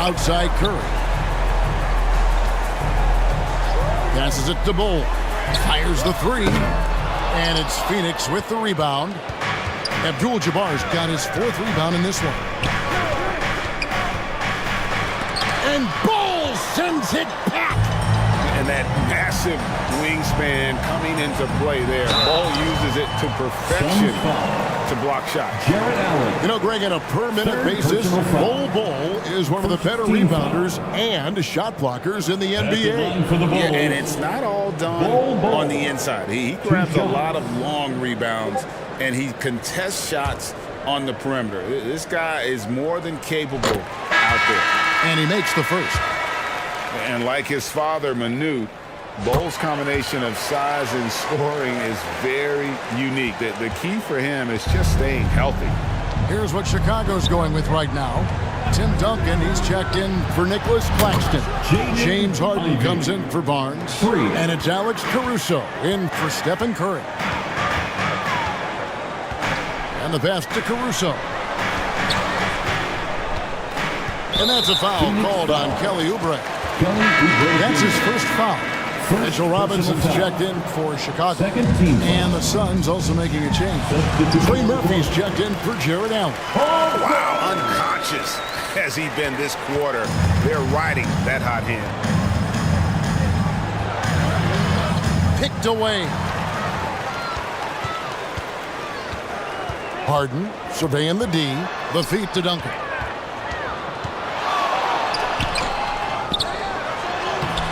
[SPEAKER 3] Outside Curry. Passes it to Bull. Fires the 3. And it's Phoenix with the rebound. Abdul-Jabbar's got his 4th rebound in this one. And Bull sends it back.
[SPEAKER 4] And that massive wingspan coming into play there. Bull uses it to perfection. to block shots.
[SPEAKER 3] You know, Greg, on a per-minute basis, Bol is one of the better rebounders and shot blockers in the NBA.
[SPEAKER 16] Yeah, and it's not all done on the inside. He grabs a lot of long rebounds, and he contests shots on the perimeter. This guy is more than capable out there.
[SPEAKER 3] And he makes the first.
[SPEAKER 16] And like his father, Manute, Bol's combination of size and scoring is very unique. The key for him is just staying healthy.
[SPEAKER 3] Here's what Chicago's going with right now. Tim Duncan, he's checked in for Nicholas Claxton. James Harden comes in for Barnes. And it's Alex Caruso in for Stephen Curry. And the pass to Caruso. And that's a foul called on Kelly Oubre. That's his first foul. Mitchell Robinson's checked in for Chicago. And the Suns also making a change. Trey Murphy's checked in for Jared Allen.
[SPEAKER 16] Oh, wow, unconscious has he been this quarter. They're riding that hot hand.
[SPEAKER 3] Picked away. Harden surveying the D. The feet to Duncan.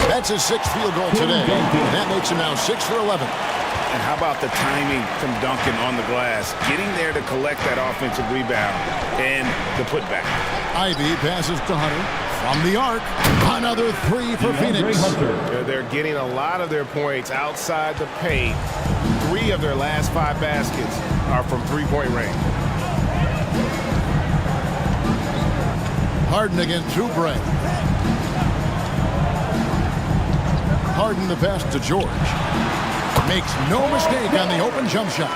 [SPEAKER 3] That's his sixth field goal today. That makes him now 6 for 11.
[SPEAKER 16] And how about the timing from Duncan on the glass, getting there to collect that offensive rebound and the putback.
[SPEAKER 3] Ivy passes to Hunter from the arc. Another three for Phoenix.
[SPEAKER 4] They're getting a lot of their points outside the paint. 3 of their last 5 baskets are from three-point range.
[SPEAKER 3] Harden against Oubre. Harden the pass to George. Makes no mistake on the open jump shot.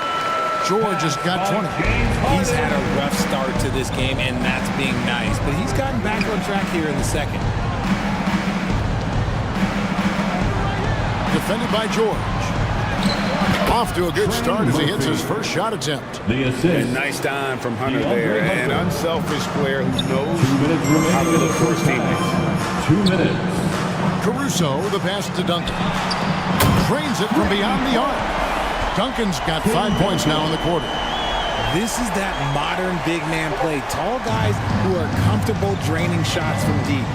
[SPEAKER 3] George has got 20.
[SPEAKER 5] He's had a rough start to this game, and that's being nice. But he's gotten back on track here in the second.
[SPEAKER 3] Defended by George. Off to a good start as he hits his first shot attempt.
[SPEAKER 16] A nice dime from Hunter there. An unselfish player who knows how to look for his teammates.
[SPEAKER 7] 2 minutes.
[SPEAKER 3] Caruso, the pass to Duncan. Drains it from beyond the arc. Duncan's got 5 points now in the quarter.
[SPEAKER 5] This is that modern big man play. Tall guys who are comfortable draining shots from deep.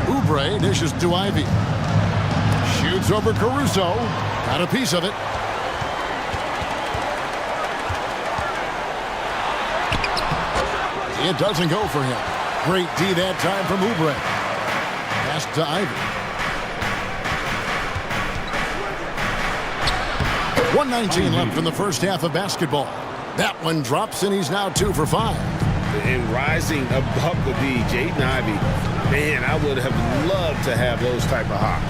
[SPEAKER 3] Oubre dishes to Ivy. Shoots over Caruso. Got a piece of it. It doesn't go for him. Great D that time from Oubre. Pass to Ivy. 1:19 left in the first half of basketball. That one drops, and he's now 2 for 5.
[SPEAKER 16] And rising above the D, Jaden Ivey, man, I would have loved to have those type of hops.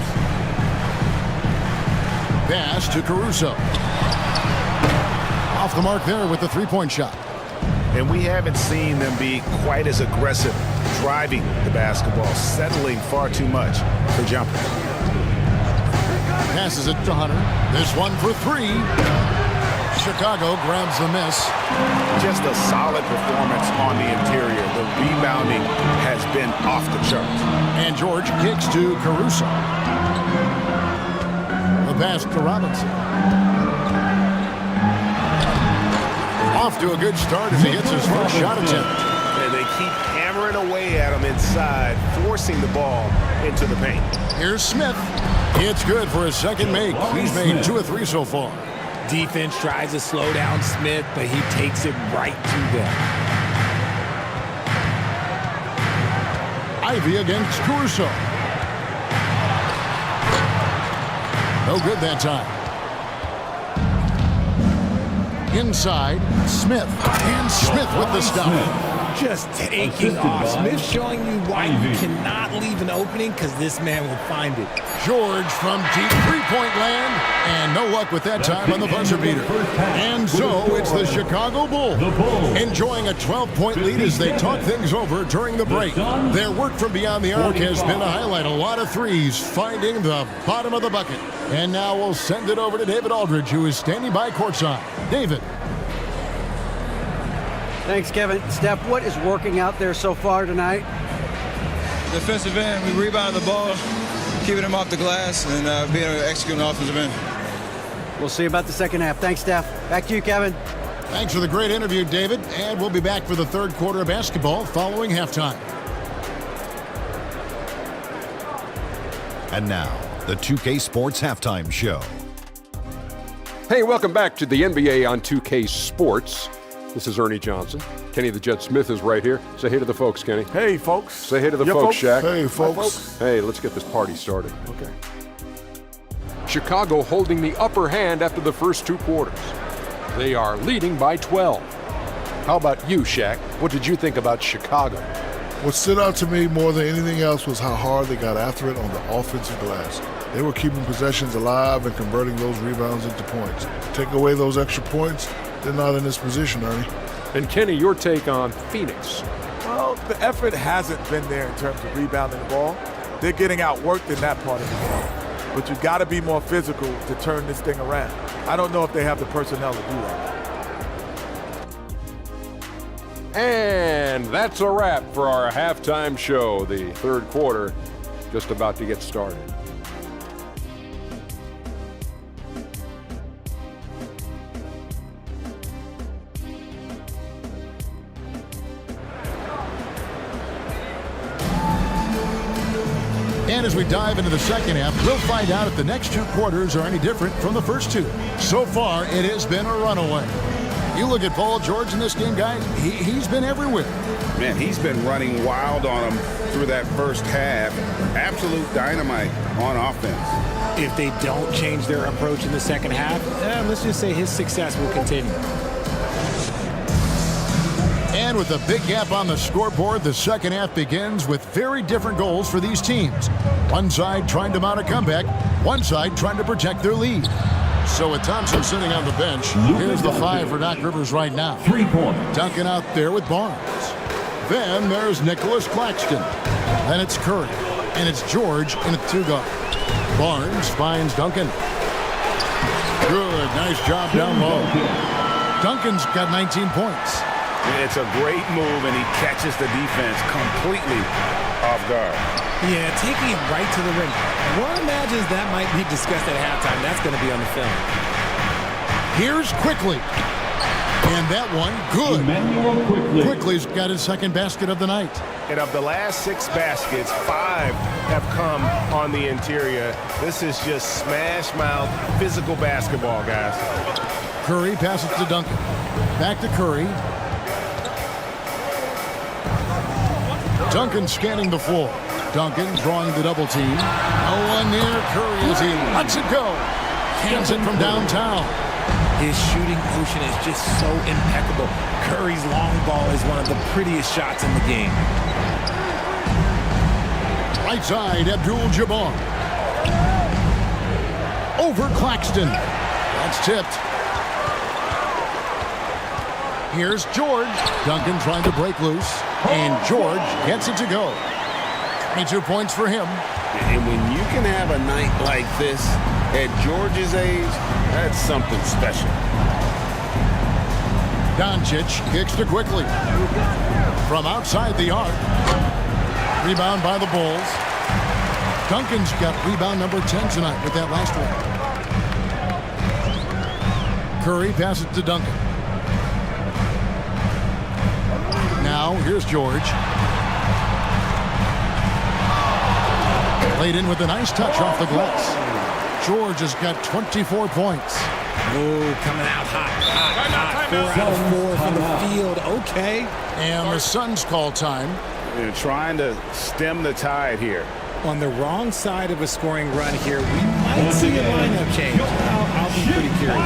[SPEAKER 3] Pass to Caruso. Off the mark there with the three-point shot.
[SPEAKER 4] And we haven't seen them be quite as aggressive driving the basketball, settling far too much for jumpers.
[SPEAKER 3] Passes it to Hunter. This one for 3. Chicago grabs the miss.
[SPEAKER 4] Just a solid performance on the interior. The rebounding has been off the charts.
[SPEAKER 3] And George kicks to Caruso. The pass to Robinson. Off to a good start as he hits his first shot attempt.
[SPEAKER 4] And they keep hammering away at him inside, forcing the ball into the paint.
[SPEAKER 3] Here's Smith. It's good for his second make. He's made 2 of 3 so far.
[SPEAKER 5] Defense tries to slow down Smith, but he takes it right to them.
[SPEAKER 3] Ivy against Caruso. No good that time. Inside, Smith. And Smith with the stop.
[SPEAKER 5] Just taking off. Smith showing you why you cannot leave an opening, because this man will find it.
[SPEAKER 3] George from deep three-point land. And no luck with that time on the buzzer beater. And so it's the Chicago Bulls enjoying a 12-point lead as they talk things over during the break. Their work from beyond the arc has been a highlight. A lot of threes finding the bottom of the bucket. And now we'll send it over to David Aldridge, who is standing by courtside. David.
[SPEAKER 6] Thanks, Kevin. Steph, what is working out there so far tonight?
[SPEAKER 8] Defensive end, we rebounded the ball, keeping him off the glass, and being able to execute an offensive end.
[SPEAKER 6] We'll see you about the second half. Thanks, Steph. Back to you, Kevin.
[SPEAKER 3] Thanks for the great interview, David. And we'll be back for the third quarter of basketball following halftime.
[SPEAKER 13] And now, the 2K Sports Halftime Show.
[SPEAKER 9] Hey, welcome back to the NBA on 2K Sports. This is Ernie Johnson. Kenny the Jet Smith is right here. Say hey to the folks, Kenny.
[SPEAKER 10] Hey, folks.
[SPEAKER 9] Say hey to the folks, Shaq.
[SPEAKER 10] Hey, folks.
[SPEAKER 9] Hey, let's get this party started. Okay. Chicago holding the upper hand after the first two quarters. They are leading by 12. How about you, Shaq? What did you think about Chicago?
[SPEAKER 15] What stood out to me more than anything else was how hard they got after it on the offensive glass. They were keeping possessions alive and converting those rebounds into points. Take away those extra points, they're not in this position, Ernie.
[SPEAKER 9] And Kenny, your take on Phoenix?
[SPEAKER 10] Well, the effort hasn't been there in terms of rebounding the ball. They're getting outworked in that part of the game. But you've got to be more physical to turn this thing around. I don't know if they have the personnel to do that.
[SPEAKER 9] And that's a wrap for our halftime show. The third quarter just about to get started.
[SPEAKER 3] And as we dive into the second half, we'll find out if the next two quarters are any different from the first two. So far, it has been a runaway. You look at Paul George in this game, guys, he's been everywhere.
[SPEAKER 16] Man, he's been running wild on them through that first half. Absolute dynamite on offense.
[SPEAKER 5] If they don't change their approach in the second half, let's just say his success will continue.
[SPEAKER 3] And with a big gap on the scoreboard, the second half begins with very different goals for these teams. One side trying to mount a comeback, one side trying to protect their lead. So with Thompson sitting on the bench, here's the five for Doc Rivers right now.
[SPEAKER 7] 3 points.
[SPEAKER 3] Duncan out there with Barnes. Then there's Nicholas Claxton. Then it's Curry. And it's George in a two-guard. Barnes finds Duncan. Good, nice job down low. Duncan's got 19 points.
[SPEAKER 16] It's a great move, and he catches the defense completely off guard.
[SPEAKER 5] Yeah, taking it right to the rim. One imagines that might be discussed at halftime. That's going to be on the film.
[SPEAKER 3] Here's Quickly. And that one, good. Quickly's got his second basket of the night.
[SPEAKER 11] And of the last 6 baskets, 5 have come on the interior. This is just smash mouth physical basketball, guys.
[SPEAKER 3] Curry passes to Duncan. Back to Curry. Duncan scanning the floor. Duncan drawing the double team. No one near Curry as he lets it go. Cans it from downtown.
[SPEAKER 5] His shooting motion is just so impeccable. Curry's long ball is one of the prettiest shots in the game.
[SPEAKER 3] Right side, Abdul-Jabbar. Over Claxton. That's tipped. Here's George. Duncan trying to break loose. And George gets it to go. 22 points for him.
[SPEAKER 16] And when you can have a night like this at George's age, that's something special.
[SPEAKER 3] Doncic kicks to Quickly. From outside the arc. Rebound by the Bulls. Duncan's got rebound number 10 tonight with that last one. Curry passes to Duncan. Now, here's George. Laid in with a nice touch off the glass. George has got 24 points.
[SPEAKER 5] Oh, coming out hot. 4 out of 4 from the field. Okay.
[SPEAKER 3] And the Suns call time.
[SPEAKER 11] They're trying to stem the tide here.
[SPEAKER 5] On the wrong side of a scoring run here, we might see a lineup change. I'll be pretty curious.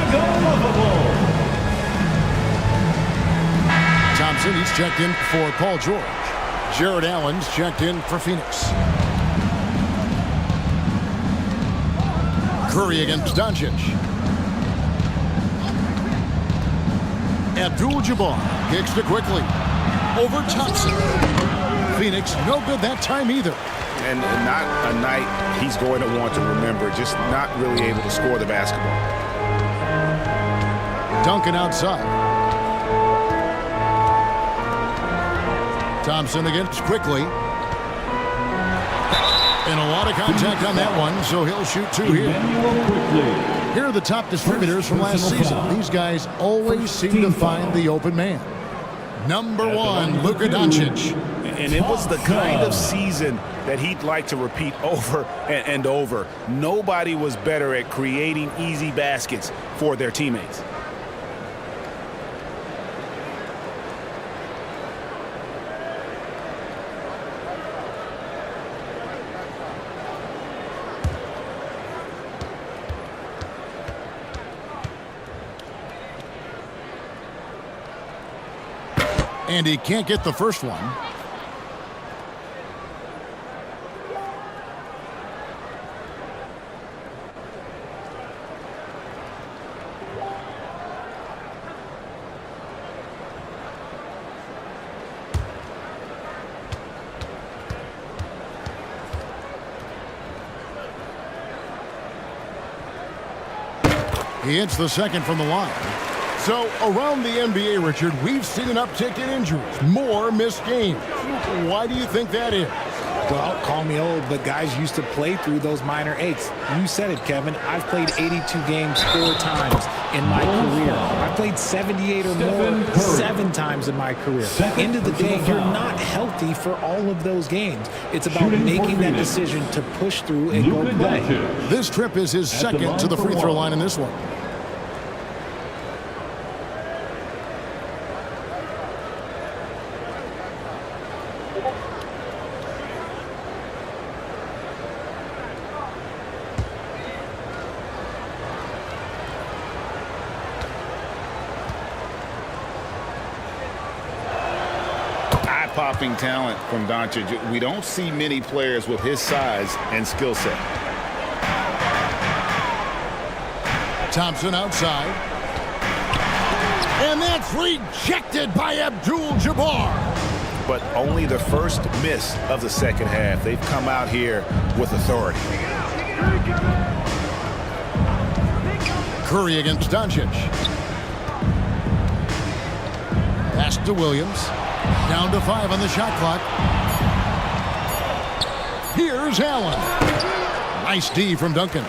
[SPEAKER 3] Thompson, he's checked in for Paul George. Jared Allen's checked in for Phoenix. Curry against Doncic. Abdul-Jabbar kicks to Quickly. Over Thompson. Phoenix, no good that time either.
[SPEAKER 16] And not a night he's going to want to remember, just not really able to score the basketball.
[SPEAKER 3] Duncan outside. Thompson against Quickly. And a lot of contact on that one, so he'll shoot 2 here. Here are the top distributors from last season. These guys always seem to find the open man. Number 1, Luka Doncic.
[SPEAKER 4] And it was the kind of season that he'd like to repeat over and over. Nobody was better at creating easy baskets for their teammates.
[SPEAKER 3] And he can't get the first one. He hits the second from the line. So around the NBA, Richard, we've seen an uptick in injuries, more missed games. Why do you think that is?
[SPEAKER 5] Well, call me old, but guys used to play through those minor aches. You said it, Kevin. I've played 82 games 4 times in my career. I've played 78 or more 7 times in my career. End of the day, you're not healthy for all of those games. It's about making that decision to push through and go play.
[SPEAKER 3] This trip is his second to the free throw line in this one.
[SPEAKER 16] Popping talent from Doncic. We don't see many players with his size and skill set.
[SPEAKER 3] Thompson outside. And that's rejected by Abdul-Jabbar.
[SPEAKER 4] But only the first miss of the second half. They've come out here with authority.
[SPEAKER 3] Curry against Doncic. Pass to Williams. Down to 5 on the shot clock. Here's Allen. Nice D from Duncan.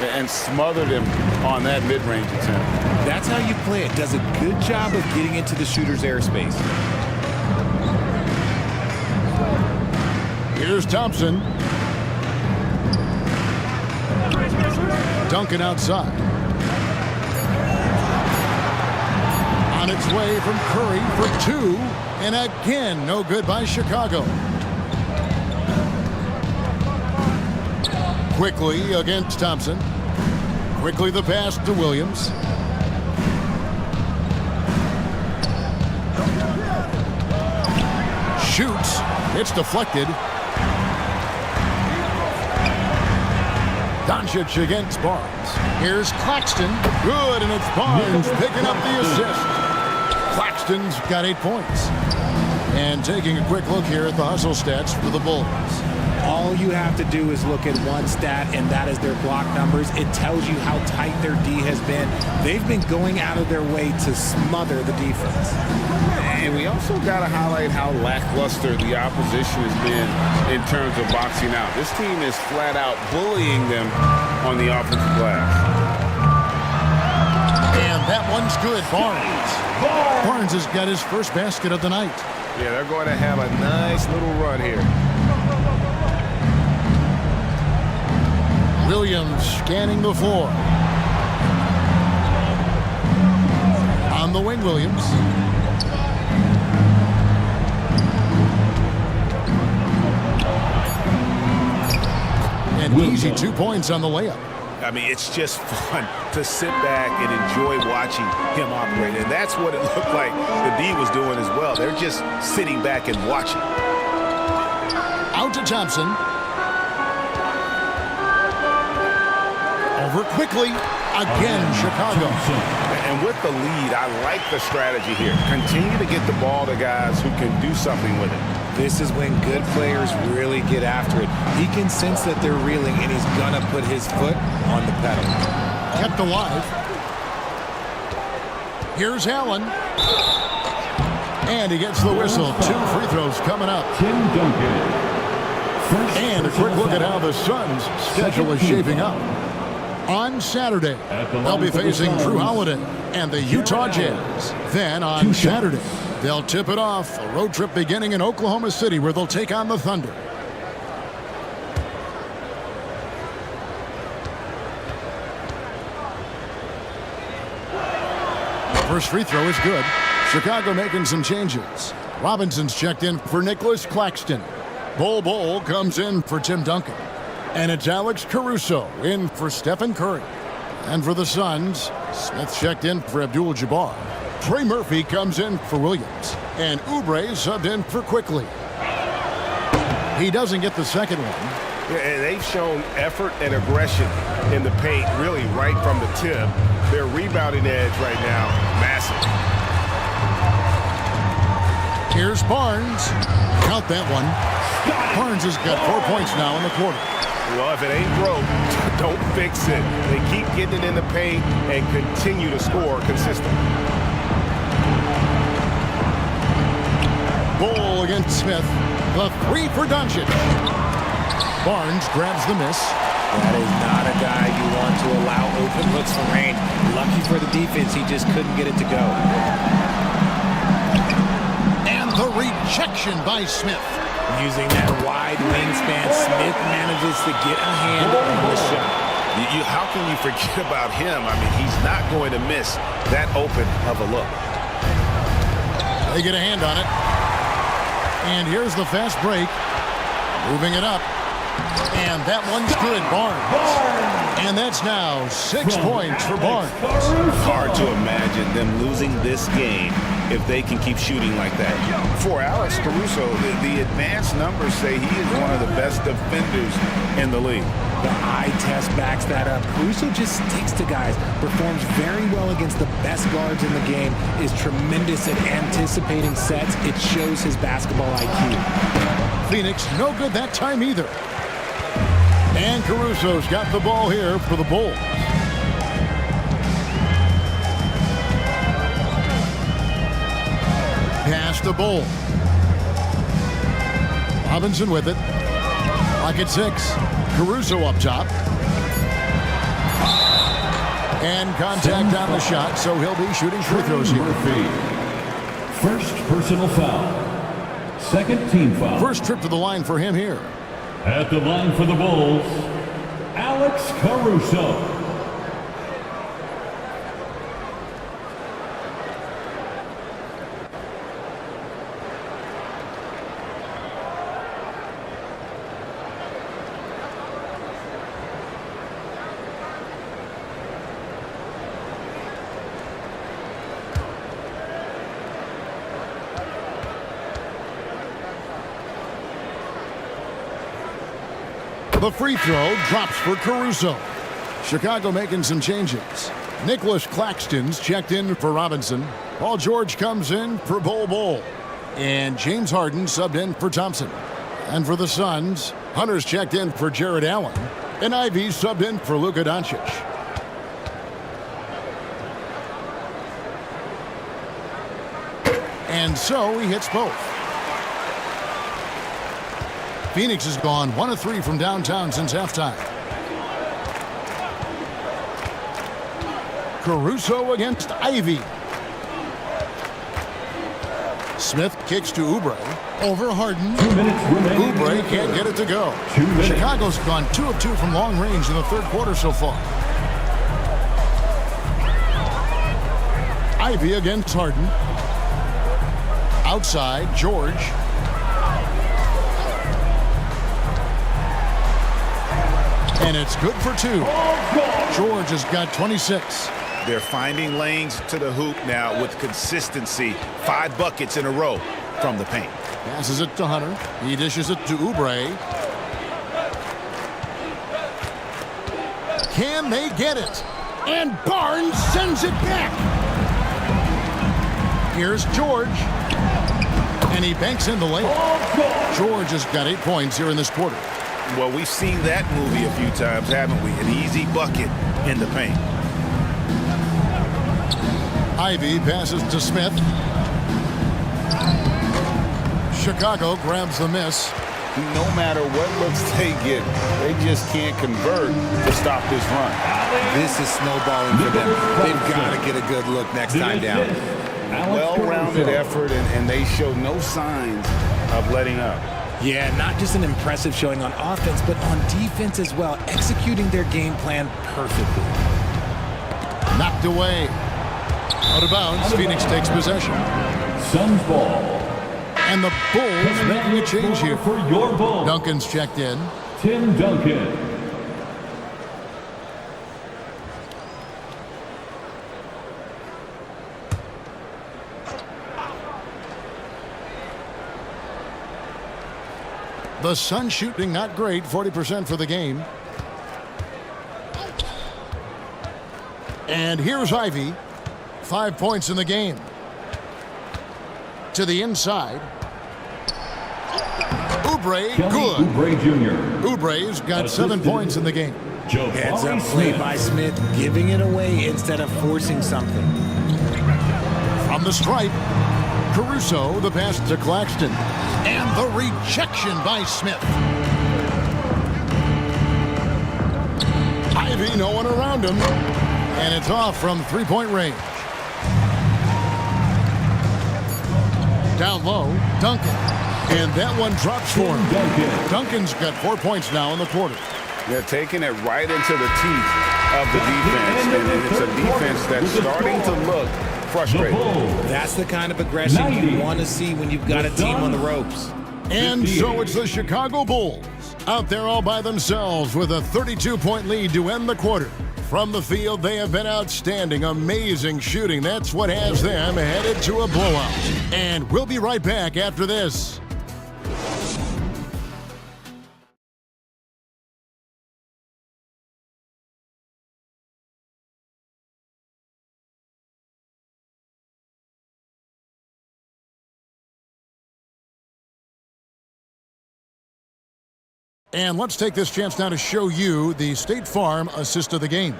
[SPEAKER 16] And smothered him on that mid-range attempt.
[SPEAKER 5] That's how you play it. Does a good job of getting into the shooter's airspace.
[SPEAKER 3] Here's Thompson. Duncan outside. On its way from Curry for 2. And again, no good by Chicago. Quickly against Thompson. Quickly the pass to Williams. Shoots. It's deflected. Doncic against Barnes. Here's Claxton. Good, and it's Barnes picking up the assist. Claxton's got 8 points. And taking a quick look here at the hustle stats for the Bulls.
[SPEAKER 5] All you have to do is look at one stat, and that is their block numbers. It tells you how tight their D has been. They've been going out of their way to smother the defense.
[SPEAKER 16] And we also got to highlight how lackluster the opposition has been in terms of boxing out. This team is flat out bullying them on the offensive glass.
[SPEAKER 3] And that one's good. Barnes has got his first basket of the night.
[SPEAKER 11] Yeah, they're going to have a nice little run here.
[SPEAKER 3] Williams scanning the floor. On the wing, Williams. And easy 2 points on the layup.
[SPEAKER 4] I mean, it's just fun to sit back and enjoy watching him operate. And that's what it looked like the D was doing as well. They're just sitting back and watching.
[SPEAKER 3] Out to Thompson. Over quickly. Again, Chicago.
[SPEAKER 4] And with the lead, I like the strategy here. Continue to get the ball to guys who can do something with it.
[SPEAKER 5] This is when good players really get after it. He can sense that they're reeling, and he's going to put his foot on the pedal.
[SPEAKER 3] Kept alive. Here's Allen. And he gets the whistle. 2 free throws coming up.
[SPEAKER 7] Tim Duncan.
[SPEAKER 3] And a quick look at how the Suns' schedule is shaping up. On Saturday, they'll be facing Drew Holiday and the Utah Jazz. Then on Saturday, they'll tip it off, a road trip beginning in Oklahoma City where they'll take on the Thunder. First free throw is good. Chicago making some changes. Robinson's checked in for Nicholas Claxton. Bol comes in for Tim Duncan. And it's Alex Caruso in for Stephen Curry. And for the Suns, Smith checked in for Abdul-Jabbar. Trey Murphy comes in for Williams. And Oubre subbed in for Quickly. He doesn't get the second one.
[SPEAKER 11] Yeah, and they've shown effort and aggression in the paint, really right from the tip. Their rebounding edge right now, massive.
[SPEAKER 3] Here's Barnes. Count that one. Barnes has got 4 points now in the quarter.
[SPEAKER 11] Well, if it ain't broke, don't fix it. They keep getting it in the paint and continue to score consistently.
[SPEAKER 3] Bol against Smith. The three for Doncic. Barnes grabs the miss.
[SPEAKER 5] That is not a guy you want to allow open looks for rain. Lucky for the defense, he just couldn't get it to go.
[SPEAKER 3] And the rejection by Smith.
[SPEAKER 5] Using that wide wingspan, Smith manages to get a hand on the shot.
[SPEAKER 4] How can you forget about him? I mean, he's not going to miss that open of a look.
[SPEAKER 3] They get a hand on it. And here's the fast break. Moving it up. And that one's good, Barnes. And that's now 6 points for Barnes.
[SPEAKER 4] Hard to imagine them losing this game if they can keep shooting like that. For Alex Caruso, the advanced numbers say he is one of the best defenders in the league.
[SPEAKER 5] The eye test backs that up. Caruso just sticks to guys, performs very well against the best guards in the game, is tremendous at anticipating sets. It shows his basketball IQ.
[SPEAKER 3] Phoenix no good that time either. And Caruso's got the ball here for the Bulls. Pass to Bol. Robinson with it. Clock at 6. Caruso up top. And contact on the shot, so he'll be shooting free throws here.
[SPEAKER 7] First personal foul. Second team foul.
[SPEAKER 3] First trip to the line for him here.
[SPEAKER 7] At the line for the Bulls, Alex Caruso.
[SPEAKER 3] The free throw drops for Caruso. Chicago making some changes. Nicholas Claxton's checked in for Robinson. Paul George comes in for Bol. And James Harden subbed in for Thompson. And for the Suns, Hunter's checked in for Jared Allen. And Ivy subbed in for Luka Doncic. And so he hits both. Phoenix has gone 1 of 3 from downtown since halftime. Caruso against Ivy. Smith kicks to Oubre. Over Harden. Oubre can't get it to go. Chicago's gone 2 of 2 from long range in the third quarter so far. Ivy against Harden. Outside, George. And it's good for 2. George has got 26.
[SPEAKER 4] They're finding lanes to the hoop now with consistency. 5 buckets in a row from the paint.
[SPEAKER 3] Passes it to Hunter. He dishes it to Oubre. Can they get it? And Barnes sends it back. Here's George. And he banks in the layup. George has got 8 points here in this quarter.
[SPEAKER 4] Well, we've seen that movie a few times, haven't we? An easy bucket in the paint.
[SPEAKER 3] Ivy passes to Smith. Chicago grabs the miss.
[SPEAKER 16] no matter what looks they get, they just can't convert to stop this run.
[SPEAKER 5] This is snowballing for them. They've got to get a good look next time down.
[SPEAKER 16] Well-rounded effort, and they show no signs of letting up.
[SPEAKER 5] Yeah, not just an impressive showing on offense, but on defense as well, executing their game plan perfectly.
[SPEAKER 3] Knocked away. Out of bounds, Phoenix takes possession.
[SPEAKER 7] Suns ball.
[SPEAKER 3] And the Bulls making a change here.
[SPEAKER 7] For your Bulls.
[SPEAKER 3] Duncan's checked in.
[SPEAKER 7] Tim Duncan.
[SPEAKER 3] The Suns shooting not great, 40% for the game. And here's Ivy. 5 points in the game. To the inside. Oubre, good.
[SPEAKER 7] Oubre Jr.
[SPEAKER 3] Oubre's got 7 points in the game.
[SPEAKER 5] Heads up play by Smith, giving it away instead of forcing something.
[SPEAKER 3] From the stripe, Caruso, the pass to Claxton. And the rejection by Smith. Ivy, no one around him. And it's off from three-point range. Down low, Duncan. And that one drops for him. Duncan's got 4 points now in the quarter.
[SPEAKER 16] They're taking it right into the teeth of the defense. And it's a defense that's starting to look frustrated.
[SPEAKER 5] That's the kind of aggression you want to see when you've got a team on the ropes.
[SPEAKER 3] And so it's the Chicago Bulls out there all by themselves with a 32-point lead to end the quarter. From the field, they have been outstanding, amazing shooting. That's what has them headed to a blowout. And we'll be right back after this. And let's take this chance now to show you the State Farm assist of the game.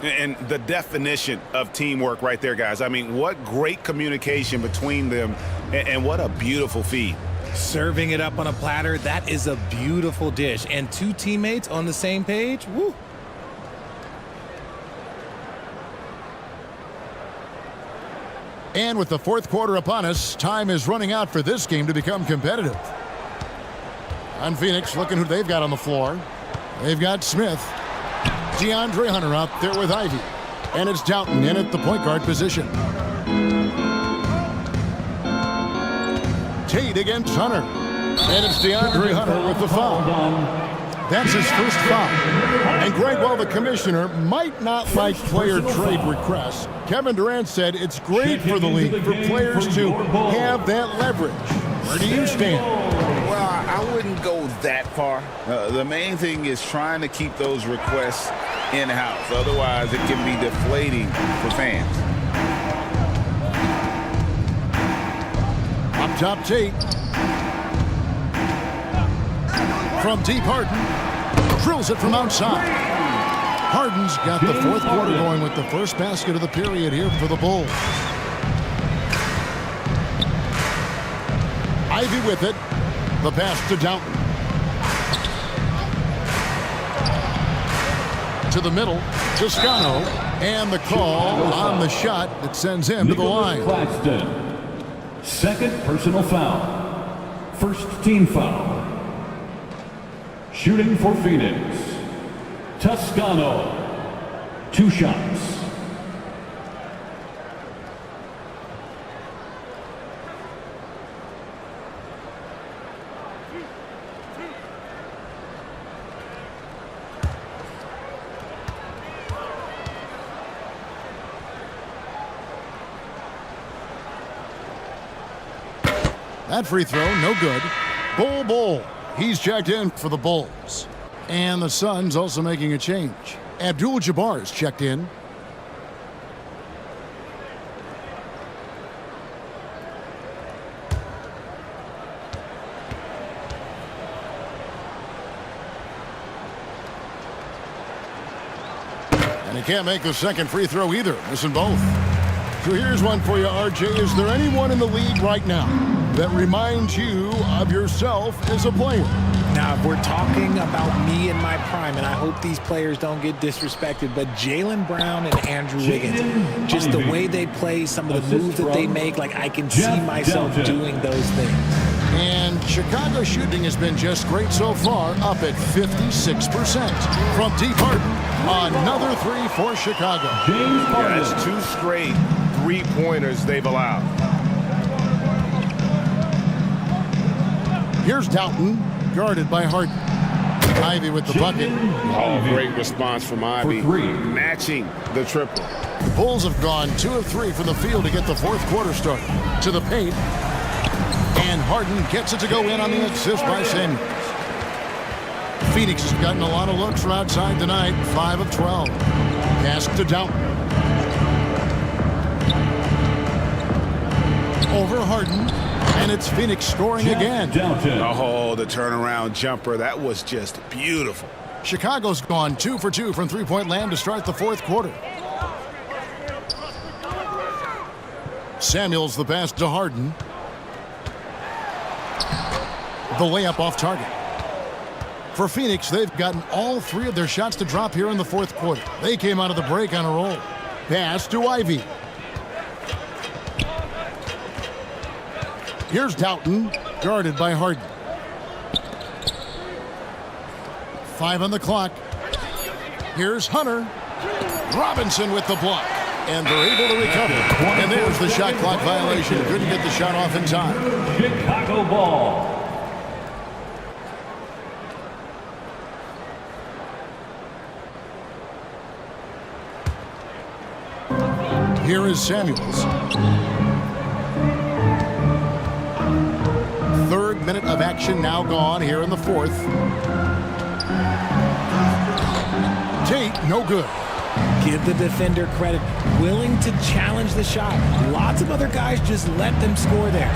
[SPEAKER 16] And the definition of teamwork right there, guys. I mean, what great communication between them, and what a beautiful feed.
[SPEAKER 5] Serving it up on a platter, that is a beautiful dish. And two teammates on the same page, woo.
[SPEAKER 3] And with the fourth quarter upon us, time is running out for this game to become competitive. On Phoenix, looking who they've got on the floor. They've got Smith. DeAndre Hunter out there with Ivy. And it's Doughton in at the point guard position. Tate against Hunter. And it's DeAndre Hunter with the foul. That's his first foul. And Greg, while the commissioner might not like player trade requests, Kevin Durant said it's great for the league for players to have that leverage. Where do you stand?
[SPEAKER 16] Well, I wouldn't go that far. The main thing is trying to keep those requests in-house. Otherwise, it can be deflating for fans.
[SPEAKER 3] Up top, Tate. From deep, Harden. Drills it from outside. Harden's got the fourth quarter going with the first basket of the period here for the Bulls. Ivy with it. The pass to Doughton. To the middle. Toscano. And the call on the shot that sends him to the line.
[SPEAKER 7] Claxton. Second personal foul. First team foul. Shooting for Phoenix. Toscano. 2 shots.
[SPEAKER 3] That free throw, no good. Bull. He's checked in for the Bulls. And the Suns also making a change. Abdul-Jabbar's checked in. And he can't make the second free throw either, missing both. So here's one for you, RJ. Is there anyone in the league right now that reminds you of yourself as a player.
[SPEAKER 5] Now, if we're talking about me in my prime, and I hope these players don't get disrespected, but Jaylen Brown and Andrew Wiggins, just the way they play, some of the moves that they make, like I can see myself doing those things.
[SPEAKER 3] And Chicago shooting has been just great so far, up at 56%. From deep Harden, another three for Chicago.
[SPEAKER 4] Yeah, that's 2 straight three-pointers they've allowed.
[SPEAKER 3] Here's Doughton, guarded by Harden. Ivy with the bucket.
[SPEAKER 4] Oh, great response from Ivy. Matching the triple.
[SPEAKER 3] The Bulls have gone 2 of 3 from the field to get the fourth quarter started. To the paint. And Harden gets it to go in on the assist by Samuels. Phoenix has gotten a lot of looks from outside tonight. 5 of 12. Pass to Doughton. Over Harden. And it's Phoenix scoring again.
[SPEAKER 4] Oh, the turnaround jumper. That was just beautiful.
[SPEAKER 3] Chicago's gone 2 for 2 from three-point land to start the fourth quarter. Samuels the pass to Harden. The layup off target. For Phoenix, they've gotten all 3 of their shots to drop here in the fourth quarter. They came out of the break on a roll. Pass to Ivy. Here's Doughton, guarded by Harden. 5 on the clock. Here's Hunter. Robinson with the block. And they're able to recover. And there's the shot clock violation. Couldn't get the shot off in time.
[SPEAKER 7] Chicago ball.
[SPEAKER 3] Here is Samuels. 3rd minute of action now gone here in the fourth. Tate, no good.
[SPEAKER 5] Give the defender credit. Willing to challenge the shot. Lots of other guys just let them score there.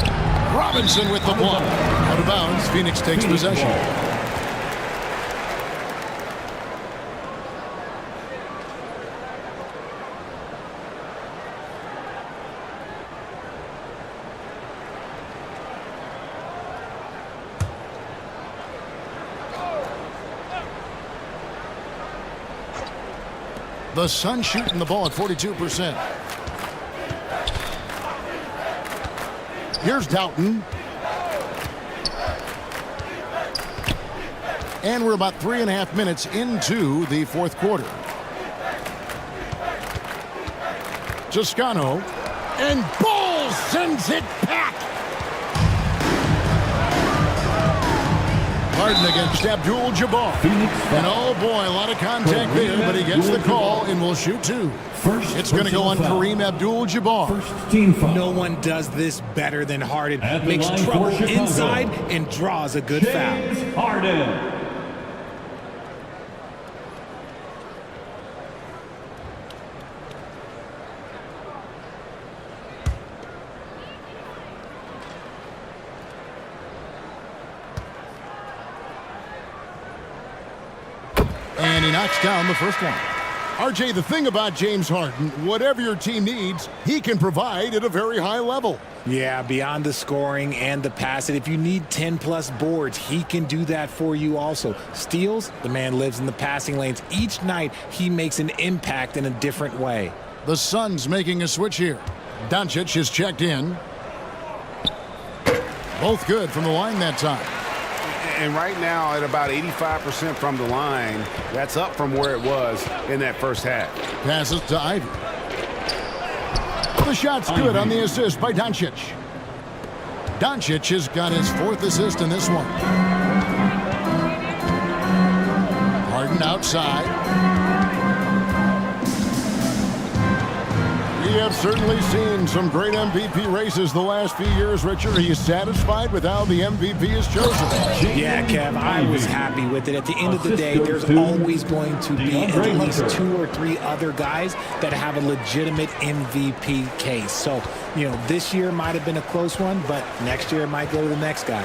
[SPEAKER 3] Robinson with the block. Out of bounds. Phoenix takes possession. The Suns shooting the ball at 42%. Here's Doughton. And we're about 3.5 minutes into the fourth quarter. Toscano. And Ball sends it back. Harden against Abdul-Jabbar. And oh boy, a lot of contact there, but he gets the call and will shoot 2. It's going to go on Kareem Abdul-Jabbar.
[SPEAKER 5] No one does this better than Harden. Makes trouble inside and draws a good foul.
[SPEAKER 7] Harden.
[SPEAKER 3] And he knocks down the first one. RJ, the thing about James Harden, whatever your team needs, he can provide at a very high level.
[SPEAKER 5] Yeah, beyond the scoring and the passing, if you need 10-plus boards, he can do that for you also. Steals, the man lives in the passing lanes. Each night, he makes an impact in a different way.
[SPEAKER 3] The Suns making a switch here. Doncic is checked in. Both good from the line that time.
[SPEAKER 4] And right now at about 85% from the line, that's up from where it was in that first half.
[SPEAKER 3] Passes to Ivy. The shot's good on the assist by Doncic. Doncic has got his 4th assist in this one. Harden outside. We have certainly seen some great MVP races the last few years, Richard. Are you satisfied with how the MVP is chosen?
[SPEAKER 5] Yeah, Kev, I was happy with it. At the end of the day, there's always going to be at least 2 or 3 other guys that have a legitimate MVP case. So, you know, this year might have been a close one, but next year it might go to the next guy.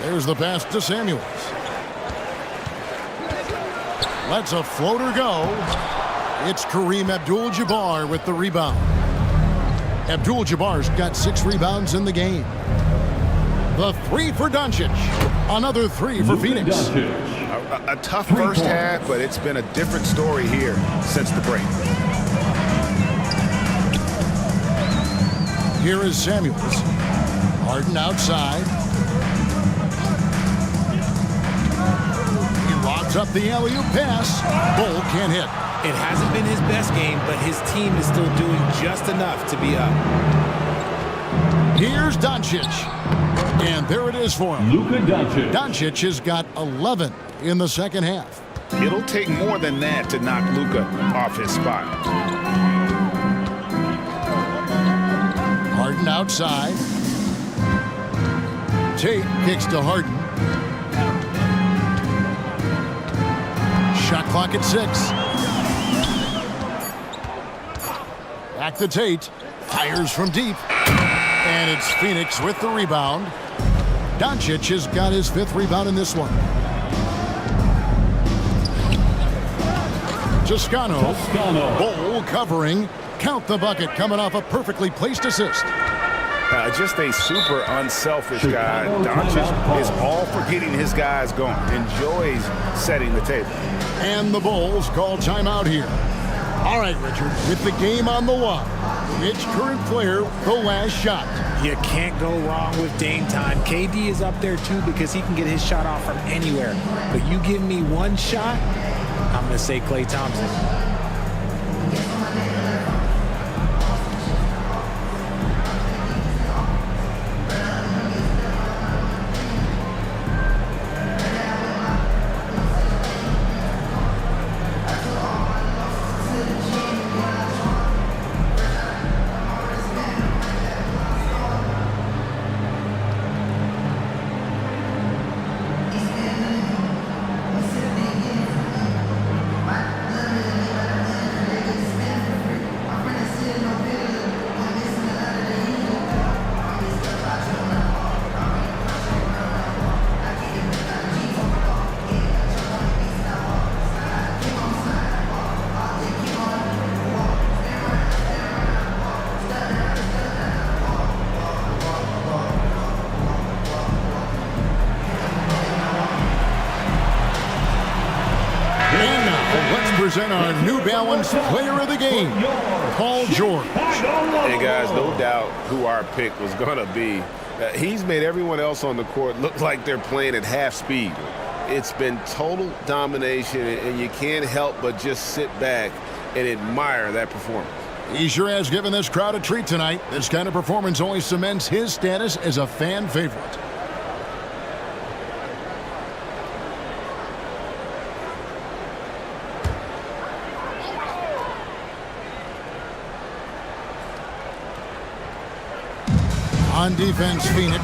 [SPEAKER 3] There's the pass to Samuels. Lets a floater go. It's Kareem Abdul-Jabbar with the rebound. Abdul-Jabbar's got 6 rebounds in the game. The three for Doncic. Another three for Phoenix.
[SPEAKER 4] A tough first half, but it's been a different story here since the break.
[SPEAKER 3] Here is Samuels. Harden outside. He lobs up the alley-oop pass. Bull can't hit.
[SPEAKER 5] It hasn't been his best game, but his team is still doing just enough to be up.
[SPEAKER 3] Here's Doncic. And there it is for him.
[SPEAKER 7] Luka Doncic.
[SPEAKER 3] Doncic has got 11 in the second half.
[SPEAKER 4] It'll take more than that to knock Luka off his spot.
[SPEAKER 3] Harden outside. Tate kicks to Harden. Shot clock at 6. Back to Tate. Fires from deep. And it's Phoenix with the rebound. Doncic has got his 5th rebound in this one. Toscano. Bull covering. Count the bucket coming off a perfectly placed assist.
[SPEAKER 4] Just a super unselfish guy. Doncic is all for getting his guys going. Enjoys setting the table.
[SPEAKER 3] And the Bulls call timeout here. All right, Richard, with the game on the line, which current player the last shot?
[SPEAKER 5] You can't go wrong with Dame time. KD is up there too because he can get his shot off from anywhere. But you give me one shot, I'm going to say Klay Thompson.
[SPEAKER 3] Present our New Balance Player of the Game, Paul George.
[SPEAKER 4] Hey guys, no doubt who our pick was going to be. He's made everyone else on the court look like they're playing at half speed. It's been total domination, and you can't help but just sit back and admire that performance.
[SPEAKER 3] He sure has given this crowd a treat tonight. This kind of performance only cements his status as a fan favorite. On defense, Phoenix.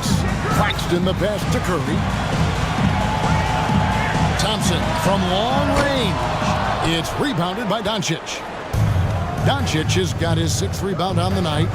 [SPEAKER 3] Claxton the pass to Curry. Thompson from long range. It's rebounded by Doncic. Doncic has got his 6th rebound on the night.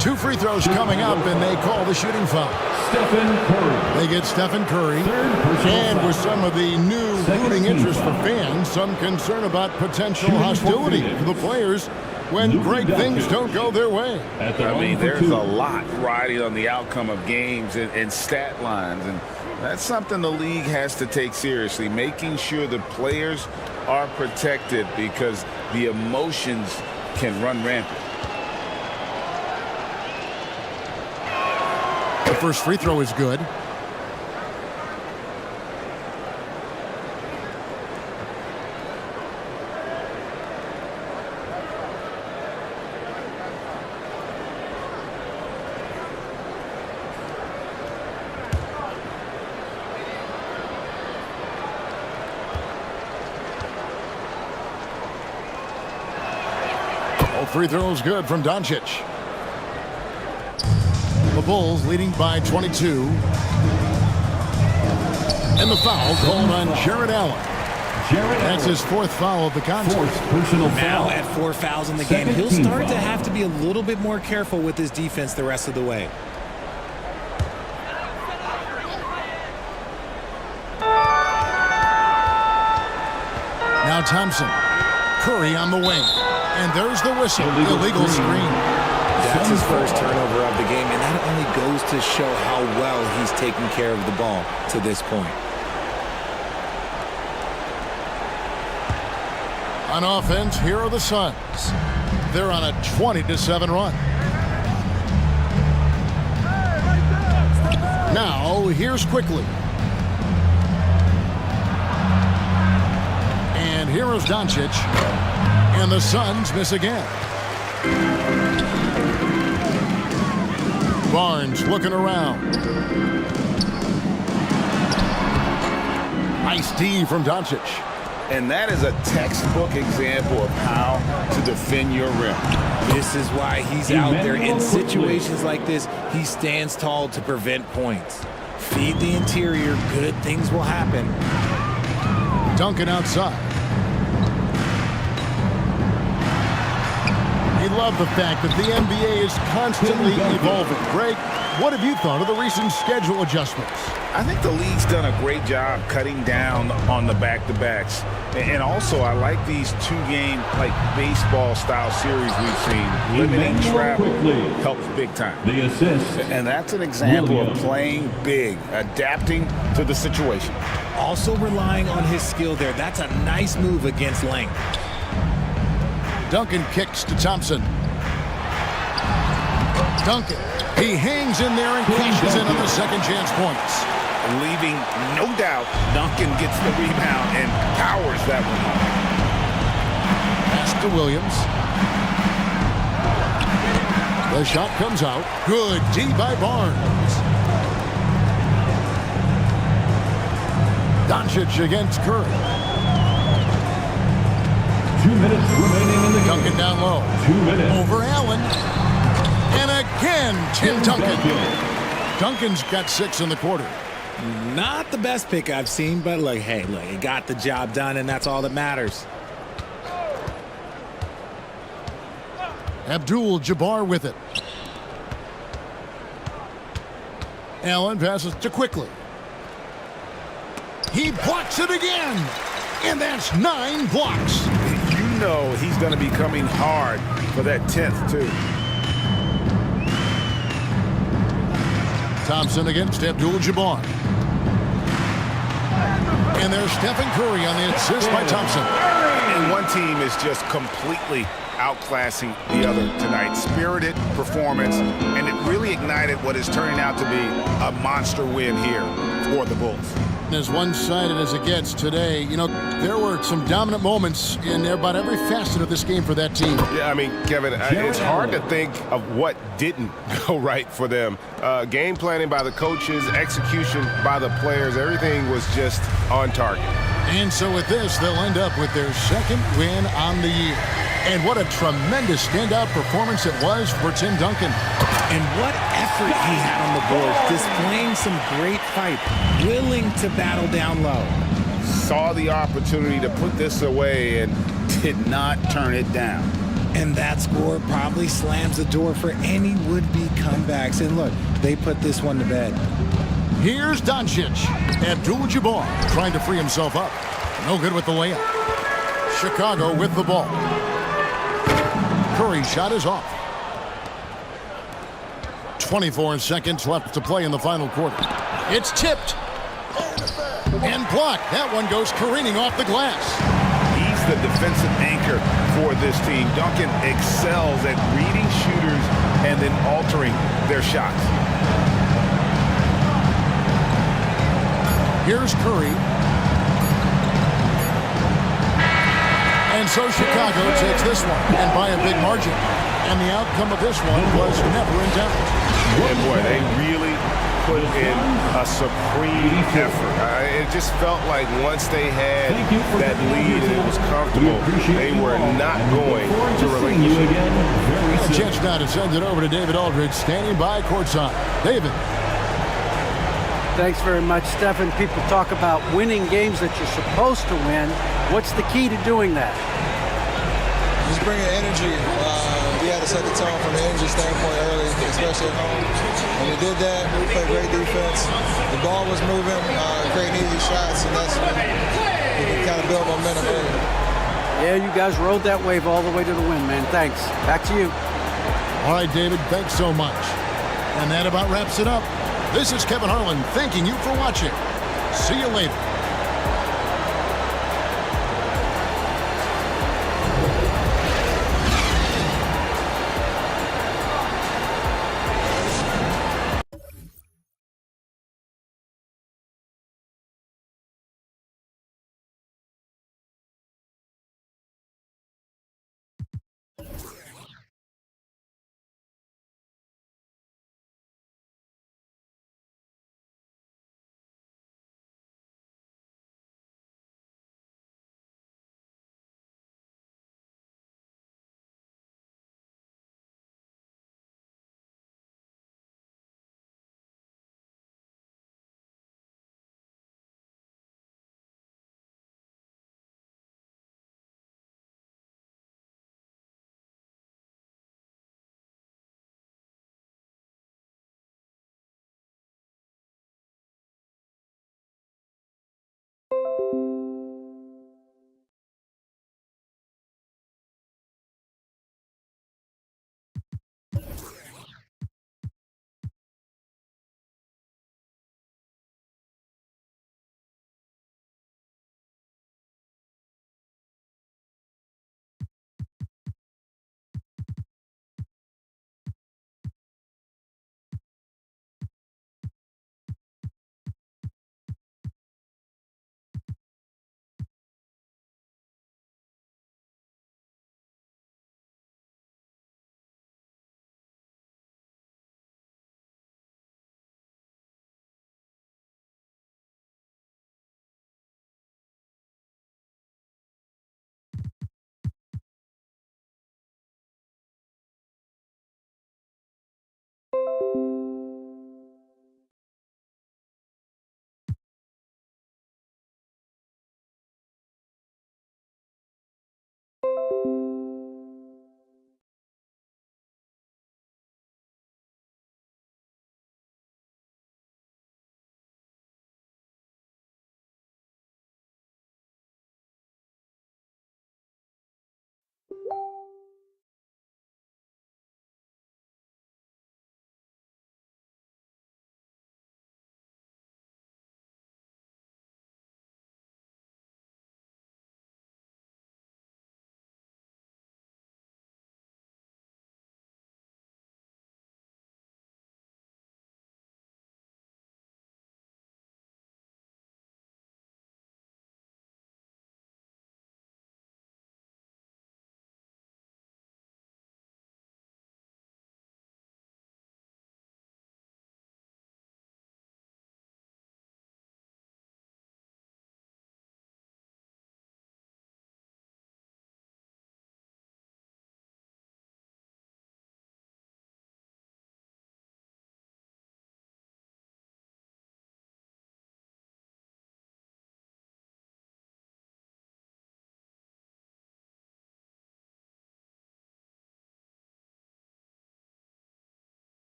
[SPEAKER 3] 2 free throws coming up, and they call the shooting foul.
[SPEAKER 7] Stephen Curry.
[SPEAKER 3] They get Stephen Curry. And with some of the new rooting interest for fans, some concern about potential hostility for the players when great things don't go their way.
[SPEAKER 4] I mean, there's a lot riding on the outcome of games and stat lines, and that's something the league has to take seriously, making sure the players are protected because the emotions can run rampant.
[SPEAKER 3] The first free throw is good. Free throws good from Doncic. The Bulls leading by 22. And the foul called on Jared Allen. That's his 4th foul of the contest.
[SPEAKER 5] Now at 4 fouls in the game, he'll start to have to be a little bit more careful with his defense the rest of the way.
[SPEAKER 3] Now Thompson. Curry on the wing. And there's the whistle. Illegal screen.
[SPEAKER 5] That's his first turnover of the game, and that only goes to show how well he's taking care of the ball to this point.
[SPEAKER 3] On offense, here are the Suns. They're on a 20-7 run. Now, here's Quickly. And here is Doncic. And the Suns miss again. Barnes looking around. Nice D from Doncic.
[SPEAKER 4] And that is a textbook example of how to defend your rim.
[SPEAKER 5] This is why he's out there in situations like this. He stands tall to prevent points. Feed the interior, good things will happen.
[SPEAKER 3] Duncan outside. I love the fact that the NBA is constantly evolving. Greg, what have you thought of the recent schedule adjustments?
[SPEAKER 4] I think the league's done a great job cutting down on the back-to-backs. And also, I like these two-game, like baseball-style series we've seen. Limiting travel helps big time.
[SPEAKER 7] The assist.
[SPEAKER 4] And that's an example of playing big, adapting to the situation.
[SPEAKER 5] Also relying on his skill there. That's a nice move against length.
[SPEAKER 3] Duncan kicks to Thompson. Duncan, he hangs in there and cashes in on the second chance points.
[SPEAKER 4] Leaving no doubt, Duncan gets the rebound and powers that one home.
[SPEAKER 3] Pass to Williams. The shot comes out. Good D by Barnes. Doncic against Curry.
[SPEAKER 7] 2 minutes remaining in the game.
[SPEAKER 3] Duncan down low.
[SPEAKER 7] 2 minutes.
[SPEAKER 3] Over Allen. And again, Tim Duncan. Duncan's got 6 in the quarter.
[SPEAKER 5] Not the best pick I've seen, but look, hey, look, he got the job done, and that's all that matters.
[SPEAKER 3] Abdul-Jabbar with it. Allen passes to Quickly. He blocks it again. And that's 9 blocks.
[SPEAKER 4] You know he's going to be coming hard for that 10th, too.
[SPEAKER 3] Thompson against Abdul-Jabbar. And there's Stephen Curry on the assist by Thompson.
[SPEAKER 4] And one team is just completely outclassing the other tonight. Spirited performance, and it really ignited what is turning out to be a monster win here for the Bulls.
[SPEAKER 3] As one-sided as it gets today, you know, there were some dominant moments in about every facet of this game for that team.
[SPEAKER 11] Yeah, I mean, Kevin, it's hard to think of what didn't go right for them. Game planning by the coaches, execution by the players, everything was just on target.
[SPEAKER 3] And so with this, they'll end up with their second win on the year. And what a tremendous standout performance it was for Tim Duncan.
[SPEAKER 5] And what effort he had on the board, displaying some great fight, willing to battle down low.
[SPEAKER 4] Saw the opportunity to put this away and did not turn it down.
[SPEAKER 5] And that score probably slams the door for any would-be comebacks. And look, they put this one to bed.
[SPEAKER 3] Here's Doncic. Abdul-Jabbar trying to free himself up. No good with the layup. Chicago with the ball. Curry's shot is off. 24 seconds left to play in the final quarter. It's tipped. And blocked. That one goes careening off the glass.
[SPEAKER 4] He's the defensive anchor for this team. Duncan excels at reading shooters and then altering their shots.
[SPEAKER 3] Here's Curry. And so Chicago takes this one, and by a big margin. And the outcome of this one was never in doubt.
[SPEAKER 11] And boy, they really put in a supreme effort. It just felt like once they had that lead and it was comfortable, they were not going to relinquish it.
[SPEAKER 3] A chance now to send it over to David Aldridge, standing by courtside. David.
[SPEAKER 6] Thanks very much, Stephen. People talk about winning games that you're supposed to win. What's the key to doing that?
[SPEAKER 8] Just bringing energy. We had to set the tone from an energy standpoint early, especially at home. And we did that. We played great defense. The ball was moving, creating easy shots, and that's when we can kind of build momentum early.
[SPEAKER 6] Yeah, you guys rode that wave all the way to the win, man. Thanks. Back to you.
[SPEAKER 3] All right, David, thanks so much. And that about wraps it up. This is Kevin Harlan thanking you for watching. See you later.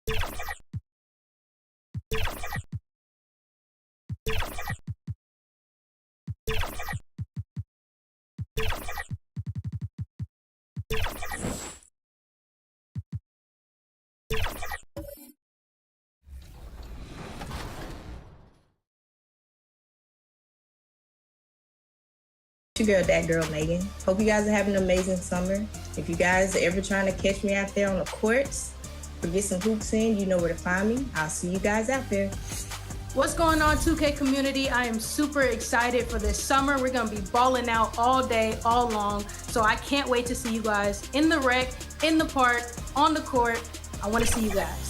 [SPEAKER 22] It's your girl, that girl Megan. Hope you guys are having an amazing summer. If you guys are ever trying to catch me out there on the courts or get some hoops in, you know where to find me. I'll see you guys out there.
[SPEAKER 14] What's going on, 2K community? I am super excited for this summer. We're gonna be balling out all day, all long. So I can't wait to see you guys in the rec, in the park, on the court. I wanna see you guys.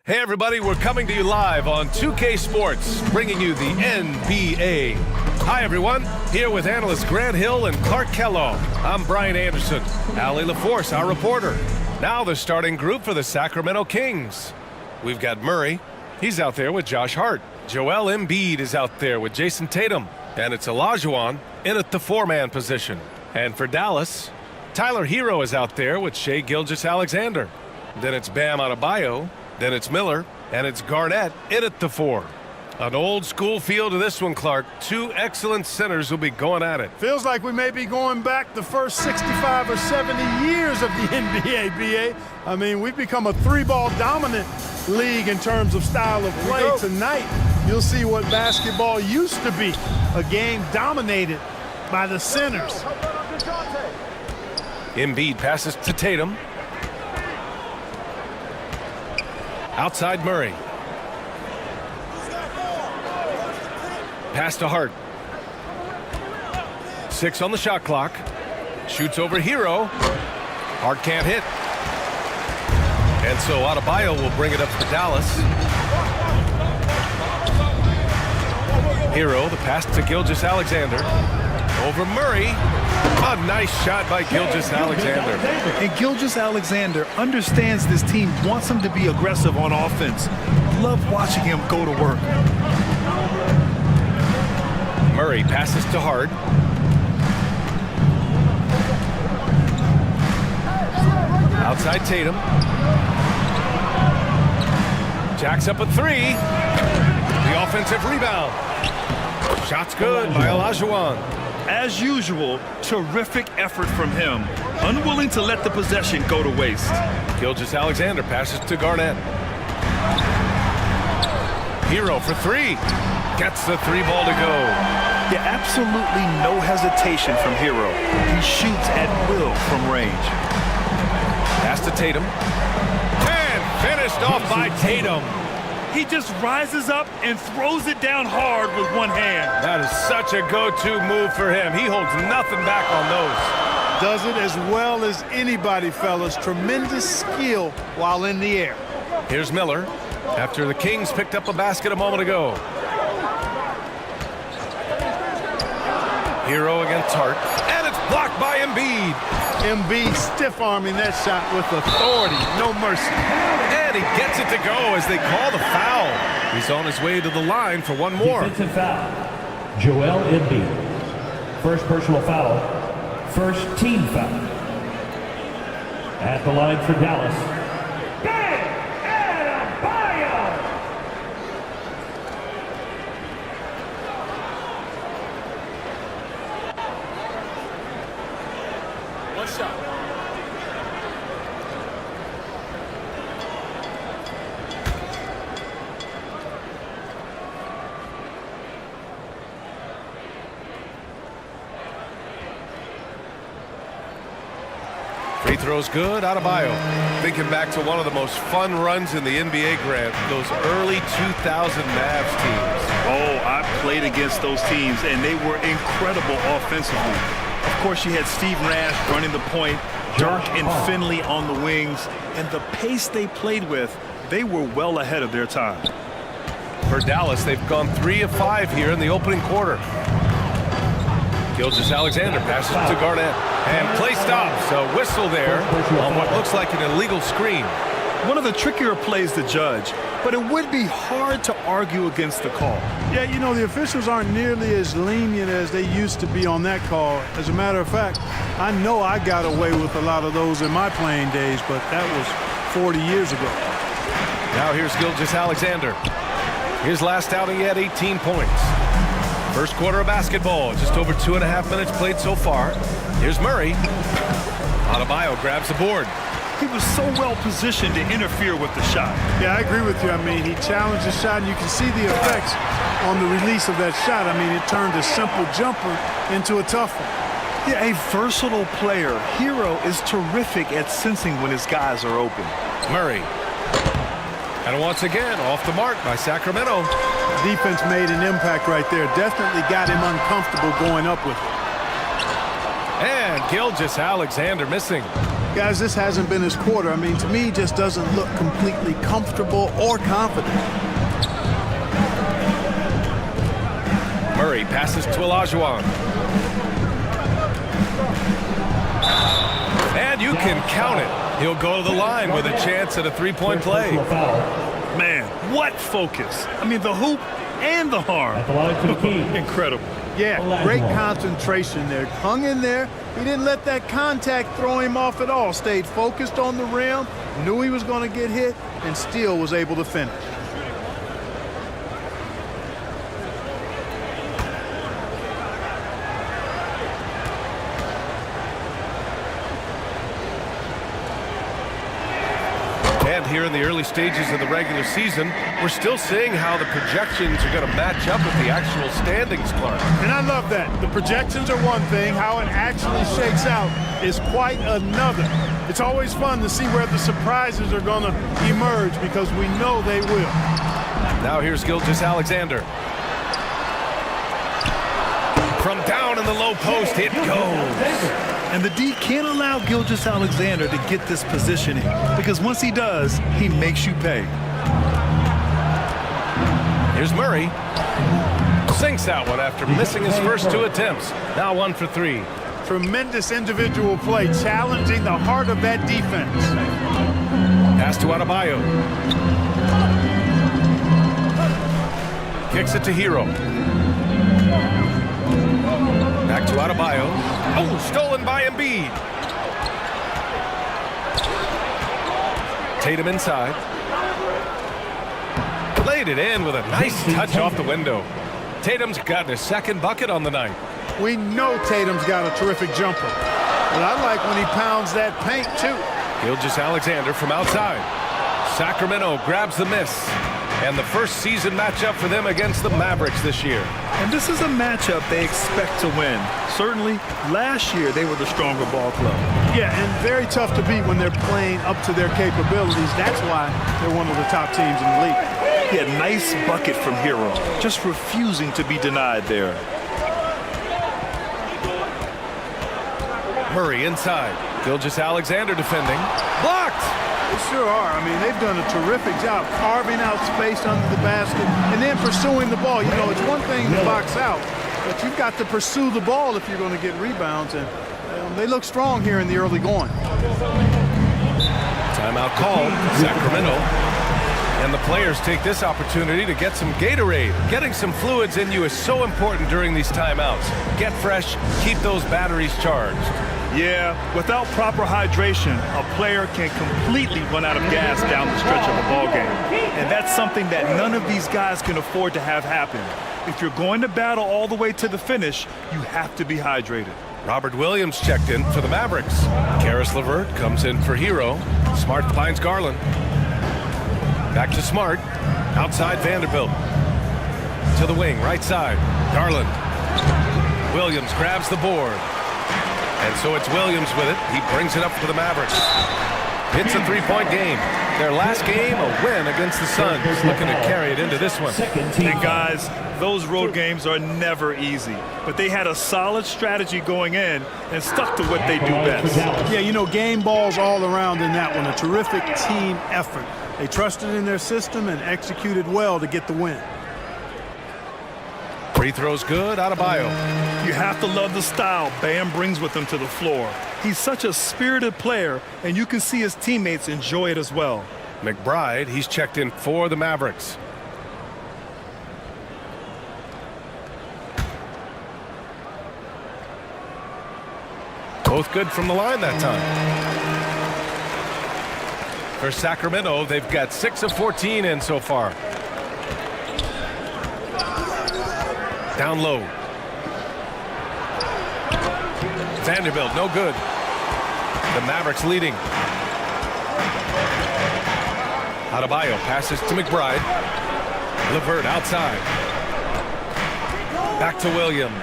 [SPEAKER 11] Hey everybody, we're coming to you live on 2K Sports, bringing you the NBA. Hi everyone, here with analysts Grant Hill and Clark Kellogg. I'm Brian Anderson, Allie LaForce, our reporter. Now the starting group for the Sacramento Kings. We've got Murray, he's out there with Josh Hart. Joel Embiid is out there with Jason Tatum. And it's Olajuwon in at the four-man position. And for Dallas, Tyler Hero is out there with Shai Gilgeous-Alexander. Then it's Bam Adebayo. Then it's Miller, and it's Garnett in at the four. An old school feel to this one, Clark. Two excellent centers will be going at it.
[SPEAKER 18] Feels like we may be going back the first 65 or 70 years of the NBA, BA. I mean, we've become a three-ball dominant league in terms of style of play. Tonight, you'll see what basketball used to be, a game dominated by the centers.
[SPEAKER 11] Embiid passes to Tatum. Outside Murray. Pass to Hart. 6 on the shot clock. Shoots over Hero. Hart can't hit. And so Adebayo will bring it up to Dallas. Hero, the pass to Gilgeous-Alexander. Over Murray. A nice shot by Gilgeous-Alexander.
[SPEAKER 19] And Gilgeous-Alexander understands this team wants him to be aggressive on offense. Love watching him go to work.
[SPEAKER 11] Murray passes to Hart. Outside Tatum. Jacks up a three. The offensive rebound. Shot's good by Olajuwon.
[SPEAKER 19] As usual, terrific effort from him. Unwilling to let the possession go to waste.
[SPEAKER 11] Gilgeous-Alexander passes to Garnett. Hero for three. Gets the three ball to go.
[SPEAKER 19] Yeah, absolutely no hesitation from Hero. He shoots at will from range.
[SPEAKER 11] Pass to Tatum. And finished off by Tatum.
[SPEAKER 19] He just rises up and throws it down hard with one hand.
[SPEAKER 11] That is such a go-to move for him. He holds nothing back on those.
[SPEAKER 18] Does it as well as anybody, fellas. Tremendous skill while in the air.
[SPEAKER 11] Here's Miller after the Kings picked up a basket a moment ago. Hero against Hart. And it's blocked by Embiid.
[SPEAKER 18] Embiid stiff-arming that shot with authority. No mercy.
[SPEAKER 11] And he gets it to go as they call the foul. He's on his way to the line for one more.
[SPEAKER 7] Defensive foul. Joel Embiid. First personal foul. First team foul. At the line for Dallas. Bam Adebayo.
[SPEAKER 18] One shot.
[SPEAKER 11] Free throw's good, Adebayo. Thinking back to one of the most fun runs in the NBA, Grant, those early 2000 Mavs teams.
[SPEAKER 19] Oh, I played against those teams, and they were incredible offensively. Of course, you had Steve Nash running the point, Dirk and Finley on the wings, and the pace they played with, they were well ahead of their time.
[SPEAKER 11] For Dallas, they've gone 3 of 5 here in the opening quarter. Gilgeous-Alexander passes to Garnett. And play stops. A whistle there on what looks like an illegal screen.
[SPEAKER 19] One of the trickier plays to judge, but it would be hard to argue against the call.
[SPEAKER 18] Yeah, you know, the officials aren't nearly as lenient as they used to be on that call. As a matter of fact, I know I got away with a lot of those in my playing days, but that was 40 years ago.
[SPEAKER 11] Now here's Gilgeous-Alexander. His last outing, he had 18 points. First quarter of basketball, just over 2.5 minutes played so far. Here's Murray. Adebayo grabs the board.
[SPEAKER 19] He was so well positioned to interfere with the shot.
[SPEAKER 18] Yeah, I agree with you. I mean, he challenged the shot, and you can see the effects on the release of that shot. I mean, it turned a simple jumper into a tough one.
[SPEAKER 19] Yeah, a versatile player. Hero is terrific at sensing when his guys are open.
[SPEAKER 11] Murray. And once again, off the mark by Sacramento.
[SPEAKER 18] Defense made an impact right there. Definitely got him uncomfortable going up with it.
[SPEAKER 11] And Gilgeous-Alexander missing.
[SPEAKER 18] Guys, this hasn't been his quarter. I mean, to me, he just doesn't look completely comfortable or confident.
[SPEAKER 11] Murray passes to Olajuwon. And you can count it. He'll go to the line with a chance at a three-point play.
[SPEAKER 19] Man, what focus. I mean, the hoop and the harm. Incredible.
[SPEAKER 18] Yeah, great concentration there. Hung in there. He didn't let that contact throw him off at all. Stayed focused on the rim, knew he was going to get hit, and still was able to finish.
[SPEAKER 11] And here in the early stages of the regular season, we're still seeing how the projections are going to match up with the actual standings, Clark.
[SPEAKER 18] And I love that. The projections are one thing. How it actually shakes out is quite another. It's always fun to see where the surprises are going to emerge because we know they will.
[SPEAKER 11] Now here's Gilgeous-Alexander. From down in the low post, it goes.
[SPEAKER 19] And the D can't allow Gilgeous-Alexander to get this positioning because once he does, he makes you pay.
[SPEAKER 11] Here's Murray. Sinks that one after missing his first two attempts. Now 1 for 3.
[SPEAKER 18] Tremendous individual play, challenging the heart of that defense.
[SPEAKER 11] Pass to Adebayo. Kicks it to Hero. Back to Adebayo. Oh, stolen by Embiid. Tatum inside. Laid it in with a nice touch off the window. Tatum's gotten his second bucket on the night.
[SPEAKER 18] We know Tatum's got a terrific jumper, but I like when he pounds that paint too.
[SPEAKER 11] Gilgeous-Alexander from outside. Sacramento grabs the miss. And the first season matchup for them against the Mavericks this year.
[SPEAKER 19] And this is a matchup they expect to win. Certainly, last year they were the stronger ball club.
[SPEAKER 18] Yeah, and very tough to beat when they're playing up to their capabilities. That's why they're one of the top teams in the league.
[SPEAKER 19] Yeah, nice bucket from Hero. Just refusing to be denied there.
[SPEAKER 11] Murray inside. Gilgeous-Alexander defending. Blocked!
[SPEAKER 18] They sure are. I mean, they've done a terrific job carving out space under the basket and then pursuing the ball. You know, it's one thing to box out, but you've got to pursue the ball if you're going to get rebounds, and they look strong here in the early going.
[SPEAKER 11] Timeout called, Sacramento. And the players take this opportunity to get some Gatorade. Getting some fluids in you is so important during these timeouts. Get fresh, keep those batteries charged.
[SPEAKER 19] Yeah, without proper hydration, a player can completely run out of gas down the stretch of a ball game. And that's something that none of these guys can afford to have happen. If you're going to battle all the way to the finish, you have to be hydrated.
[SPEAKER 11] Robert Williams checked in for the Mavericks. Karis LeVert comes in for Hero. Smart finds Garland. Back to Smart. Outside Vanderbilt. To the wing, right side. Garland. Williams grabs the board. And so it's Williams with it. He brings it up for the Mavericks. It's a three-point game. Their last game, a win against the Suns. Looking to carry it into this one.
[SPEAKER 19] And guys, those road games are never easy. But they had a solid strategy going in and stuck to what they do best.
[SPEAKER 18] Yeah, you know, game balls all around in that one. A terrific team effort. They trusted in their system and executed well to get the win.
[SPEAKER 11] Free throws good, Adebayo.
[SPEAKER 19] You have to love the style Bam brings with him to the floor. He's such a spirited player, and you can see his teammates enjoy it as well.
[SPEAKER 11] McBride, he's checked in for the Mavericks. Both good from the line that time. For Sacramento, they've got 6 of 14 in so far. Down low. Vanderbilt, no good. The Mavericks leading. Adebayo passes to McBride. LeVert outside. Back to Williams.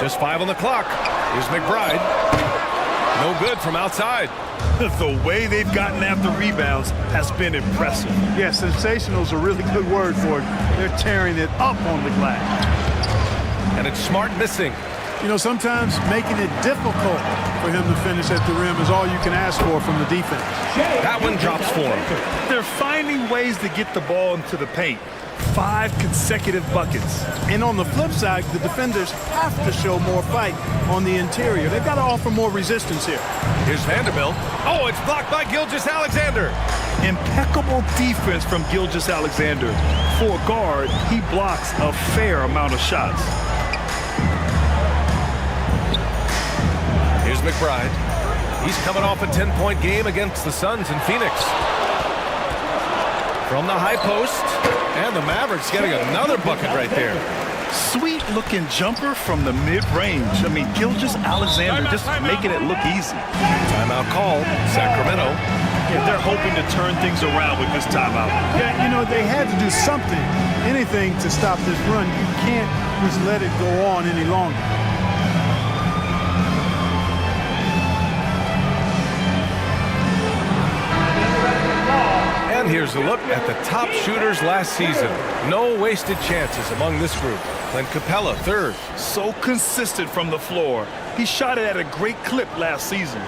[SPEAKER 11] Just 5 on the clock. Here's McBride. No good from outside.
[SPEAKER 19] The way they've gotten after rebounds has been impressive.
[SPEAKER 18] Yeah, sensational is a really good word for it. They're tearing it up on the glass.
[SPEAKER 11] And it's Smart missing.
[SPEAKER 18] You know, sometimes making it difficult for him to finish at the rim is all you can ask for from the defense.
[SPEAKER 11] That one drops for him.
[SPEAKER 19] They're finding ways to get the ball into the paint. 5 consecutive buckets.
[SPEAKER 18] And on the flip side, the defenders have to show more fight on the interior. They've got to offer more resistance here.
[SPEAKER 11] Here's Vanderbilt. Oh, it's blocked by Gilgeous-Alexander.
[SPEAKER 19] Impeccable defense from Gilgeous-Alexander. For a guard, he blocks a fair amount of shots.
[SPEAKER 11] Here's McBride. He's coming off a 10-point game against the Suns in Phoenix. From the high post, and the Mavericks getting another bucket right there.
[SPEAKER 19] Sweet-looking jumper from the mid-range. I mean, Gilgeous-Alexander just making it look easy.
[SPEAKER 11] Timeout called, Sacramento.
[SPEAKER 19] Yeah, they're hoping to turn things around with this timeout.
[SPEAKER 18] Yeah, you know, they had to do something, anything to stop this run. You can't just let it go on any longer.
[SPEAKER 11] And here's a look at the top shooters last season. No wasted chances among this group. Clint Capella, third.
[SPEAKER 19] So consistent from the floor. He shot it at a great clip last season.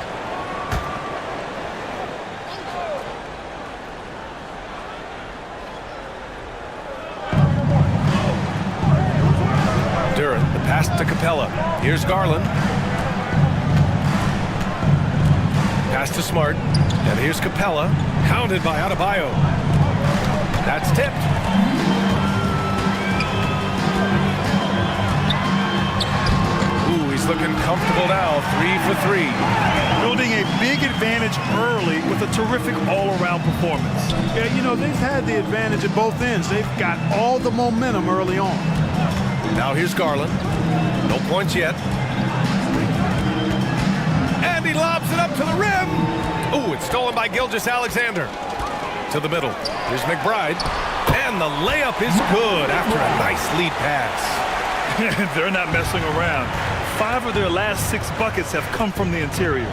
[SPEAKER 11] Duran, the pass to Capella. Here's Garland. Pass to Smart. And here's Capella. Pounded by Adebayo. That's tipped. Ooh, he's looking comfortable now. 3 for 3.
[SPEAKER 19] Building a big advantage early with a terrific all-around performance.
[SPEAKER 18] Yeah, you know, they've had the advantage at both ends. They've got all the momentum early on.
[SPEAKER 11] Now here's Garland. No points yet. And he lobs it up to the rim. Ooh, it's stolen by Gilgeous-Alexander. To the middle. Here's McBride. And the layup is good after a nice lead pass.
[SPEAKER 19] They're not messing around. 5 of their last 6 buckets have come from the interior.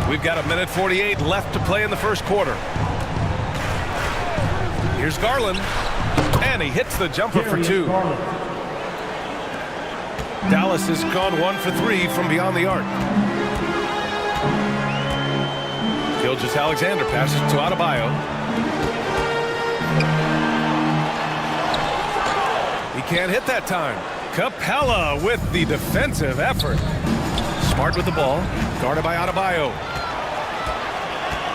[SPEAKER 11] We've got 1:48 left to play in the first quarter. Here's Garland. And he hits the jumper for 2. Dallas has gone 1 for 3 from beyond the arc. Gilgeous-Alexander passes to Adebayo. He can't hit that time. Capella with the defensive effort. Smart with the ball. Guarded by Adebayo.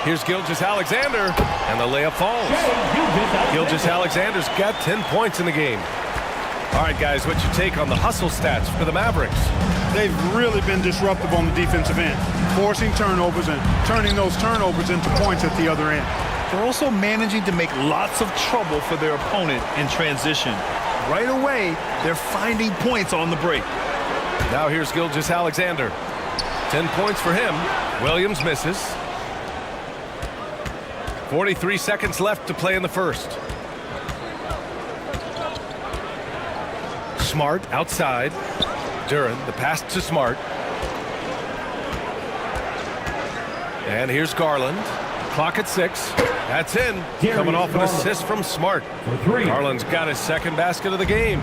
[SPEAKER 11] Here's Gilgeous-Alexander. And the layup falls. Gilgeous-Alexander's got 10 points in the game. All right, guys, what's your take on the hustle stats for the Mavericks?
[SPEAKER 18] They've really been disruptive on the defensive end, forcing turnovers and turning those turnovers into points at the other end.
[SPEAKER 19] They're also managing to make lots of trouble for their opponent in transition. Right away, they're finding points on the break.
[SPEAKER 11] Now here's Gilgeous-Alexander. 10 points for him. Williams misses. 43 seconds left to play in the first. Smart outside. Duran, the pass to Smart. And here's Garland. Clock at 6. That's in. Coming off an assist from Smart. Garland's got his second basket of the game.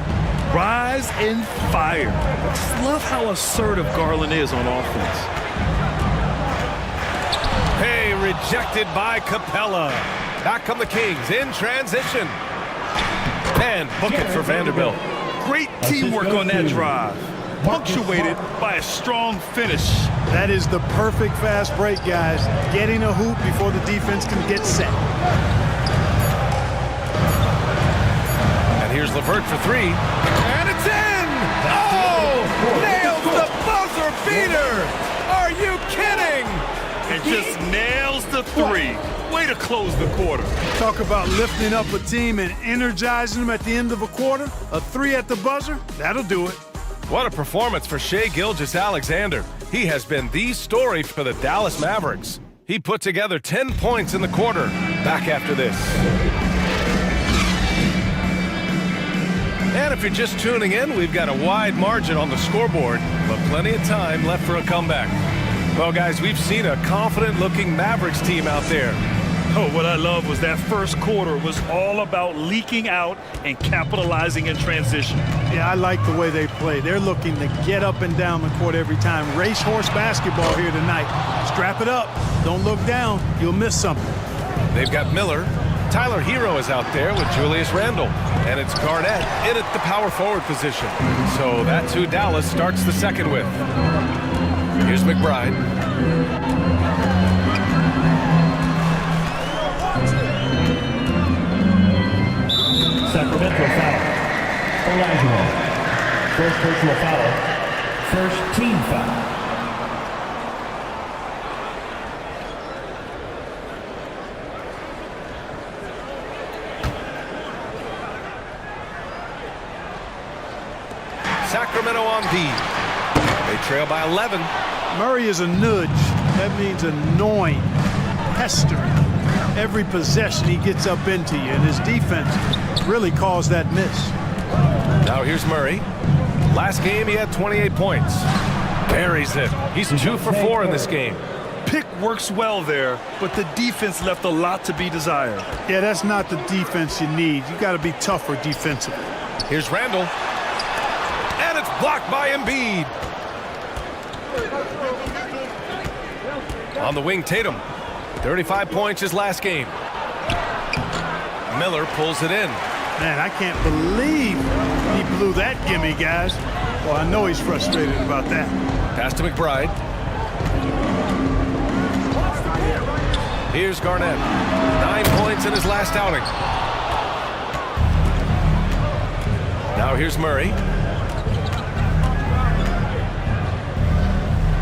[SPEAKER 19] Rise and fire. Just love how assertive Garland is on offense.
[SPEAKER 11] Hey, rejected by Capella. Back come the Kings in transition. And book it for Vanderbilt.
[SPEAKER 19] Great teamwork on that drive. punctuated by a strong finish.
[SPEAKER 18] That is the perfect fast break, guys. Getting a hoop before the defense can get set.
[SPEAKER 11] And here's LeVert for three. And it's in! Oh! Nails the buzzer beater! Are you kidding?
[SPEAKER 19] And just nails the three. Way to close the quarter.
[SPEAKER 18] Talk about lifting up a team and energizing them at the end of a quarter. A three at the buzzer, that'll do it.
[SPEAKER 11] What a performance for Shai Gilgeous-Alexander. He has been the story for the Dallas Mavericks. He put together 10 points in the quarter. Back after this. And if you're just tuning in, we've got a wide margin on the scoreboard, but plenty of time left for a comeback. Well, guys, we've seen a confident-looking Mavericks team out there.
[SPEAKER 19] Oh, what I love was that first quarter was all about leaking out and capitalizing in transition.
[SPEAKER 18] Yeah, I like the way they play. They're looking to get up and down the court every time. Racehorse basketball here tonight. Strap it up. Don't look down. You'll miss something.
[SPEAKER 11] They've got Miller. Tyler Hero is out there with Julius Randle. And it's Garnett in at the power forward position. So that's who Dallas starts the second with. Here's McBride.
[SPEAKER 7] Sacramento foul. Olajuwon. First personal foul. First team foul.
[SPEAKER 11] Sacramento on D. They trail by 11.
[SPEAKER 18] Murray is a nudge. That means annoying, pestering. Every possession he gets up into you, and his defense really caused that miss.
[SPEAKER 11] Now here's Murray. Last game, he had 28 points. Buries it. He's 2 for 4 in this game.
[SPEAKER 19] Pick works well there, but the defense left a lot to be desired.
[SPEAKER 18] Yeah, that's not the defense you need. You got to be tougher defensively.
[SPEAKER 11] Here's Randle. And it's blocked by Embiid. On the wing, Tatum. 35 points his last game. Miller pulls it in.
[SPEAKER 18] Man, I can't believe he blew that gimme, guys. Well, I know he's frustrated about that.
[SPEAKER 11] Pass to McBride. Here's Garnett. 9 points in his last outing. Now here's Murray.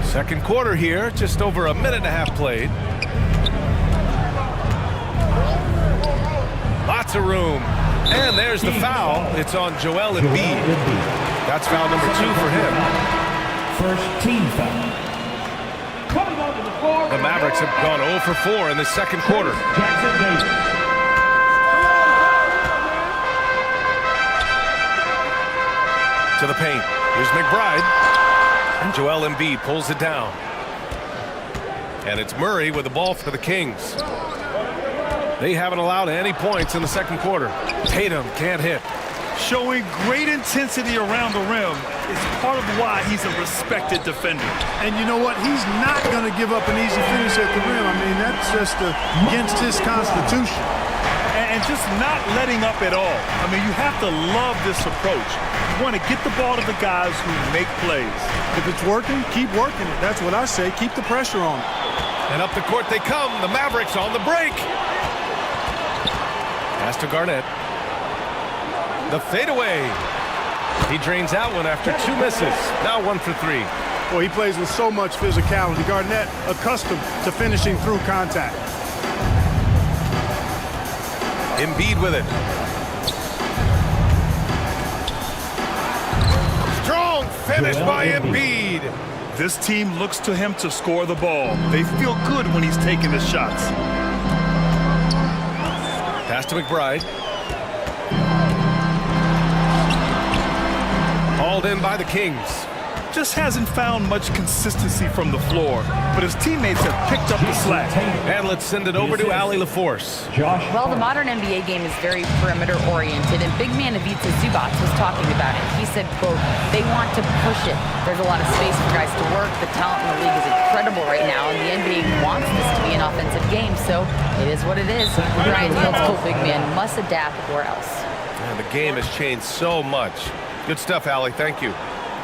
[SPEAKER 11] Second quarter here, just over a minute and a half played. Lots of room. And there's the foul. It's on Joel Embiid. That's foul number 2 for him.
[SPEAKER 7] First team foul.
[SPEAKER 11] The Mavericks have gone 0 for 4 in the second quarter.
[SPEAKER 7] Jackson Davis.
[SPEAKER 11] To the paint. Here's McBride. And Joel Embiid pulls it down. And it's Murray with the ball for the Kings. They haven't allowed any points in the second quarter. Tatum can't hit.
[SPEAKER 19] Showing great intensity around the rim is part of why he's a respected defender.
[SPEAKER 18] And you know what? He's not going to give up an easy finish at the rim. I mean, that's just against his constitution.
[SPEAKER 19] And just not letting up at all. I mean, you have to love this approach. You want to get the ball to the guys who make plays.
[SPEAKER 18] If it's working, keep working it. That's what I say. Keep the pressure on.
[SPEAKER 11] And up the court they come. The Mavericks on the break. Pass to Garnett. The fadeaway. He drains that one after 2 misses. Now 1 for 3.
[SPEAKER 18] Well, he plays with so much physicality. Garnett accustomed to finishing through contact.
[SPEAKER 11] Embiid with it. Strong finish by Embiid.
[SPEAKER 19] This team looks to him to score the ball. They feel good when he's taking his shots.
[SPEAKER 11] Pass to McBride. Hauled in by the Kings.
[SPEAKER 19] Just hasn't found much consistency from the floor, but his teammates have picked up the slack.
[SPEAKER 11] And let's send it over to Allie LaForce.
[SPEAKER 17] Well, the modern NBA game is very perimeter-oriented, and big man Ivica Zubac was talking about it. He said, quote, they want to push it. There's a lot of space for guys to work. The talent in the league is incredible right now, and the NBA wants this to be an offensive game, so it is what it is. Brian, the old school big man must adapt or else.
[SPEAKER 11] And the game has changed so much. Good stuff, Allie. Thank you.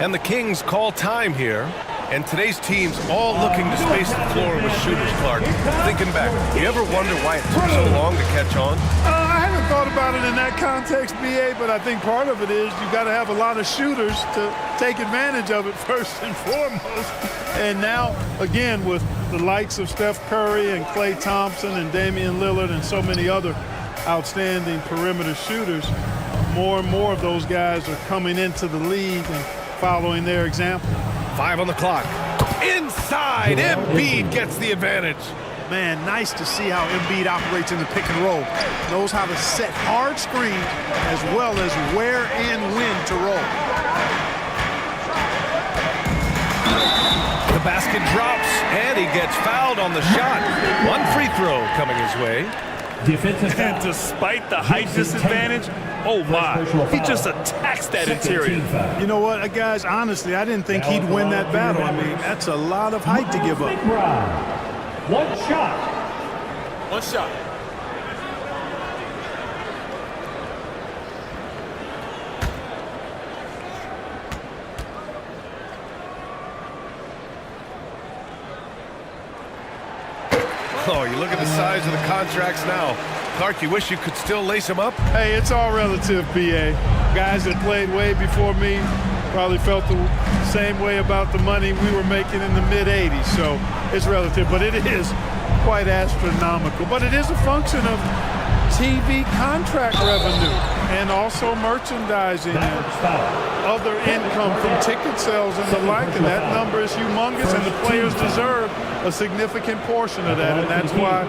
[SPEAKER 11] And the Kings call time here. And today's team's all looking to space the floor with shooters, Clark. Thinking back, you ever wonder why it took so long to catch on?
[SPEAKER 18] I haven't thought about it in that context, BA, but I think part of it is you got to have a lot of shooters to take advantage of it first and foremost. And now, again, with the likes of Steph Curry and Klay Thompson and Damian Lillard and so many other outstanding perimeter shooters, more and more of those guys are coming into the league and following their example.
[SPEAKER 11] 5 on the clock. Inside, Embiid gets the advantage.
[SPEAKER 18] Man, nice to see how Embiid operates in the pick and roll. Knows how to set hard screens as well as where and when to roll.
[SPEAKER 11] The basket drops, and he gets fouled on the shot. One free throw coming his way.
[SPEAKER 19] And despite the height disadvantage, oh my, he just attacks that interior.
[SPEAKER 18] You know what, guys, honestly, I didn't think he'd win that battle. I mean, that's a lot of height to give up.
[SPEAKER 7] One shot.
[SPEAKER 10] One shot.
[SPEAKER 11] Oh, you look at the size of the contracts now. Clark, you wish you could still lace them up?
[SPEAKER 18] Hey, it's all relative, BA. Guys that played way before me probably felt the same way about the money we were making in the mid-'80s, so it's relative, but it is quite astronomical. But it is a function of TV contract revenue and also merchandising and other income from ticket sales and the like, and that number is humongous, and the players deserve a significant portion of that, and that's why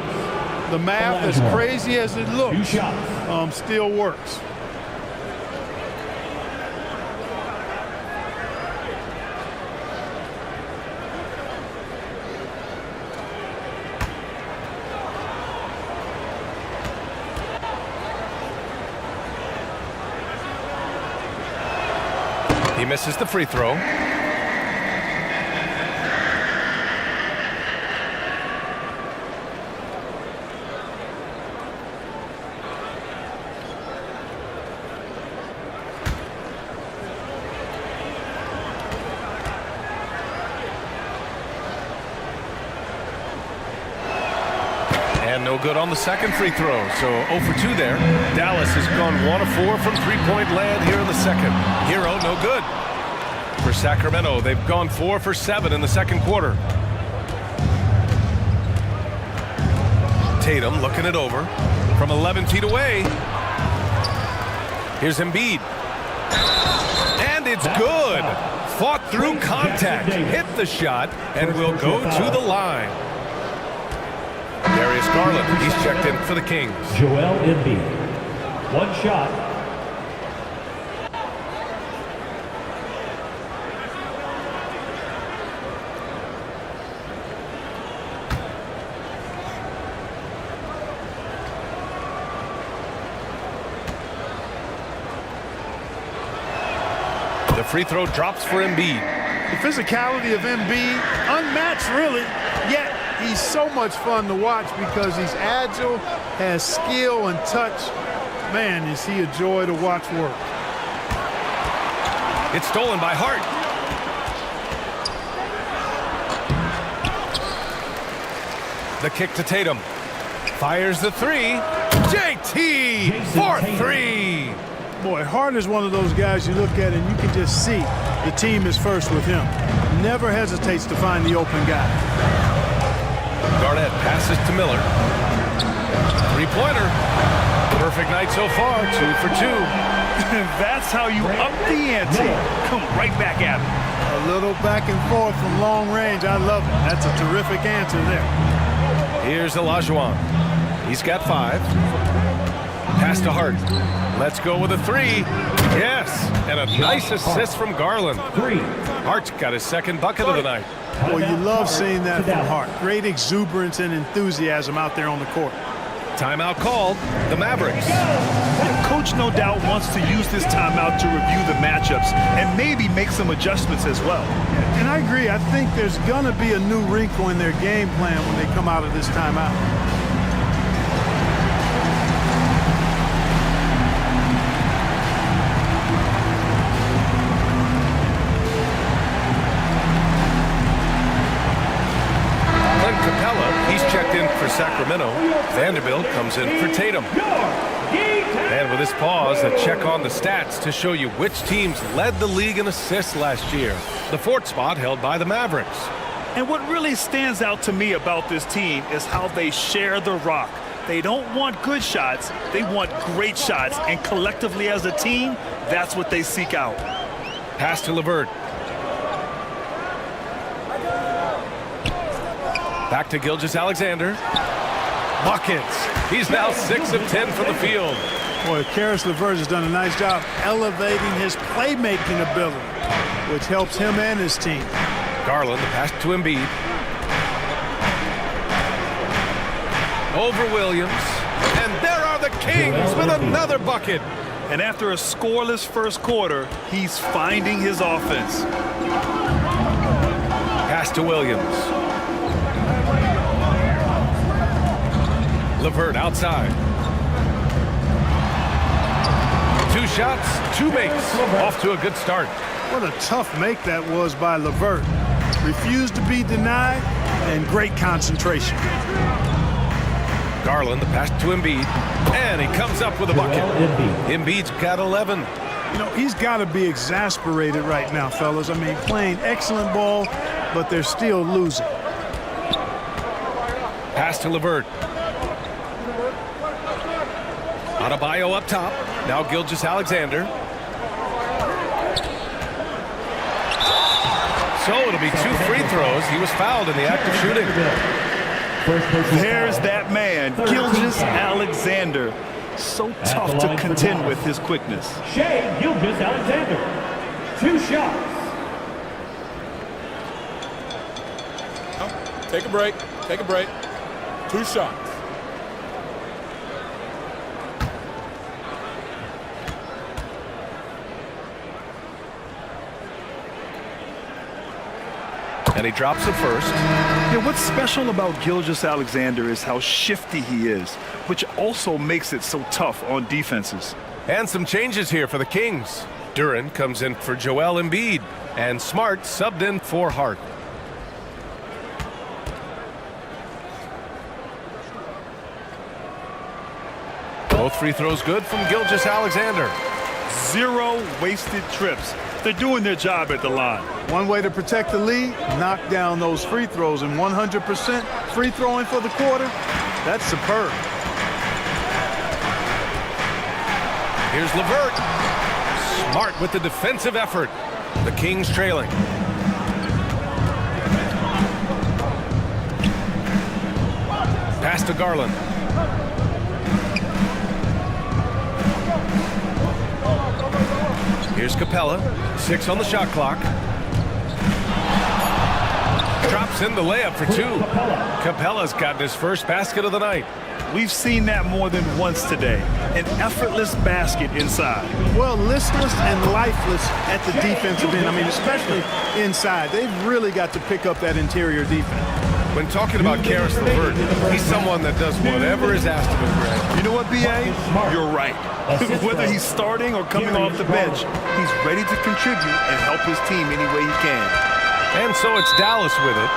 [SPEAKER 18] the math, as crazy as it looks, still works.
[SPEAKER 11] He misses the free throw. And no good on the second free throw, so 0 for 2 there. Dallas has gone 1 of 4 from three-point land here in the second. Hero, no good. For Sacramento, they've gone 4 for 7 in the second quarter. Tatum looking it over from 11 feet away. Here's Embiid. And it's good. Fought through contact, hit the shot, and will go to the line. Darius Garland, he's checked in for the Kings.
[SPEAKER 7] Joel Embiid. One shot.
[SPEAKER 11] The free throw drops for Embiid.
[SPEAKER 18] The physicality of Embiid, unmatched really, yet he's so much fun to watch because he's agile, has skill and touch. Man, is he a joy to watch work.
[SPEAKER 11] It's stolen by Hart. The kick to Tatum. Fires the three. JT for 3.
[SPEAKER 18] Boy, Hart is one of those guys you look at and you can just see the team is first with him. Never hesitates to find the open guy.
[SPEAKER 11] Garnett passes to Miller. Three-pointer. Perfect night so far, 2 for 2.
[SPEAKER 19] That's how you up the ante. Come right back at him.
[SPEAKER 18] A little back and forth from long range. I love it. That's a terrific answer there.
[SPEAKER 11] Here's Olajuwon. He's got 5. Pass to Hart. Let's go with a 3. Yes, and a nice assist from Garland. Hart's got his second bucket of the night.
[SPEAKER 18] Well, you love seeing that from Hart. Great exuberance and enthusiasm out there on the court.
[SPEAKER 11] Timeout called. The Mavericks.
[SPEAKER 19] Coach no doubt wants to use this timeout to review the matchups and maybe make some adjustments as well.
[SPEAKER 18] And I agree. I think there's going to be a new wrinkle in their game plan when they come out of this timeout.
[SPEAKER 11] Clint Capella, he's checked in for Sacramento. Vanderbilt comes in for Tatum. And with this pause, a check on the stats to show you which teams led the league in assists last year. The fourth spot held by the Mavericks.
[SPEAKER 19] And what really stands out to me about this team is how they share the rock. They don't want good shots, they want great shots. And collectively as a team, that's what they seek out.
[SPEAKER 11] Pass to LeVert. Back to Gilgeous-Alexander. Buckets. He's now 6 of 10 from the field.
[SPEAKER 18] Boy, Karis LeVert has done a nice job elevating his playmaking ability, which helps him and his team.
[SPEAKER 11] Garland, the pass to Embiid. Over Williams. And there are the Kings with another bucket.
[SPEAKER 19] And after a scoreless first quarter, he's finding his offense.
[SPEAKER 11] Pass to Williams. LeVert outside. 2 shots, 2 makes. Off to a good start.
[SPEAKER 18] What a tough make that was by LeVert. Refused to be denied, and great concentration.
[SPEAKER 11] Garland, the pass to Embiid, and he comes up with a bucket. Embiid's got 11.
[SPEAKER 18] You know, he's got to be exasperated right now, fellas. I mean, playing excellent ball, but they're still losing.
[SPEAKER 11] Pass to LeVert. Adebayo up top. Now Gilgeous-Alexander. So it'll be 2 free throws. He was fouled in the act of shooting.
[SPEAKER 19] There's that man, Gilgeous-Alexander. So tough to contend with his quickness.
[SPEAKER 7] Shai Gilgeous-Alexander, 2 shots.
[SPEAKER 10] Take a break. Take a break. 2 shots.
[SPEAKER 11] And he drops the first.
[SPEAKER 19] Yeah, what's special about Gilgeous-Alexander is how shifty he is, which also makes it so tough on defenses.
[SPEAKER 11] And some changes here for the Kings. Duren comes in for Joel Embiid, and Smart subbed in for Hart. Both free throws good from Gilgeous-Alexander.
[SPEAKER 19] 0 wasted trips. They're doing their job at the line.
[SPEAKER 18] One way to protect the lead, knock down those free throws, and 100% free throwing for the quarter, that's superb.
[SPEAKER 11] Here's LeVert. Smart with the defensive effort. The Kings trailing. Pass to Garland. Here's Capella. 6 on the shot clock. Drops in the layup for 2. Capella's gotten his first basket of the night.
[SPEAKER 19] We've seen that more than once today. An effortless basket inside.
[SPEAKER 18] Well, listless and lifeless at the defensive end. I mean, especially inside. They've really got to pick up that interior defense.
[SPEAKER 11] When talking about Karis LeVert, he's someone that does whatever is asked of him, Greg.
[SPEAKER 19] You know what, B.A.? You're right. Whether he's starting or coming off the bench, he's ready to contribute and help his team any way he can.
[SPEAKER 11] And so it's Dallas with it.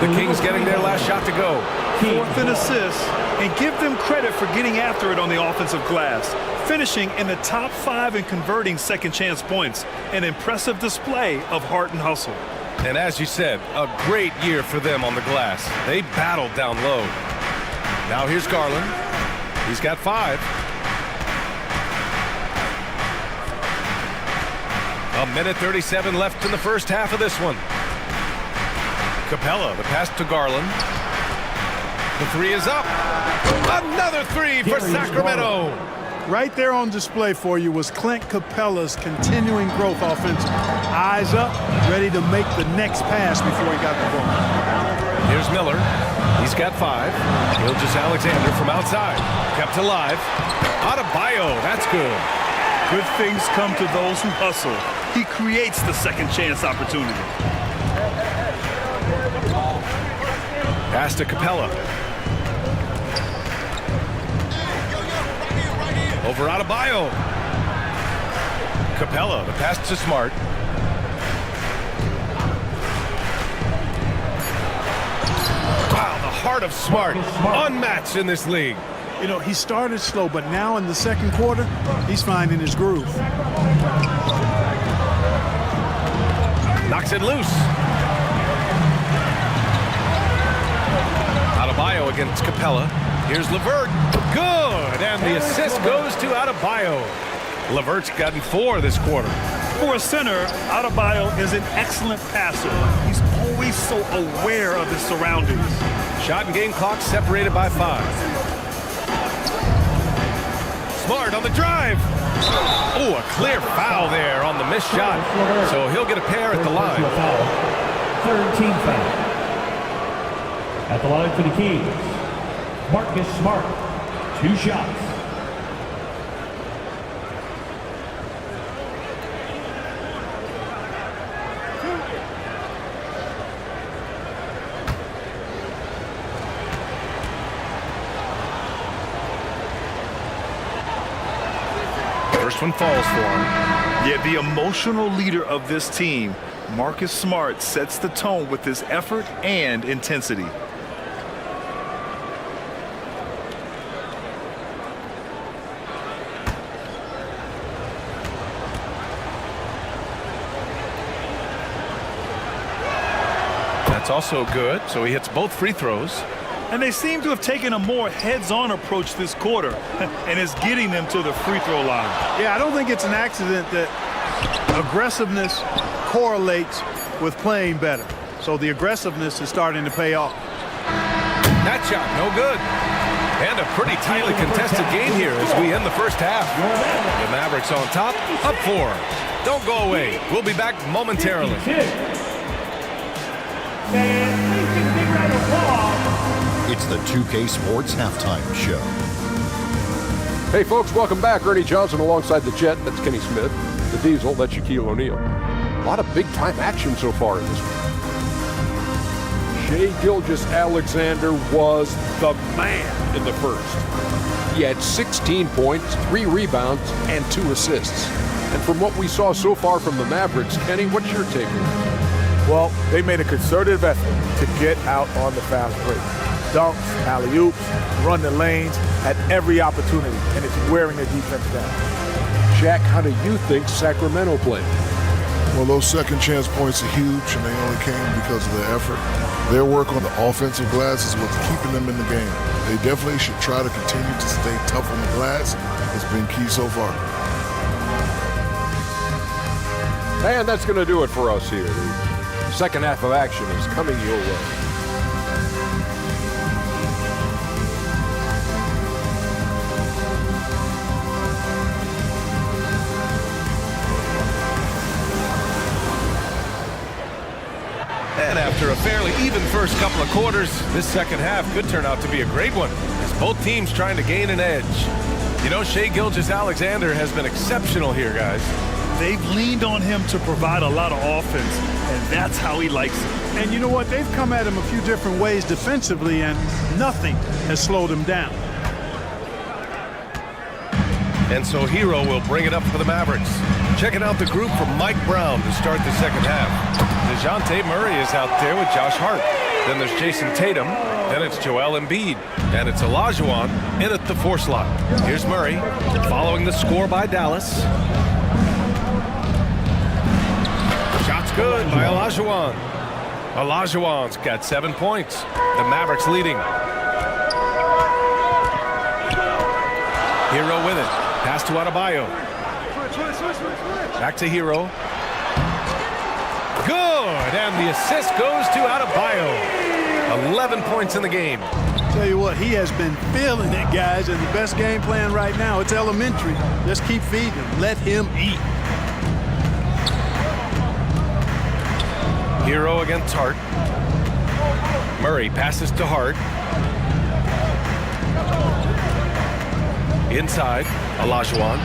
[SPEAKER 11] The Kings getting their last shot to go.
[SPEAKER 19] 4th in assists, and give them credit for getting after it on the offensive glass. Finishing in the top 5 and converting second chance points. An impressive display of heart and hustle.
[SPEAKER 11] And as you said, a great year for them on the glass. They battled down low. Now here's Garland. He's got 5. A minute 37 left in the first half of this one. Capella, the pass to Garland. The 3 is up. Another 3 for Sacramento.
[SPEAKER 18] Right there on display for you was Clint Capella's continuing growth offensively. Eyes up, ready to make the next pass before he got the ball.
[SPEAKER 11] Here's Miller. He's got 5. Gilgeous-Alexander from outside. Kept alive. Adebayo, that's good.
[SPEAKER 19] Good things come to those who hustle. He creates the second chance opportunity.
[SPEAKER 11] Pass to Capella. Over Adebayo. Capella, the pass to Smart. Wow, heart of Smart, unmatched in this league.
[SPEAKER 18] You know, he started slow, but now in the second quarter, he's finding his groove.
[SPEAKER 11] Knocks it loose. Adebayo against Capella. Here's LeVert. Good, and the assist goes to Adebayo. LeVert's gotten 4 this quarter.
[SPEAKER 19] For a center, Adebayo is an excellent passer. He's always so aware of his surroundings.
[SPEAKER 11] Shot and game clock separated by 5. Smart on the drive. Oh, a clear foul there on the missed shot. So he'll get a pair at the line.
[SPEAKER 7] Third team foul. At the line for the Kings, Marcus Smart. 2 shots.
[SPEAKER 11] First one falls for him.
[SPEAKER 19] Yeah, the emotional leader of this team, Marcus Smart, sets the tone with his effort and intensity.
[SPEAKER 11] That's also good, so he hits both free throws.
[SPEAKER 19] And they seem to have taken a more heads-on approach this quarter, and it's getting them to the free throw line.
[SPEAKER 18] Yeah, I don't think it's an accident that aggressiveness correlates with playing better. So the aggressiveness is starting to pay off.
[SPEAKER 11] That shot, no good. And a pretty tightly contested game here as we end the first half. The Mavericks on top, up 4. Don't go away. We'll be back momentarily.
[SPEAKER 13] It's the 2K Sports Halftime Show.
[SPEAKER 9] Hey, folks, welcome back. Ernie Johnson alongside the Jet. That's Kenny Smith. The Diesel, that's Shaquille O'Neal. A lot of big-time action so far in this one. Shai Gilgeous-Alexander was the man in the first. He had 16 points, 3 rebounds, and 2 assists. And from what we saw so far from the Mavericks, Kenny, what's your take on that?
[SPEAKER 10] Well, they made a concerted effort to get out on the fast break. Dunks, alley-oops, run the lanes at every opportunity, and it's wearing the defense down.
[SPEAKER 9] Shaq, how do you think Sacramento played?
[SPEAKER 15] Well, those second chance points are huge, and they only came because of their effort. Their work on the offensive glass is what's keeping them in the game. They definitely should try to continue to stay tough on the glass. It's been key so far.
[SPEAKER 9] And that's going to do it for us here. The second half of action is coming your way.
[SPEAKER 11] And after a fairly even first couple of quarters, this second half could turn out to be a great one, as both teams trying to gain an edge. You know, Shai Gilgeous-Alexander has been exceptional here, guys.
[SPEAKER 19] They've leaned on him to provide a lot of offense, and that's how he likes it.
[SPEAKER 18] And you know what? They've come at him a few different ways defensively, and nothing has slowed him down.
[SPEAKER 11] And so Hero will bring it up for the Mavericks. Checking out the group from Mike Brown to start the second half. DeJounte Murray is out there with Josh Hart. Then there's Jason Tatum. Then it's Joel Embiid. And it's Olajuwon in at the 4 slot. Here's Murray following the score by Dallas. Shot's good by Olajuwon. Olajuwon's got 7 points. The Mavericks leading. Hero with it. Pass to Adebayo. Back to Hero. Good, and the assist goes to Adebayo. 11 points in the game.
[SPEAKER 18] Tell you what, he has been feeling it, guys, and the best game plan right now, it's elementary. Just keep feeding him. Let him eat.
[SPEAKER 11] Hero against Hart. Murray passes to Hart. Inside, Olajuwon.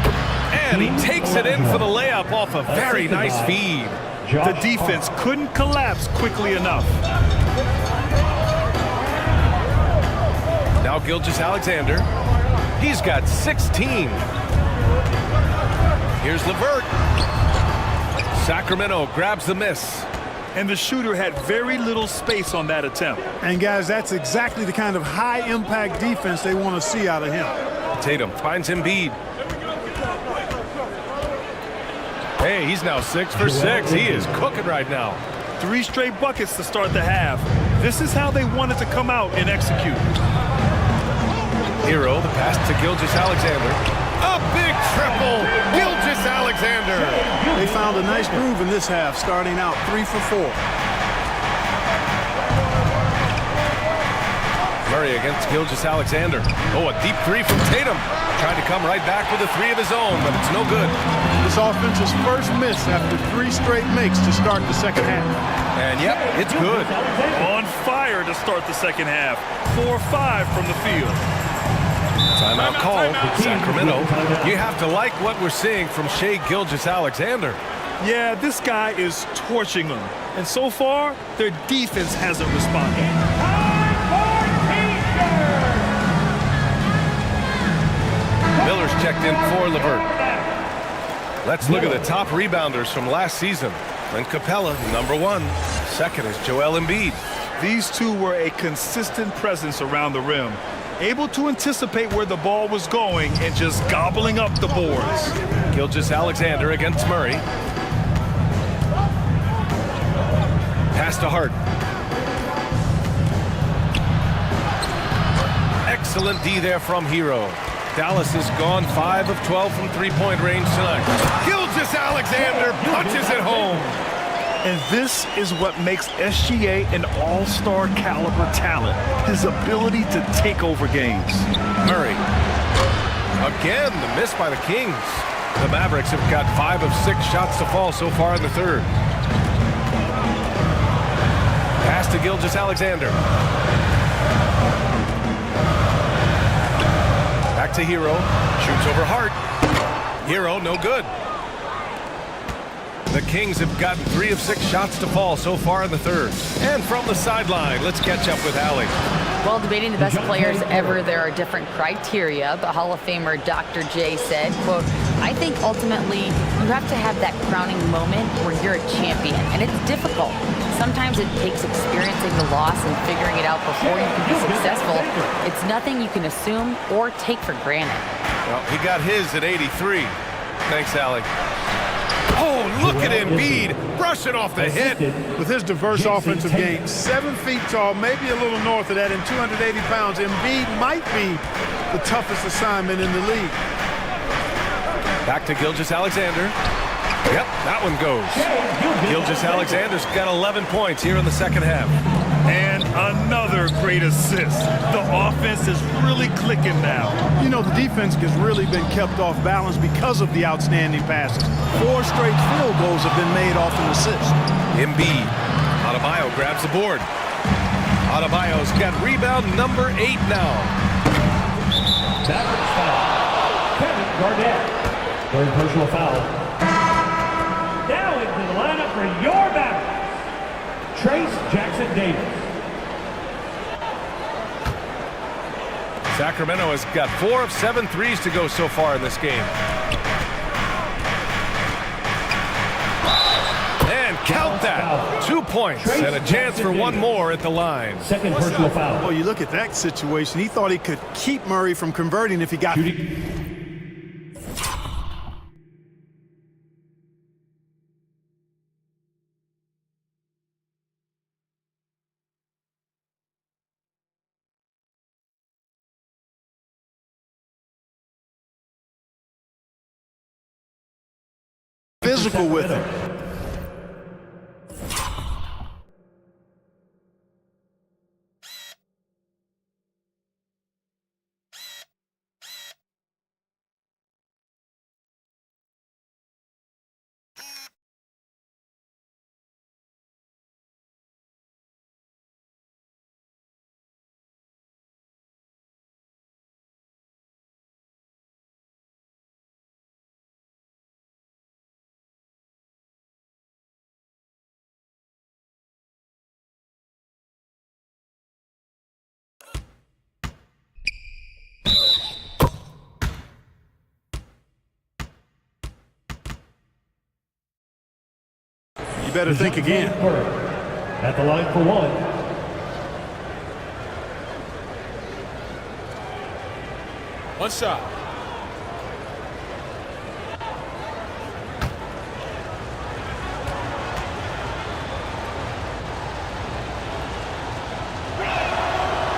[SPEAKER 11] And he takes it in for the layup off a very nice feed.
[SPEAKER 19] The defense couldn't collapse quickly enough.
[SPEAKER 11] Now Gilgeous-Alexander. He's got 16. Here's LeVert. Sacramento grabs the miss.
[SPEAKER 19] and the shooter had very little space on that attempt.
[SPEAKER 18] And guys, that's exactly the kind of high-impact defense they want to see out of him.
[SPEAKER 11] Tatum finds Embiid. Hey, he's now 6 for 6. He is cooking right now.
[SPEAKER 19] 3 straight buckets to start the half. This is how they wanted to come out and execute.
[SPEAKER 11] Hero, the pass to Gilgeous-Alexander. A big triple, Gilgeous-Alexander.
[SPEAKER 18] They found a nice groove in this half, starting out 3 for 4.
[SPEAKER 11] Murray against Gilgeous-Alexander. Oh, a deep 3 from Tatum. Trying to come right back with a 3 of his own, but it's no good.
[SPEAKER 18] This offense's first miss after 3 straight makes to start the second half.
[SPEAKER 11] And yep, it's good.
[SPEAKER 19] On fire to start the second half. 4-5 from the field.
[SPEAKER 11] Timeout called. Sacramento. You have to like what we're seeing from Shai Gilgeous-Alexander.
[SPEAKER 19] Yeah, this guy is torching them. And so far, their defense hasn't responded.
[SPEAKER 11] Miller's checked in for LeVert. Let's look at the top rebounders from last season. And Capella, number 1. Second is Joel Embiid.
[SPEAKER 19] These two were a consistent presence around the rim, able to anticipate where the ball was going and just gobbling up the boards.
[SPEAKER 11] Gilgeous-Alexander against Murray. Pass to Hart. Excellent D there from Hero. Dallas has gone 5 of 12 from three-point range tonight. Gilgeous-Alexander punches it home.
[SPEAKER 19] And this is what makes SGA an all-star caliber talent, his ability to take over games.
[SPEAKER 11] Murray. Again, the miss by the Kings. The Mavericks have got 5 of 6 shots to fall so far in the third. Pass to Gilgeous-Alexander. Back to Hero. Shoots over Hart. Hero, no good. The Kings have gotten 3 of 6 shots to fall so far in the third. And from the sideline, let's catch up with Allie.
[SPEAKER 17] While debating the best players ever, there are different criteria, but Hall of Famer Dr. J said, quote, I think ultimately you have to have that crowning moment where you're a champion, and it's difficult. Sometimes it takes experiencing the loss and figuring it out before you can be successful. It's nothing you can assume or take for granted.
[SPEAKER 11] Well, he got his at 83. Thanks, Allie. Oh, look at Embiid brushing off the hit.
[SPEAKER 18] With his diverse offensive game, 7 feet tall, maybe a little north of that, and 280 pounds, Embiid might be the toughest assignment in the league.
[SPEAKER 11] Back to Gilgeous-Alexander. Yep, that one goes. Gilgeous-Alexander's got 11 points here in the second half.
[SPEAKER 19] And another great assist. The offense is really clicking now.
[SPEAKER 18] You know, the defense has really been kept off balance because of the outstanding passes. 4 straight field goals have been made off an assist.
[SPEAKER 11] Embiid. Adebayo grabs the board. Adebayo's got rebound number 8 now.
[SPEAKER 7] Mavericks foul. Kevin Garnett. Third personal foul. Now into the lineup for your Mavericks, Trace Jackson-Davis.
[SPEAKER 11] Sacramento has got 4 of 7 threes to go so far in this game. And count that. 2 points and a chance for one more at the line.
[SPEAKER 7] Second personal foul.
[SPEAKER 18] Well, you look at that situation. He thought he could keep Murray from converting if he got... physical with him. You better think again.
[SPEAKER 7] At the line for one.
[SPEAKER 10] One shot.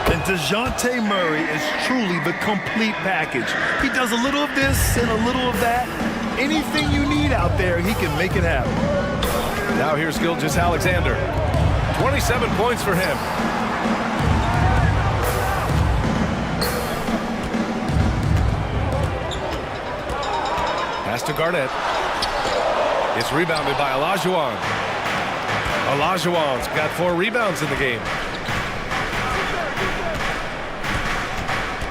[SPEAKER 19] And DeJounte Murray is truly the complete package. He does a little of this and a little of that. Anything you need out there, he can make it happen.
[SPEAKER 11] Now here's Gilgeous-Alexander. 27 points for him. Pass to Garnett. It's rebounded by Olajuwon. Olajuwon's got 4 rebounds in the game.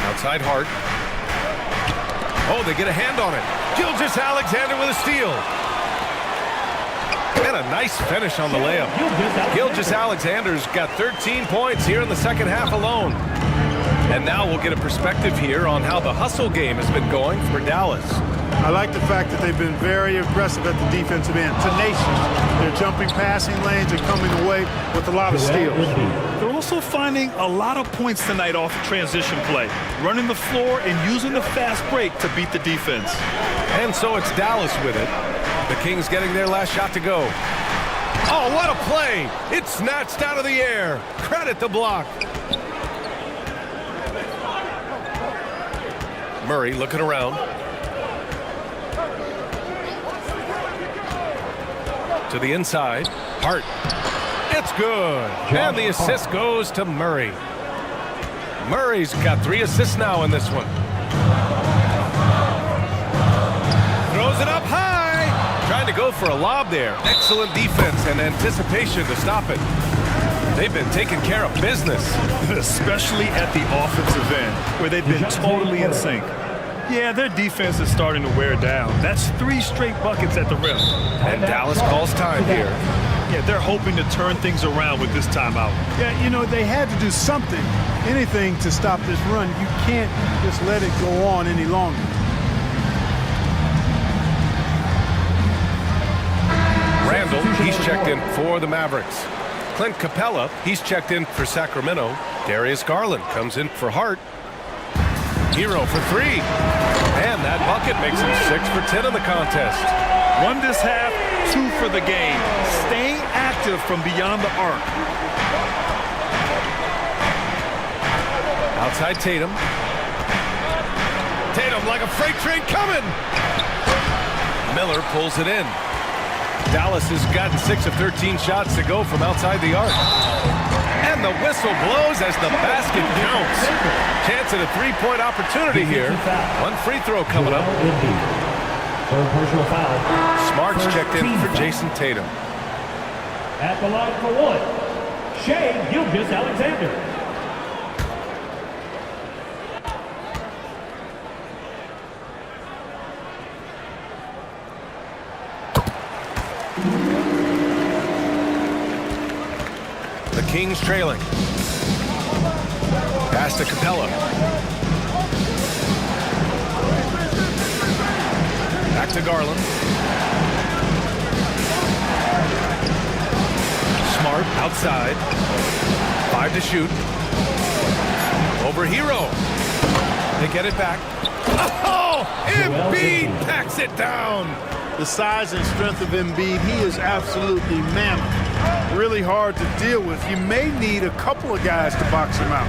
[SPEAKER 11] Outside Hart. Oh, they get a hand on it. Gilgeous-Alexander with a steal. And a nice finish on the layup. Gilgeous-Alexander's got 13 points here in the second half alone. And now we'll get a perspective here on how the hustle game has been going for Dallas.
[SPEAKER 18] I like the fact that they've been very aggressive at the defensive end, tenacious. They're jumping passing lanes and coming away with a lot of steals.
[SPEAKER 19] They're also finding a lot of points tonight off transition play, running the floor and using the fast break to beat the defense.
[SPEAKER 11] And so it's Dallas with it. The Kings getting their last shot to go. Oh, what a play! It's snatched out of the air. Credit the block. Murray looking around. To the inside. Hart. It's good. And the assist goes to Murray. Murray's got 3 assists now in this one. Throws it up high. Trying to go for a lob there. Excellent defense and anticipation to stop it. They've been taking care of business.
[SPEAKER 19] Especially at the offensive end, where they've been totally in sync. Yeah, their defense is starting to wear down. That's 3 straight buckets at the rim.
[SPEAKER 11] And Dallas calls time here.
[SPEAKER 19] Yeah, they're hoping to turn things around with this timeout.
[SPEAKER 18] Yeah, you know, they had to do something, anything to stop this run. You can't just let it go on any longer.
[SPEAKER 11] Randall, he's checked in for the Mavericks. Clint Capella, he's checked in for Sacramento. Darius Garland comes in for Hart. Hero for 3. And that bucket makes him 6 for 10 in the contest.
[SPEAKER 19] 1 this half, 2 for the game. Staying active from beyond the arc.
[SPEAKER 11] Outside Tatum. Tatum like a freight train coming. Miller pulls it in. Dallas has gotten 6 of 13 shots to go from outside the arc. And the whistle blows as the basket counts. Chance at a 3-point opportunity here. 1 free throw coming up. Smart's checked in for Jason Tatum.
[SPEAKER 7] At the line for 1, Shai Gilgeous-Alexander.
[SPEAKER 11] The Kings trailing. Pass to Capella. Back to Garland. Smart outside. 5 to shoot. Over Hero. They get it back. Oh! Embiid packs it down.
[SPEAKER 18] The size and strength of Embiid, he is absolutely mammoth. Really hard to deal with. You may need a couple of guys to box him out.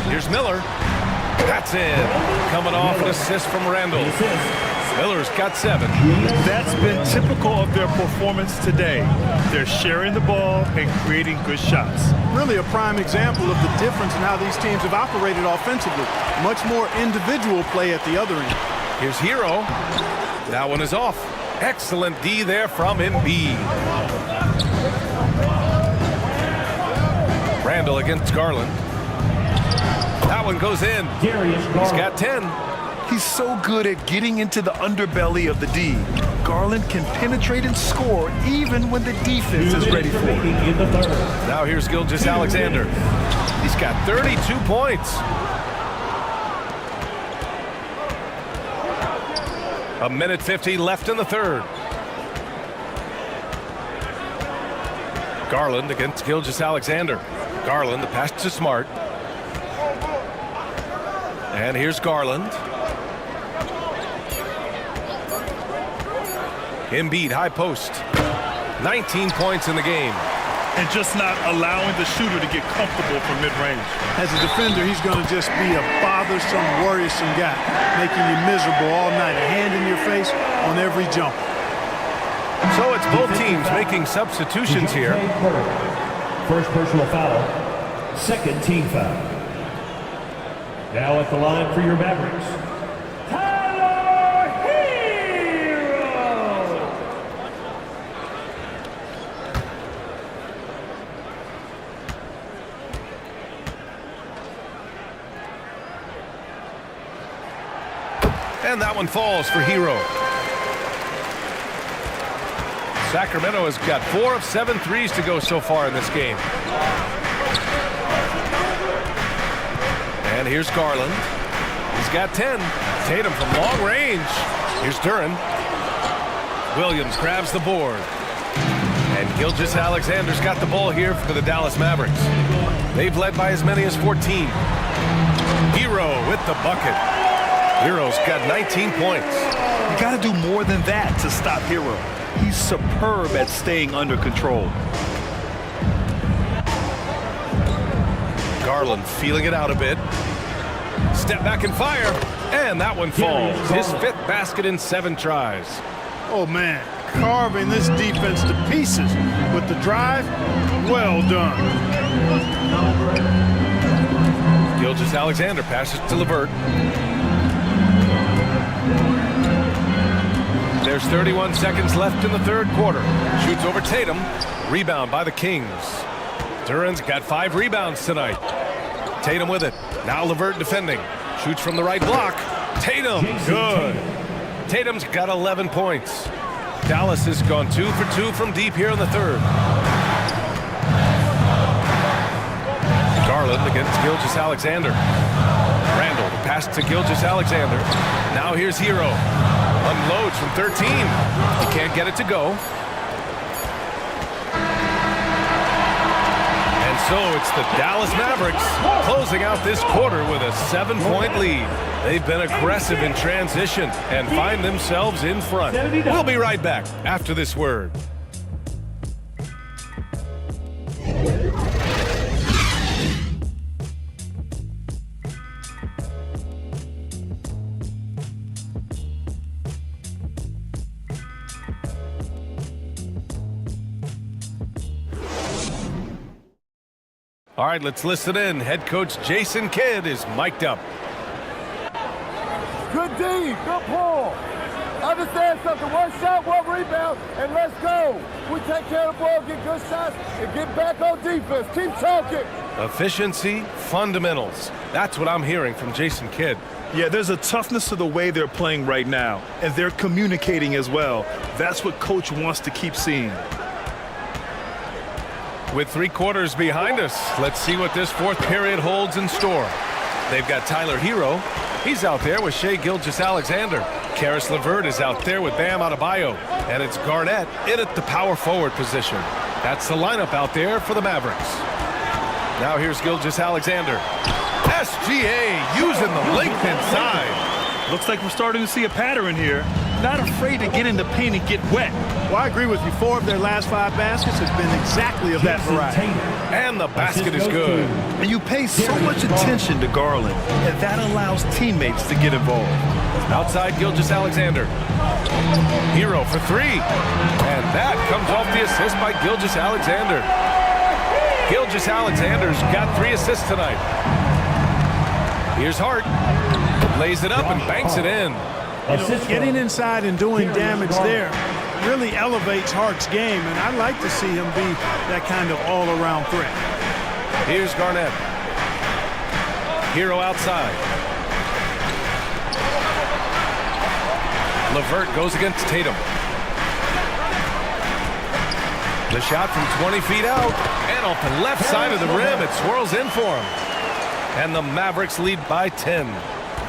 [SPEAKER 11] Here's Miller. That's in. Coming off an assist from Randall. Miller's got 7.
[SPEAKER 19] That's been typical of their performance today. They're sharing the ball and creating good shots.
[SPEAKER 18] Really a prime example of the difference in how these teams have operated offensively. Much more individual play at the other end.
[SPEAKER 11] Here's Hero. That one is off. Excellent D there from Embiid. Randall against Garland. That one goes in. He's got 10.
[SPEAKER 19] He's so good at getting into the underbelly of the D. Garland can penetrate and score even when the defense is ready for it.
[SPEAKER 11] Now here's Gilgeous-Alexander. He's got 32 points. A minute 50 left in the third. Garland against Gilgeous-Alexander. Garland, the pass to Smart. And here's Garland. Embiid, high post. 19 points in the game.
[SPEAKER 19] And just not allowing the shooter to get comfortable from mid-range.
[SPEAKER 18] As a defender, he's going to just be a bothersome, worrisome guy, making you miserable all night. A hand in your face on every jump.
[SPEAKER 11] So it's both teams making substitutions here.
[SPEAKER 7] First personal foul, second team foul. Now at the line for your Mavericks,
[SPEAKER 11] and that one falls for Hero. Sacramento has got 4 of 7 threes to go so far in this game. And here's Garland. He's got 10. Tatum from long range. Here's Duren. Williams grabs the board. And Gilgeous-Alexander's got the ball here for the Dallas Mavericks. They've led by as many as 14. Hero with the bucket. Hero's got 19 points.
[SPEAKER 19] You got to do more than that to stop Hero. He's superb at staying under control.
[SPEAKER 11] Garland feeling it out a bit. Step back and fire. And that one falls. His 5th basket in 7 tries.
[SPEAKER 18] Oh, man. Carving this defense to pieces with the drive. Well done.
[SPEAKER 11] Gilgeous-Alexander passes to LeVert. There's 31 seconds left in the 3rd quarter. Shoots over Tatum. Rebound by the Kings. Duren's got 5 rebounds tonight. Tatum with it. Now LeVert defending. Shoots from the right block. Tatum, good. Tatum's got 11 points. Dallas has gone 2 for 2 from deep here in the 3rd. Garland against Gilgeous-Alexander. Randall, the pass to Gilgeous-Alexander. Now here's Hero. Unloads from 13. He can't get it to go. And so it's the Dallas Mavericks closing out this quarter with a 7-point lead. They've been aggressive in transition and find themselves in front. We'll be right back after this word. All right, let's listen in. Head coach Jason Kidd is mic'd up.
[SPEAKER 2] Good D, good pull. Understand something, one shot, one rebound, and let's go. We take care of the ball, get good shots, and get back on defense. Keep talking.
[SPEAKER 11] Efficiency, fundamentals. That's what I'm hearing from Jason Kidd.
[SPEAKER 19] Yeah, there's a toughness to the way they're playing right now, and they're communicating as well. That's what coach wants to keep seeing.
[SPEAKER 11] With 3 quarters behind us, let's see what this 4th period holds in store. They've got Tyler Hero. He's out there with Shai Gilgeous-Alexander. Karis LeVert is out there with Bam Adebayo. And it's Garnett in at the power forward position. That's the lineup out there for the Mavericks. Now here's Gilgeous-Alexander. SGA using the length inside.
[SPEAKER 19] Looks like we're starting to see a pattern here. Not afraid to get in the paint and get wet.
[SPEAKER 18] Well, I agree with you. 4 of their last 5 baskets has been exactly of that variety.
[SPEAKER 11] And the basket is good.
[SPEAKER 19] And you pay so much attention to Garland, and that allows teammates to get involved.
[SPEAKER 11] Outside Gilgeous-Alexander. Hero for 3. And that comes off the assist by Gilgeous-Alexander. Gilgeous-Alexander's got 3 assists tonight. Here's Hart. Lays it up and banks it in.
[SPEAKER 18] You know, getting inside and doing damage there really elevates Hart's game, and I'd like to see him be that kind of all-around threat.
[SPEAKER 11] Here's Garnett. Hero outside. LeVert goes against Tatum. The shot from 20 feet out, and off the left side of the rim, it swirls in for him. And the Mavericks lead by 10.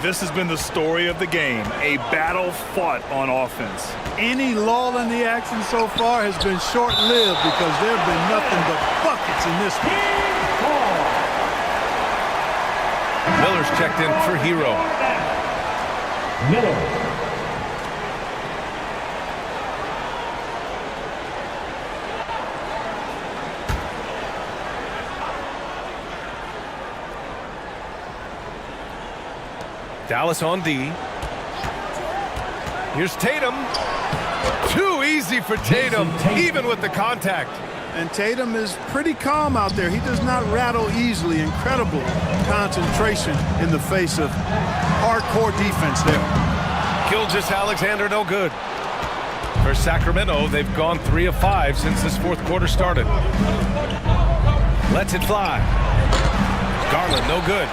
[SPEAKER 19] This has been the story of the game, a battle fought on offense.
[SPEAKER 18] Any lull in the action so far has been short-lived because there have been nothing but buckets in this one.
[SPEAKER 11] Miller's checked in for Hero.
[SPEAKER 7] Miller.
[SPEAKER 11] Dallas on D. Here's Tatum. Too easy for Tatum, even with the contact.
[SPEAKER 18] And Tatum is pretty calm out there. He does not rattle easily. Incredible concentration in the face of hardcore defense there.
[SPEAKER 11] Gilgeous-Alexander no good. For Sacramento, they've gone 3 of 5 since this fourth quarter started. Lets it fly. Garland no good.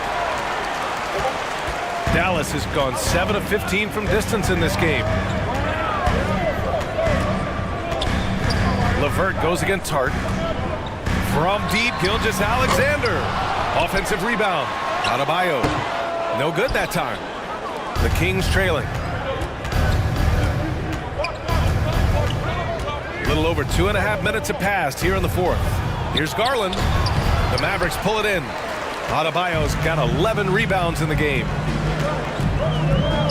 [SPEAKER 11] Dallas has gone 7 of 15 from distance in this game. LeVert goes against Hart. From deep, Gilgeous-Alexander. Offensive rebound. Adebayo. No good that time. The Kings trailing. A little over 2.5 minutes have passed here in the fourth. Here's Garland. The Mavericks pull it in. Adebayo's got 11 rebounds in the game.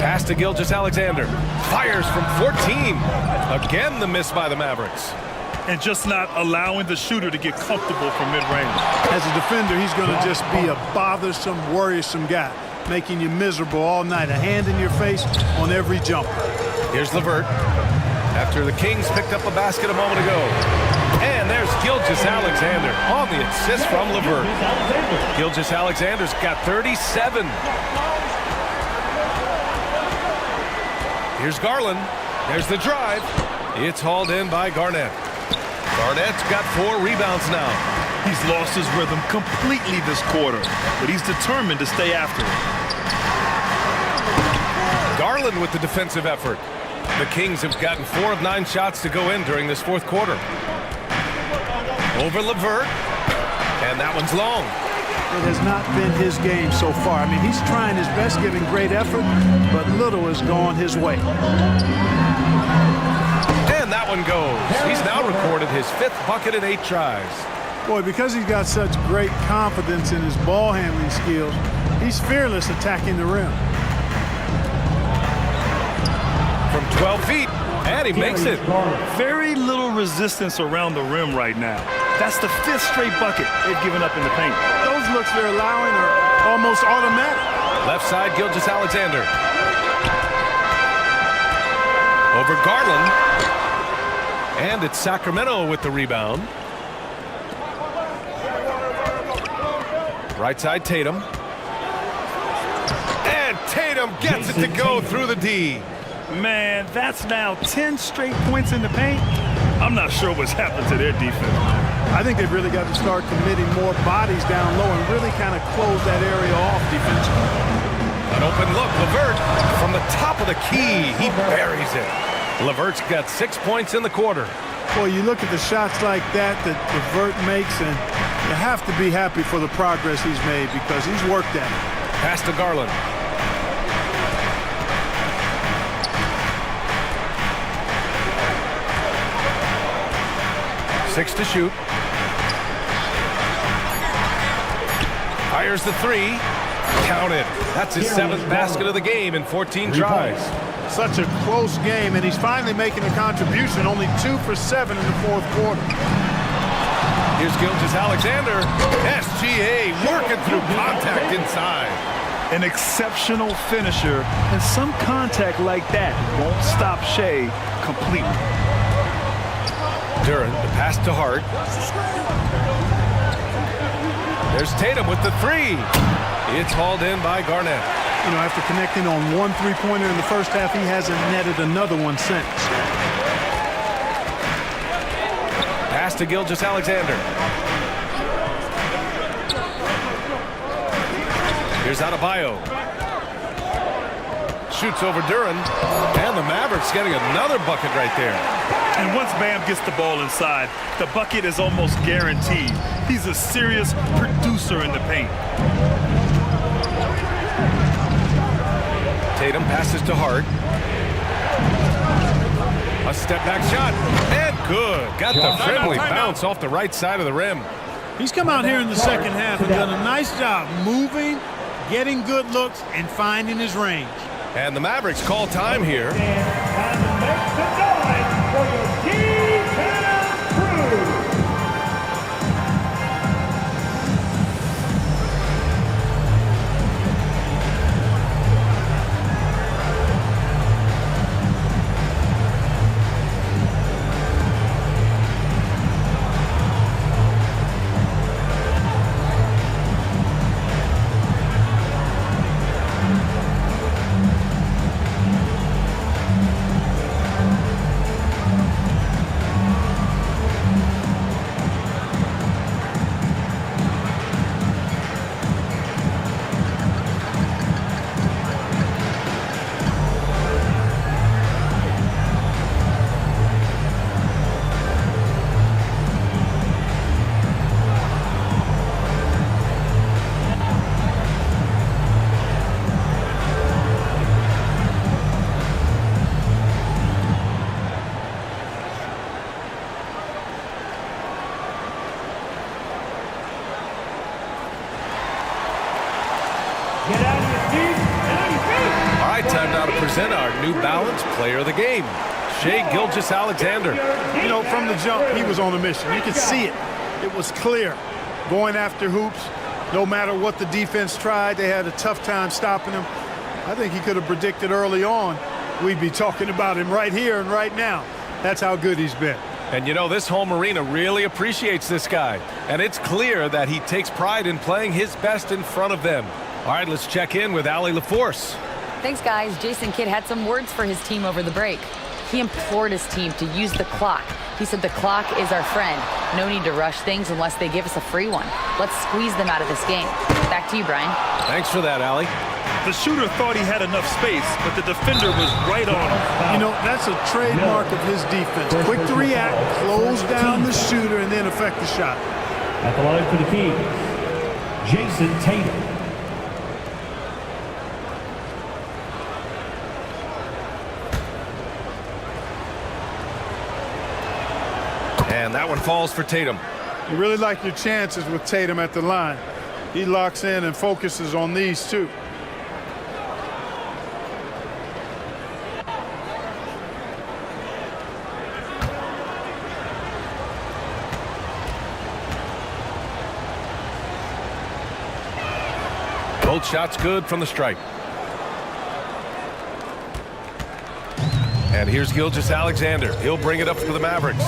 [SPEAKER 11] Pass to Gilgeous-Alexander. Fires from 14. Again, the miss by the Mavericks.
[SPEAKER 19] And just not allowing the shooter to get comfortable from mid-range.
[SPEAKER 18] As a defender, he's going to just be a bothersome, worrisome guy, making you miserable all night. A hand in your face on every jumper.
[SPEAKER 11] Here's LeVert. After the Kings picked up a basket a moment ago. And there's Gilgeous-Alexander on the assist from LeVert. Gilgeous-Alexander's got 37. Here's Garland. There's the drive. It's hauled in by Garnett. Garnett's got 4 rebounds now.
[SPEAKER 19] He's lost his rhythm completely this quarter, but he's determined to stay after it.
[SPEAKER 11] Garland with the defensive effort. The Kings have gotten 4 of 9 shots to go in during this fourth quarter. Over LeVert, and that one's long.
[SPEAKER 18] It has not been his game so far. I mean, he's trying his best, giving great effort, but little has gone his way.
[SPEAKER 11] And that one goes. He's now recorded his 5th bucket in 8 tries.
[SPEAKER 18] Boy, because he's got such great confidence in his ball handling skills, he's fearless attacking the rim.
[SPEAKER 11] From 12 feet, and he makes it.
[SPEAKER 19] Very little resistance around the rim right now. That's the 5th straight bucket they've given up in the paint.
[SPEAKER 18] Those looks they're allowing are almost automatic.
[SPEAKER 11] Left side, Gilgeous-Alexander. Over Garland. And it's Sacramento with the rebound. Right side, Tatum. And Tatum gets it to go through the D.
[SPEAKER 19] Man, that's now 10 straight points in the paint. I'm not sure what's happened to their defense.
[SPEAKER 18] I think they've really got to start committing more bodies down low and really kind of close that area off defensively.
[SPEAKER 11] An open look, LeVert from the top of the key. He buries it. LeVert's got 6 points in the quarter.
[SPEAKER 18] Boy, you look at the shots like that LeVert makes, and you have to be happy for the progress he's made because he's worked at it.
[SPEAKER 11] Pass to Garland. Six to shoot. Fires the 3. Counted. That's his 7th basket of the game in 14 tries.
[SPEAKER 18] Such a close game, and he's finally making a contribution. Only 2 for 7 in the fourth quarter.
[SPEAKER 11] Here's Gilgeous-Alexander. SGA working through contact inside.
[SPEAKER 19] An exceptional finisher, and some contact like that won't stop Shea completely.
[SPEAKER 11] Durant, the pass to Hart. There's Tatum with the 3. It's hauled in by Garnett.
[SPEAKER 18] You know, after connecting on 1 3-pointer in the first half, he hasn't netted another one since.
[SPEAKER 11] Pass to Gilgeous-Alexander. Here's Adebayo. Shoots over Durant, and the Mavericks getting another bucket right there.
[SPEAKER 19] And once Bam gets the ball inside, the bucket is almost guaranteed. He's a serious producer in the paint.
[SPEAKER 11] Tatum passes to Hart. A step-back shot, and good. Got the friendly bounce off the right side of the rim.
[SPEAKER 18] He's come out here in the second half and done a nice job moving, getting good looks, and finding his range.
[SPEAKER 11] And the Mavericks call time here. Time now to present our New Balance Player of the Game, Shai Gilgeous-Alexander.
[SPEAKER 18] You know, from the jump, he was on a mission. You could see it. It was clear. Going after hoops, no matter what the defense tried, they had a tough time stopping him. I think he could have predicted early on we'd be talking about him right here and right now. That's how good he's been.
[SPEAKER 11] And you know, this home arena really appreciates this guy. And it's clear that he takes pride in playing his best in front of them. All right, let's check in with Allie LaForce.
[SPEAKER 17] Thanks, guys. Jason Kidd had some words for his team over the break. He implored his team to use the clock. He said the clock is our friend. No need to rush things unless they give us a free one. Let's squeeze them out of this game. Back to you, Brian.
[SPEAKER 11] Thanks for that, Allie.
[SPEAKER 19] The shooter thought he had enough space, but the defender was right on him.
[SPEAKER 18] You know, that's a trademark of his defense. Quick to react, close down the shooter, and then affect the shot.
[SPEAKER 7] At the line for the Kings, Jason Tatum.
[SPEAKER 11] And that one falls for Tatum.
[SPEAKER 18] You really like your chances with Tatum at the line. He locks in and focuses on these two.
[SPEAKER 11] Both shots good from the stripe. And here's Gilgeous-Alexander. He'll bring it up for the Mavericks.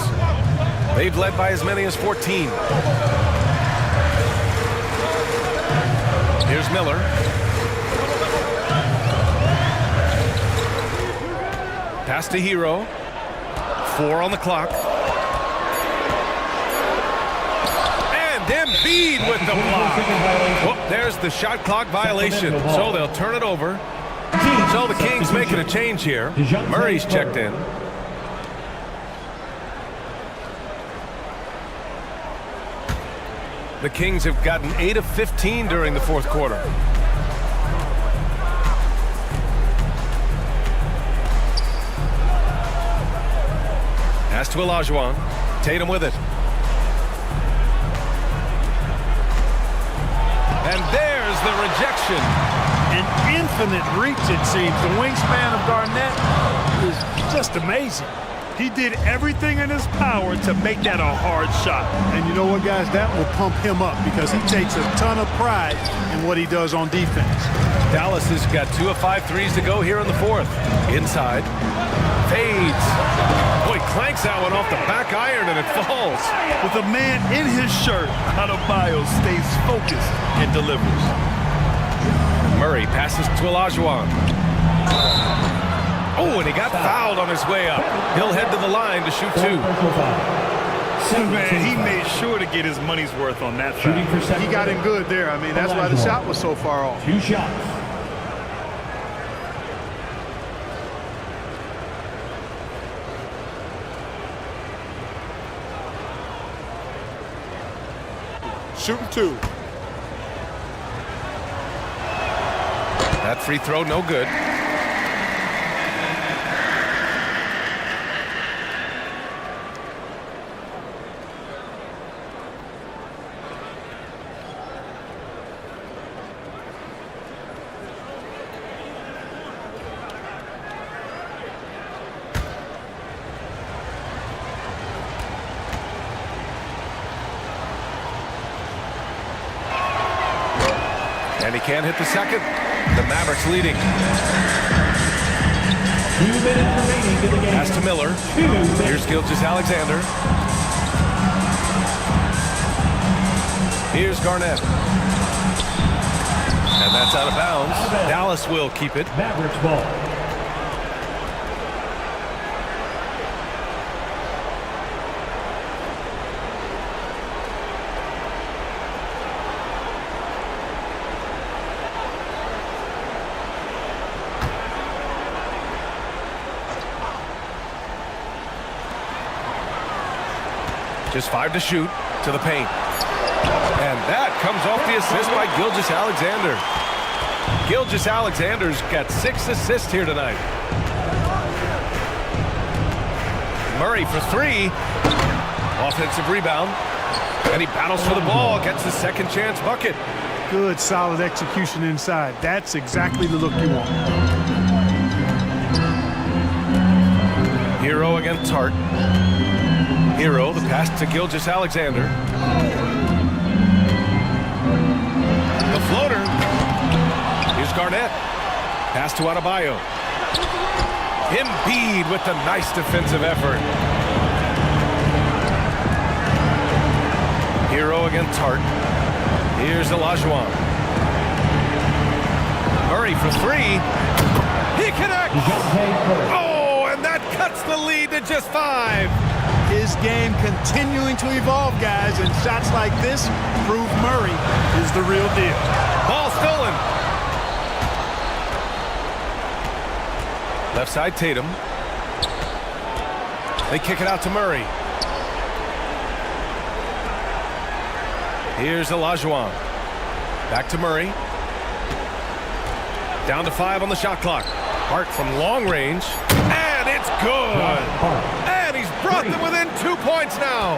[SPEAKER 11] They've led by as many as 14. Here's Miller. Pass to Hero. 4 on the clock. And Embiid with the block. Oh, there's the shot clock violation. So they'll turn it over. So the Kings making a change here. Murray's checked in. The Kings have gotten 8 of 15 during the fourth quarter. Pass to Olajuwon. Tatum with it. And there's the rejection.
[SPEAKER 18] An infinite reach, it seems. The wingspan of Garnett is just amazing. He did everything in his power to make that a hard shot. And you know what, guys? That will pump him up because he takes a ton of pride in what he does on defense.
[SPEAKER 11] Dallas has got 2 of 5 threes to go here in the fourth. Inside. Fades. Boy, clanks that one off the back iron and it falls.
[SPEAKER 19] With a man in his shirt, Adebayo stays focused and delivers.
[SPEAKER 11] Murray passes to Olajuwon. Oh, and he got fouled on his way up. He'll head to the line to shoot 2.
[SPEAKER 19] Man, he made sure to get his money's worth on that foul.
[SPEAKER 18] He got him good there. I mean, that's why the shot was so far off.
[SPEAKER 7] 2 shots.
[SPEAKER 10] Shooting 2.
[SPEAKER 11] That free throw, no good. And he can't hit the second. The Mavericks leading.
[SPEAKER 7] 2 minutes remaining in the game.
[SPEAKER 11] Pass to Miller. Here's Gilgeous-Alexander. Here's Garnett. And that's out of bounds. Dallas will keep it.
[SPEAKER 7] Mavericks ball.
[SPEAKER 11] Just 5 to shoot to the paint. And that comes off the assist by Gilgeous-Alexander. Gilgeous-Alexander's got 6 assists here tonight. Murray for 3. Offensive rebound. And he battles for the ball, gets the second chance bucket.
[SPEAKER 18] Good, solid execution inside. That's exactly the look you want.
[SPEAKER 11] Hero against Hart. Hero, the pass to Gilgeous-Alexander. The floater. Here's Garnett. Pass to Adebayo. Embiid with the nice defensive effort. Hero against Hart. Here's Olajuwon. Murray for 3. He connects. Oh, and that cuts the lead to just 5.
[SPEAKER 18] His game continuing to evolve, guys, and shots like this prove Murray is the real deal.
[SPEAKER 11] Ball stolen. Left side, Tatum. They kick it out to Murray. Here's Olajuwon. Back to Murray. Down to 5 on the shot clock. Hart from long range. And it's good. And he's brought them within 2 points now.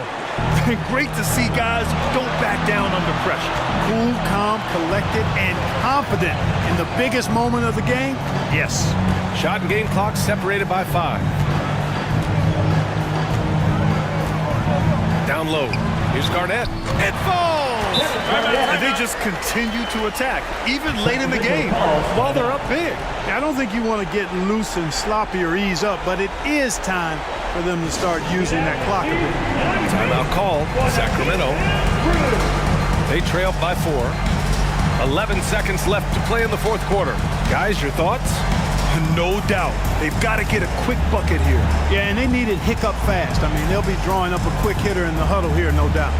[SPEAKER 19] Great to see guys who don't back down under pressure.
[SPEAKER 18] Cool, calm, collected, and confident in the biggest moment of the game. Yes.
[SPEAKER 11] Shot and game clock separated by 5. Down low. Here's Garnett. It falls!
[SPEAKER 19] And they just continue to attack, even late in the game, while they're up big.
[SPEAKER 18] I don't think you want to get loose and sloppy or ease up, but it is time for them to start using that clock a bit.
[SPEAKER 11] Timeout called. Sacramento. They trail by 4. 11 seconds left to play in the 4th quarter. Guys, your thoughts?
[SPEAKER 19] No doubt. They've got to get a quick bucket here.
[SPEAKER 18] Yeah, and they need it hiccup fast. I mean, they'll be drawing up a quick hitter in the huddle here, no doubt.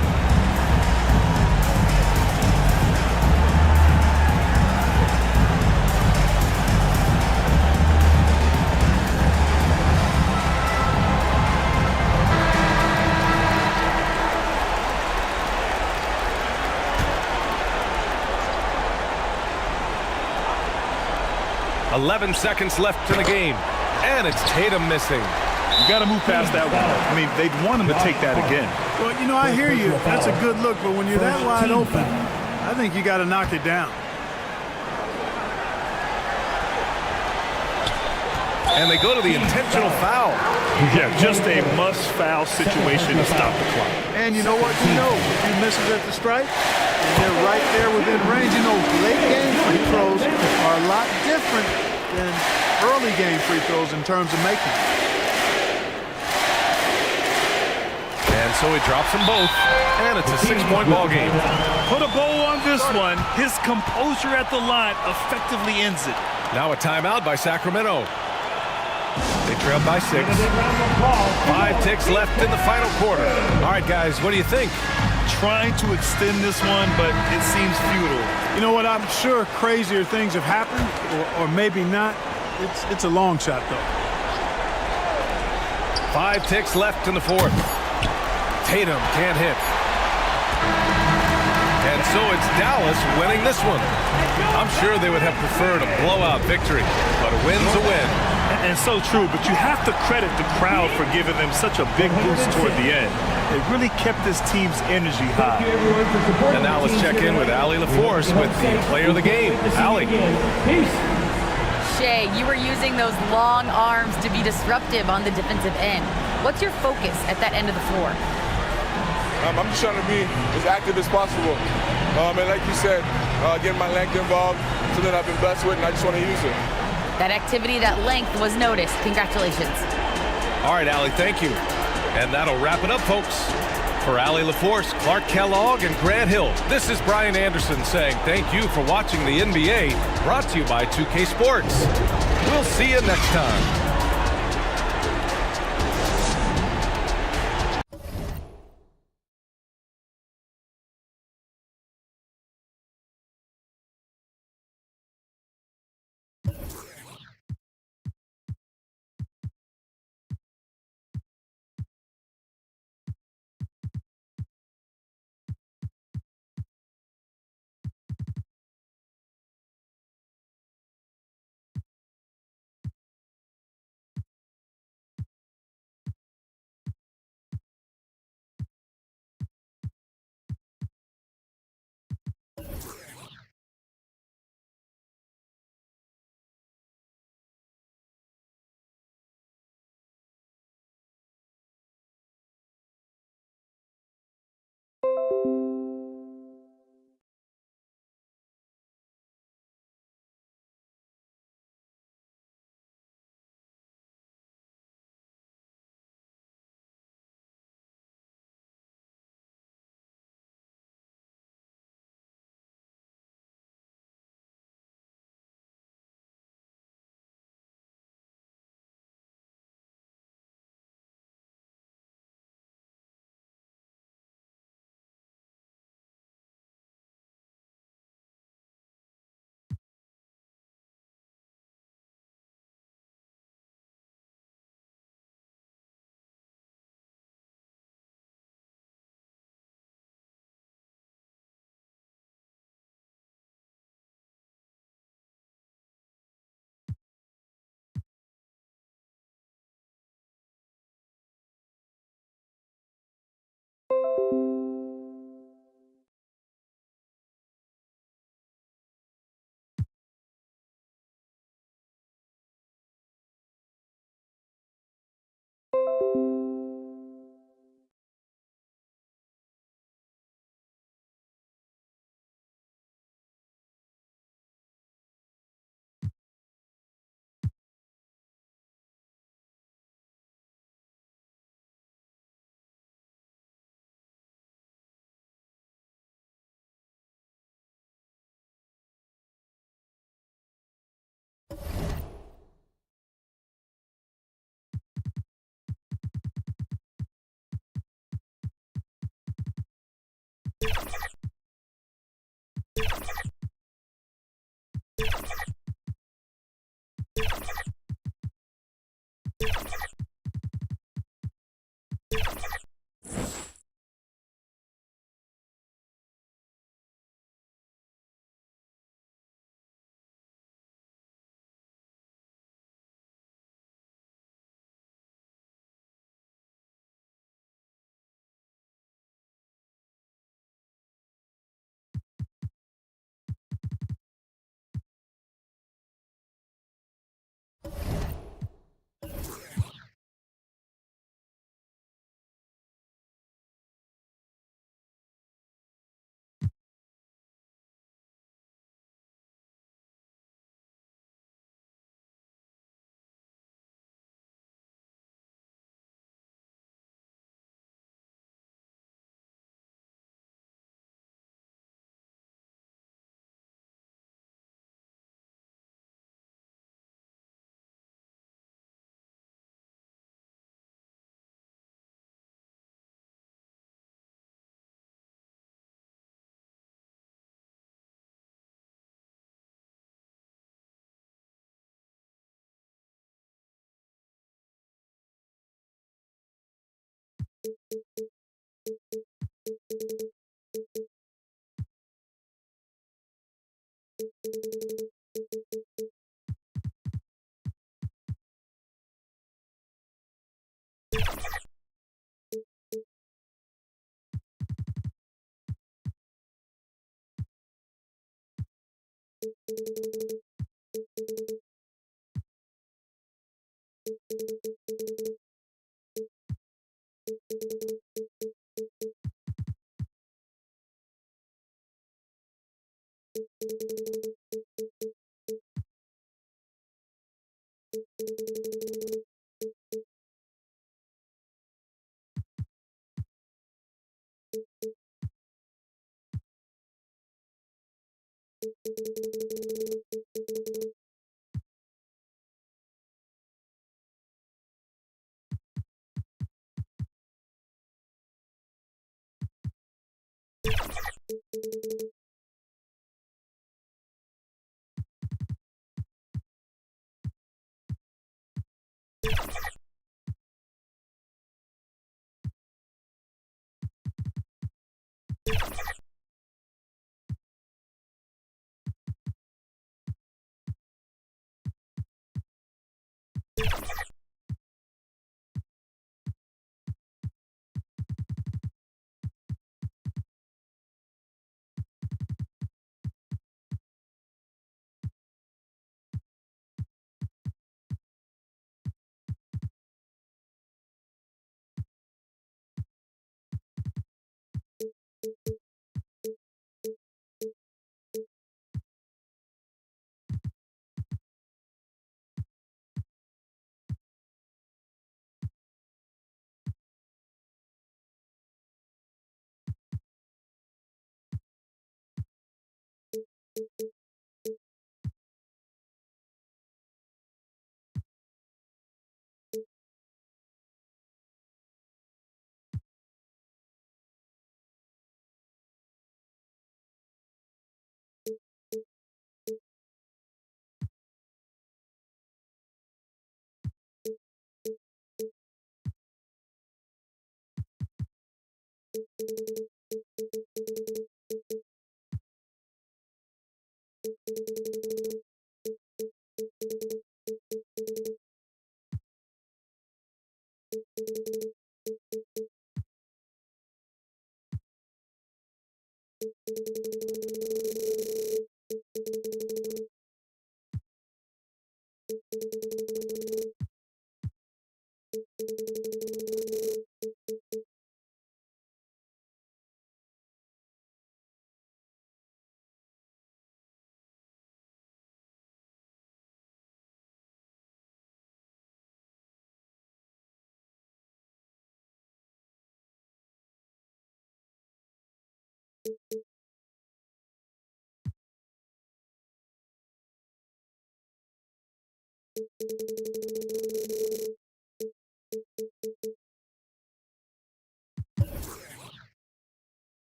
[SPEAKER 11] .11 seconds left in the game. And it's Tatum missing.
[SPEAKER 19] You got to move past that one. I mean, they'd want him to take that again.
[SPEAKER 18] Well, you know, I hear you. That's a good look, but when you're that wide open, I think you got to knock it down.
[SPEAKER 11] And they go to the intentional foul.
[SPEAKER 19] Yeah, just a must-foul situation to stop the clock.
[SPEAKER 18] And you know what? You know, if he misses at the stripe, and they're right there within range. You know, late game free throws are a lot different than early game free throws in terms of making.
[SPEAKER 11] And so he drops them both, and it's a 6-point ball game.
[SPEAKER 19] Put a bow on this one. His composure at the line effectively ends it.
[SPEAKER 11] Now a timeout by Sacramento. They trail by 6. 5 ticks left in the final quarter. All right, guys, what do you think?
[SPEAKER 19] Trying to extend this one, but it seems futile.
[SPEAKER 18] You know what? I'm sure crazier things have happened, or maybe not. It's a long shot, though.
[SPEAKER 11] 5 ticks left in the 4th. Tatum can't hit. And so it's Dallas winning this one. I'm sure they would have preferred a blowout victory, but a win's a win.
[SPEAKER 19] And so true, but you have to credit the crowd for giving them such a big boost toward the end. It really kept this team's energy high.
[SPEAKER 11] And now let's check in with Allie LaForce with the player of the game. Allie.
[SPEAKER 17] Shea, you were using those long arms to be disruptive on the defensive end. What's your focus at that end of the floor?
[SPEAKER 1] I'm just trying to be as active as possible. And like you said, getting my length involved, something I've been blessed with, and I just want to use it.
[SPEAKER 17] That activity, that length was noticed. Congratulations.
[SPEAKER 11] All right, Allie, thank you. And that'll wrap it up, folks. For Allie LaForce, Clark Kellogg, and Grant Hill, this is Brian Anderson saying thank you for watching the NBA, brought to you by 2K Sports. We'll see you next time.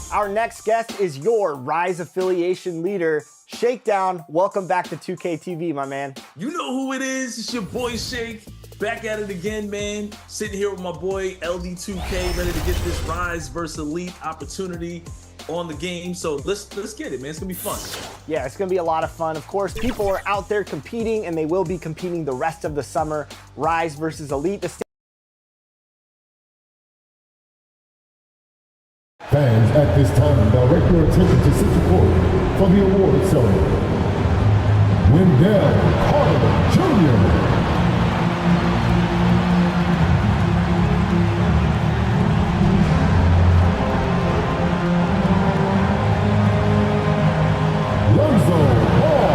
[SPEAKER 12] Our next guest is your Rise affiliation leader, Shakedown. Welcome back to 2K TV, my man.
[SPEAKER 20] You know who it is. It's your boy Shake. Back at it again, man. Sitting here with my boy LD2K, ready to get this Rise versus Elite opportunity on the game. So let's get it, man. It's gonna be fun.
[SPEAKER 12] Yeah, it's gonna be a lot of fun. Of course, people are out there competing, and they will be competing the rest of the summer. Rise versus Elite.
[SPEAKER 7] Fans, at this time, direct your attention to Central Court for the award ceremony. Wendell Carter Jr. Lonzo Ball.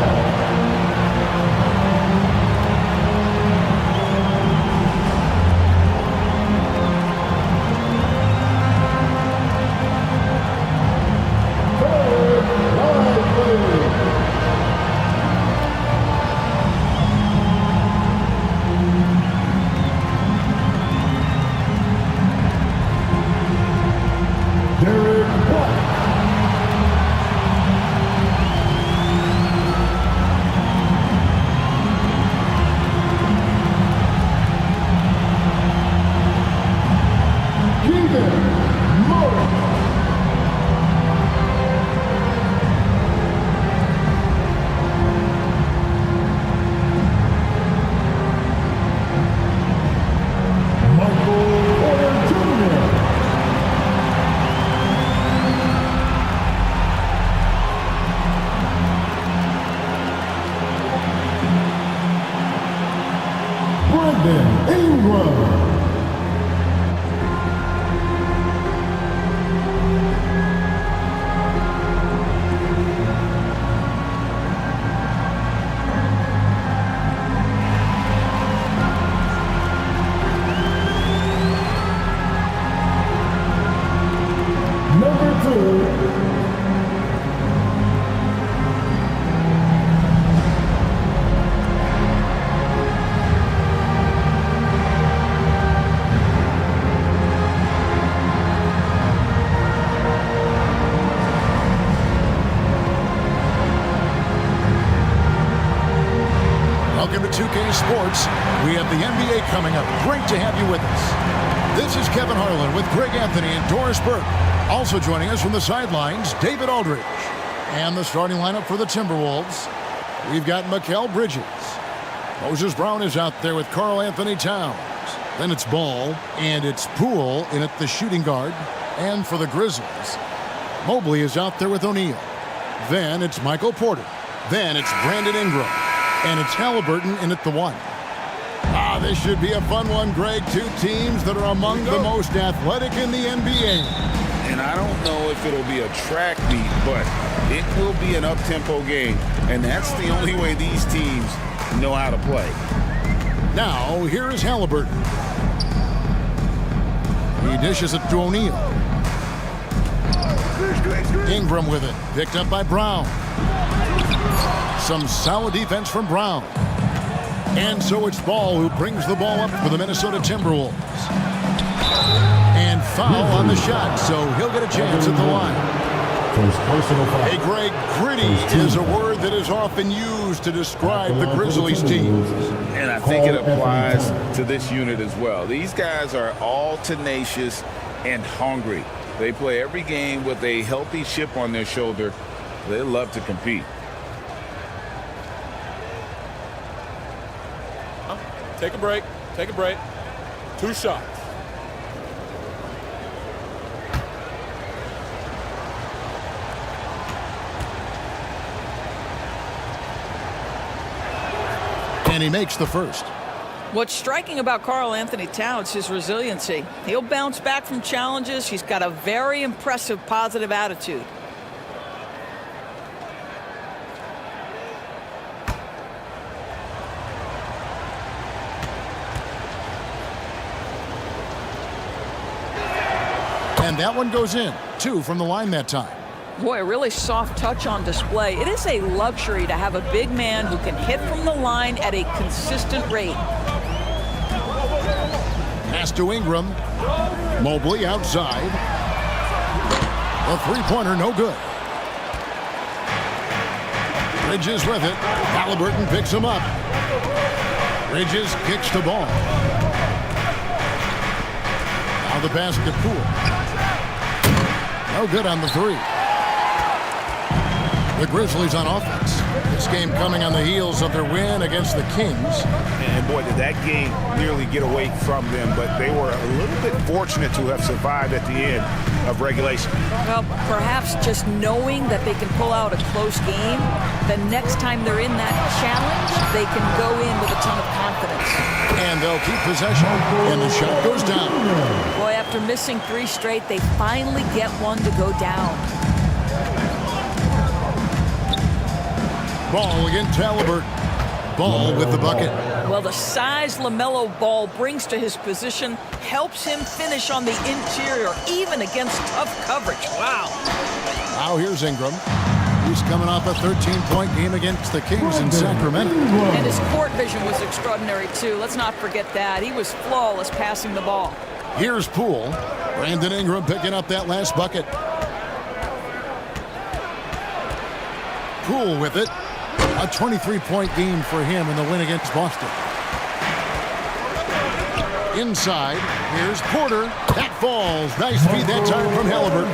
[SPEAKER 3] Welcome to 2K Sports. We have the NBA coming up. Great to have you with us. This is Kevin Harlan with Greg Anthony and Doris Burke. Also joining us from the sidelines, David Aldridge. And the starting lineup for the Timberwolves, we've got Mikal Bridges. Moses Brown is out there with Karl Anthony Towns. Then it's Ball, and it's Poole in at the shooting guard. And for the Grizzlies, Mobley is out there with O'Neal. Then it's Michael Porter. Then it's Brandon Ingram. And it's Halliburton in at the 1. This should be a fun one, Greg. Two teams that are among the most athletic in the NBA.
[SPEAKER 4] And I don't know if it'll be a track meet, but it will be an up-tempo game. And that's the only way these teams know how to play.
[SPEAKER 3] Now, here is Halliburton. He dishes it to O'Neal. Ingram with it. Picked up by Brown. Some solid defense from Brown. And so it's Ball who brings the ball up for the Minnesota Timberwolves. And foul on the shot, so he'll get a chance at the line. Hey, Greg, gritty is a word that is often used to describe the Grizzlies team.
[SPEAKER 4] And I think it applies to this unit as well. These guys are all tenacious and hungry. They play every game with a healthy chip on their shoulder. They love to compete.
[SPEAKER 1] Take a break. Take a break. 2 shots.
[SPEAKER 3] And he makes the first.
[SPEAKER 16] What's striking about Karl Anthony Towns is his resiliency. He'll bounce back from challenges. He's got a very impressive positive attitude.
[SPEAKER 3] And that one goes in. 2 from the line that time.
[SPEAKER 16] Boy, a really soft touch on display. It is a luxury to have a big man who can hit from the line at a consistent rate.
[SPEAKER 3] Pass to Ingram. Mobley outside. The three-pointer no good. Bridges with it. Halliburton picks him up. Bridges kicks the ball. Now the pass to Poole. No good on the three. The Grizzlies on offense. This game coming on the heels of their win against the Kings.
[SPEAKER 4] And boy, did that game nearly get away from them, but they were a little bit fortunate to have survived at the end of regulation.
[SPEAKER 16] Well, perhaps just knowing that they can pull out a close game, the next time they're in that challenge, they can go in with a ton of confidence.
[SPEAKER 3] And they'll keep possession. And the shot goes down.
[SPEAKER 16] Boy, after missing 3 straight, they finally get one to go down.
[SPEAKER 3] Ball against Halliburton. Ball with the bucket.
[SPEAKER 16] Well, the size LaMelo Ball brings to his position helps him finish on the interior, even against tough coverage. Wow.
[SPEAKER 3] Now here's Ingram. He's coming off a 13-point game against the Kings in Sacramento.
[SPEAKER 16] And his court vision was extraordinary, too. Let's not forget that. He was flawless passing the ball.
[SPEAKER 3] Here's Poole. Brandon Ingram picking up that last bucket. Poole with it. A 23-point game for him in the win against Boston. Inside, here's Porter. That falls. Nice feed that time from Halliburton.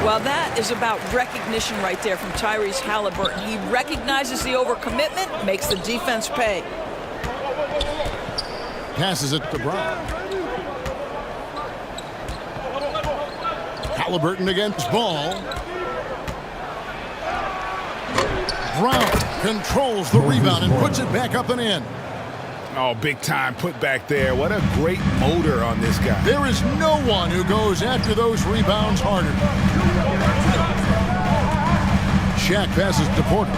[SPEAKER 16] Well, that is about recognition right there from Tyrese Halliburton. He recognizes the overcommitment, makes the defense pay.
[SPEAKER 3] Passes it to Brown. Halliburton against Ball. Brown controls the rebound and puts it back up and in.
[SPEAKER 4] Oh, big time put back there. What a great motor on this guy.
[SPEAKER 3] There is no one who goes after those rebounds harder. Shaq passes to Porter.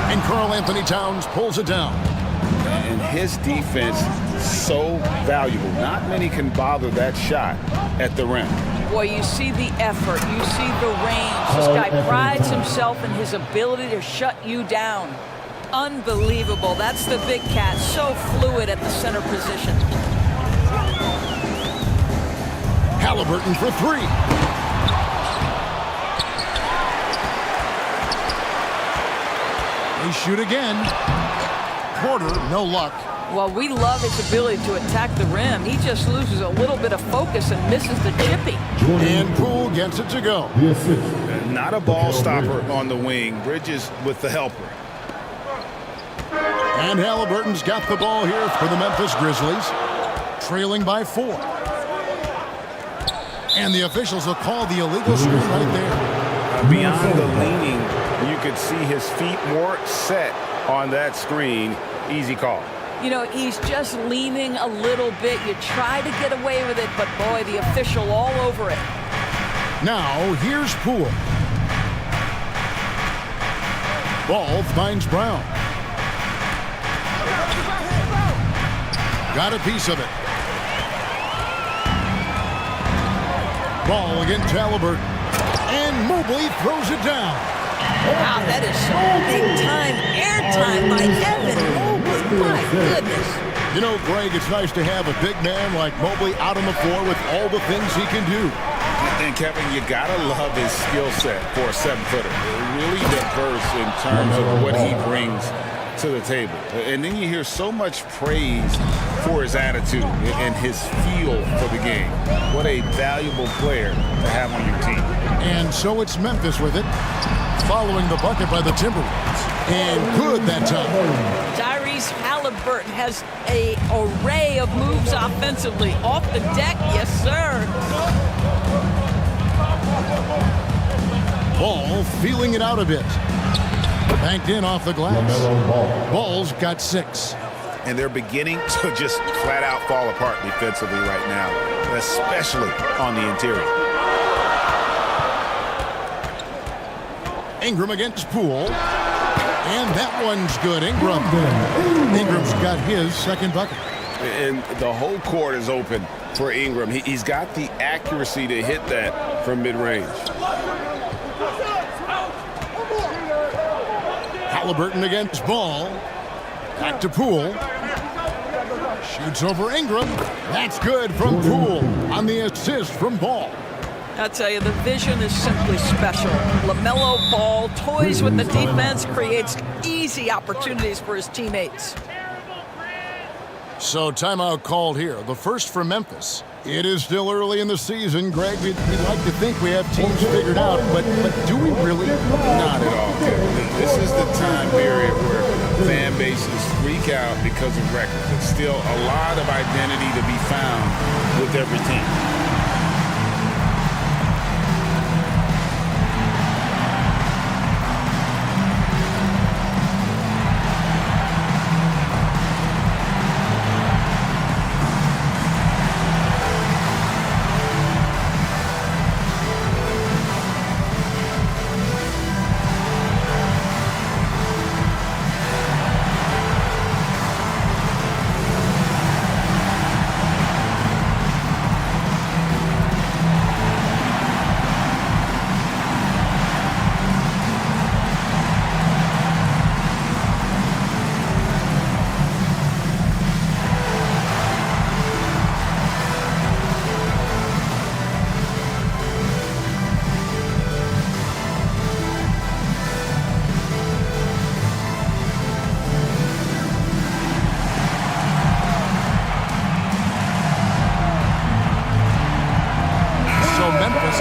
[SPEAKER 3] And Karl Anthony Towns pulls it down.
[SPEAKER 4] And his defense so valuable. Not many can bother that shot at the rim.
[SPEAKER 16] Boy, you see the effort. You see the range. This guy prides himself in his ability to shut you down. Unbelievable. That's the big cat. So fluid at the center position.
[SPEAKER 3] Halliburton for 3. They shoot again. Porter, no luck.
[SPEAKER 16] Well, we love his ability to attack the rim. He just loses a little bit of focus and misses the chippy.
[SPEAKER 3] And Poole gets it to go.
[SPEAKER 4] Not a ball stopper on the wing. Bridges with the helper.
[SPEAKER 3] And Halliburton's got the ball here for the Memphis Grizzlies, trailing by 4. And the officials will call the illegal screen right there.
[SPEAKER 4] Beyond the leaning, you could see his feet more set on that screen. Easy call.
[SPEAKER 16] You know, he's just leaning a little bit. You try to get away with it, but boy, the official all over it.
[SPEAKER 3] Now, here's Poole. Ball finds Brown. Got a piece of it. Ball against Halliburton. And Mobley throws it down.
[SPEAKER 16] Wow, that is some big-time airtime by Evan Mobley. My goodness.
[SPEAKER 3] You know, Greg, it's nice to have a big man like Mobley out on the floor with all the things he can do.
[SPEAKER 4] And Kevin, you gotta love his skill set for a 7-footer. Really diverse in terms of what he brings to the table. And then you hear so much praise for his attitude and his feel for the game. What a valuable player to have on your team.
[SPEAKER 3] And so it's Memphis with it, following the bucket by the Timberwolves. And good that time.
[SPEAKER 16] Tyrese Halliburton has an array of moves offensively. Off the deck, yes, sir.
[SPEAKER 3] Ball feeling it out a bit. Banked in off the glass. Ball's got 6.
[SPEAKER 4] And they're beginning to just flat out fall apart defensively right now, especially on the interior.
[SPEAKER 3] Ingram against Poole. And that one's good. Ingram's got his second bucket.
[SPEAKER 4] And the whole court is open for Ingram. He's got the accuracy to hit that from mid-range.
[SPEAKER 3] Halliburton against Ball. Back to Poole. Shoots over Ingram. That's good from Poole on the assist from Ball.
[SPEAKER 16] I'll tell you, the vision is simply special. LaMelo Ball toys with the defense, creates easy opportunities for his teammates.
[SPEAKER 3] So timeout called here. The first for Memphis. It is still early in the season. Greg, we'd like to think we have teams figured out, but do we really?
[SPEAKER 4] Not at all, Kevin. This is the time period where fan bases freak out because of records. There's still a lot of identity to be found with every team.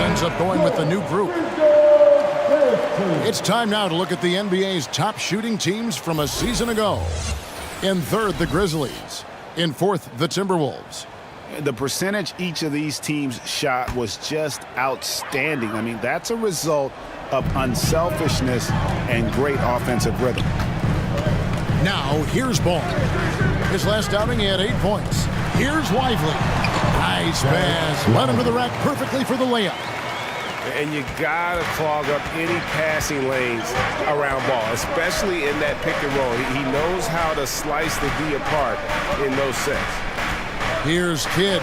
[SPEAKER 3] Ends up going with the new group. It's time now to look at the NBA's top shooting teams from a season ago. In third, the Grizzlies. In fourth, the Timberwolves.
[SPEAKER 4] The percentage each of these teams shot was just outstanding. I mean, that's a result of unselfishness and great offensive rhythm.
[SPEAKER 3] Now, here's Ball. His last outing, he had 8 points. Here's Lively. Nice pass. Led him to the rack perfectly for the layup.
[SPEAKER 4] And you got to clog up any passing lanes around Ball, especially in that pick and roll. He knows how to slice the D apart in those sets.
[SPEAKER 3] Here's Kidd.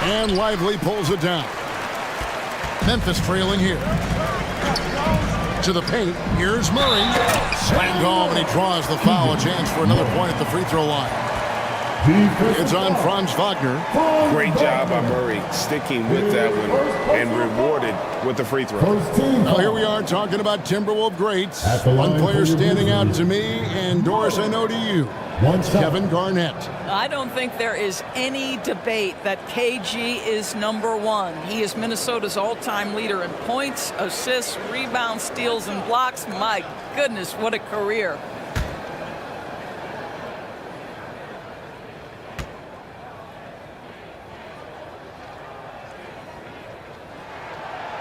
[SPEAKER 3] And Lively pulls it down. Memphis trailing here. To the paint. Here's Murray. Slammed home, and he draws the foul. A chance for another point at the free throw line. It's on Franz Wagner.
[SPEAKER 4] Great job by Murray sticking with that one and rewarded with the free throw.
[SPEAKER 3] Now here we are talking about Timberwolves greats. One player standing out to me, and Doris, I know to you. Kevin Garnett.
[SPEAKER 16] I don't think there is any debate that KG is #1. He is Minnesota's all-time leader in points, assists, rebounds, steals, and blocks. My goodness, what a career.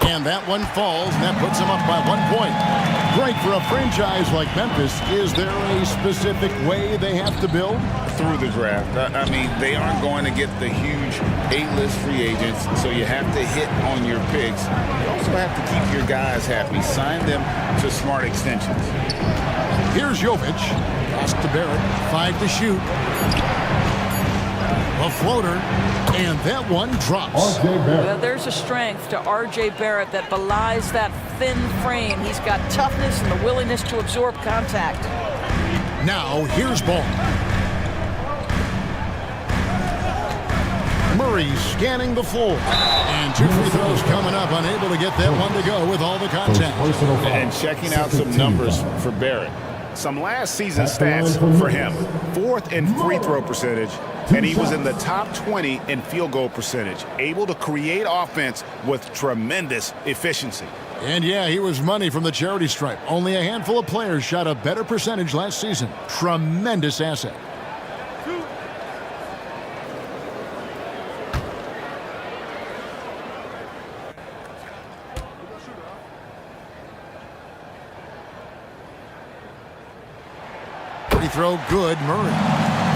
[SPEAKER 3] And that one falls, and that puts them up by 1 point. Great for a franchise like Memphis. Is there a specific way they have to build?
[SPEAKER 4] Through the draft. I mean, they aren't going to get the huge A-list free agents, so you have to hit on your picks. You also have to keep your guys happy. Sign them to smart extensions.
[SPEAKER 3] Here's Jovic. Pass to Barrett. 5 to shoot. A floater, and that one drops.
[SPEAKER 16] Well, there's a strength to R.J. Barrett that belies that thin frame. He's got toughness and the willingness to absorb contact.
[SPEAKER 3] Now, here's Ball. Murray scanning the floor. And 2 free throws coming up, unable to get that one to go with all the contact.
[SPEAKER 4] And checking out some numbers for Barrett. Some last season stats for him. 4th in free throw percentage, and he was in the top 20 in field goal percentage. Able to create offense with tremendous efficiency.
[SPEAKER 3] And yeah, he was money from the charity stripe. Only a handful of players shot a better percentage last season. Tremendous asset. throw good, Murray.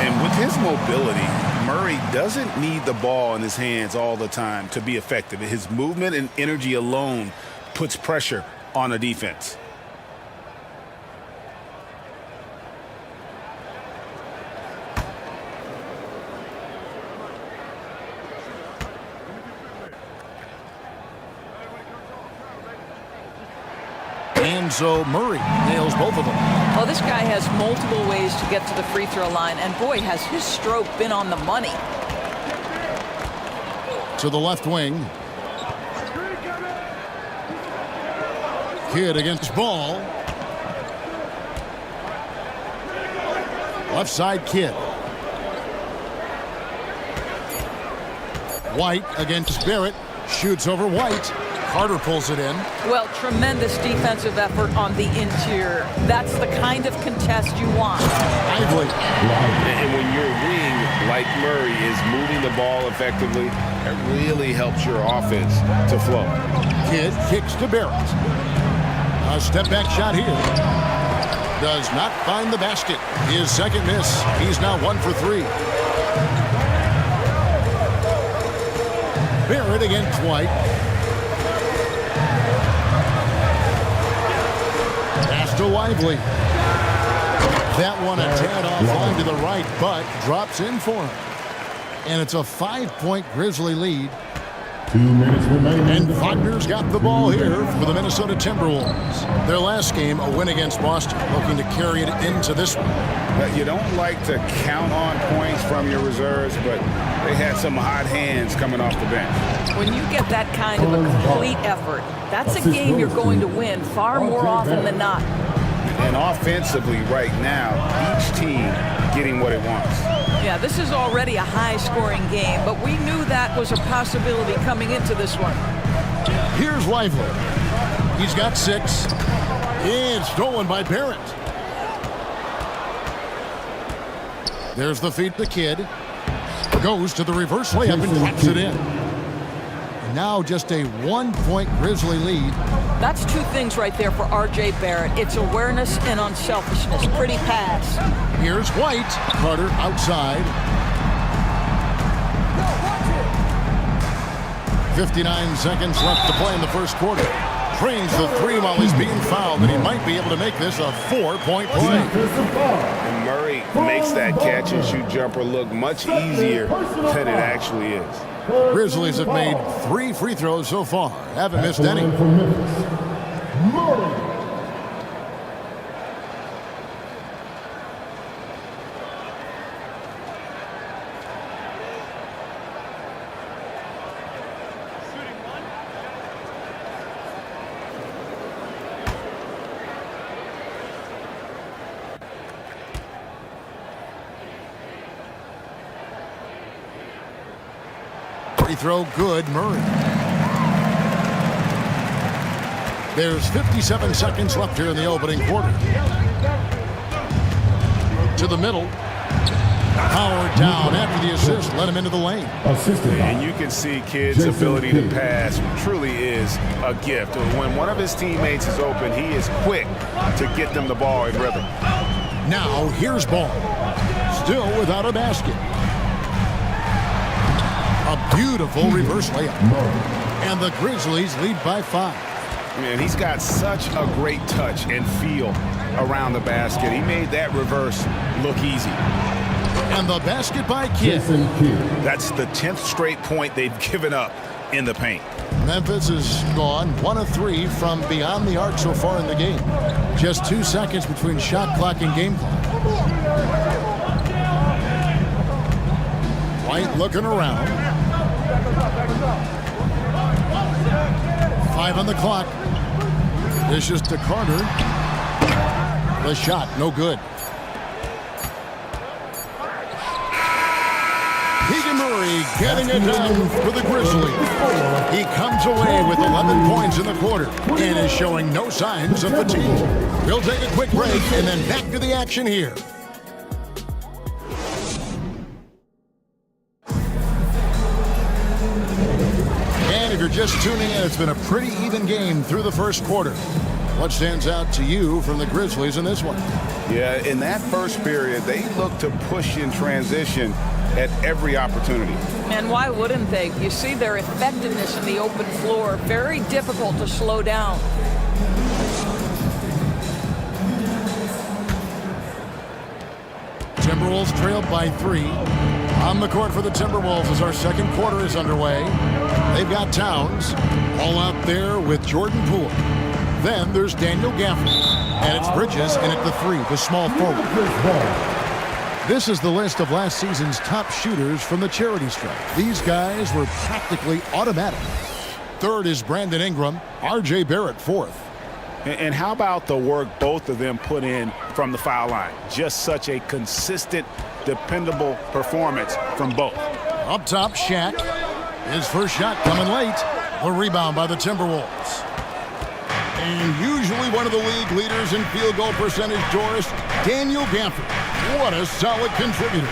[SPEAKER 4] And with his mobility, Murray doesn't need the ball in his hands all the time to be effective. His movement and energy alone puts pressure on a defense.
[SPEAKER 3] And so Murray nails both of them.
[SPEAKER 16] Well, this guy has multiple ways to get to the free throw line, and boy, has his stroke been on the money.
[SPEAKER 3] To the left wing. Kidd against Ball. Left side, Kidd. White against Barrett. Shoots over White. Carter pulls it in.
[SPEAKER 16] Well, tremendous defensive effort on the interior. That's the kind of contest you want.
[SPEAKER 3] Lively.
[SPEAKER 4] And when your wing, like Murray, is moving the ball effectively, it really helps your offense to flow.
[SPEAKER 3] Kidd kicks to Barrett. A step back shot here. Does not find the basket. His second miss. He's now 1 for 3. Barrett against White. Pass to Lively. That one a tad offline to the right, but drops in for him. And it's a 5-point Grizzly lead.
[SPEAKER 7] 2 minutes remaining.
[SPEAKER 3] And Wagner's got the ball here for the Minnesota Timberwolves. Their last game, a win against Boston, looking to carry it into this one.
[SPEAKER 4] You don't like to count on points from your reserves, but they had some hot hands coming off the bench.
[SPEAKER 16] When you get that kind of a complete effort, that's a game you're going to win far more often than not.
[SPEAKER 4] And offensively right now, each team getting what it wants.
[SPEAKER 16] Yeah, this is already a high-scoring game, but we knew that was a possibility coming into this one.
[SPEAKER 3] Here's Lively. He's got 6. And stolen by Barrett. There's the feed to Kidd. Goes to the reverse layup and taps it in. And now just a 1-point Grizzly lead.
[SPEAKER 16] That's 2 things right there for R.J. Barrett. It's awareness and unselfishness. Pretty pass.
[SPEAKER 3] Here's White. Carter outside. 59 seconds left to play in the first quarter. Trains the 3 while he's being fouled, and he might be able to make this a 4-point play.
[SPEAKER 4] And Murray makes that catch-and-shoot jumper look much easier than it actually is.
[SPEAKER 3] Grizzlies have made 3 free throws so far. Haven't missed any. Free throw good, Murray. There's 57 seconds left here in the opening quarter. To the middle. Howard down after the assist. Let him into the lane.
[SPEAKER 4] And you can see Kidd's ability to pass truly is a gift. When one of his teammates is open, he is quick to get them the ball in rhythm.
[SPEAKER 3] Now here's Ball. Still without a basket. A beautiful reverse layup. And the Grizzlies lead by 5.
[SPEAKER 4] Man, he's got such a great touch and feel around the basket. He made that reverse look easy.
[SPEAKER 3] And the basket by Kidd.
[SPEAKER 4] That's the 10th straight point they've given up in the paint.
[SPEAKER 3] Memphis has gone 1 of 3 from beyond the arc so far in the game. Just 2 seconds between shot clock and game clock. White looking around. 5 on the clock. Dishes to Carter. The shot, no good. Keegan Murray getting it done for the Grizzlies. He comes away with 11 points in the quarter and is showing no signs of fatigue. We'll take a quick break and then back to the action here. And if you're just tuning in, it's been a pretty even game through the first quarter. What stands out to you from the Grizzlies in this one?
[SPEAKER 4] Yeah, in that first period, they looked to push in transition at every opportunity.
[SPEAKER 16] And why wouldn't they? You see their effectiveness in the open floor. Very difficult to slow down.
[SPEAKER 3] Timberwolves trailed by 3. On the court for the Timberwolves as our second quarter is underway. They've got Towns all out there with Jordan Poole. Then there's Daniel Gafford. And it's Bridges in at the 3, the small forward. This is the list of last season's top shooters from the charity stripe. These guys were practically automatic. Third is Brandon Ingram. R.J. Barrett fourth.
[SPEAKER 4] And how about the work both of them put in from the foul line? Just such a consistent, dependable performance from both.
[SPEAKER 3] Up top, Shaq. His first shot coming late. The rebound by the Timberwolves. And usually one of the league leaders in field goal percentage, Doris, Daniel Gafford. What a solid contributor.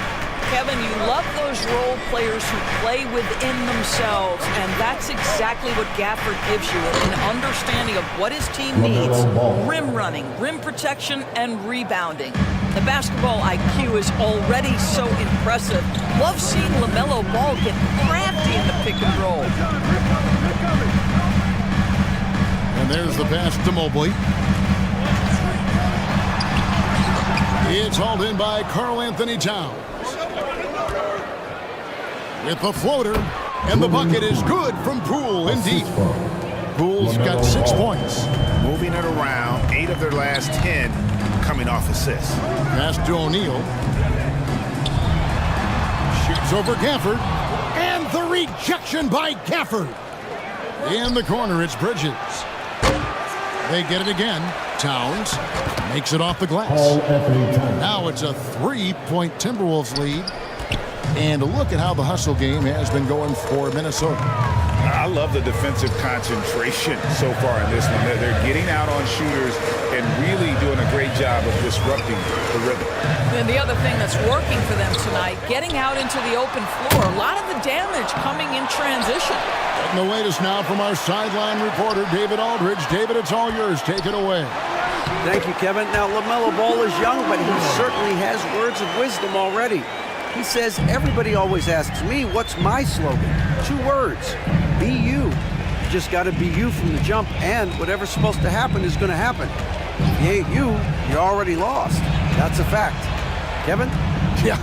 [SPEAKER 16] Kevin, you love those role players who play within themselves, and that's exactly what Gafford gives you, an understanding of what his team needs. Rim running, rim protection, and rebounding. The basketball IQ is already so impressive. Love seeing LaMelo Ball get crafty in the pick and roll.
[SPEAKER 3] And there's the pass to Mobley. It's hauled in by Karl Anthony Towns. With the floater, and the bucket is good from Poole indeed. Poole's got 6 points.
[SPEAKER 4] Moving it around, 8 of their last 10 coming off assists.
[SPEAKER 3] Pass to O'Neal. Shoots over Gafford. And the rejection by Gafford. In the corner, it's Bridges. They get it again. Towns makes it off the glass. Now it's a 3-point Timberwolves lead. And look at how the hustle game has been going for Minnesota.
[SPEAKER 4] I love the defensive concentration so far in this one. They're getting out on shooters and really doing a great job of disrupting the rhythm.
[SPEAKER 16] And the other thing that's working for them tonight, getting out into the open floor. A lot of the damage coming in transition.
[SPEAKER 3] And the latest now from our sideline reporter, David Aldridge. David, it's all yours. Take it away.
[SPEAKER 6] Thank you, Kevin. Now, LaMelo Ball is young, but he certainly has words of wisdom already. He says, everybody always asks me, what's my slogan? 2 words, be you. You just got to be you from the jump, and whatever's supposed to happen is going to happen. If you ain't you, you're already lost. That's a fact. Kevin?
[SPEAKER 3] Yeah,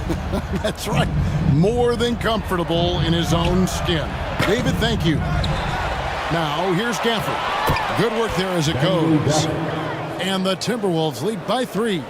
[SPEAKER 3] that's right. More than comfortable in his own skin. David, thank you. Now, here's Gafford. Good work there as it goes. And the Timberwolves lead by 3.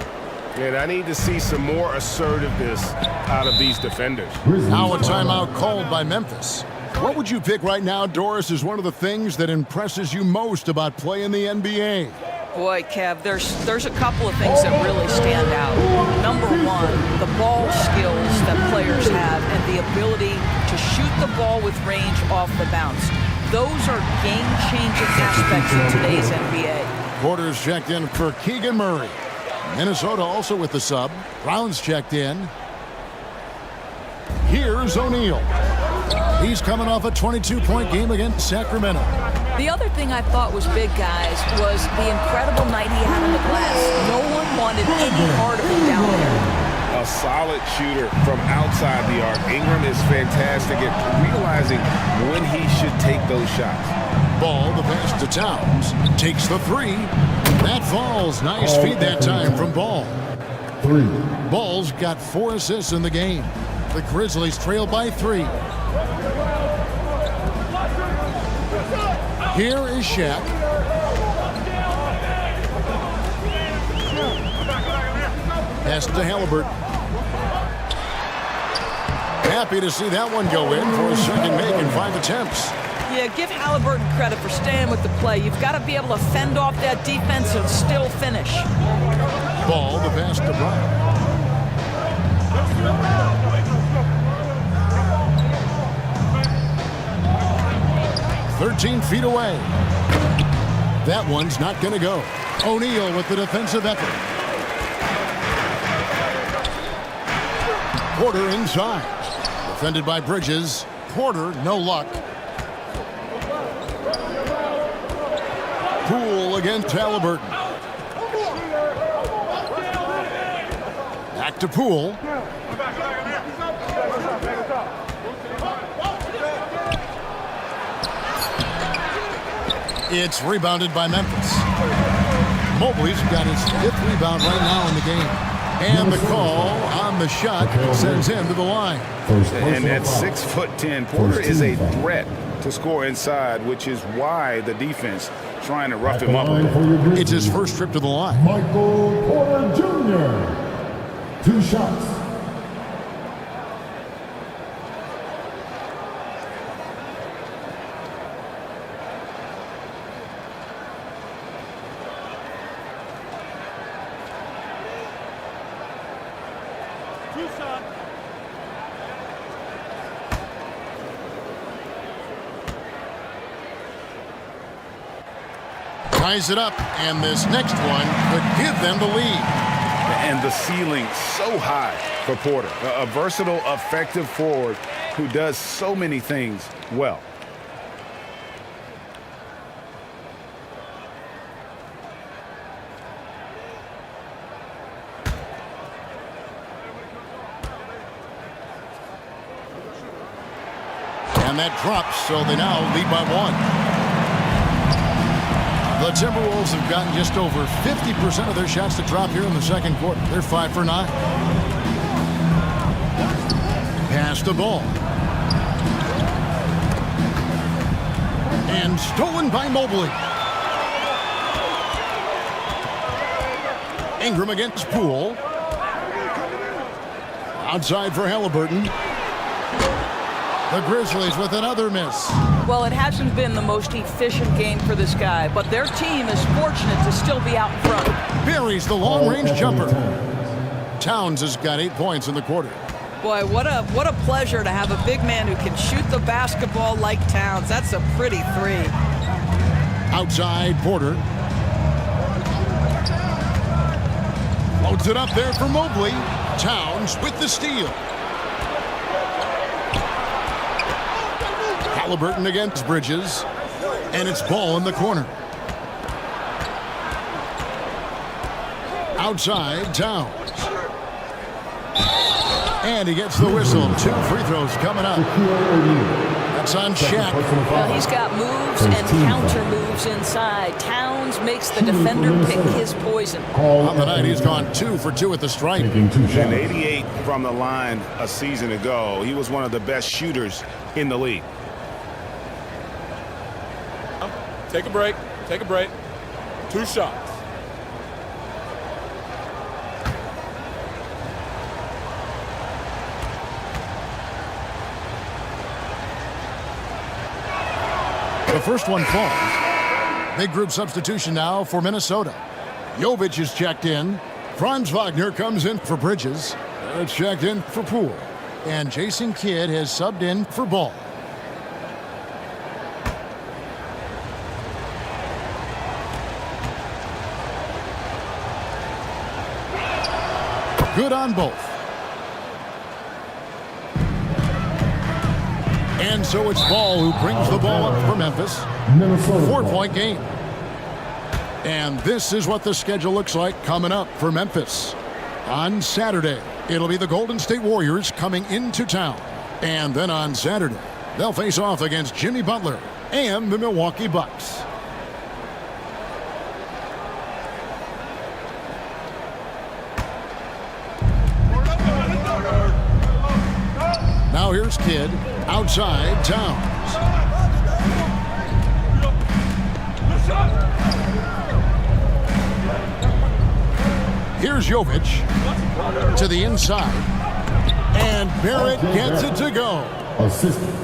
[SPEAKER 5] And I need to see some more assertiveness out of these defenders.
[SPEAKER 3] Now a timeout called by Memphis. What would you pick right now, Doris, is one of the things that impresses you most about playing the NBA?
[SPEAKER 16] Boy, Kev, there's a couple of things that really stand out. Number one, the ball skills that players have and the ability to shoot the ball with range off the bounce. Those are game-changing aspects in today's NBA.
[SPEAKER 3] Quarters checked in for Keegan Murray. Minnesota also with the sub. Brown's checked in. Here's O'Neal. He's coming off a 22-point game against Sacramento.
[SPEAKER 16] The other thing I thought was big, guys, was the incredible night he had on the glass. No one wanted any part of him down there.
[SPEAKER 4] A solid shooter from outside the arc. Ingram is fantastic at realizing when he should take those shots.
[SPEAKER 3] Ball, the pass to Towns. Takes the 3. That falls. Nice feed that time from Ball.
[SPEAKER 15] 3.
[SPEAKER 3] Ball's got 4 assists in the game. The Grizzlies trail by 3. Here is Shaq. Pass to Halliburton. Happy to see that one go in for a second make in 5 attempts.
[SPEAKER 16] Yeah, give Halliburton credit for staying with the play. You've got to be able to fend off that defense and still finish.
[SPEAKER 3] Ball, the pass to Brown. "13 feet away. That one's not going to go. O'Neal with the defensive effort. Porter inside. Defended by Bridges. Porter, no luck. Poole against Halliburton. Back to Poole. It's rebounded by Memphis. Mobley's got his 5th rebound right now in the game. And the call on the shot sends him to the line.
[SPEAKER 4] And at 6'10", Porter is a threat to score inside, which is why the defense trying to rough him up.
[SPEAKER 3] It's his first trip to the line.
[SPEAKER 7] Michael Porter Jr. 2 shots.
[SPEAKER 3] Ties it up, and this next one could give them the lead.
[SPEAKER 4] And the ceiling so high for Porter. A versatile, effective forward who does so many things well.
[SPEAKER 3] And that drops, so they now lead by 1. The Timberwolves have gotten just over 50% of their shots to drop here in the second quarter. They're 5 for 9. Pass the ball. And stolen by Mobley. Ingram against Poole. Outside for Halliburton. The Grizzlies with another miss.
[SPEAKER 16] Well, it hasn't been the most efficient game for this guy, but their team is fortunate to still be out in front.
[SPEAKER 3] Buries the long-range jumper. Towns has got 8 points in the quarter.
[SPEAKER 16] Boy, what a pleasure to have a big man who can shoot the basketball like Towns. That's a pretty 3.
[SPEAKER 3] Outside, Porter. Loads it up there for Mobley. Towns with the steal. Halliburton against Bridges, and it's ball in the corner. Outside, Towns. And he gets the whistle. 2 free throws coming up. That's on Shaq.
[SPEAKER 16] Well, he's got moves and counter moves inside. Towns makes the defender pick his poison.
[SPEAKER 3] On the night, he's gone 2 for 2 at the stripe.
[SPEAKER 4] And 88 from the line a season ago. He was one of the best shooters in the league.
[SPEAKER 1] Take a break. Take a break. 2 shots.
[SPEAKER 3] The first one falls. Big group substitution now for Minnesota. Jovic is checked in. Franz Wagner comes in for Bridges. It's checked in for Poole. And Jason Kidd has subbed in for Ball. Good on both. And so it's Ball who brings the ball up for Memphis. 4-point game. And this is what the schedule looks like coming up for Memphis. On Saturday, it'll be the Golden State Warriors coming into town. And then on Saturday, they'll face off against Jimmy Butler and the Milwaukee Bucks. Now here's Kidd, outside Towns. Here's Jovic to the inside, and Barrett gets it to go.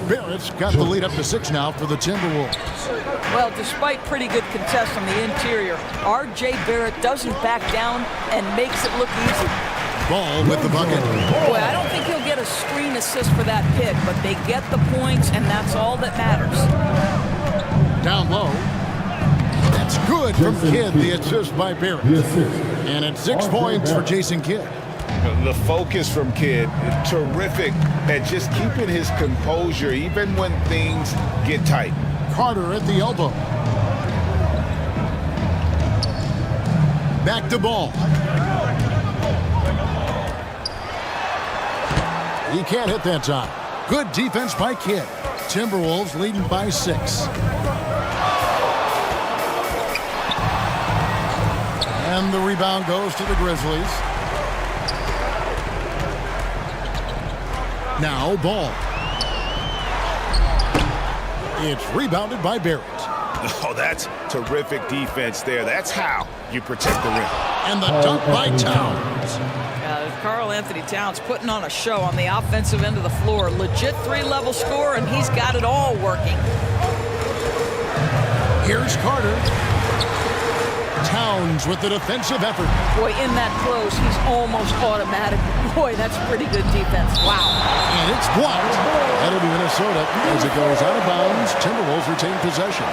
[SPEAKER 3] Barrett's got the lead up to 6 now for the Timberwolves.
[SPEAKER 16] Well, despite pretty good contests on the interior, R.J. Barrett doesn't back down and makes it look easy.
[SPEAKER 3] Ball with the bucket.
[SPEAKER 16] Boy, I don't think he'll get a screen assist for that pick, but they get the points, and that's all that matters.
[SPEAKER 3] Down low. That's good from Kidd, the assist by Barrett. And it's 6 points for Jason Kidd.
[SPEAKER 4] The focus from Kidd, terrific at just keeping his composure even when things get tight.
[SPEAKER 3] Carter at the elbow. back to Ball. He can't hit that time. Good defense by Kidd. Timberwolves leading by 6. And the rebound goes to the Grizzlies. Now Ball. It's rebounded by Barrett.
[SPEAKER 4] Oh, that's terrific defense there. That's how you protect the rim.
[SPEAKER 3] And the dunk by Towns.
[SPEAKER 16] Karl Anthony Towns putting on a show on the offensive end of the floor. Legit 3-level score, and he's got it all working.
[SPEAKER 3] Here's Carter. Towns with the defensive effort.
[SPEAKER 16] Boy, in that close, he's almost automatic. Boy, that's pretty good defense. Wow.
[SPEAKER 3] And it's blocked. That'll be Minnesota as it goes out of bounds. Timberwolves retain possession.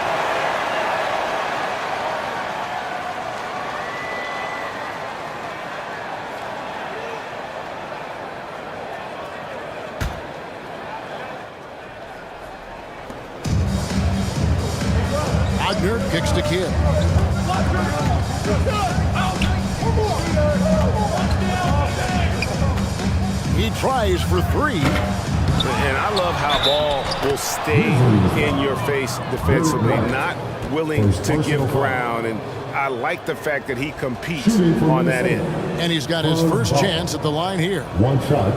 [SPEAKER 3] Wagner kicks to Kidd. He tries for 3.
[SPEAKER 4] And I love how Ball will stay in your face defensively, not willing to give ground. And I like the fact that he competes on that end.
[SPEAKER 3] And he's got his first chance at the line here.
[SPEAKER 7] One shot.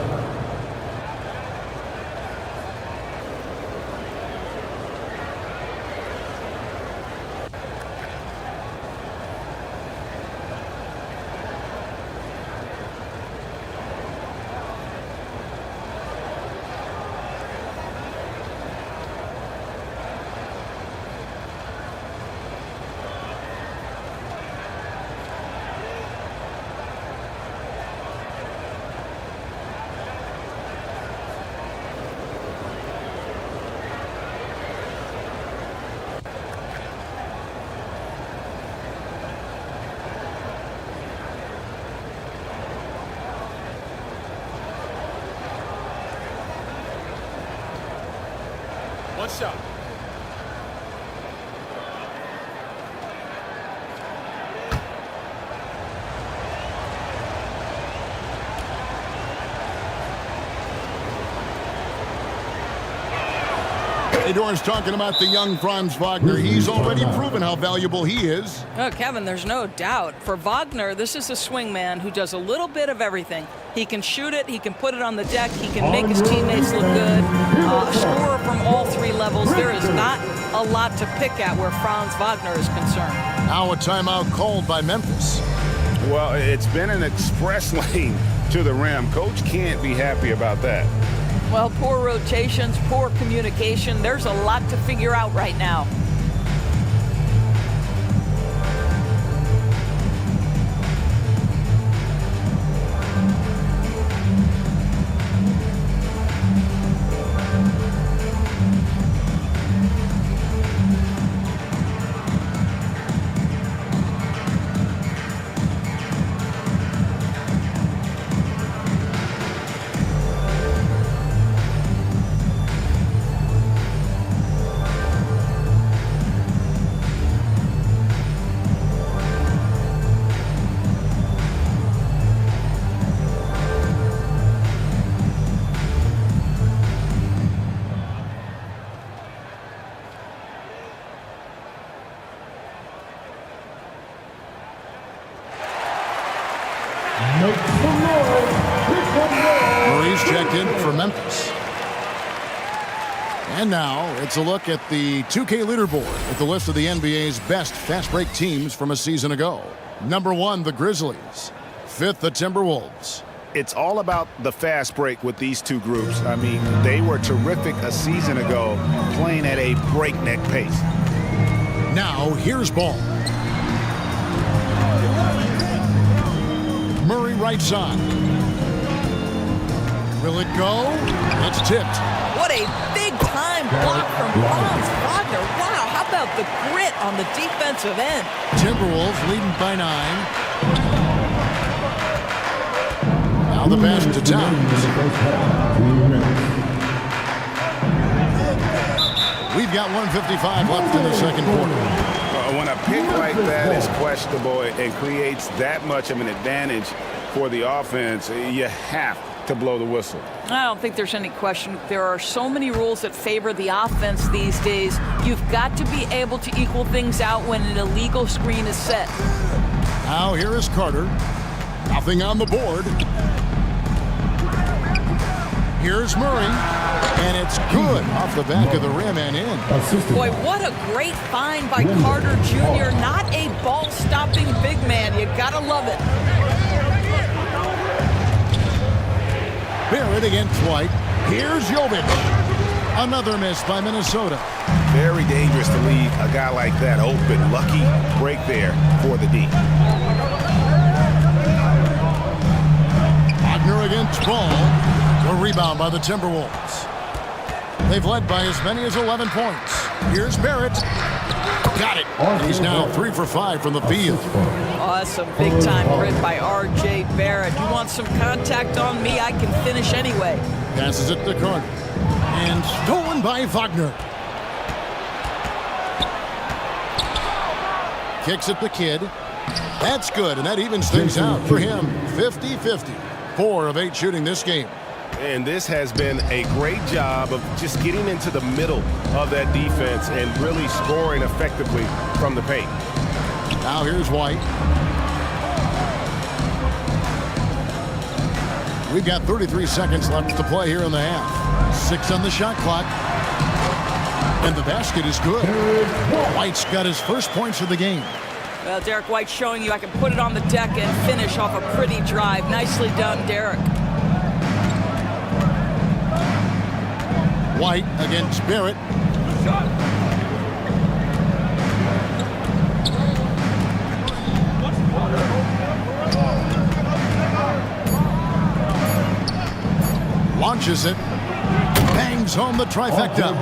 [SPEAKER 10] One shot.
[SPEAKER 3] Hey, Doran's talking about the young Franz Wagner. He's already proven how valuable he is.
[SPEAKER 16] Oh, Kevin, there's no doubt. For Wagner, this is a swing man who does a little bit of everything. He can shoot it, he can put it on the deck, he can make his teammates look good. A scorer from all 3 levels. There is not a lot to pick at where Franz Wagner is concerned.
[SPEAKER 3] Now a timeout called by Memphis.
[SPEAKER 4] Well, it's been an express lane to the rim. Coach can't be happy about that.
[SPEAKER 16] Well, poor rotations, poor communication. There's a lot to figure out right now.
[SPEAKER 3] Murray's checked in for Memphis. And now it's a look at the 2K leaderboard with the list of the NBA's best fast break teams from a season ago. Number 1, the Grizzlies. 5th, the Timberwolves.
[SPEAKER 4] It's all about the fast break with these two groups. I mean, they were terrific a season ago, playing at a breakneck pace.
[SPEAKER 3] Now here's Ball. Murray right side. Will it go? It's tipped.
[SPEAKER 16] What a big-time block from Franz Wagner. Wow, how about the grit on the defensive end?
[SPEAKER 3] Timberwolves leading by 9. Now the pass to Towns. We've got 1:55 left in the second quarter.
[SPEAKER 4] When a pick like that is questionable and creates that much of an advantage for the offense, you have to blow the whistle.
[SPEAKER 16] I don't think there's any question. There are so many rules that favor the offense these days. You've got to be able to equal things out when an illegal screen is set.
[SPEAKER 3] Now here is Carter. Nothing on the board. Here's Murray, and it's good off the back of the rim and in.
[SPEAKER 16] Boy, what a great find by Carter Jr. Not a ball-stopping big man. You gotta love it.
[SPEAKER 3] Barrett against White. Here's Jovic. Another miss by Minnesota.
[SPEAKER 4] Very dangerous to leave a guy like that open. Lucky break there for the D.
[SPEAKER 3] Wagner against Ball. A rebound by the Timberwolves. They've led by as many as 11 points. Here's Barrett. Got it. He's now 3 for 5 from the field.
[SPEAKER 16] Awesome big-time grit by R.J. Barrett. You want some contact on me? I can finish anyway.
[SPEAKER 3] Passes it to Carter. And stolen by Wagner. Kicks it to Kidd. That's good, and that evens things out for him. 50-50. 4 of 8 shooting this game.
[SPEAKER 4] And this has been a great job of just getting into the middle of that defense and really scoring effectively from the paint.
[SPEAKER 3] Now here's White. We've got 33 seconds left to play here in the half. 6 on the shot clock. And the basket is good. White's got his first points of the game.
[SPEAKER 16] Well, Derek White showing you I can put it on the deck and finish off a pretty drive. Nicely done, Derek.
[SPEAKER 3] White against Barrett. Launches it. Bangs home the trifecta.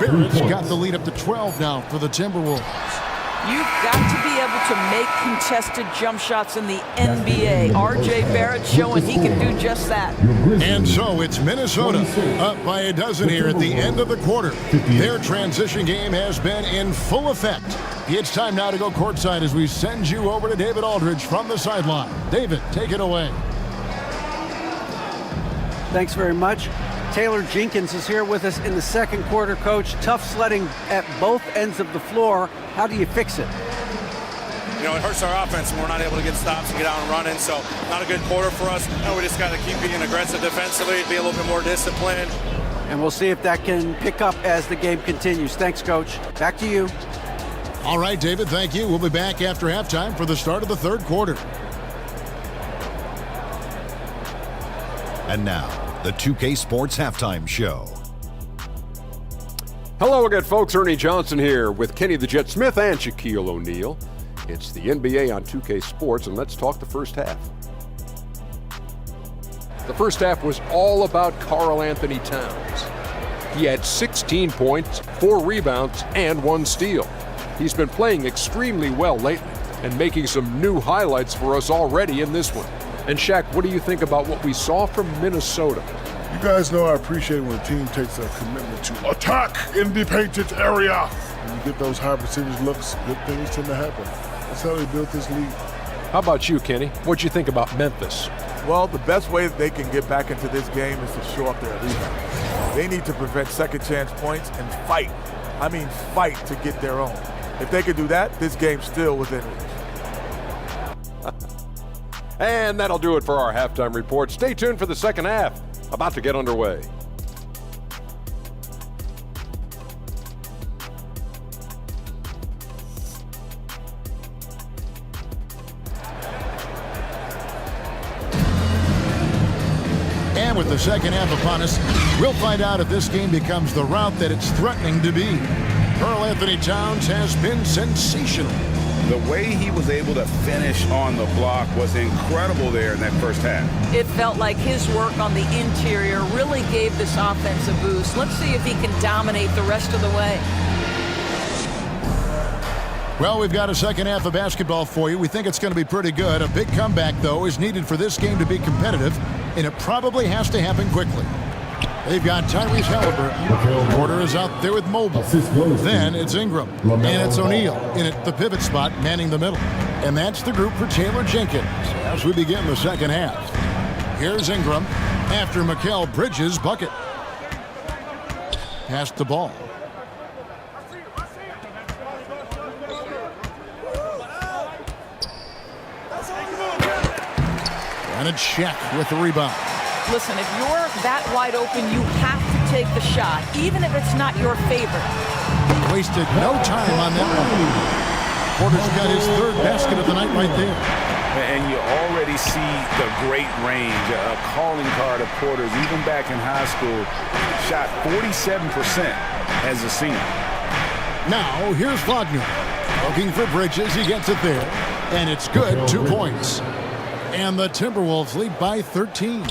[SPEAKER 3] Barrett's got the lead up to 12 now for the Timberwolves.
[SPEAKER 16] You've got to be able to make contested jump shots in the NBA. R.J. Barrett showing he can do just that.
[SPEAKER 3] And so it's Minnesota up by a dozen here at the end of the quarter. Their transition game has been in full effect. It's time now to go courtside as we send you over to David Aldridge from the sideline. David, take it away.
[SPEAKER 6] Thanks very much. Taylor Jenkins is here with us in the second quarter, Coach. Tough sledding at both ends of the floor. How do you fix it?
[SPEAKER 8] You know, it hurts our offense when we're not able to get stops and get out and running. So not a good quarter for us. You know, we just got to keep being aggressive defensively, be a little bit more disciplined.
[SPEAKER 6] And we'll see if that can pick up as the game continues. Thanks, Coach. Back to you.
[SPEAKER 3] All right, David, thank you. We'll be back after halftime for the start of the third quarter.
[SPEAKER 13] And now, the 2K Sports Halftime Show.
[SPEAKER 9] Hello again, folks. Ernie Johnson here with Kenny the Jet Smith and Shaquille O'Neal. It's the NBA on 2K Sports, and let's talk the first half. The first half was all about Karl Anthony Towns. He had 16 points, 4 rebounds, and 1 steal. He's been playing extremely well lately and making some new highlights for us already in this one. And Shaq, what do you think about what we saw from Minnesota?
[SPEAKER 15] You guys know I appreciate when a team takes a commitment to attack in the painted area. When you get those high percentage looks, good things tend to happen. That's how they built this league.
[SPEAKER 9] How about you, Kenny? What'd you think about Memphis?
[SPEAKER 10] Well, the best way that they can get back into this game is to show up their rebound. They need to prevent second chance points and fight. I mean fight to get their own. If they can do that, this game's still within reach.
[SPEAKER 9] And that'll do it for our halftime report. Stay tuned for the second half. About to get underway.
[SPEAKER 3] And with the second half upon us, we'll find out if this game becomes the route that it's threatening to be. Karl Anthony Towns has been sensational.
[SPEAKER 4] The way he was able to finish on the block was incredible there in that first half.
[SPEAKER 16] It felt like his work on the interior really gave this offense a boost. Let's see if he can dominate the rest of the way.
[SPEAKER 3] Well, we've got a second half of basketball for you. We think it's going to be pretty good. A big comeback, though, is needed for this game to be competitive, and it probably has to happen quickly. They've got Tyrese Halliburton. Porter is out there with Mobley. Then it's Ingram. And it's O'Neal in at the pivot spot, manning the middle. And that's the group for Taylor Jenkins as we begin the second half. Here's Ingram after Mikal Bridges' bucket. Passed the ball. And it's Shaq with the rebound.
[SPEAKER 16] Listen, if you're that wide open, you have to take the shot, even if it's not your favorite.
[SPEAKER 3] Wasted no time on that one. Porter's got his third basket of the night right there.
[SPEAKER 4] And you already see the great range, a calling card of Porter's. Even back in high school, shot 47% as a senior.
[SPEAKER 3] Now, here's Wagner. Looking for Bridges, he gets it there. And it's good, 2 points. And the Timberwolves lead by 13.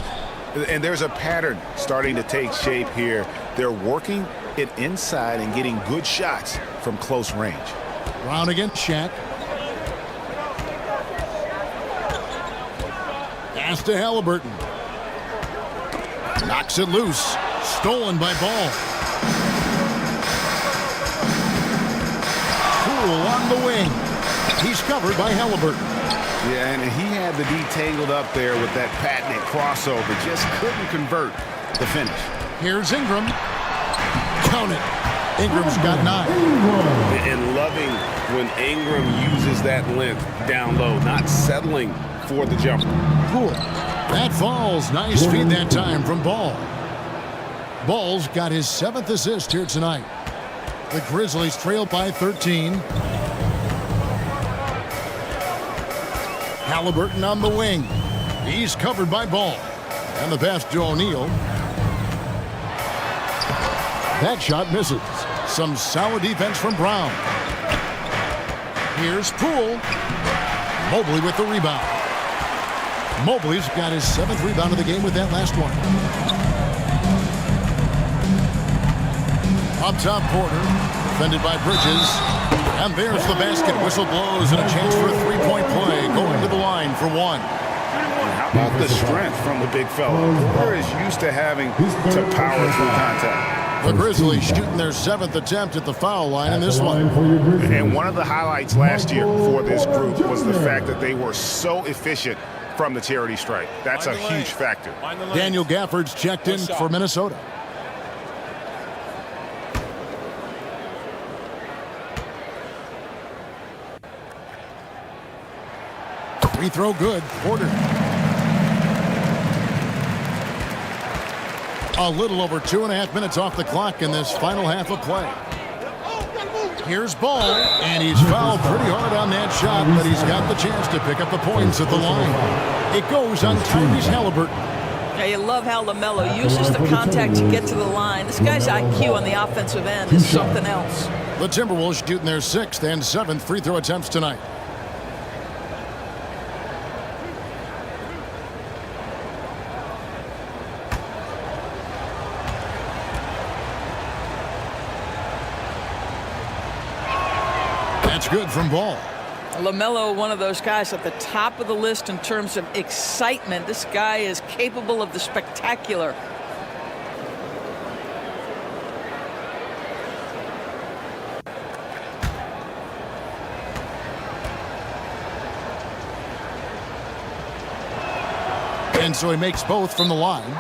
[SPEAKER 4] And there's a pattern starting to take shape here. They're working it inside and getting good shots from close range.
[SPEAKER 3] Brown against Shaq. Pass to Halliburton. Knocks it loose. Stolen by Ball. Poole on the wing. He's covered by Halliburton.
[SPEAKER 4] Yeah, and he had the D tangled up there with that patented crossover. Just couldn't convert the finish.
[SPEAKER 3] Here's Ingram. Count it. Ingram's got 9.
[SPEAKER 4] And loving when Ingram uses that length down low, not settling for the jumper.
[SPEAKER 3] Cool. That falls. Nice feed that time from Ball. Ball's got his 7th assist here tonight. The Grizzlies trail by 13. Halliburton on the wing. He's covered by Ball. And the pass to O'Neal. That shot misses. Some solid defense from Brown. Here's Poole. Mobley with the rebound. Mobley's got his 7th rebound of the game with that last one. Up top, Porter. Defended by Bridges. And there's the basket. Whistle blows and a chance for a three-point play. Going to the line for 1.
[SPEAKER 4] How about the strength from the big fella? Porter is used to having to power through contact.
[SPEAKER 3] The Grizzlies shooting their 7th attempt at the foul line in this one.
[SPEAKER 4] And one of the highlights last year for this group was the fact that they were so efficient from the charity stripe. That's a huge factor.
[SPEAKER 3] Daniel Gafford's checked in for Minnesota. Free throw good. Porter. A little over 2.5 minutes off the clock in this final half of play. Here's Ball, and he's fouled pretty hard on that shot, but he's got the chance to pick up the points at the line. It goes on Tyrese Halliburton.
[SPEAKER 16] Yeah, you love how LaMelo uses the contact to get to the line. This guy's IQ on the offensive end is something else.
[SPEAKER 3] The Timberwolves shooting their 6th and 7th free throw attempts tonight. That's good from Ball.
[SPEAKER 16] LaMelo, one of those guys at the top of the list in terms of excitement. This guy is capable of the spectacular.
[SPEAKER 3] And so he makes both from the line.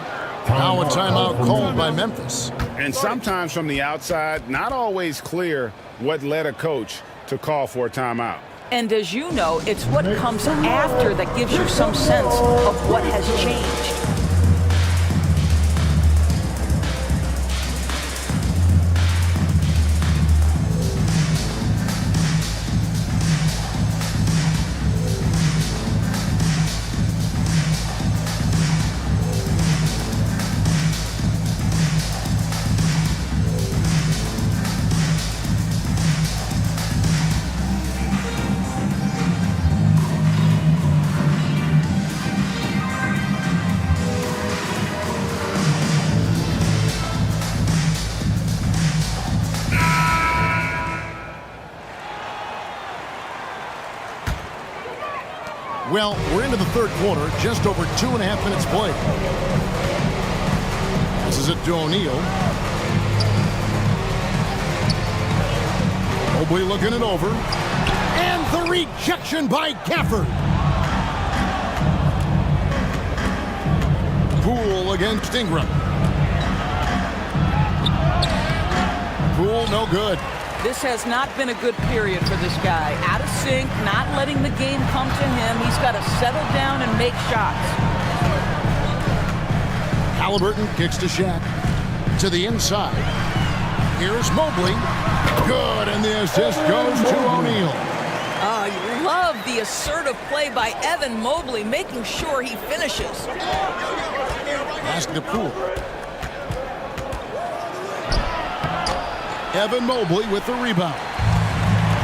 [SPEAKER 3] Now a timeout called by Memphis.
[SPEAKER 4] And sometimes from the outside, not always clear what led a coach to call for a timeout.
[SPEAKER 16] And as you know, it's what comes after that gives you some sense of what has changed.
[SPEAKER 3] Well, we're into the third quarter, just over 2.5 minutes played. Passes it to O'Neal. Mobley looking it over. And the rejection by Gafford. Poole against Ingram. Poole, no good.
[SPEAKER 16] This has not been a good period for this guy. Out of sync, not letting the game come to him. He's got to settle down and make shots.
[SPEAKER 3] Halliburton kicks to Shaq. To the inside. Here's Mobley. Good, and the assist goes to O'Neal.
[SPEAKER 16] I love the assertive play by Evan Mobley, making sure he finishes.
[SPEAKER 3] Pass to Poole. Evan Mobley with the rebound.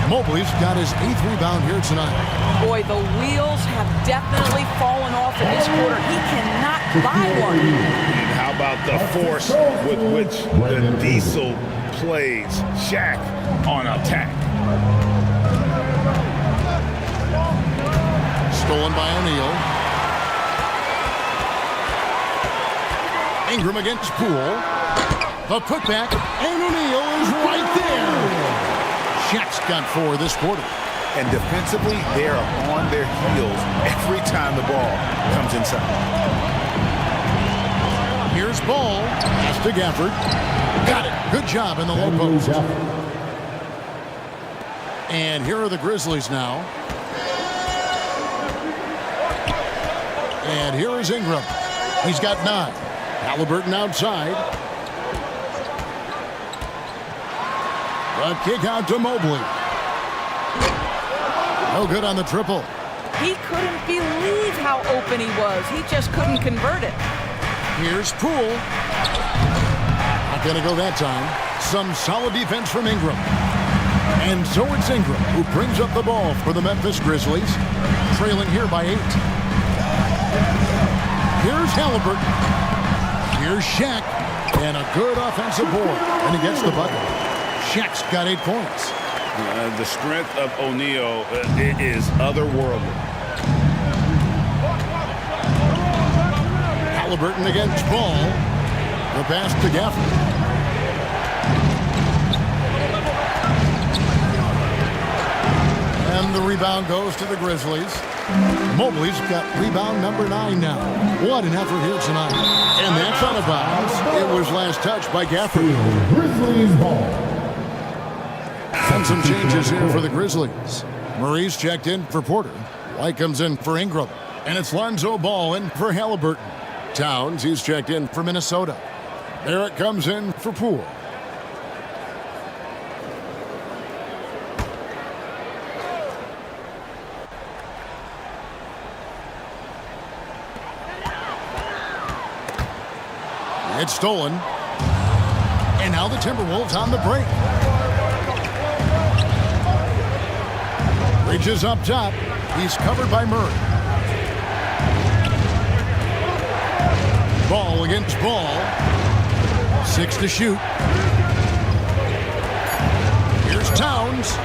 [SPEAKER 3] Mobley's got his 8th rebound here tonight.
[SPEAKER 16] Boy, the wheels have definitely fallen off in this quarter. He cannot buy one.
[SPEAKER 4] And how about the force with which the Diesel plays Shaq on attack?
[SPEAKER 3] Stolen by O'Neal. Ingram against Poole. The putback, and O'Neal is right there. Shaq's got 4 this quarter.
[SPEAKER 4] And defensively, they are on their heels every time the ball comes inside.
[SPEAKER 3] Here's Ball. Pass to Gafford. Got it. Good job in the low post. And here are the Grizzlies now. And here is Ingram. He's got 9. Halliburton outside. A kick out to Mobley. No good on the triple.
[SPEAKER 16] He couldn't believe how open he was. He just couldn't convert it.
[SPEAKER 3] Here's Poole. Not going to go that time. Some solid defense from Ingram. And so it's Ingram who brings up the ball for the Memphis Grizzlies, trailing here by 8. Here's Halliburton. Here's Shaq. And a good offensive board. And he gets the bucket. Shaq's got 8 points.
[SPEAKER 4] The strength of O'Neal is otherworldly.
[SPEAKER 3] Halliburton against Ball. The pass to Gafford. And the rebound goes to the Grizzlies. Mobley's got rebound number 9 now. What an effort here tonight. And that's out of bounds. It was last touched by Gafford.
[SPEAKER 7] Grizzlies ball.
[SPEAKER 3] And some changes here for the Grizzlies. Murray's checked in for Porter. White comes in for Ingram. And it's Lonzo Ball in for Halliburton. Towns, he's checked in for Minnesota. Barrett comes in for Poole. It's stolen. And now the Timberwolves on the break. Bridges up top. He's covered by Murray. Ball against Ball. 6 to shoot. Here's Towns.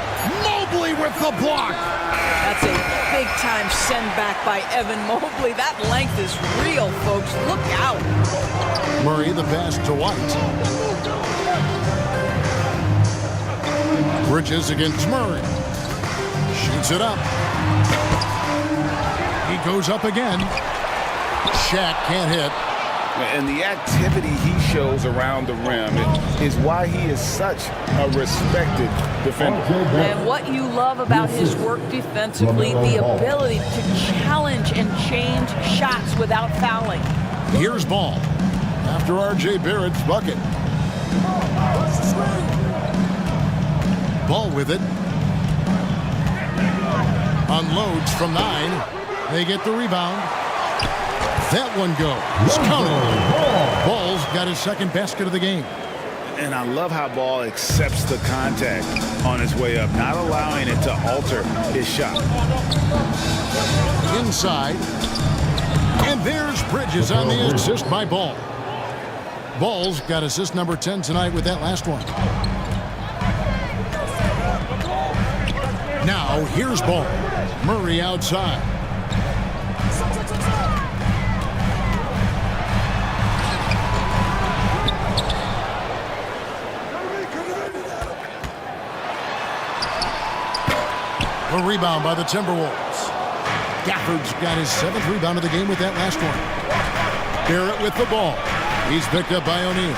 [SPEAKER 3] Mobley with the block.
[SPEAKER 16] That's a big-time send back by Evan Mobley. That length is real, folks. Look out.
[SPEAKER 3] Murray the pass to White. Bridges against Murray. Shoots it up. He goes up again. Shaq can't hit.
[SPEAKER 4] And the activity he shows around the rim is why he is such a respected defender.
[SPEAKER 16] And what you love about his work defensively, the ability to challenge and change shots without fouling.
[SPEAKER 3] Here's Ball after R.J. Barrett's bucket. Ball with it. Unloads from 9. They get the rebound. That one goes. Counted. Ball's got his second basket of the game.
[SPEAKER 4] And I love how Ball accepts the contact on his way up, not allowing it to alter his shot.
[SPEAKER 3] Inside. And there's Bridges on the assist by Ball. Ball's got assist number 10 tonight with that last one. Now, here's Ball. Murray outside. The rebound by the Timberwolves. Gafford's got his 7th rebound of the game with that last one. Barrett with the ball. He's picked up by O'Neal.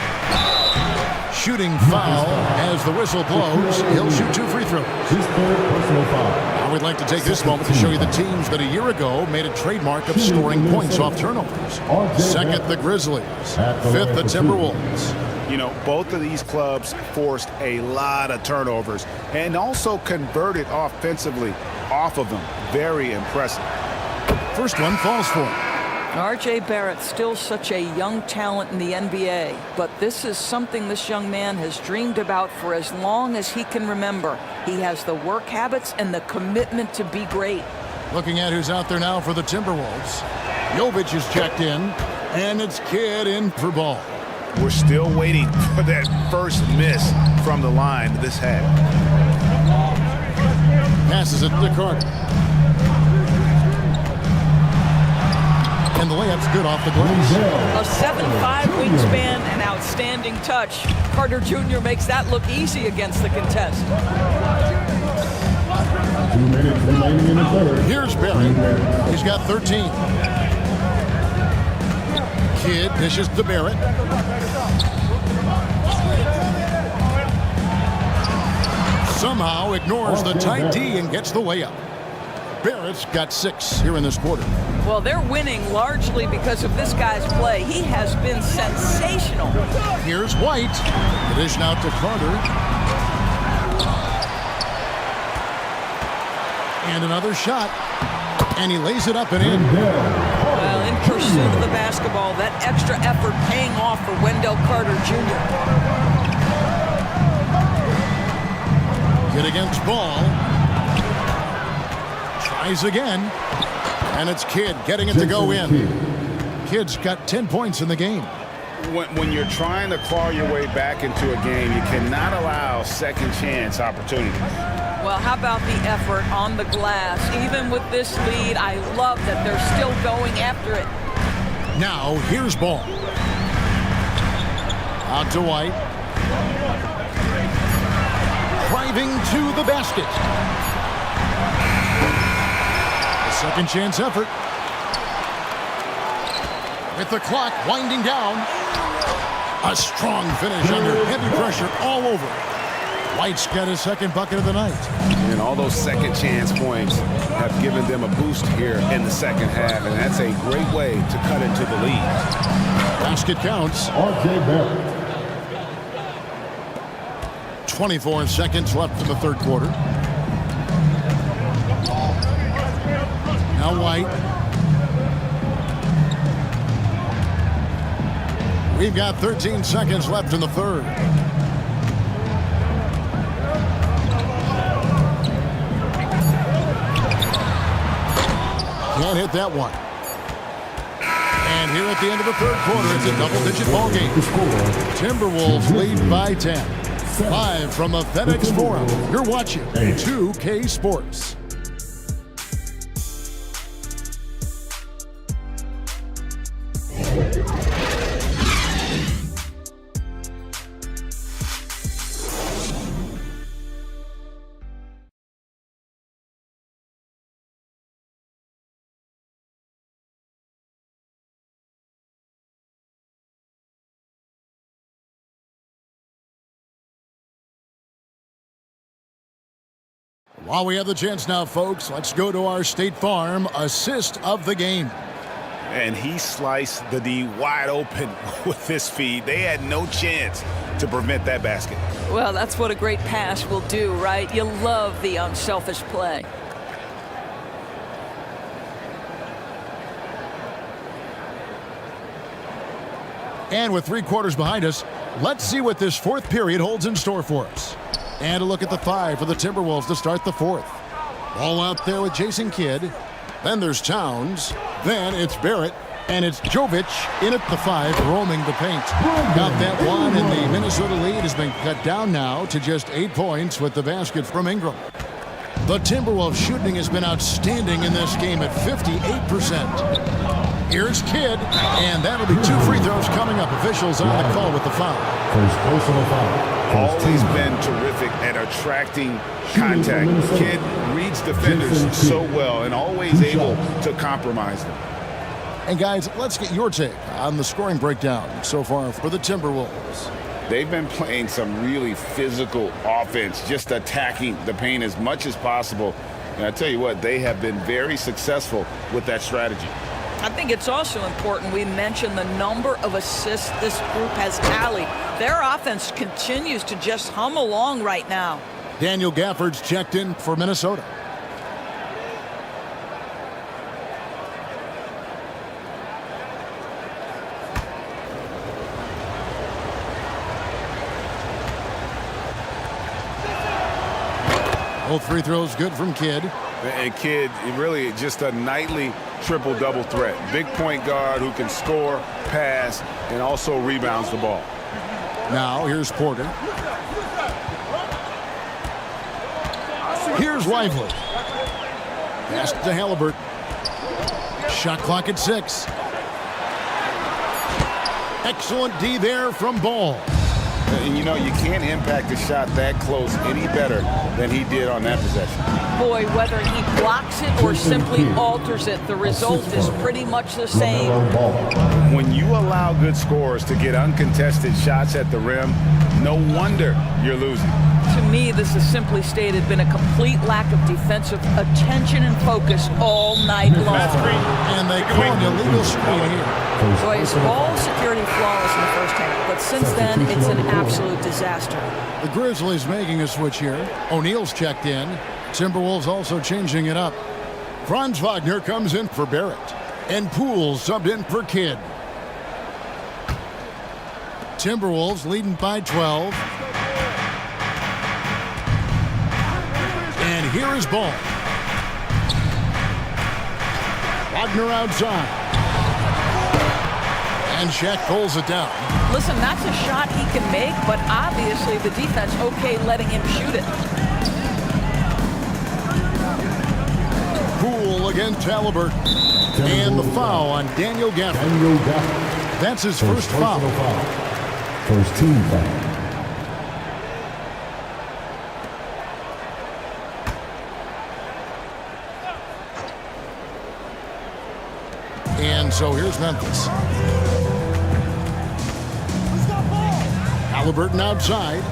[SPEAKER 3] Shooting foul as the whistle blows. He'll shoot 2 free throws. I would like to take this moment to show you the teams that a year ago made a trademark of scoring points off turnovers. 2nd, the Grizzlies. 5th, the Timberwolves.
[SPEAKER 4] You know, both of these clubs forced a lot of turnovers and also converted offensively off of them. Very impressive.
[SPEAKER 3] First one falls for him.
[SPEAKER 16] R.J. Barrett, still such a young talent in the NBA, but this is something this young man has dreamed about for as long as he can remember. He has the work habits and the commitment to be great.
[SPEAKER 3] Looking at who's out there now for the Timberwolves. Jovic is checked in, and it's Kidd in for ball.
[SPEAKER 4] We're still waiting for that first miss from the line this half.
[SPEAKER 3] Passes it to Carter. And the layup's good off the glass.
[SPEAKER 16] A 7'5" wingspan and outstanding touch. Carter Jr. makes that look easy against the contest.
[SPEAKER 7] 2 minutes remaining in the third.
[SPEAKER 3] Here's Barrett. He's got 13. Kidd dishes to Barrett. Somehow ignores the tight D and gets the layup. Barrett's got 6 here in this quarter.
[SPEAKER 16] Well, they're winning largely because of this guy's play. He has been sensational.
[SPEAKER 3] Here's White. Dish out to Carter. And another shot. And he lays it up and in.
[SPEAKER 16] Well, in pursuit of the basketball, that extra effort paying off for Wendell Carter Jr.
[SPEAKER 3] Kidd against ball. Tries again. And it's Kidd getting it to go in. Kidd's got 10 points in the game.
[SPEAKER 4] When you're trying to claw your way back into a game, you cannot allow second chance opportunities.
[SPEAKER 16] Well, how about the effort on the glass? Even with this lead, I love that they're still going after it.
[SPEAKER 3] Now, here's ball. Out to White. Driving to the basket. A second chance effort. With the clock winding down. A strong finish under heavy pressure all over. White's got his second bucket of the night.
[SPEAKER 4] And all those second chance points have given them a boost here in the second half, and that's a great way to cut into the lead.
[SPEAKER 3] Basket counts.
[SPEAKER 7] R.J. Barrett.
[SPEAKER 3] 24 seconds left in the third quarter. Now White. We've got 13 seconds left in the third. Can't hit that one. And here at the end of the third quarter, it's a double-digit ball game. Timberwolves lead by 10. Live from the FedEx Forum, you're watching 2K Sports. While we have the chance now, folks, let's go to our State Farm assist of the game.
[SPEAKER 4] And he sliced the D wide open with this feed. They had no chance to prevent that basket.
[SPEAKER 16] Well, that's what a great pass will do, right? You love the unselfish play.
[SPEAKER 3] And with 3 quarters behind us, let's see what this fourth period holds in store for us. And a look at the 5 for the Timberwolves to start the fourth. Ball out there with Jason Kidd. Then there's Towns. Then it's Barrett. And it's Jovic in at the 5, roaming the paint. Got that one, and the Minnesota lead has been cut down now to just 8 points with the basket from Ingram. The Timberwolves shooting has been outstanding in this game at 58%. Here's Kidd, and that'll be 2 free throws coming up. Officials on the call with the foul.
[SPEAKER 7] First personal foul.
[SPEAKER 4] Always been terrific at attracting contact. Kidd reads defenders so well and always able to compromise them.
[SPEAKER 3] And guys, let's get your take on the scoring breakdown so far for the Timberwolves.
[SPEAKER 4] They've been playing some really physical offense, just attacking the paint as much as possible. And I tell you what, they have been very successful with that strategy.
[SPEAKER 16] I think it's also important we mention the number of assists this group has tallied. Their offense continues to just hum along right now.
[SPEAKER 3] Daniel Gafford's checked in for Minnesota. Both free throws good from Kidd.
[SPEAKER 4] And Kidd, really just a nightly triple-double threat. Big point guard who can score, pass, and also rebounds the ball.
[SPEAKER 3] Now here's Porter. Here's Lively. Pass to Halliburton. Shot clock at 6. Excellent D there from Ball.
[SPEAKER 4] And you know, you can't impact a shot that close any better than he did on that possession.
[SPEAKER 16] Boy, whether he blocks it or simply alters it, the result is pretty much the same.
[SPEAKER 4] When you allow good scorers to get uncontested shots at the rim, no wonder you're losing.
[SPEAKER 16] To me, this has simply stated been a complete lack of defensive attention and focus all night long.
[SPEAKER 3] And they call an illegal screen here.
[SPEAKER 16] Boys, ball security flawless in the first half, but since then, it's an absolute disaster.
[SPEAKER 3] The Grizzlies making a switch here. O'Neal's checked in. Timberwolves also changing it up. Franz Wagner comes in for Barrett. And Poole subbed in for Kidd. Timberwolves leading by 12. And here is Ball. Wagner outside. And Shaq pulls it down.
[SPEAKER 16] Listen, that's a shot he can make, but obviously the defense okay letting him shoot it.
[SPEAKER 3] Poole against Halliburton. And the foul on Daniel Gafford. That's his first foul.
[SPEAKER 7] First team foul.
[SPEAKER 3] And so here's Memphis. Halliburton outside.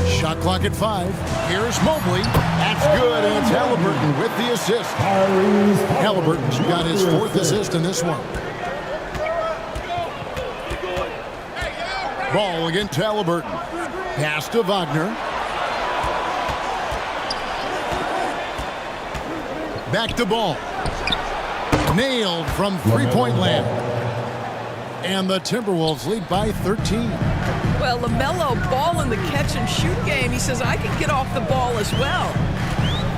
[SPEAKER 3] Shot clock at 5. Here's Mobley. That's good, and it's Halliburton with the assist. Halliburton's got his 4th assist in this one. Ball against Halliburton. Pass to Wagner. Back to Ball. Nailed from three-point land. And the Timberwolves lead by 13.
[SPEAKER 16] Well, LaMelo Ball in the catch-and-shoot game. He says, I can get off the ball as well.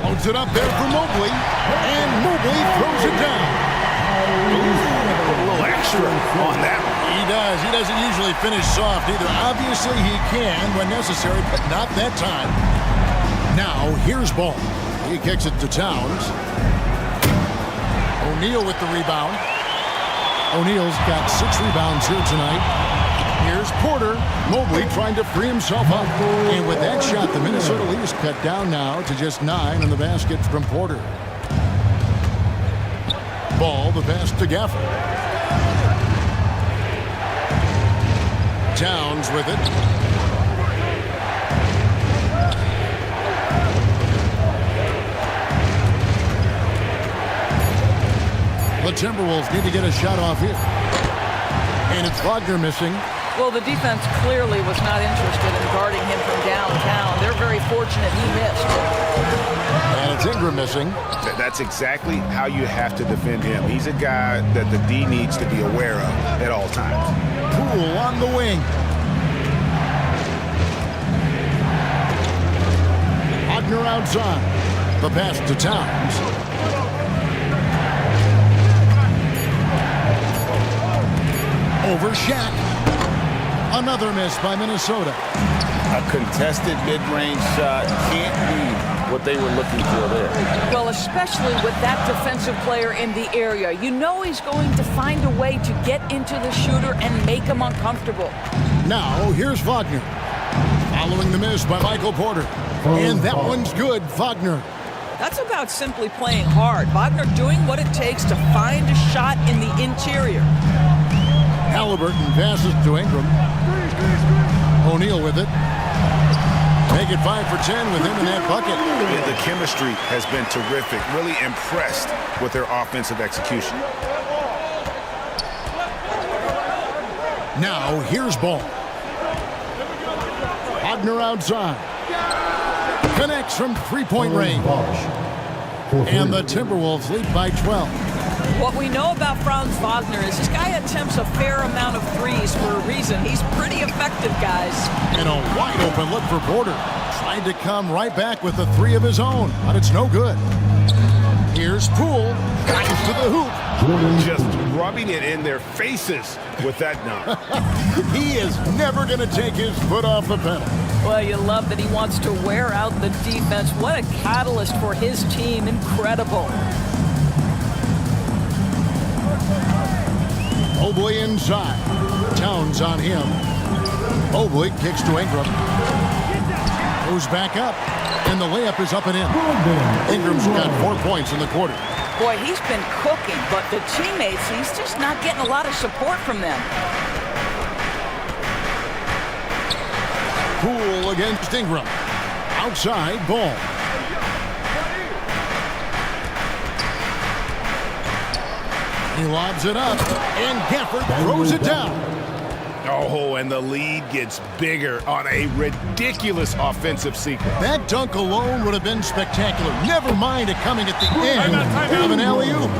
[SPEAKER 3] Holds it up there for Mobley. And Mobley throws it down.
[SPEAKER 4] A little extra on that one.
[SPEAKER 3] He does. He doesn't usually finish soft either. Obviously, he can when necessary, but not that time. Now, here's Ball. He kicks it to Towns. O'Neal with the rebound. O'Neal's got 6 rebounds here tonight. Here's Porter. Mobley trying to free himself up. And with that shot, the Minnesota lead is cut down now to just 9 on the basket from Porter. Ball, the pass to Gafford. Towns with it. The Timberwolves need to get a shot off here. And it's Wagner missing.
[SPEAKER 16] Well, the defense clearly was not interested in guarding him from downtown. They're very fortunate he missed.
[SPEAKER 3] And it's Ingram missing.
[SPEAKER 4] That's exactly how you have to defend him. He's a guy that the D needs to be aware of at all times.
[SPEAKER 3] Poole on the wing. Wagner outside. The pass to Towns. Over Shaq. Another miss by Minnesota.
[SPEAKER 4] A contested mid-range shot can't be what they were looking for there.
[SPEAKER 16] Well, especially with that defensive player in the area. You know he's going to find a way to get into the shooter and make him uncomfortable.
[SPEAKER 3] Now, here's Wagner. Following the miss by Michael Porter. And that one's good, Wagner.
[SPEAKER 16] That's about simply playing hard. Wagner doing what it takes to find a shot in the interior.
[SPEAKER 3] Halliburton passes to Ingram. O'Neal with it. Make it 5 for 10 with him in that bucket.
[SPEAKER 4] Yeah, the chemistry has been terrific. Really impressed with their offensive execution.
[SPEAKER 3] Now, here's Ball. Wagner outside. Connects from three-point range. And the Timberwolves lead by 12.
[SPEAKER 16] What we know about Franz Wagner is this guy attempts a fair amount of threes for a reason. He's pretty effective, guys.
[SPEAKER 3] And a wide open look for Porter. Tried to come right back with a three of his own, but it's no good. Here's Poole. Drives to the hoop.
[SPEAKER 4] Just rubbing it in their faces with that dunk.
[SPEAKER 3] He is never going to take his foot off the pedal.
[SPEAKER 16] Well, you love that he wants to wear out the defense. What a catalyst for his team. Incredible.
[SPEAKER 3] Mobley inside. Towns on him. Mobley kicks to Ingram. Goes back up. And the layup is up and in. Ingram's got 4 points in the quarter.
[SPEAKER 16] Boy, he's been cooking, but the teammates, he's just not getting a lot of support from them.
[SPEAKER 3] Poole against Ingram. Outside, Ball. He lobs it up, and Gafford throws it down.
[SPEAKER 4] Oh, and the lead gets bigger on a ridiculous offensive sequence.
[SPEAKER 3] That dunk alone would have been spectacular. Never mind it coming at the end of an alley-oop.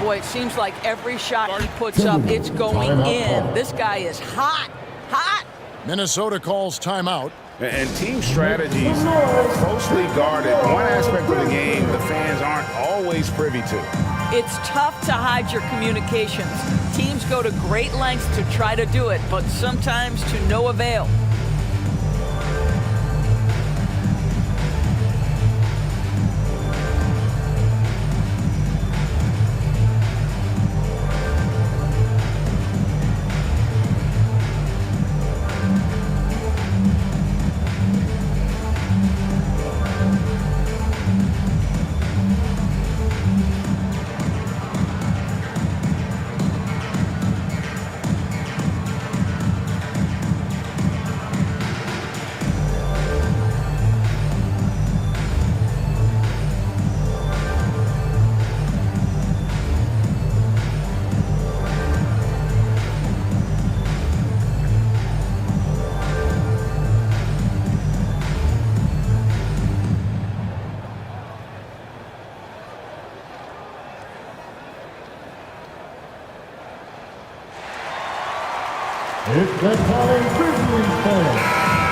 [SPEAKER 16] Boy, it seems like every shot he puts up, it's going in. This guy is hot, hot.
[SPEAKER 3] Minnesota calls timeout.
[SPEAKER 4] And team strategies closely guarded. One aspect of the game the fans aren't always privy to.
[SPEAKER 16] It's tough to hide your communications. Teams go to great lengths to try to do it, but sometimes to no avail.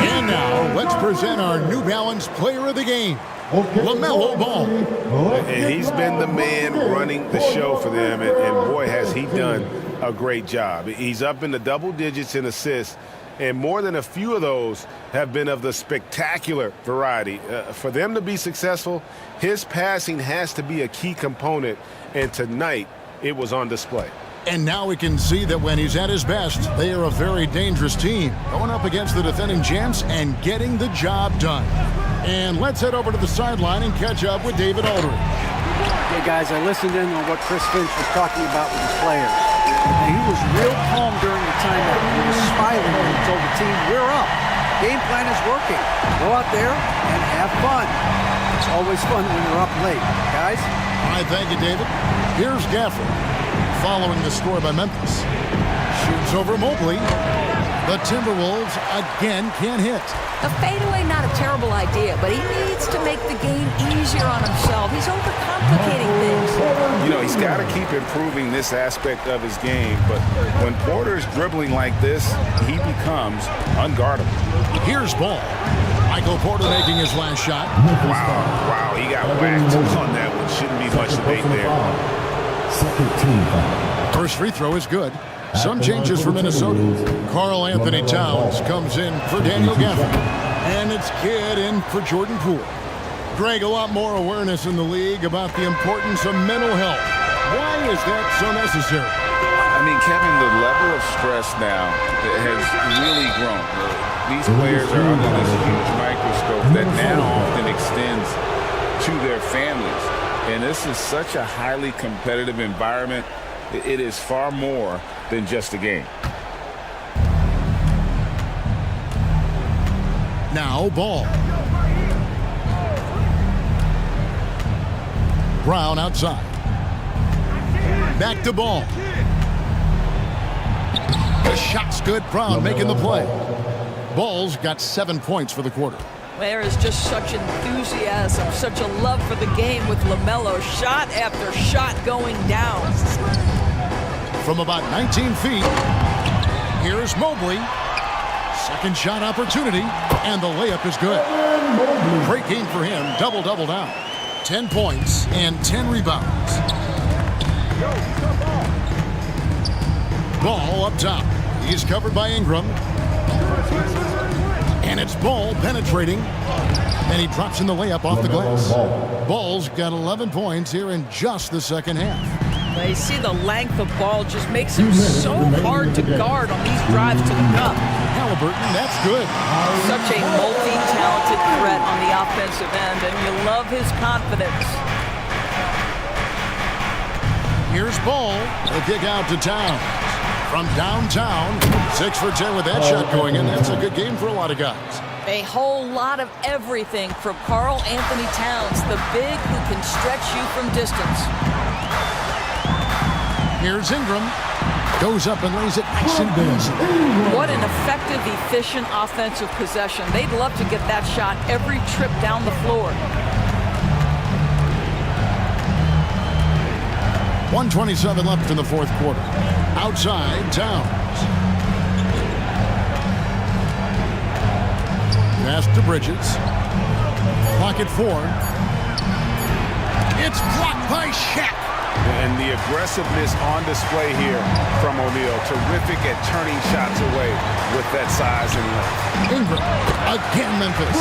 [SPEAKER 3] And now, let's present our New Balance Player of the Game, LaMelo Ball.
[SPEAKER 4] And he's been the man running the show for them, and boy, has he done a great job. He's up in the double digits in assists, and more than a few of those have been of the spectacular variety. For them to be successful, his passing has to be a key component, and tonight it was on display.
[SPEAKER 3] And now we can see that when he's at his best, they are a very dangerous team, going up against the defending champs and getting the job done. And let's head over to the sideline and catch up with David Aldridge.
[SPEAKER 6] Hey, guys, I listened in on what Chris Finch was talking about with his players. And he was real calm during the timeout. He was smiling when he told the team, we're up. Game plan is working. Go out there and have fun. It's always fun when you're up late. Guys?
[SPEAKER 3] All right, thank you, David. Here's Gafford. Following the score by Memphis. Shoots over Mobley. The Timberwolves again can't hit.
[SPEAKER 16] The fadeaway, not a terrible idea, but he needs to make the game easier on himself. He's overcomplicating things.
[SPEAKER 4] You know, he's got to keep improving this aspect of his game, but when Porter's dribbling like this, he becomes unguardable.
[SPEAKER 3] Here's Ball. Michael Porter making his last shot.
[SPEAKER 4] Wow, he got whacked on that one. Shouldn't be much debate there.
[SPEAKER 3] First free throw is good. Some changes for Minnesota. Karl Anthony Towns comes in for Daniel Gafford. And it's Kidd in for Jordan Poole. Greg, a lot more awareness in the league about the importance of mental health. Why is that so necessary?
[SPEAKER 4] I mean, Kevin, the level of stress now has really grown. These players are under this huge microscope that now often extends to their families. And this is such a highly competitive environment. It is far more than just a game.
[SPEAKER 3] Now ball. Brown outside. Back to ball. The shot's good. Brown making the play. Ball's got 7 points for the quarter.
[SPEAKER 16] There is just such enthusiasm, such a love for the game with LaMelo. Shot after shot going down.
[SPEAKER 3] From about 19 feet, here's Mobley. Second shot opportunity, and the layup is good. Great game for him. Double-double now. 10 points and 10 rebounds. Ball up top. He's covered by Ingram. And it's Ball penetrating. And he drops in the layup off the glass. Ball's got 11 points here in just the second half.
[SPEAKER 16] Well, you see the length of Ball just makes him so hard to guard on these drives to the cup.
[SPEAKER 3] Halliburton, that's good.
[SPEAKER 16] Such a multi-talented threat on the offensive end, and you love his confidence.
[SPEAKER 3] Here's Ball. The kick out to Towns. From downtown, 6 for 10 with that shot going in. That's a good game for a lot of guys.
[SPEAKER 16] A whole lot of everything from Karl Anthony Towns, the big who can stretch you from distance.
[SPEAKER 3] Here's Ingram. Goes up and lays it nice and easy.
[SPEAKER 16] What an effective, efficient offensive possession. They'd love to get that shot every trip down the floor.
[SPEAKER 3] 1:27 left in the fourth quarter. Outside, Towns. Pass to Bridges. Pocket 4. It's blocked by Shaq.
[SPEAKER 4] And the aggressiveness on display here from O'Neal. Terrific at turning shots away with that size and length.
[SPEAKER 3] Ingram. Again, Memphis.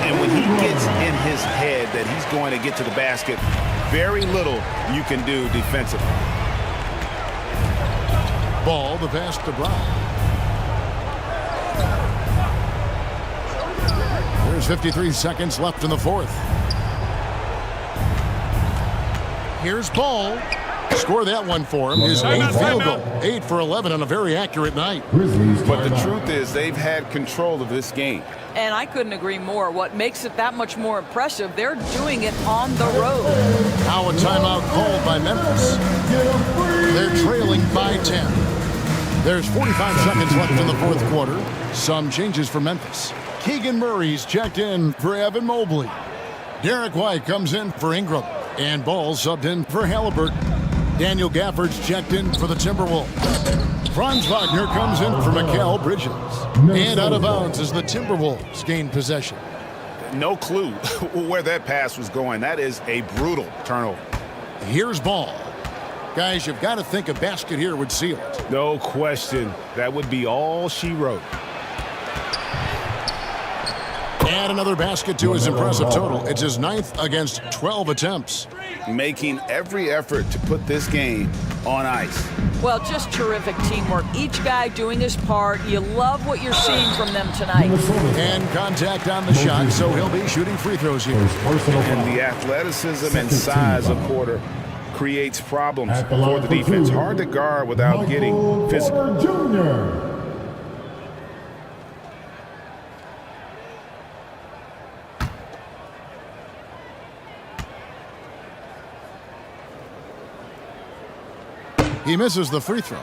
[SPEAKER 4] And when he gets in his head that he's going to get to the basket, very little you can do defensively.
[SPEAKER 3] Ball, the pass to Brown. There's 53 seconds left in the fourth. Here's Ball. Score that one for him. His 8th field goal. 8 for 11 on a very accurate night.
[SPEAKER 4] But the truth is they've had control of this game.
[SPEAKER 16] And I couldn't agree more. What makes it that much more impressive, they're doing it on the road.
[SPEAKER 3] Now a timeout called by Memphis. They're trailing by 10. There's 45 seconds left in the fourth quarter. Some changes for Memphis. Keegan Murray's checked in for Evan Mobley. Derek White comes in for Ingram. And Ball subbed in for Halliburton. Daniel Gafford's checked in for the Timberwolves. Franz Wagner comes in for Mikal Bridges. And out of bounds as the Timberwolves gain possession.
[SPEAKER 4] No clue where that pass was going. That is a brutal turnover.
[SPEAKER 3] Here's Ball. Guys, you've got to think a basket here would seal it.
[SPEAKER 4] No question. That would be all she wrote.
[SPEAKER 3] Add another basket to his impressive total. It's his 9th against 12 attempts.
[SPEAKER 4] Making every effort to put this game on ice.
[SPEAKER 16] Well, just terrific teamwork. Each guy doing his part. You love what you're seeing from them tonight.
[SPEAKER 3] And contact on the shot, so he'll be shooting free throws here.
[SPEAKER 4] And the athleticism and size of Porter creates problems for the defense. Hard to guard without getting physical.
[SPEAKER 7] Jr.
[SPEAKER 3] He misses the free throw.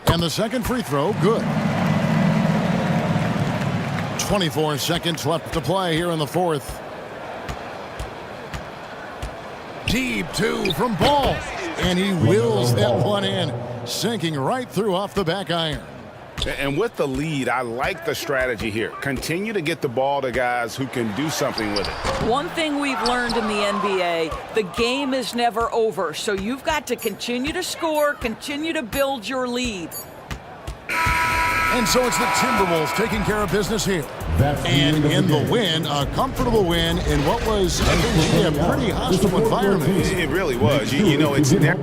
[SPEAKER 3] And the second free throw, good. 24 seconds left to play here in the fourth. Deep 2 from Ball. And he wheels that one in, sinking right through off the back iron.
[SPEAKER 4] And with the lead, I like the strategy here. Continue to get the ball to guys who can do something with it.
[SPEAKER 16] One thing we've learned in the NBA, the game is never over. So you've got to continue to score, continue to build your lead.
[SPEAKER 3] And so it's the Timberwolves taking care of business here. And in the win, a comfortable win in what was, I think, a pretty hostile environment.
[SPEAKER 4] It really was. You know, it's never...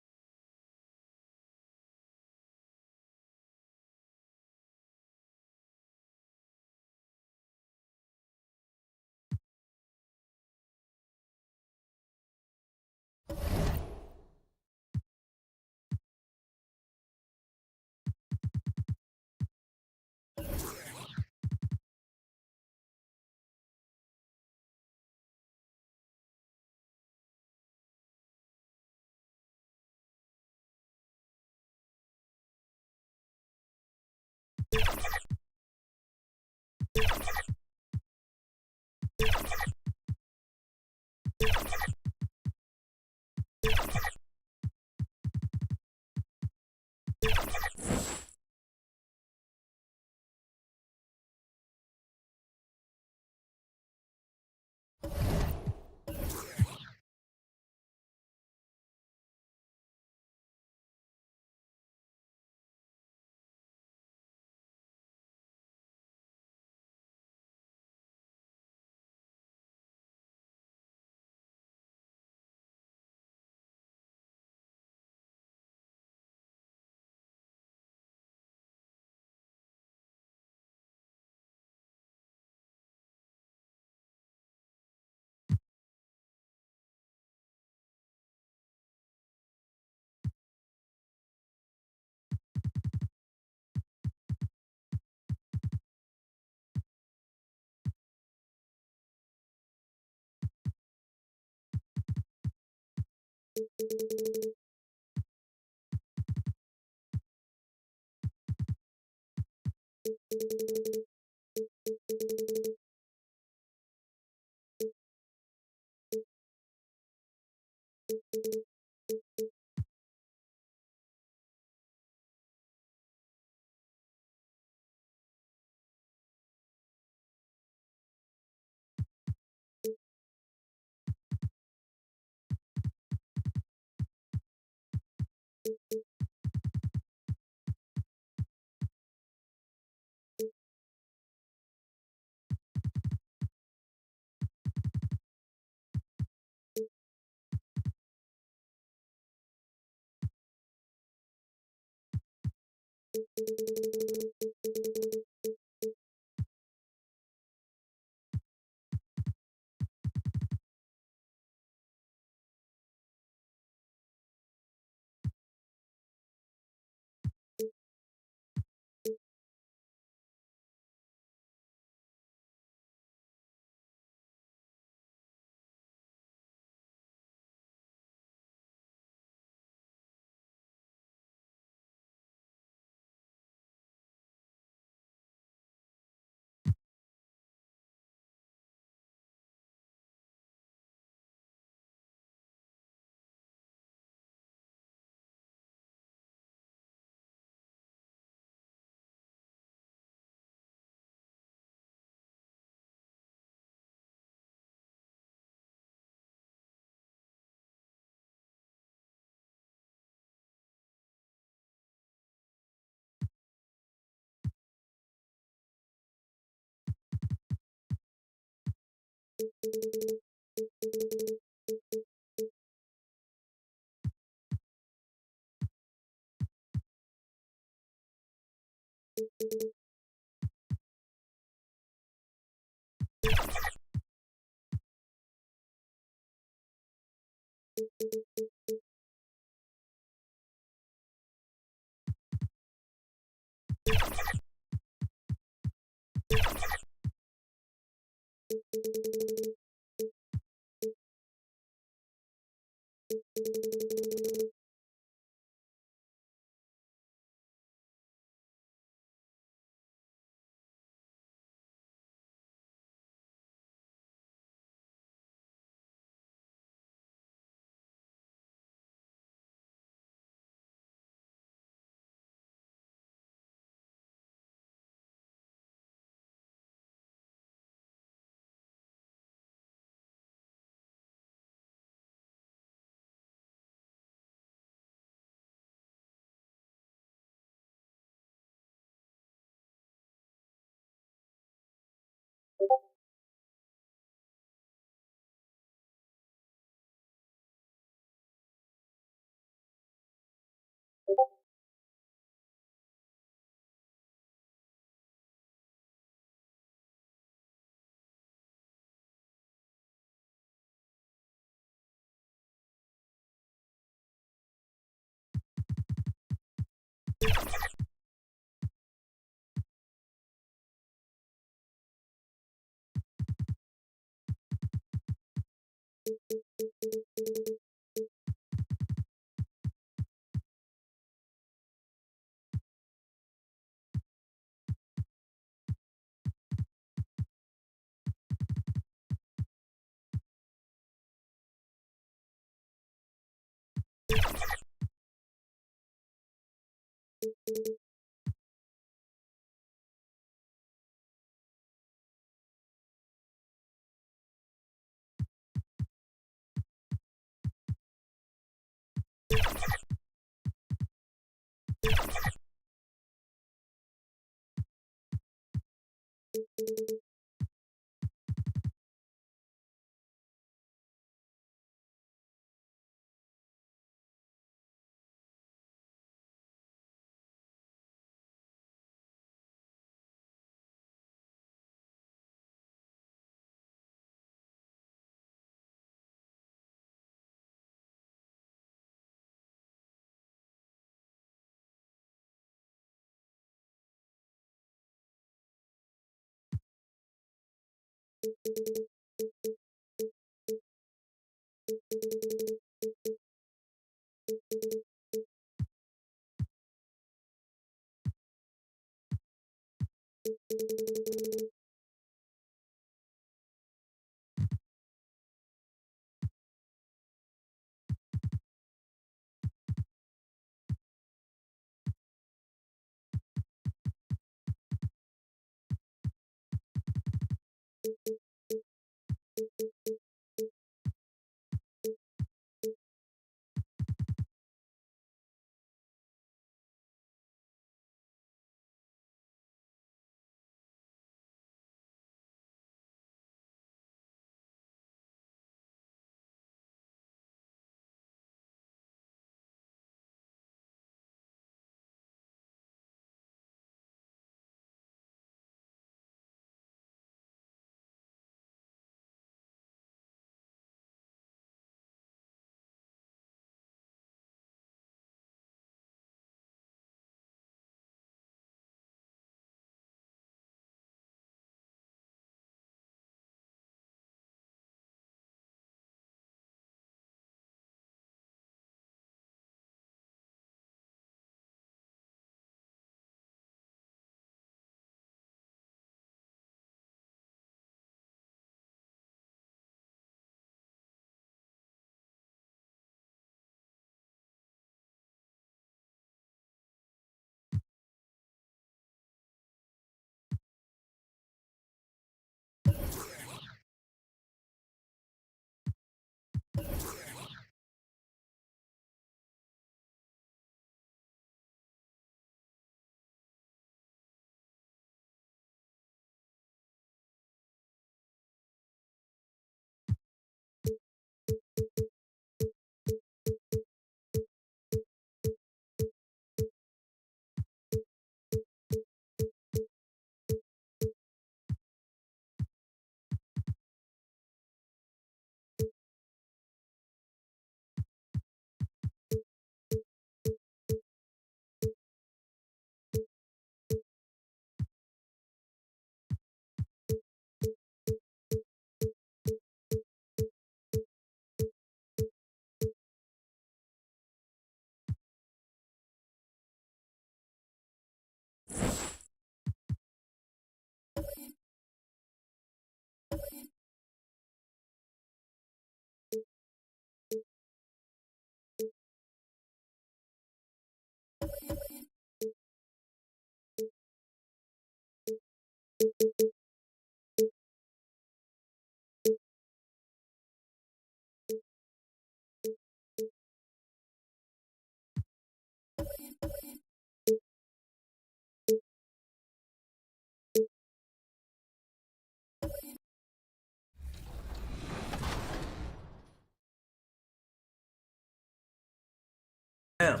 [SPEAKER 20] Damn.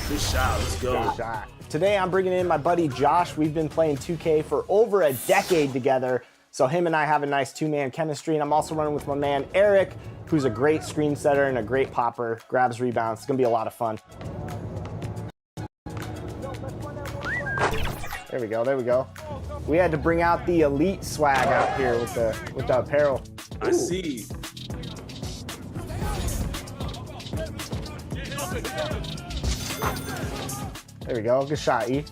[SPEAKER 20] Good shot. Let's go.
[SPEAKER 12] Good shot. Today I'm bringing in my buddy Josh. We've been playing 2K for over a decade together. So him and I have a nice two-man chemistry. And I'm also running with my man Eric, who's a great screen setter and a great popper, grabs rebounds. It's going to be a lot of fun. There we go. There we go. We had to bring out the elite swag out here with the apparel.
[SPEAKER 20] I see.
[SPEAKER 12] There we go. Good shot, E.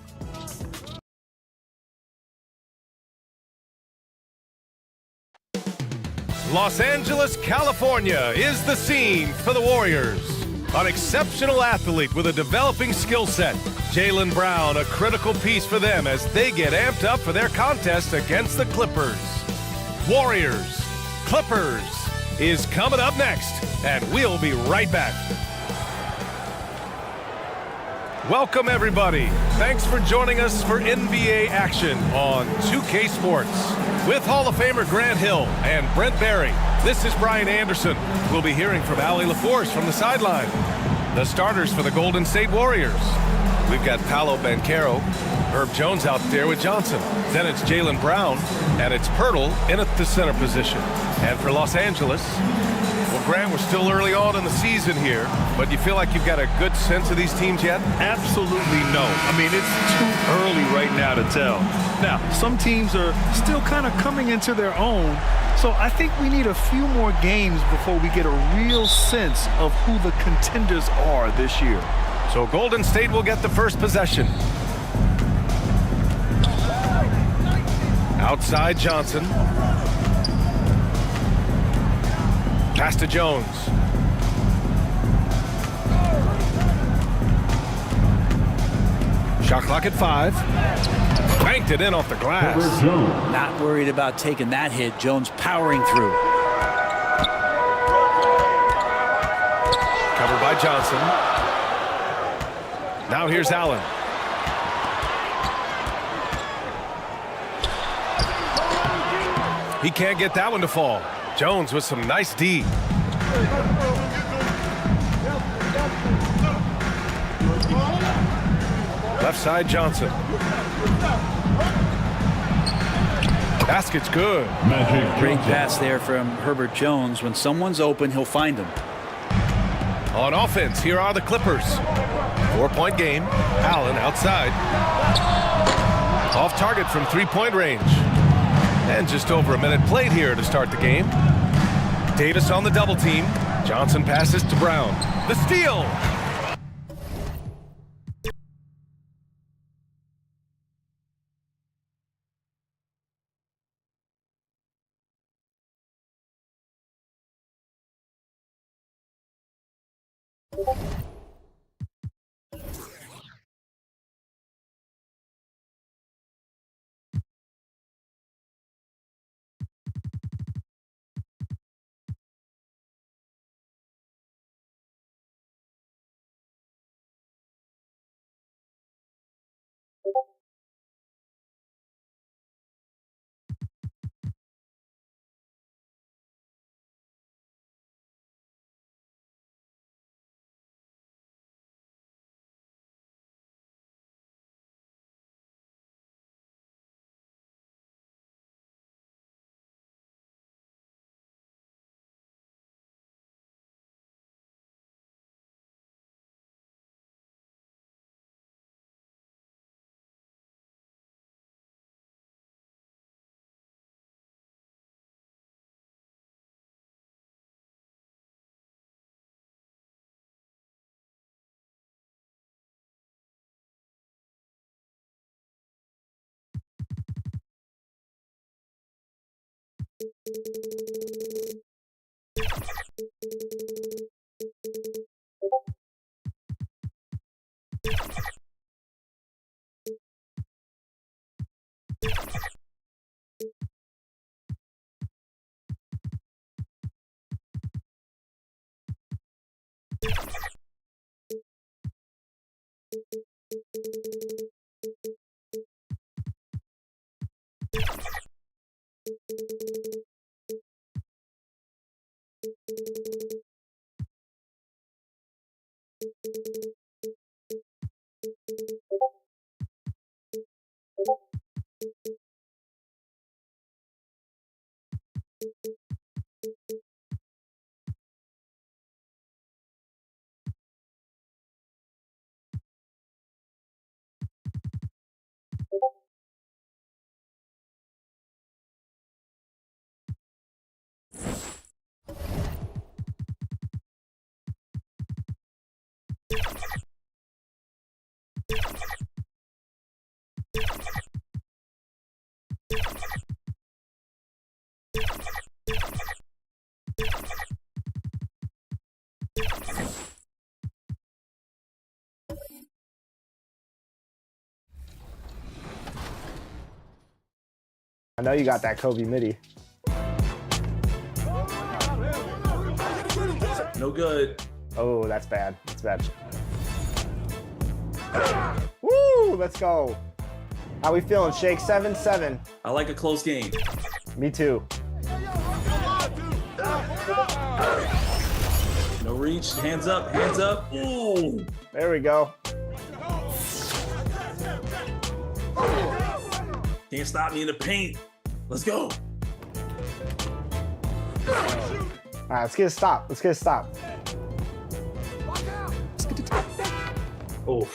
[SPEAKER 11] Los Angeles, California is the scene for the Warriors. An exceptional athlete with a developing skill set. Jaylen Brown, a critical piece for them as they get amped up for their contest against the Clippers. Warriors, Clippers is coming up next, and we'll be right back. Welcome, everybody. Thanks for joining us for NBA action on 2K Sports. With Hall of Famer Grant Hill and Brent Barry, this is Brian Anderson. We'll be hearing from Allie LaForce from the sideline. The starters for the Golden State Warriors. We've got Paolo Banchero, Herb Jones out there with Johnson. Then it's Jaylen Brown, and it's Pirtle in at the center position. And for Los Angeles, well, Grant, we're still early on in the season here, but you feel like you've got a good sense of these teams yet?
[SPEAKER 19] Absolutely no. I mean, it's too early right now to tell. Now, some teams are still kind of coming into their own, so I think we need a few more games before we get a real sense of who the contenders are this year.
[SPEAKER 11] So Golden State will get the first possession. Outside Johnson. Pass to Jones. Shot clock at 5. Banked it in off the glass.
[SPEAKER 21] Not worried about taking that hit. Jones powering through.
[SPEAKER 11] Covered by Johnson. Now here's Allen. He can't get that one to fall. Jones with some nice D. Left side Johnson. Basket's good.
[SPEAKER 21] Great pass there from Herbert Jones. When someone's open, he'll find them.
[SPEAKER 11] On offense, here are the Clippers. 4-point game. Allen outside. Off target from three-point range. And just over a minute played here to start the game. Davis on the double team. Johnson passes to Brown. The steal.
[SPEAKER 12] know you got that Kobe midi.
[SPEAKER 20] No good.
[SPEAKER 12] Oh, that's bad. That's bad. Woo! Let's go. How we feeling, Shake? 7-7.
[SPEAKER 20] I like a close game.
[SPEAKER 12] Me too.
[SPEAKER 20] No reach. Hands up. Hands up. Ooh.
[SPEAKER 12] There we go.
[SPEAKER 20] Can't stop me in the paint. Let's go.
[SPEAKER 12] All right, let's get a stop. Let's get a stop.
[SPEAKER 20] Oh.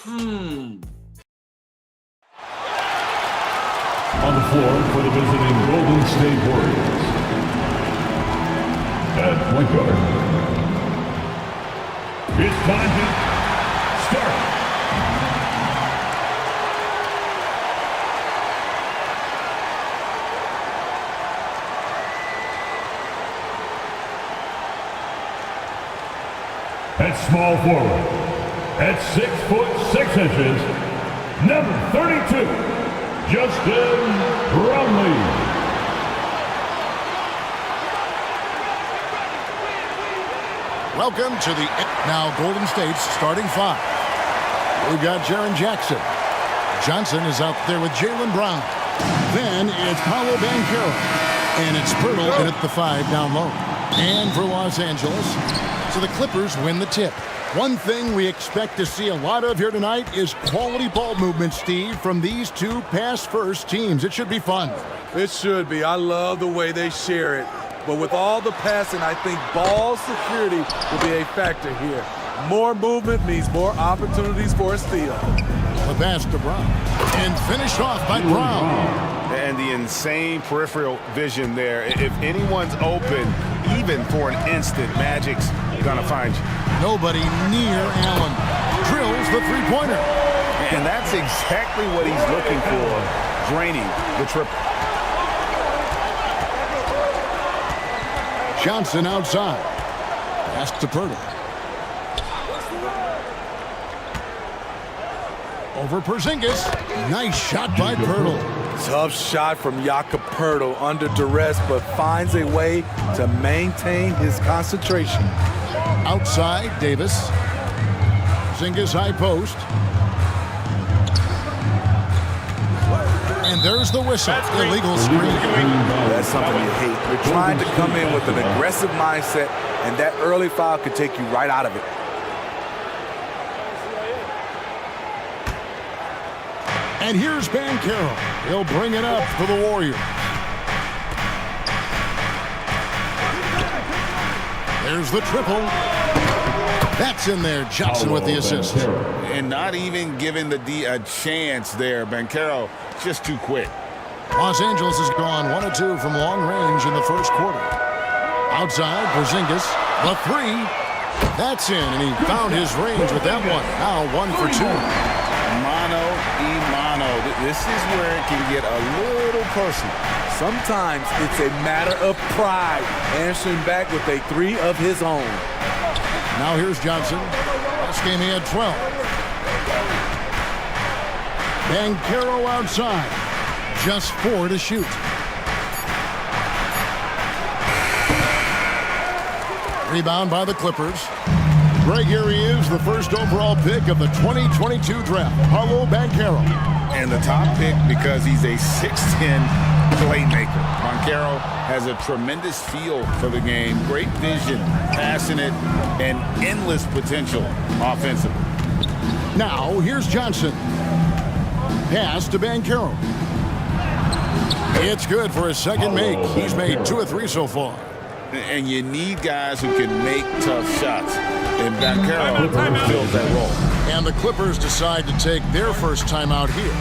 [SPEAKER 7] On the floor for the visiting Golden State Warriors. At point guard, it's time to start. At small forward, at 6'6", number 32, Justin Brownlee.
[SPEAKER 3] Welcome to the now Golden State's starting five. We've got Jaren Jackson. Johnson is out there with Jaylen Brown. Then it's Paolo Banchero. And it's Pirtle in at the 5 down low. And for Los Angeles, so the Clippers win the tip. One thing we expect to see a lot of here tonight is quality ball movement, Steve, from these two pass-first teams. It should be fun.
[SPEAKER 10] It should be. I love the way they share it. But with all the passing, I think ball security will be a factor here. More movement means more opportunities for a steal.
[SPEAKER 3] The pass to Brown. And finished off by Brown.
[SPEAKER 4] And the insane peripheral vision there. If anyone's open, even for an instant, Magic's gonna find you.
[SPEAKER 3] Nobody near Allen. Drills the three-pointer.
[SPEAKER 4] And that's exactly what he's looking for, draining the triple.
[SPEAKER 3] Johnson outside. Pass to Pirtle. Over Porzingis. Nice shot by Pirtle.
[SPEAKER 10] Tough shot from Jakob Pirtle under duress, but finds a way to maintain his concentration.
[SPEAKER 3] Outside, Davis. Porzingis high post. And there's the whistle. Illegal screen.
[SPEAKER 10] That's something you hate. You're trying to come in with an aggressive mindset, and that early foul could take you right out of it.
[SPEAKER 3] And here's Banchero. He'll bring it up for the Warriors. There's the triple. That's in there. Johnson with the assist.
[SPEAKER 4] And not even giving the D a chance there. Banchero just too quick.
[SPEAKER 3] Los Angeles has gone 1 of 2 from long range in the first quarter. Outside, Porzingis, the 3. That's in, and he found his range with that one. Now 1 for 2.
[SPEAKER 4] Mano y mano. This is where it can get a little personal.
[SPEAKER 10] Sometimes it's a matter of pride, answering back with a 3 of his own.
[SPEAKER 3] Now here's Johnson. Last game he had 12. Banchero outside. Just 4 to shoot. Rebound by the Clippers. Greg, here he is, the first overall pick of the 2022 draft, Paolo Banchero.
[SPEAKER 4] And the top pick because he's a 6'10" playmaker. Banchero has a tremendous feel for the game, great vision, passing it, and endless potential offensively.
[SPEAKER 3] Now, here's Johnson. Pass to Banchero. It's good for his second make. He's made 2 of 3 so far.
[SPEAKER 4] And you need guys who can make tough shots. And Banchero fills that role.
[SPEAKER 3] And the Clippers decide to take their first timeout here.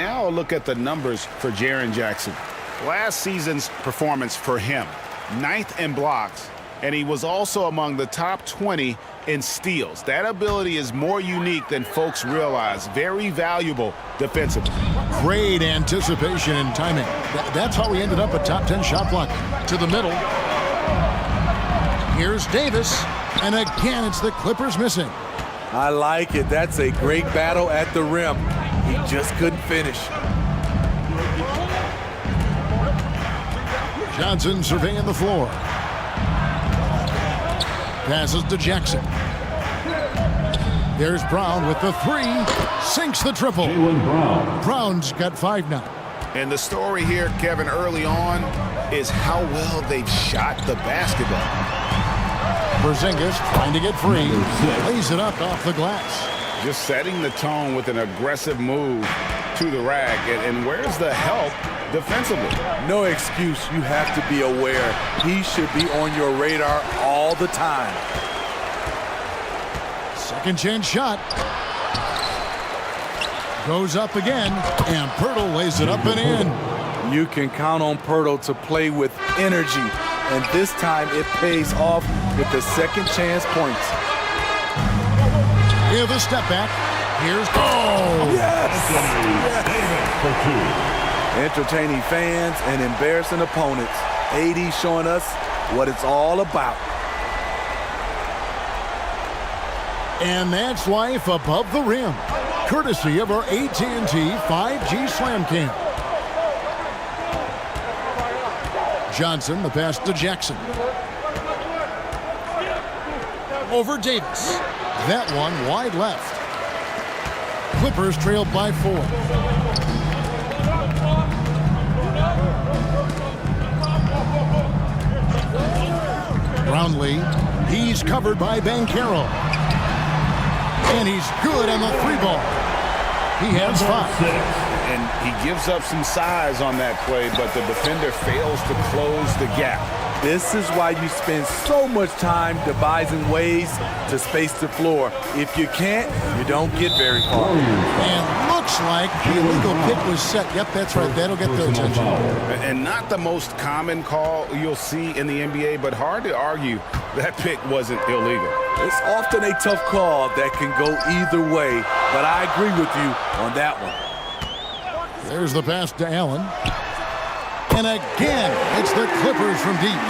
[SPEAKER 4] Now a look at the numbers for Jaren Jackson. Last season's performance for him, 9th in blocks, and he was also among the top 20 in steals. That ability is more unique than folks realize. Very valuable defensively.
[SPEAKER 3] Great anticipation and timing. That's how he ended up a top 10 shot blocker. To the middle. Here's Davis, and again it's the Clippers missing.
[SPEAKER 2] I like it. That's a great battle at the rim. He just couldn't finish.
[SPEAKER 3] Johnson surveying the floor. Passes to Jackson. There's Brown with the three. Sinks the triple. Brown's got 5 now.
[SPEAKER 4] And the story here, Kevin, early on is how well they've shot the basketball.
[SPEAKER 3] Porzingis trying to get free. Lays it up off the glass.
[SPEAKER 4] Just setting the tone with an aggressive move to the rack. And where's the help defensively?
[SPEAKER 2] No excuse. You have to be aware. He should be on your radar all the time.
[SPEAKER 3] Second chance shot. Goes up again, and Pirtle lays it up and in.
[SPEAKER 2] You can count on Pirtle to play with energy, and this time it pays off with the second chance points.
[SPEAKER 3] Here the step back. Here's
[SPEAKER 2] yes! Entertaining fans and embarrassing opponents. AD showing us what it's all about.
[SPEAKER 3] And that's life above the rim, courtesy of our AT&T 5G Slam Cam. Johnson, the pass to Jackson. Over Davis. That one wide left. Clippers trailed by 4. Brownlee, he's covered by Banchero. And he's good on the 3-ball. He has 5.
[SPEAKER 4] And he gives up some size on that play, but the defender fails to close the gap.
[SPEAKER 2] This is why you spend so much time devising ways to space the floor. If you can't, you don't get very far.
[SPEAKER 3] And looks like the illegal pick was set. Yep, that's right. That'll get their attention.
[SPEAKER 4] And not the most common call you'll see in the NBA, but hard to argue that pick wasn't illegal.
[SPEAKER 2] It's often a tough call that can go either way, but I agree with you on that one.
[SPEAKER 3] There's the pass to Allen. And again, it's the Clippers from deep.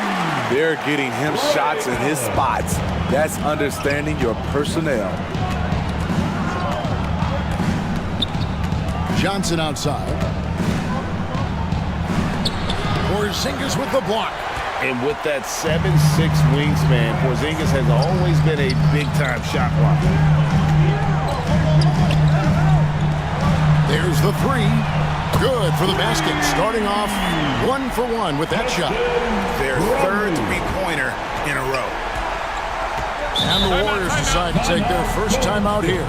[SPEAKER 2] They're getting him shots in his spots. That's understanding your personnel.
[SPEAKER 3] Johnson outside. Porzingis with the block.
[SPEAKER 4] And with that 7'6" wingspan, Porzingis has always been a big-time shot blocker.
[SPEAKER 3] There's the 3. Good for the basket. Starting off 1 for 1 with that shot.
[SPEAKER 4] Their third three-pointer in a row.
[SPEAKER 3] And the Warriors decide to take their first time out here.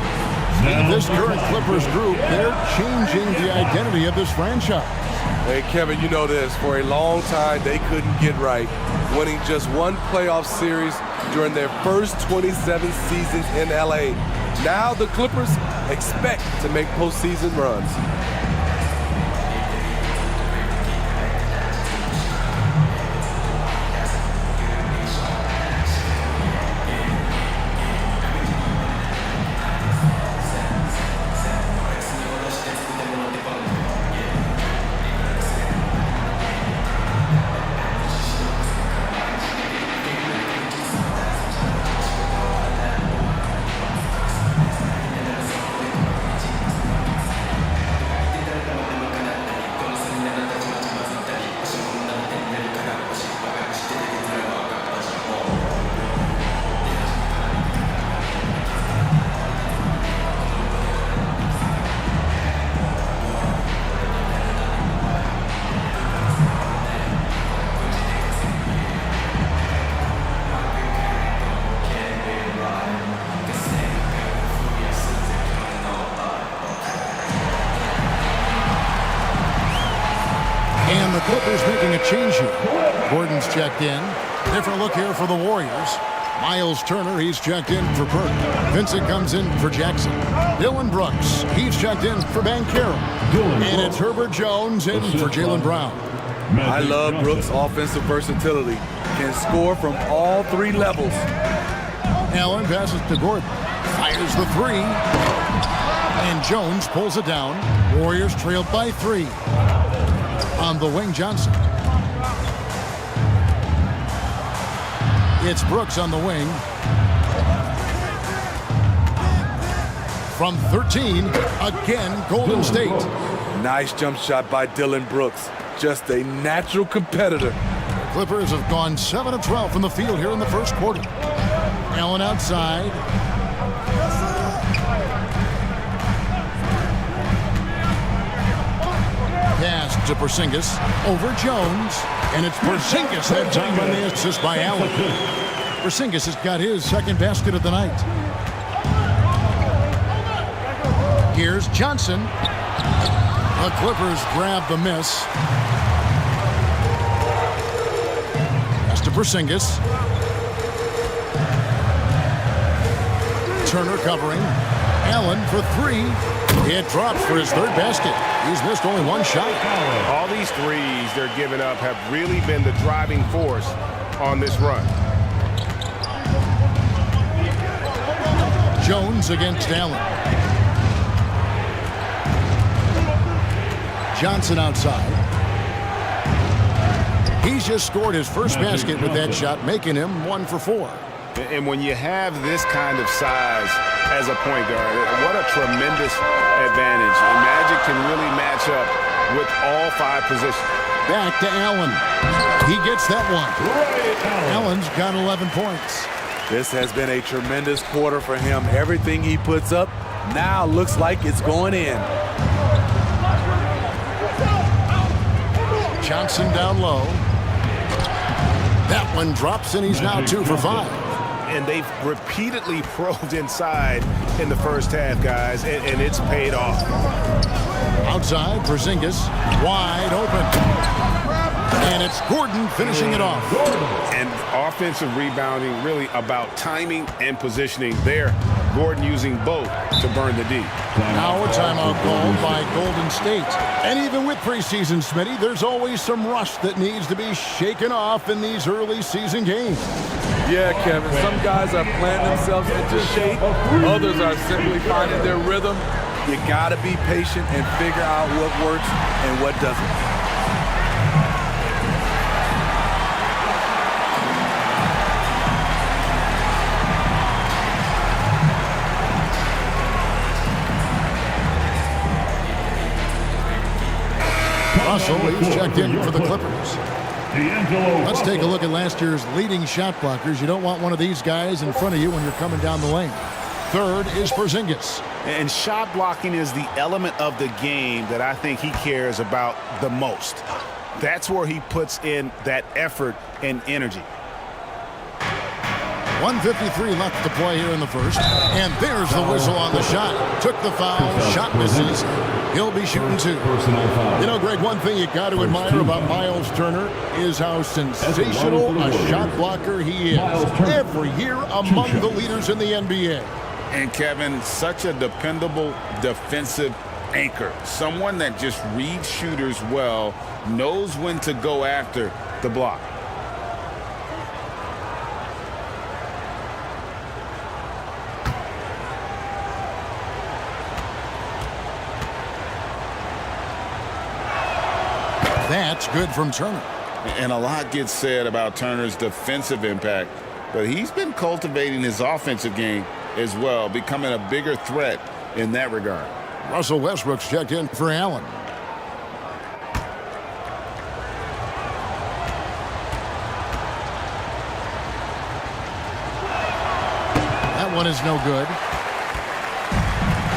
[SPEAKER 3] This current Clippers group, they're changing the identity of this franchise.
[SPEAKER 2] Hey, Kevin, you know this. For a long time, they couldn't get right, winning just one playoff series during their first 27 seasons in L.A. Now the Clippers expect to make postseason runs.
[SPEAKER 3] And the Clippers making a change here. Gordon's checked in. Different look here for the Warriors. Miles Turner, he's checked in for Burke. Vincent comes in for Jackson. Dylan Brooks, he's checked in for Banchero. And it's Herbert Jones in for Jaylen Brown.
[SPEAKER 2] I love Brooks' offensive versatility. Can score from all three levels.
[SPEAKER 3] Allen passes to Gordon. Fires the three. And Jones pulls it down. Warriors trailed by 3. On the wing, Johnson. It's Brooks on the wing. From 13, again, Golden State.
[SPEAKER 2] Nice jump shot by Dylan Brooks. Just a natural competitor.
[SPEAKER 3] The Clippers have gone 7 of 12 from the field here in the first quarter. Allen outside. Pass to Porzingis. Over Jones. And it's Porzingis that time on the assist by Allen. Porzingis has got his second basket of the night. Here's Johnson. The Clippers grab the miss. Pass to Porzingis. Turner covering. Allen for 3. It drops for his third basket. He's missed only one shot.
[SPEAKER 5] All these threes they're giving up have really been the driving force on this run.
[SPEAKER 3] Jones against Allen. Johnson outside. He's just scored his first basket with that shot, making him 1 for 4.
[SPEAKER 5] And when you have this kind of size as a point guard, what a tremendous advantage. And Magic can really match up with all 5 positions.
[SPEAKER 3] Back to Allen. He gets that one. Allen's got 11 points.
[SPEAKER 2] This has been a tremendous quarter for him. Everything he puts up now looks like it's going in.
[SPEAKER 3] Johnson down low. That one drops, and he's now 2 for 5.
[SPEAKER 5] And they've repeatedly probed inside in the first half, guys, and it's paid off.
[SPEAKER 3] Outside, Porzingis, wide open. And it's Gordon finishing it off.
[SPEAKER 5] And offensive rebounding really about timing and positioning there. Gordon using both to burn the D.
[SPEAKER 3] Now a timeout called by Golden State. And even with preseason, Smitty, there's always some rust that needs to be shaken off in these early season games.
[SPEAKER 2] Yeah, Kevin, some guys are playing themselves into shape. Others are simply finding their rhythm. You got to be patient and figure out what works and what doesn't.
[SPEAKER 3] Russell, he's checked in for the Clippers. Let's take a look at last year's leading shot blockers. You don't want one of these guys in front of you when you're coming down the lane. Third is Porzingis.
[SPEAKER 4] And shot blocking is the element of the game that I think he cares about the most. That's where he puts in that effort and energy.
[SPEAKER 3] 1:53 left to play here in the first. And there's the whistle on the shot. Took the foul. Shot misses. He'll be shooting 2. You know, Greg, one thing you got to admire about Miles Turner is how sensational a shot blocker he is. Every year among the leaders in the NBA.
[SPEAKER 4] And Kevin, such a dependable defensive anchor. Someone that just reads shooters well, knows when to go after the block.
[SPEAKER 3] That's good from Turner.
[SPEAKER 4] And a lot gets said about Turner's defensive impact, but he's been cultivating his offensive game as well, becoming a bigger threat in that regard.
[SPEAKER 3] Russell Westbrook's checked in for Allen. That one is no good.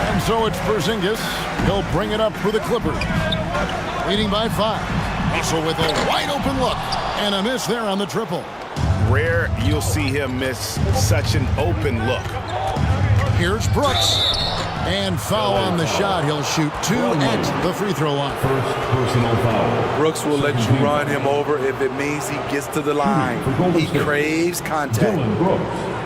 [SPEAKER 3] And so it's Porzingis. He'll bring it up for the Clippers. Leading by 5. Russell with a wide open look. And a miss there on the triple.
[SPEAKER 4] Rare you'll see him miss such an open look.
[SPEAKER 3] Here's Brooks. And foul on the shot. He'll shoot 2 at the free throw line.
[SPEAKER 7] First personal foul.
[SPEAKER 2] Brooks will let you run him over if it means he gets to the line. He craves contact.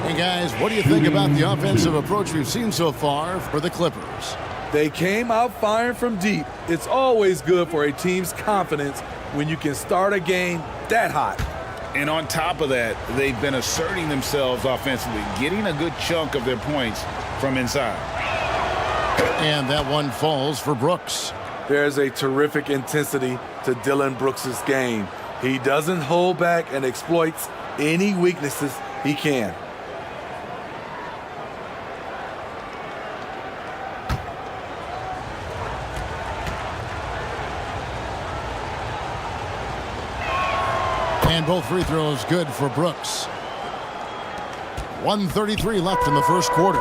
[SPEAKER 3] Hey guys, what do you think about the offensive approach we've seen so far for the Clippers?
[SPEAKER 2] They came out firing from deep. It's always good for a team's confidence when you can start a game that hot.
[SPEAKER 4] And on top of that, they've been asserting themselves offensively, getting a good chunk of their points from inside.
[SPEAKER 3] And that one falls for Brooks.
[SPEAKER 2] There's a terrific intensity to Dillon Brooks' game. He doesn't hold back and exploits any weaknesses he can.
[SPEAKER 3] And both free throws good for Brooks. 1:33 left in the first quarter.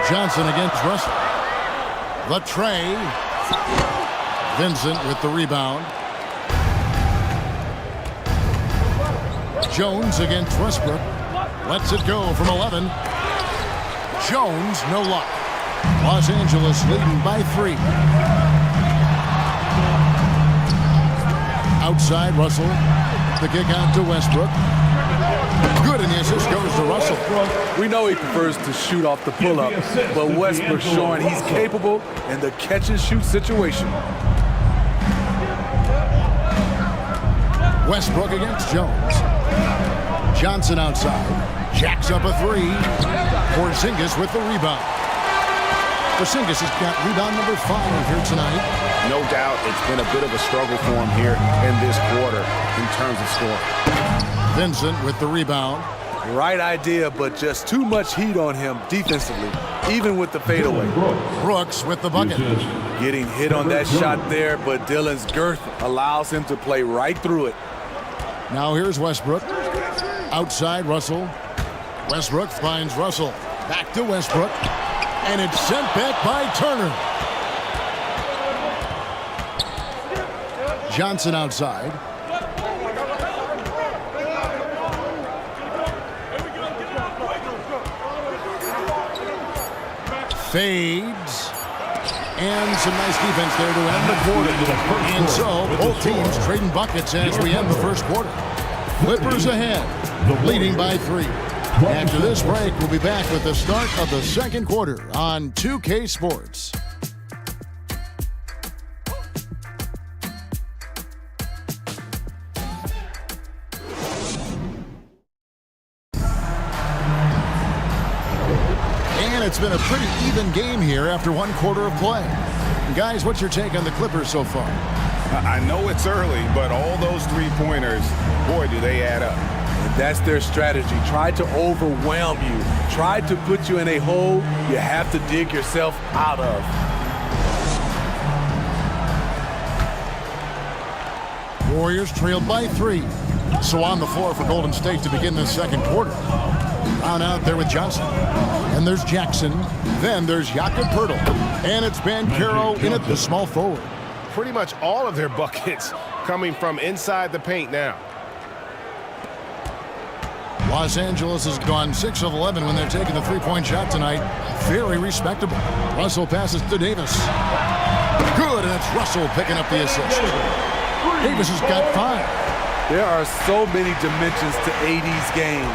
[SPEAKER 3] Johnson against Russell. The tray. Vincent with the rebound. Jones against Westbrook. Lets it go from 11. Jones, no luck. Los Angeles leading by 3. Outside Russell. The kick out to Westbrook. Good, and the assist goes to Russell.
[SPEAKER 2] We know he prefers to shoot off the pull-up, but Westbrook's showing he's capable in the catch-and-shoot situation.
[SPEAKER 3] Westbrook against Jones. Johnson outside. Jacks up a 3. Porzingis with the rebound. Porzingis has got rebound number 5 here tonight.
[SPEAKER 4] No doubt it's been a bit of a struggle for him here in this quarter in terms of scoring.
[SPEAKER 3] Vincent with the rebound.
[SPEAKER 2] Right idea, but just too much heat on him defensively, even with the fadeaway.
[SPEAKER 3] Brooks with the bucket.
[SPEAKER 2] Getting hit on that shot there, but Dillon's girth allows him to play right through it.
[SPEAKER 3] Now here's Westbrook. Outside Russell. Westbrook finds Russell. Back to Westbrook. And it's sent back by Turner. Johnson outside. Fades. And some nice defense there to end the quarter. And so, both teams trading buckets as we end the first quarter. Clippers ahead, leading by 3. After this break, we'll be back with the start of the second quarter on 2K Sports. And it's been a pretty even game here after one quarter of play. Guys, what's your take on the Clippers so far?
[SPEAKER 4] I know it's early, but all those three-pointers, boy, do they add up.
[SPEAKER 2] And that's their strategy. Try to overwhelm you. Try to put you in a hole you have to dig yourself out of.
[SPEAKER 3] Warriors trailed by 3. So on the floor for Golden State to begin this second quarter. On out there with Johnson. And there's Jackson. Then there's Jakob Poeltl. And it's Banchero in at the small forward.
[SPEAKER 5] Pretty much all of their buckets coming from inside the paint now.
[SPEAKER 3] Los Angeles has gone 6 of 11 when they're taking the three-point shot tonight. Very respectable. Russell passes to Davis. Good, and it's Russell picking up the assist. Davis has got 5.
[SPEAKER 2] There are so many dimensions to AD's game.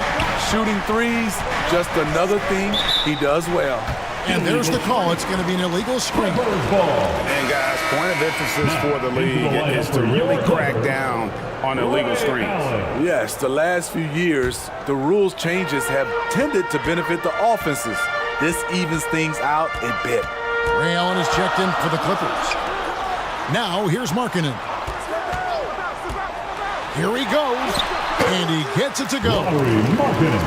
[SPEAKER 2] Shooting threes, just another thing he does well.
[SPEAKER 3] And there's the call. It's going to be an illegal screen.
[SPEAKER 4] And guys, point of emphasis for the league is to really crack down on illegal screens.
[SPEAKER 2] Yes, the last few years, the rules changes have tended to benefit the offenses. This evens things out a bit.
[SPEAKER 3] Ray Allen is checked in for the Clippers. Now here's Markkanen. Here he goes, and he gets it to go.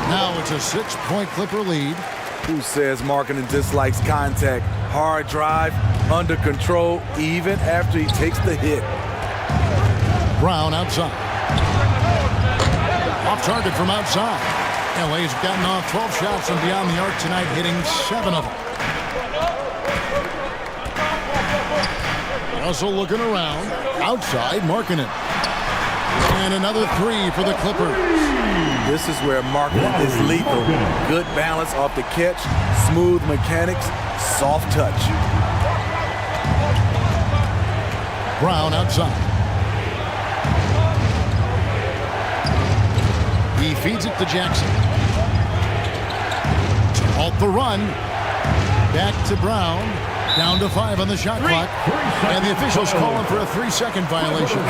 [SPEAKER 3] Now it's a 6-point Clipper lead.
[SPEAKER 2] Who says Markkanen dislikes contact? Hard drive, under control, even after he takes the hit.
[SPEAKER 3] Brown outside. Off target from outside. LA's gotten off 12 shots from beyond the arc tonight, hitting 7 of them. Russell looking around. Outside, Markkanen. And another 3 for the Clippers.
[SPEAKER 2] This is where Markkanen is lethal. Good balance off the catch, smooth mechanics, soft touch.
[SPEAKER 3] Brown outside. He feeds it to Jackson. To halt the run. Back to Brown. Down to 5 on the shot clock. And the officials calling for a 3-second violation.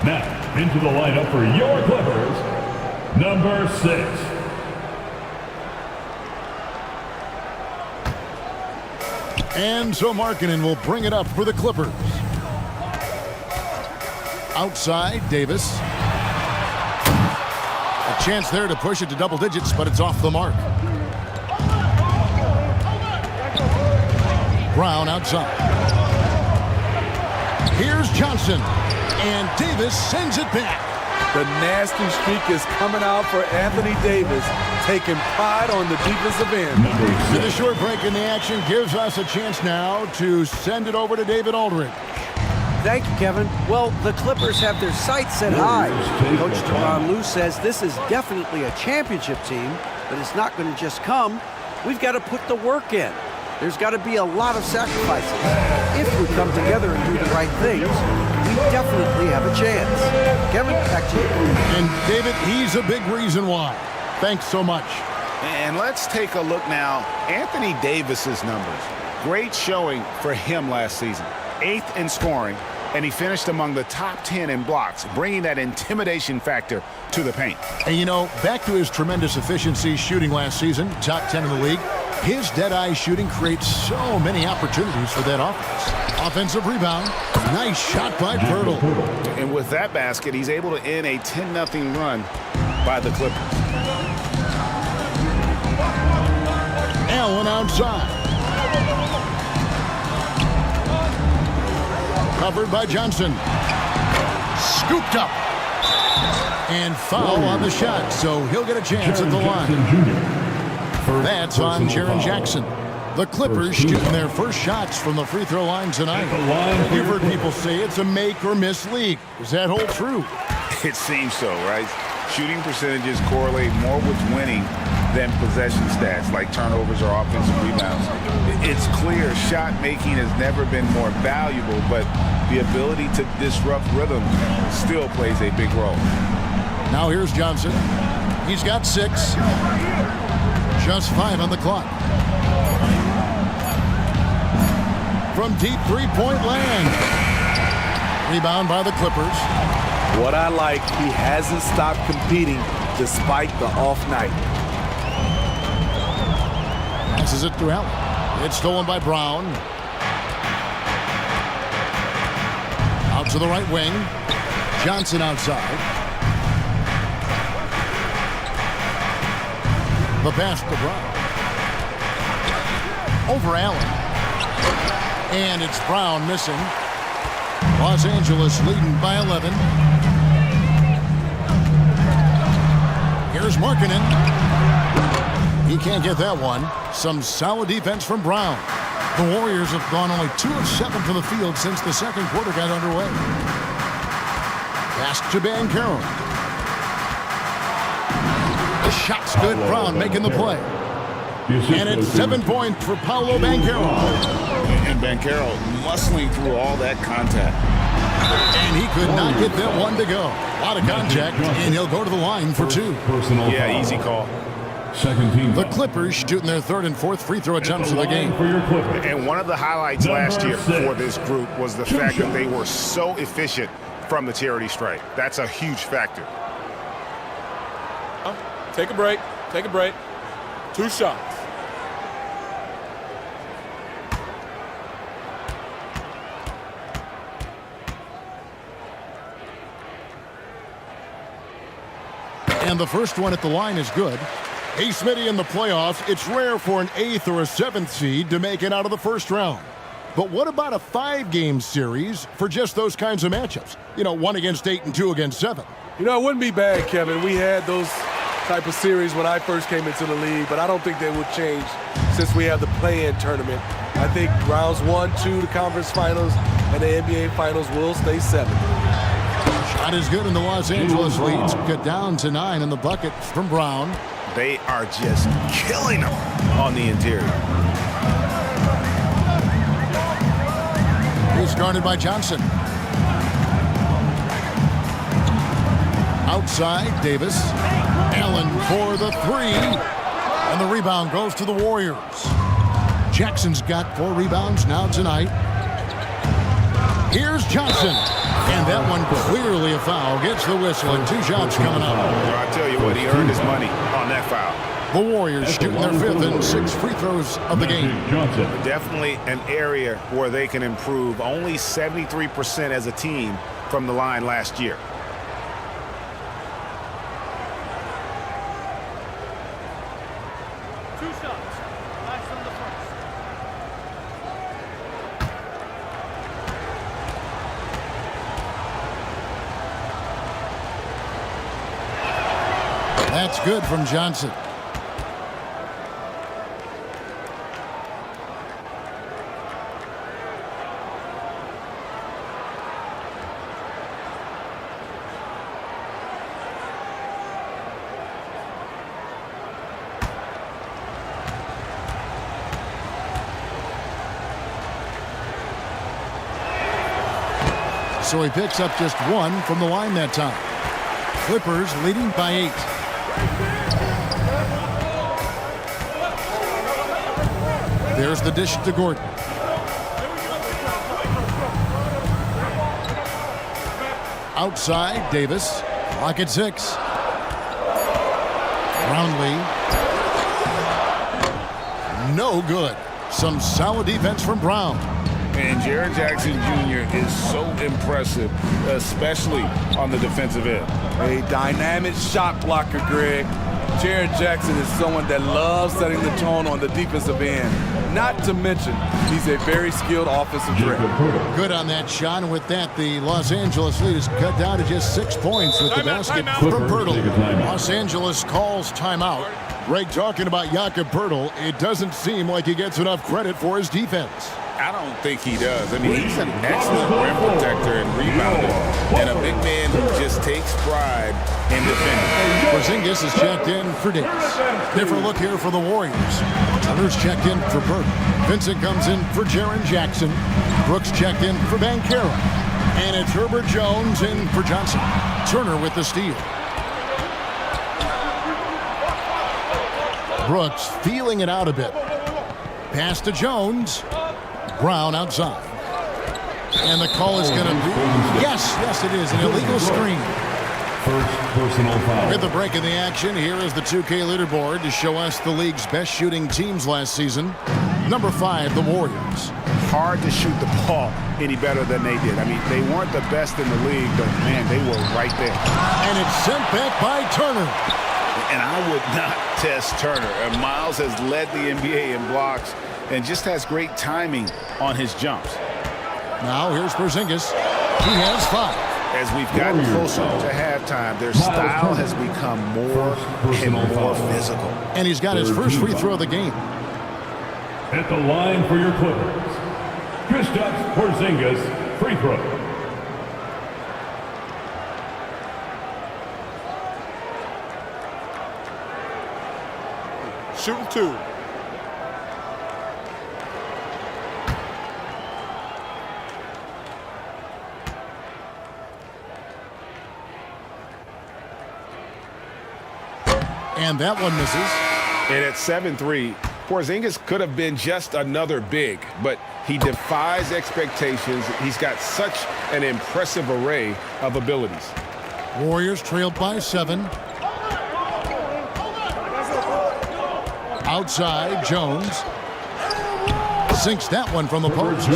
[SPEAKER 7] Now, into the lineup for your Clippers, number 6.
[SPEAKER 3] And so Markkanen will bring it up for the Clippers. Outside, Davis. A chance there to push it to double digits, but it's off the mark. Brown outside. Here's Johnson. And Davis sends it back.
[SPEAKER 2] The nasty streak is coming out for Anthony Davis, taking pride on the defensive end.
[SPEAKER 3] And the short break in the action gives us a chance now to send it over to David Aldridge.
[SPEAKER 6] Thank you, Kevin. Well, the Clippers have their sights set high. Coach Tyronn Lue says this is definitely a championship team, but it's not going to just come. We've got to put the work in. There's got to be a lot of sacrifices. If we come together and do the right things, we definitely have a chance. Kevin, back to you.
[SPEAKER 3] And David, he's a big reason why. Thanks so much.
[SPEAKER 4] And let's take a look now. Anthony Davis's numbers. Great showing for him last season. 8th in scoring, and he finished among the top 10 in blocks, bringing that intimidation factor to the paint.
[SPEAKER 3] And you know, back to his tremendous efficiency shooting last season, top 10 in the league, his dead-eye shooting creates so many opportunities for that offense. Offensive rebound. Nice shot by Pirtle.
[SPEAKER 4] And with that basket, he's able to end a 10-0 run by the Clippers.
[SPEAKER 3] Allen outside. Covered by Johnson. Scooped up. And foul on the shot, so he'll get a chance at the line. That's on Jaren Jackson. The Clippers shooting their first shots from the free throw line tonight. You've heard people say it's a make or miss league. Does that hold true?
[SPEAKER 4] It seems so, right? Shooting percentages correlate more with winning than possession stats like turnovers or offensive rebounds. It's clear shot making has never been more valuable, but the ability to disrupt rhythm still plays a big role.
[SPEAKER 3] Now here's Johnson. He's got 6. Just 5 on the clock. From deep three-point land. Rebound by the Clippers.
[SPEAKER 2] What I like, he hasn't stopped competing despite the off night.
[SPEAKER 3] Passes it to Allen. It's stolen by Brown. Out to the right wing. Johnson outside. The pass to Brown. Over Allen. And it's Brown missing. Los Angeles leading by 11. Here's Markkanen. He can't get that one. Some solid defense from Brown. The Warriors have gone only 2 of 7 from the field since the second quarter got underway. Pass to Banchero. The shot's good. Brown making the play. And it's 7 points for Paolo Banchero.
[SPEAKER 4] And Banchero muscling through all that contact.
[SPEAKER 3] And he could not get that one to go. A lot of contact, and he'll go to the line for 2.
[SPEAKER 4] Yeah, easy call.
[SPEAKER 7] Second team.
[SPEAKER 3] The Clippers shooting their 3rd and 4th free throw attempts of the game.
[SPEAKER 4] And one of the highlights last year for this group was the fact that they were so efficient from the charity stripe. That's a huge factor.
[SPEAKER 1] Take a break. Take a break. 2 shots.
[SPEAKER 3] And the first one at the line is good. Hey, Smitty, in the playoffs, it's rare for an 8th or a 7th seed to make it out of the first round. But what about a 5-game series for just those kinds of matchups? You know, 1 against 8 and 2 against 7.
[SPEAKER 2] You know, it wouldn't be bad, Kevin. We had those type of series when I first came into the league, but I don't think they will change since we have the play-in tournament. I think rounds 1, 2, the conference finals, and the NBA finals will stay 7.
[SPEAKER 3] Shot is good, and the Los Angeles leads get down to 9 in the bucket from Brown.
[SPEAKER 4] They are just killing them on the interior. He's
[SPEAKER 3] guarded by Johnson. Outside, Davis. Allen for the three. And the rebound goes to the Warriors. Jackson's got 4 rebounds now tonight. Here's Johnson. And that one clearly a foul. Gets the whistle and 2 shots coming up.
[SPEAKER 5] I'll tell you what, he earned his money on that foul.
[SPEAKER 3] The Warriors shooting their 5th and 6th free throws of the game.
[SPEAKER 5] Definitely an area where they can improve. Only 73% as a team from the line last year.
[SPEAKER 3] That's good from Johnson. So he picks up just 1 from the line that time. Clippers leading by 8. There's the dish to Gordon. Outside, Davis. Clock at 6. Brownlee. No good. Some solid defense from Brown.
[SPEAKER 5] And Jared Jackson Jr. is so impressive, especially on the defensive end.
[SPEAKER 2] A dynamic shot blocker, Greg. Jared Jackson is someone that loves setting the tone on the defensive end. Not to mention, he's a very skilled offensive threat.
[SPEAKER 3] Good on that shot, and with that, the Los Angeles lead is cut down to just 6 points with the basket from Poeltl. Los Angeles calls timeout. Greg, talking about Jakob Poeltl, it doesn't seem like he gets enough credit for his defense.
[SPEAKER 5] I don't think he does. I mean, he's an excellent rim protector and rebounder, and a big man who just takes pride in defending.
[SPEAKER 3] Porzingis is checked in for Davis. Different look here for the Warriors. Turner's checked in for Burke. Vincent comes in for Jaren Jackson. Brooks checked in for Banchero. And it's Herbert Jones in for Johnson. Turner with the steal. Brooks feeling it out a bit. Pass to Jones. Brown outside. And the call is going to be, yes, it is, an illegal screen.
[SPEAKER 7] First personal foul.
[SPEAKER 3] With the break in the action, here is the 2K leaderboard to show us the league's best shooting teams last season. Number 5, the Warriors.
[SPEAKER 5] Hard to shoot the ball any better than they did. I mean, they weren't the best in the league, but, man, they were right there.
[SPEAKER 3] And it's sent back by Turner.
[SPEAKER 5] And I would not test Turner. And Miles has led the NBA in blocks and just has great timing on his jumps.
[SPEAKER 3] Now here's Porzingis. He has 5.
[SPEAKER 5] As we've gotten closer to halftime, their style has become more and more physical.
[SPEAKER 3] And he's got his first free throw of the game.
[SPEAKER 7] At the line for your Clippers, Kristaps Porzingis, free throw.
[SPEAKER 10] Shooting 2.
[SPEAKER 3] And that one misses.
[SPEAKER 5] And at 7-3, Porzingis could have been just another big, but he defies expectations. He's got such an impressive array of abilities.
[SPEAKER 3] Warriors trailed by 7. Outside, Jones. Sinks that one from the post.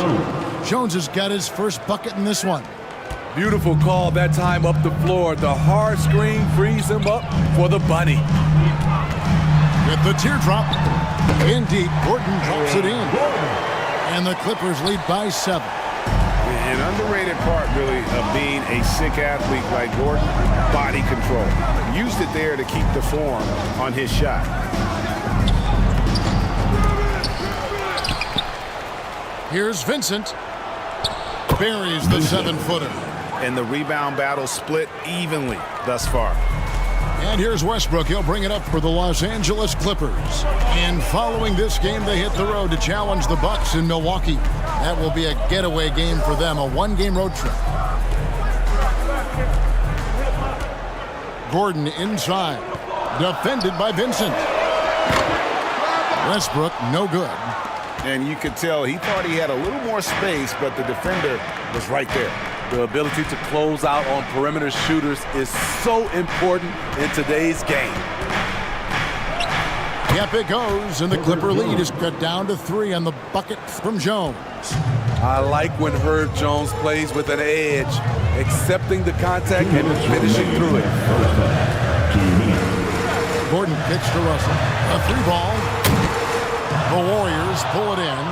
[SPEAKER 3] Jones has got his first bucket in this one.
[SPEAKER 2] Beautiful call that time up the floor. The hard screen frees him up for the bunny.
[SPEAKER 3] With the teardrop. In deep, Gordon drops it in. And the Clippers lead by 7.
[SPEAKER 5] An underrated part, really, of being a sick athlete like Gordon, body control. Used it there to keep the form on his shot.
[SPEAKER 3] Here's Vincent. Buries the 7-footer.
[SPEAKER 5] And the rebound battle split evenly thus far.
[SPEAKER 3] And here's Westbrook. He'll bring it up for the Los Angeles Clippers. And following this game, they hit the road to challenge the Bucks in Milwaukee. That will be a getaway game for them, a 1-game road trip. Gordon inside. Defended by Vincent. Westbrook, no good.
[SPEAKER 4] And you could tell he thought he had a little more space, but the defender was right there.
[SPEAKER 2] The ability to close out on perimeter shooters is so important in today's game.
[SPEAKER 3] Yep, it goes, and the Clipper lead is cut down to 3 on the bucket from Jones.
[SPEAKER 2] I like when Herb Jones plays with an edge, accepting the contact and finishing through it.
[SPEAKER 3] Gordon kicks to Russell. A 3-ball. The Warriors pull it in.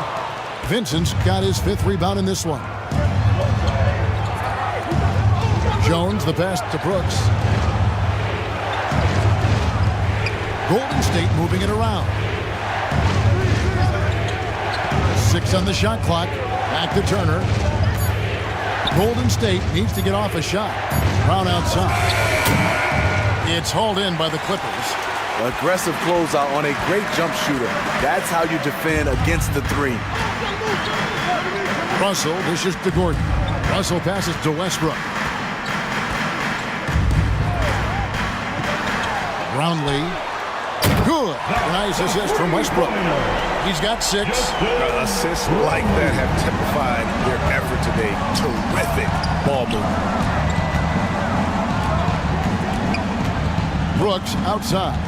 [SPEAKER 3] Vincent's got his 5th rebound in this one. Jones, the pass to Brooks. Golden State moving it around. 6 on the shot clock. Back to Turner. Golden State needs to get off a shot. Brown outside. It's hauled in by the Clippers.
[SPEAKER 2] Aggressive closeout on a great jump shooter. That's how you defend against the 3.
[SPEAKER 3] Russell dishes to Gordon. Russell passes to Westbrook. Brownlee. Good. Nice assist from Westbrook. He's got 6.
[SPEAKER 4] Assists like that have typified their effort today. Terrific ball movement.
[SPEAKER 3] Brooks outside.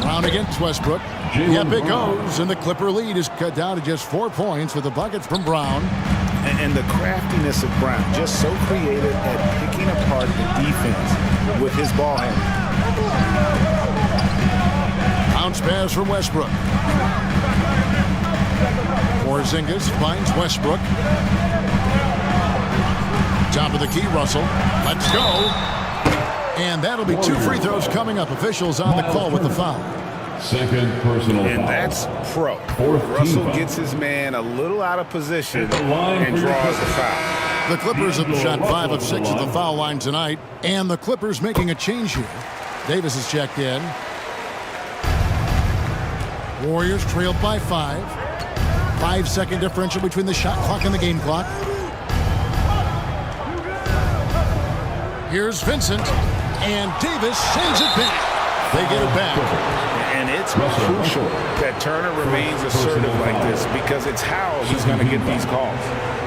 [SPEAKER 3] Brown against Westbrook. Yep, it goes, and the Clipper lead is cut down to just 4 points with the bucket from Brown.
[SPEAKER 4] And the craftiness of Brown, just so creative at picking apart the defense with his ball handling.
[SPEAKER 3] Bounce pass from Westbrook. Porzingis finds Westbrook. Top of the key, Russell. Let's go. And that'll be 2 free throws coming up. Officials on the call with the foul.
[SPEAKER 7] Second personal
[SPEAKER 4] and
[SPEAKER 7] foul.
[SPEAKER 4] That's pro. Russell gets his man a little out of position and draws the foul.
[SPEAKER 3] The Clippers have shot 5 of 6 at the foul line tonight, and the Clippers making a change here. Davis has checked in. Warriors trailed by 5. 5-second differential between the shot clock and the game clock. Here's Vincent, and Davis sends it back. They get it back.
[SPEAKER 4] And it's crucial that Turner remains assertive like this because it's how he's going to get these calls.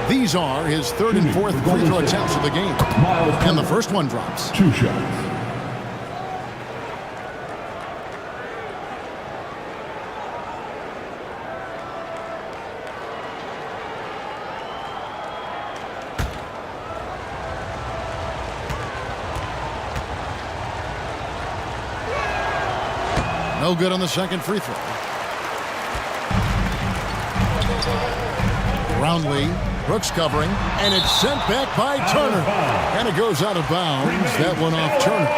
[SPEAKER 3] These are his 3rd and 4th free throw attempts of the game. And the first one drops.
[SPEAKER 7] 2 shots.
[SPEAKER 3] No good on the second free throw. Brownlee, Brooks covering, and it's sent back by Turner. And it goes out of bounds. That one off Turner.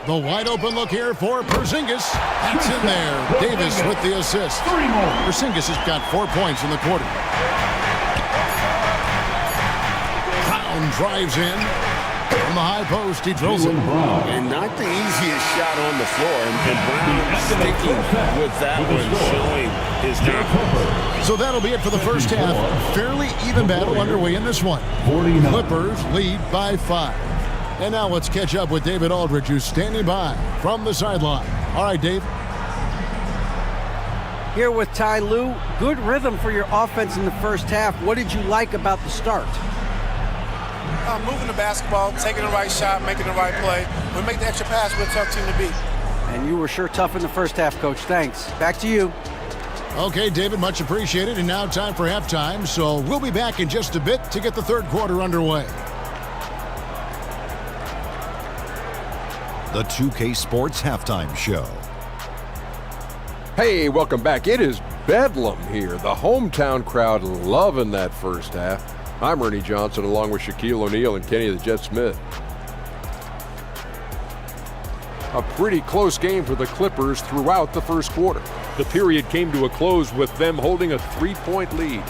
[SPEAKER 3] The wide open look here for Porzingis. That's in there. Davis with the assist. Porzingis has got 4 points in the quarter. Brown drives in. From the high post, he drills it.
[SPEAKER 4] And not the easiest shot on the floor. And Brown sticking with that one, showing his confidence.
[SPEAKER 3] So that'll be it for the first half. Fairly even battle underway in this one. Clippers lead by 5. And now let's catch up with David Aldridge, who's standing by from the sideline. All right, Dave.
[SPEAKER 6] Here with Ty Lue. Good rhythm for your offense in the first half. What did you like about the start?
[SPEAKER 14] Moving the basketball, taking the right shot, making the right play. We make the extra pass, we're a tough team to beat.
[SPEAKER 6] And you were sure tough in the first half, Coach. Thanks. Back to you.
[SPEAKER 3] Okay, David, much appreciated. And now time for halftime. So we'll be back in just a bit to get the third quarter underway.
[SPEAKER 13] The 2K Sports Halftime Show.
[SPEAKER 9] Hey, welcome back. It is bedlam here. The hometown crowd loving that first half. I'm Ernie Johnson along with Shaquille O'Neal and Kenny the Jet Smith. A pretty close game for the Clippers throughout the first quarter.
[SPEAKER 22] The period came to a close with them holding a 3-point lead.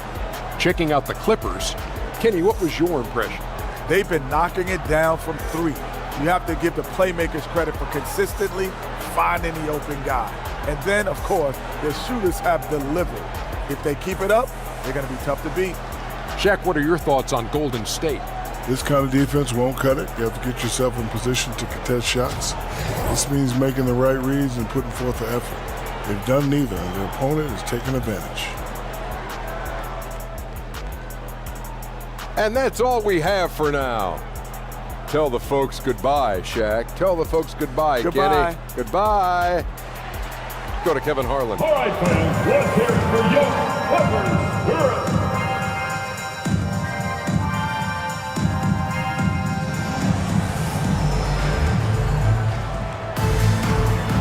[SPEAKER 9] Checking out the Clippers, Kenny, what was your impression?
[SPEAKER 10] They've been knocking it down from 3. You have to give the playmakers credit for consistently finding the open guy. And then, of course, the shooters have delivered. If they keep it up, they're going to be tough to beat.
[SPEAKER 9] Shaq, what are your thoughts on Golden State?
[SPEAKER 15] This kind of defense won't cut it. You have to get yourself in position to contest shots. This means making the right reads and putting forth the effort. They've done neither, and their opponent is taking advantage.
[SPEAKER 9] And that's all we have for now. Tell the folks goodbye, Shaq. Tell the folks goodbye,
[SPEAKER 10] Goodbye.
[SPEAKER 9] Kenny. Goodbye. Go to Kevin Harlan.
[SPEAKER 7] All right, fans, let's hear it for young Clippers Europe.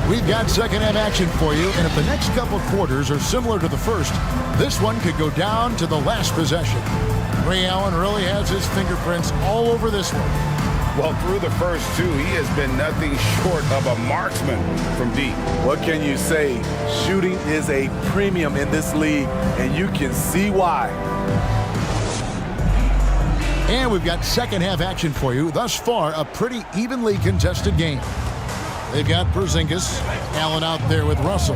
[SPEAKER 3] We've got second half action for you, and if the next couple quarters are similar to the first, this one could go down to the last possession. Ray Allen really has his fingerprints all over this one.
[SPEAKER 4] Well, through the first two, he has been nothing short of a marksman from deep.
[SPEAKER 10] What can you say? Shooting is a premium in this league, and you can see why.
[SPEAKER 3] And we've got second half action for you. Thus far, a pretty evenly contested game. They've got Porzingis, Allen out there with Russell.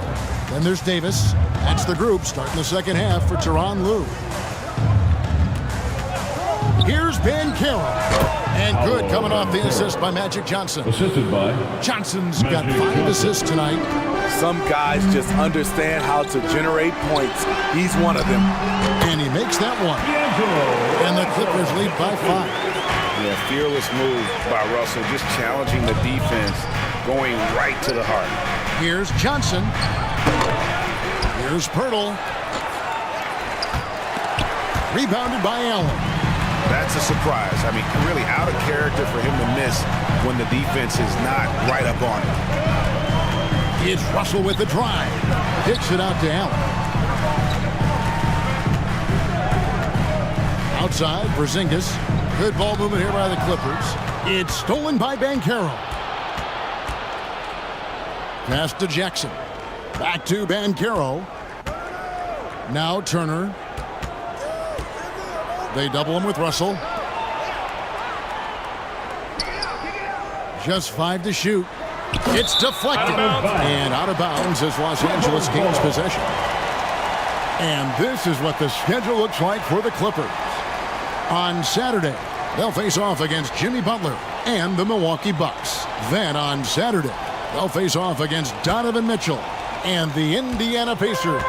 [SPEAKER 3] Then there's Davis. That's the group starting the second half for Tyronn Lue. Here's Banchero. And good coming off the assist by Magic Johnson.
[SPEAKER 7] Assisted by
[SPEAKER 3] Johnson's got 5 assists tonight.
[SPEAKER 10] Some guys just understand how to generate points. He's one of them.
[SPEAKER 3] And he makes that one. And the Clippers lead by 5.
[SPEAKER 4] Yeah, fearless move by Russell, just challenging the defense, going right to the heart.
[SPEAKER 3] Here's Johnson. Here's Pirtle. Rebounded by Allen.
[SPEAKER 4] That's a surprise. I mean, really out of character for him to miss when the defense is not right up on him.
[SPEAKER 3] It's Russell with the drive. Kicks it out to Allen. Outside, Porzingis. Good ball movement here by the Clippers. It's stolen by Banchero. Pass to Jackson. Back to Banchero. Now Turner. They double him with Russell. Just 5 to shoot. It's deflected. And out of bounds as Los Angeles gains possession. And this is what the schedule looks like for the Clippers. On Saturday, they'll face off against Jimmy Butler and the Milwaukee Bucks. Then on Saturday, they'll face off against Donovan Mitchell and the Indiana Pacers.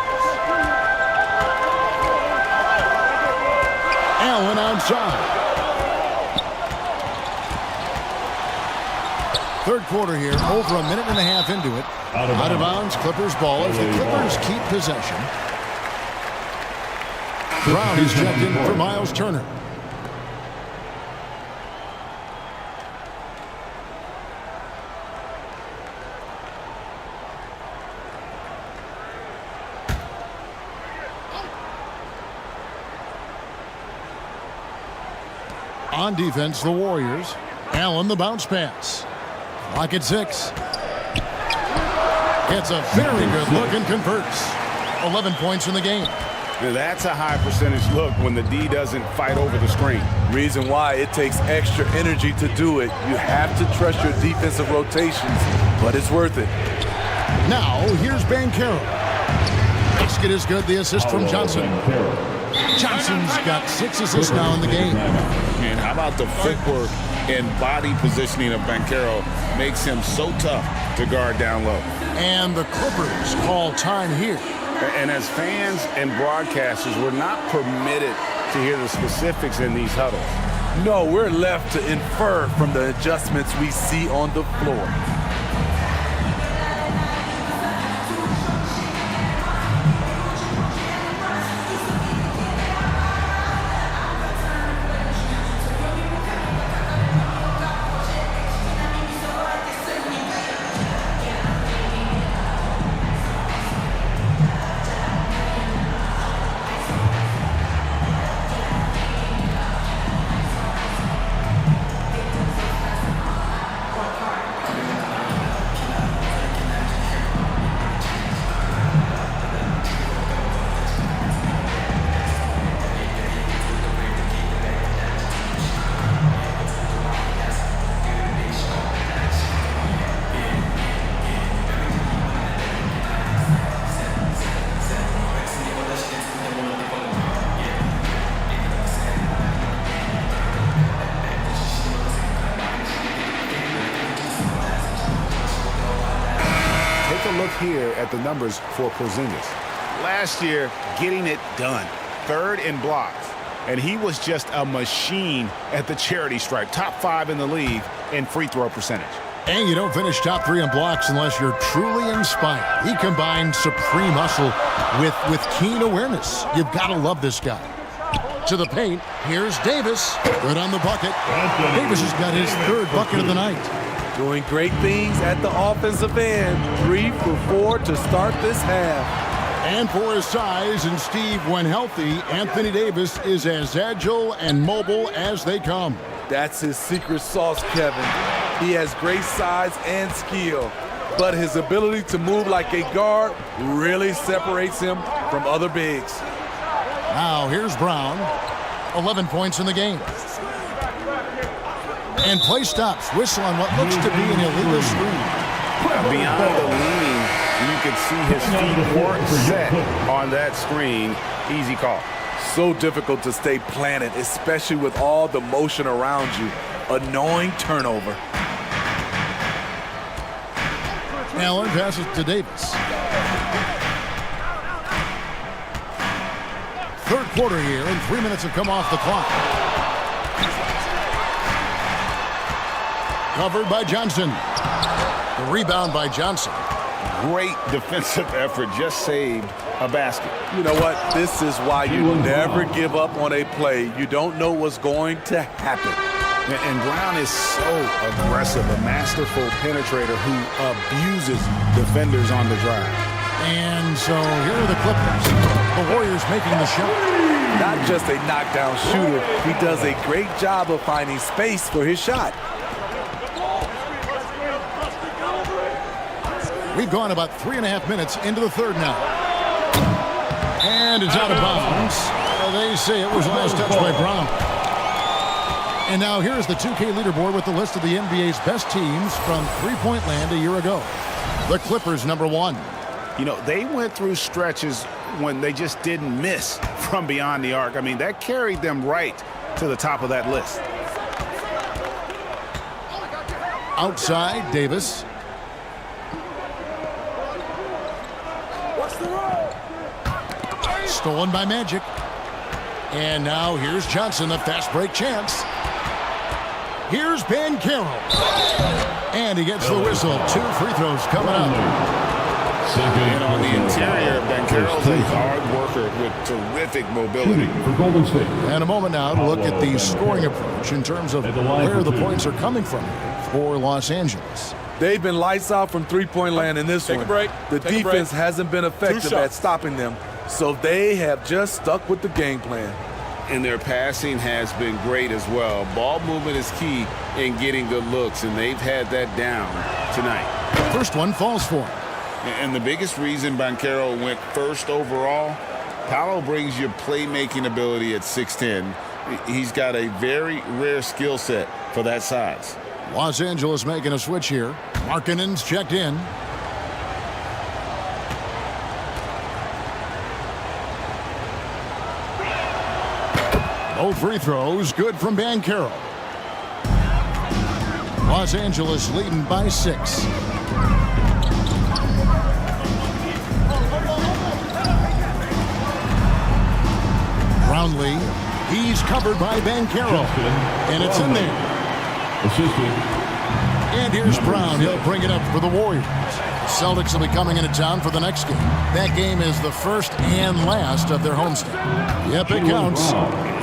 [SPEAKER 3] Allen outside. Third quarter here, over a minute and a half into it. Out of bounds, Clippers ball as the Clippers keep possession. Brown is checked in for Miles Turner. On defense, the Warriors. Allen, the bounce pass. Clock at 6. Gets a very good look and converts. 11 points in the game.
[SPEAKER 4] Now that's a high percentage look when the D doesn't fight over the screen.
[SPEAKER 10] Reason why it takes extra energy to do it. You have to trust your defensive rotations, but it's worth it.
[SPEAKER 3] Now, here's Banchero. Basket is good. The assist from Johnson. Johnson's got 6 assists now in the game.
[SPEAKER 4] And how about the footwork and body positioning of Banchero makes him so tough to guard down low.
[SPEAKER 3] And the Clippers call time here.
[SPEAKER 4] And as fans and broadcasters, we're not permitted to hear the specifics in these huddles.
[SPEAKER 10] No, we're left to infer from the adjustments we see on the floor.
[SPEAKER 4] the numbers for Porzingis. Last year, getting it done. 3rd in blocks. And he was just a machine at the charity stripe. Top 5 in the league in free throw percentage.
[SPEAKER 3] And you don't finish top 3 in blocks unless you're truly inspired. He combined supreme hustle with keen awareness. You've got to love this guy. To the paint, here's Davis. Good on the bucket. Davis has got his 3rd bucket of the night.
[SPEAKER 2] Doing great things at the offensive end. 3 for 4 to start this half.
[SPEAKER 3] And for his size and Steve, when healthy, Anthony Davis is as agile and mobile as they come.
[SPEAKER 2] That's his secret sauce, Kevin. He has great size and skill, but his ability to move like a guard really separates him from other bigs.
[SPEAKER 3] Now here's Brown. 11 points in the game. And play stops. Whistle on what looks to be an illegal screen.
[SPEAKER 4] Beyond the leaning, you could see his feet weren't set on that screen. Easy call.
[SPEAKER 2] So difficult to stay planted, especially with all the motion around you. Annoying turnover.
[SPEAKER 3] Allen passes to Davis. 3rd quarter here, and 3 minutes have come off the clock. Covered by Johnson. The rebound by Johnson.
[SPEAKER 4] Great defensive effort, just saved a basket.
[SPEAKER 2] You know what? This is why you never give up on a play. You don't know what's going to happen.
[SPEAKER 4] And Brown is so aggressive, a masterful penetrator who abuses defenders on the drive.
[SPEAKER 3] And so here are the Clippers. The Warriors making the shot.
[SPEAKER 2] Not just a knockdown shooter, he does a great job of finding space for his shot.
[SPEAKER 3] We've gone about 3.5 minutes into the 3rd now. And it's out of bounds. They say it was last touched by Brown. And now here's the 2K leaderboard with the list of the NBA's best teams from three-point land a year ago. The Clippers, number 1.
[SPEAKER 4] You know, they went through stretches when they just didn't miss from beyond the arc. I mean, that carried them right to the top of that list.
[SPEAKER 3] Outside, Davis. Stolen by Magic. And now here's Johnson, the fast break chance. Here's Banchero. And he gets the whistle. 2 free throws coming up.
[SPEAKER 4] And on the interior, Banchero's a hard worker with terrific mobility.
[SPEAKER 3] And a moment now to look at the scoring approach in terms of where the points are coming from for Los Angeles.
[SPEAKER 2] They've been lights out from three-point land in this one.
[SPEAKER 10] Take a break.
[SPEAKER 2] The defense hasn't been effective at stopping them, so they have just stuck with the game plan.
[SPEAKER 4] And their passing has been great as well. Ball movement is key in getting good looks, and they've had that down tonight.
[SPEAKER 3] First one falls for him.
[SPEAKER 4] And the biggest reason Banchero went first overall, Paolo brings you playmaking ability at 6'10". He's got a very rare skill set for that size.
[SPEAKER 3] Los Angeles making a switch here. Markkanen's checked in. Both free throws good from Banchero. Los Angeles leading by 6. Brownlee, he's covered by Banchero, and it's in there. And here's Brown. He'll bring it up for the Warriors. Celtics will be coming into town for the next game. That game is the first and last of their homestand. Yep, it counts.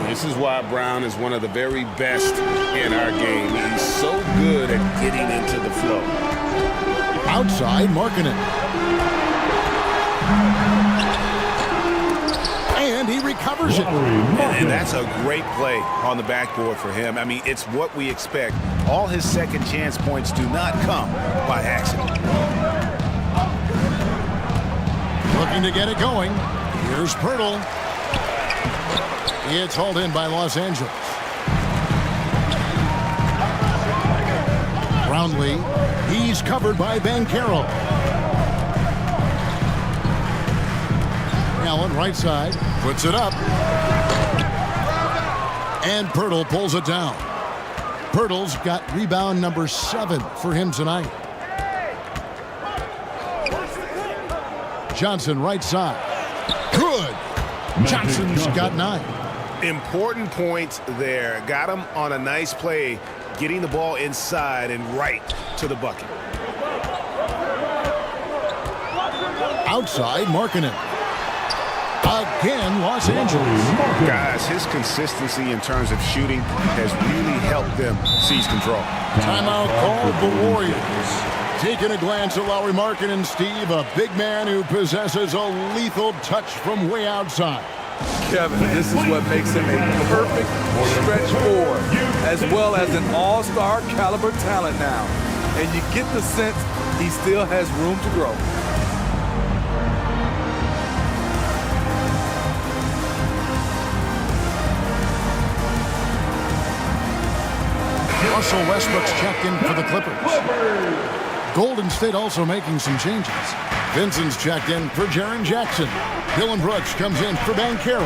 [SPEAKER 4] This is why Brown is one of the very best in our game. He's so good at getting into the flow.
[SPEAKER 3] Outside, Markkanen. And he recovers it.
[SPEAKER 4] And that's a great play on the backboard for him. I mean, it's what we expect. All his second chance points do not come by accident.
[SPEAKER 3] Looking to get it going. Here's Pirtle. It's hauled in by Los Angeles. Brownlee. He's covered by Banchero. Allen, right side, puts it up. And Pirtle pulls it down. Pirtle's got rebound number 7 for him tonight. Johnson right side. Good. Johnson's got 9.
[SPEAKER 5] Important points there. Got him on a nice play, getting the ball inside and right to the bucket.
[SPEAKER 3] Outside, Markkanen. Again, Los Angeles.
[SPEAKER 5] Guys, his consistency in terms of shooting has really helped them seize control.
[SPEAKER 3] Timeout called the Warriors. Taking a glance at Lauri Markkanen, Steve, a big man who possesses a lethal touch from way outside.
[SPEAKER 2] Kevin, this is what makes him a perfect stretch four, as well as an all-star caliber talent now. And you get the sense he still has room to grow.
[SPEAKER 3] Russell Westbrook's checked in for the Clippers. Golden State also making some changes. Vincent's checked in for Jaren Jackson. Dylan Brooks comes in for Banchero.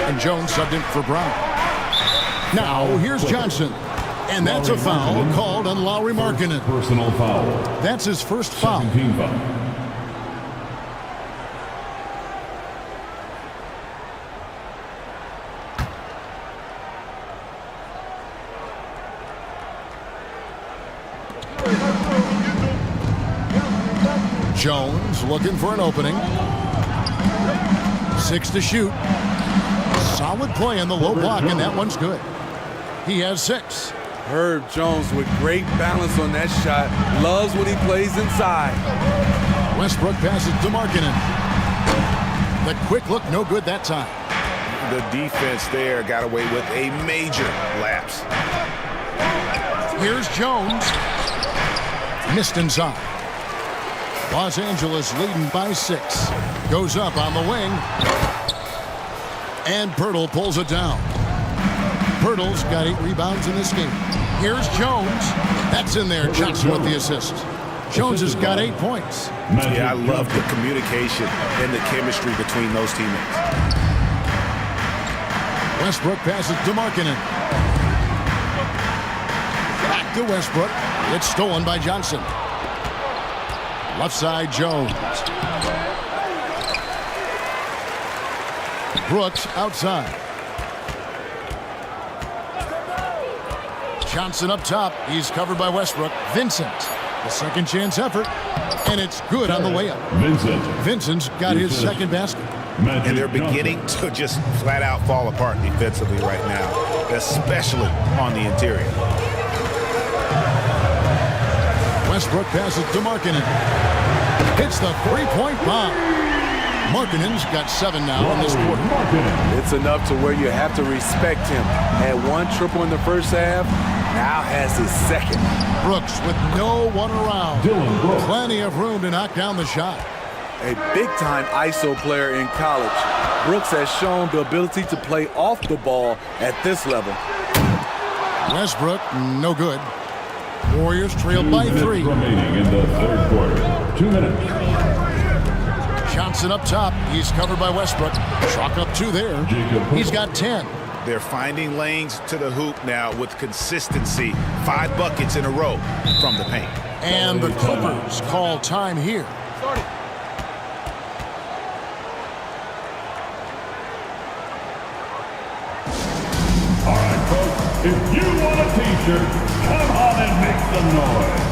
[SPEAKER 3] And Jones subbed in for Brown. Now, here's Johnson. And that's a foul called on Lauri Markkanen.
[SPEAKER 7] Personal foul.
[SPEAKER 3] That's his first foul.
[SPEAKER 7] 17 foul.
[SPEAKER 3] Jones looking for an opening. 6 to shoot. Solid play in the low block, and that one's good. He has 6.
[SPEAKER 2] Herb Jones with great balance on that shot. Loves when he plays inside.
[SPEAKER 3] Westbrook passes to Markkanen. The quick look, no good that time.
[SPEAKER 5] The defense there got away with a major lapse.
[SPEAKER 3] Here's Jones. Missed inside. Los Angeles leading by 6. Goes up on the wing. And Pirtle pulls it down. Pirtle's got 8 rebounds in this game. Here's Jones. That's in there. Johnson with the assist. Jones has got 8 points.
[SPEAKER 5] Yeah, I love the communication and the chemistry between those teammates.
[SPEAKER 3] Westbrook passes to Markkanen. Back to Westbrook. It's stolen by Johnson. Left side, Jones. Brooks outside. Johnson up top. He's covered by Westbrook. Vincent, the second chance effort. And it's good on the way up. Vincent's got his second basket.
[SPEAKER 5] And they're beginning to just flat out fall apart defensively right now, especially on the interior.
[SPEAKER 3] Westbrook passes to Markkanen. Hits the three-point bomb. Markkanen's got 7 now in this quarter.
[SPEAKER 2] It's enough to where you have to respect him. Had 1 triple in the first half, now has his second.
[SPEAKER 3] Brooks with no one around. Plenty of room to knock down the shot.
[SPEAKER 2] A big-time ISO player in college. Brooks has shown the ability to play off the ball at this level.
[SPEAKER 3] Westbrook, no good. Warriors trailed by 3.
[SPEAKER 7] Remaining in the third quarter. 2 minutes.
[SPEAKER 3] Johnson up top. He's covered by Westbrook. Chalk up 2 there. He's got 10.
[SPEAKER 5] They're finding lanes to the hoop now with consistency. 5 buckets in a row from the paint.
[SPEAKER 3] And the Clippers call time here.
[SPEAKER 7] All right, folks, if you want a t-shirt, come on and make some noise.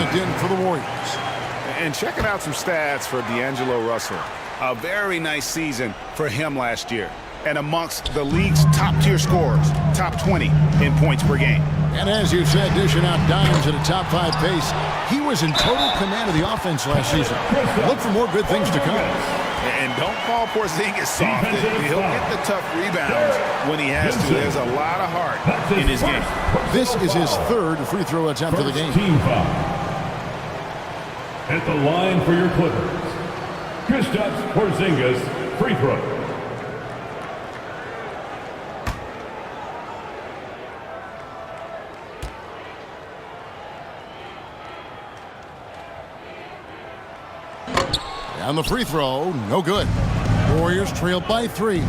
[SPEAKER 3] checked in for the Warriors.
[SPEAKER 4] And checking out some stats for D'Angelo Russell. A very nice season for him last year. And amongst the league's top-tier scorers, top 20 in points per game.
[SPEAKER 3] And as you said, dishing out dimes at a top-5 pace, he was in total command of the offense last season. Look for more good things to come.
[SPEAKER 4] And don't call Porzingis soft. He'll get the tough rebounds when he has to. There's a lot of heart in his game.
[SPEAKER 3] This is his third free throw attempt of the game.
[SPEAKER 7] Team foul. At the line for your Clippers, Kristaps Porzingis, free throw.
[SPEAKER 3] On the free throw, no good. Warriors trail by 3.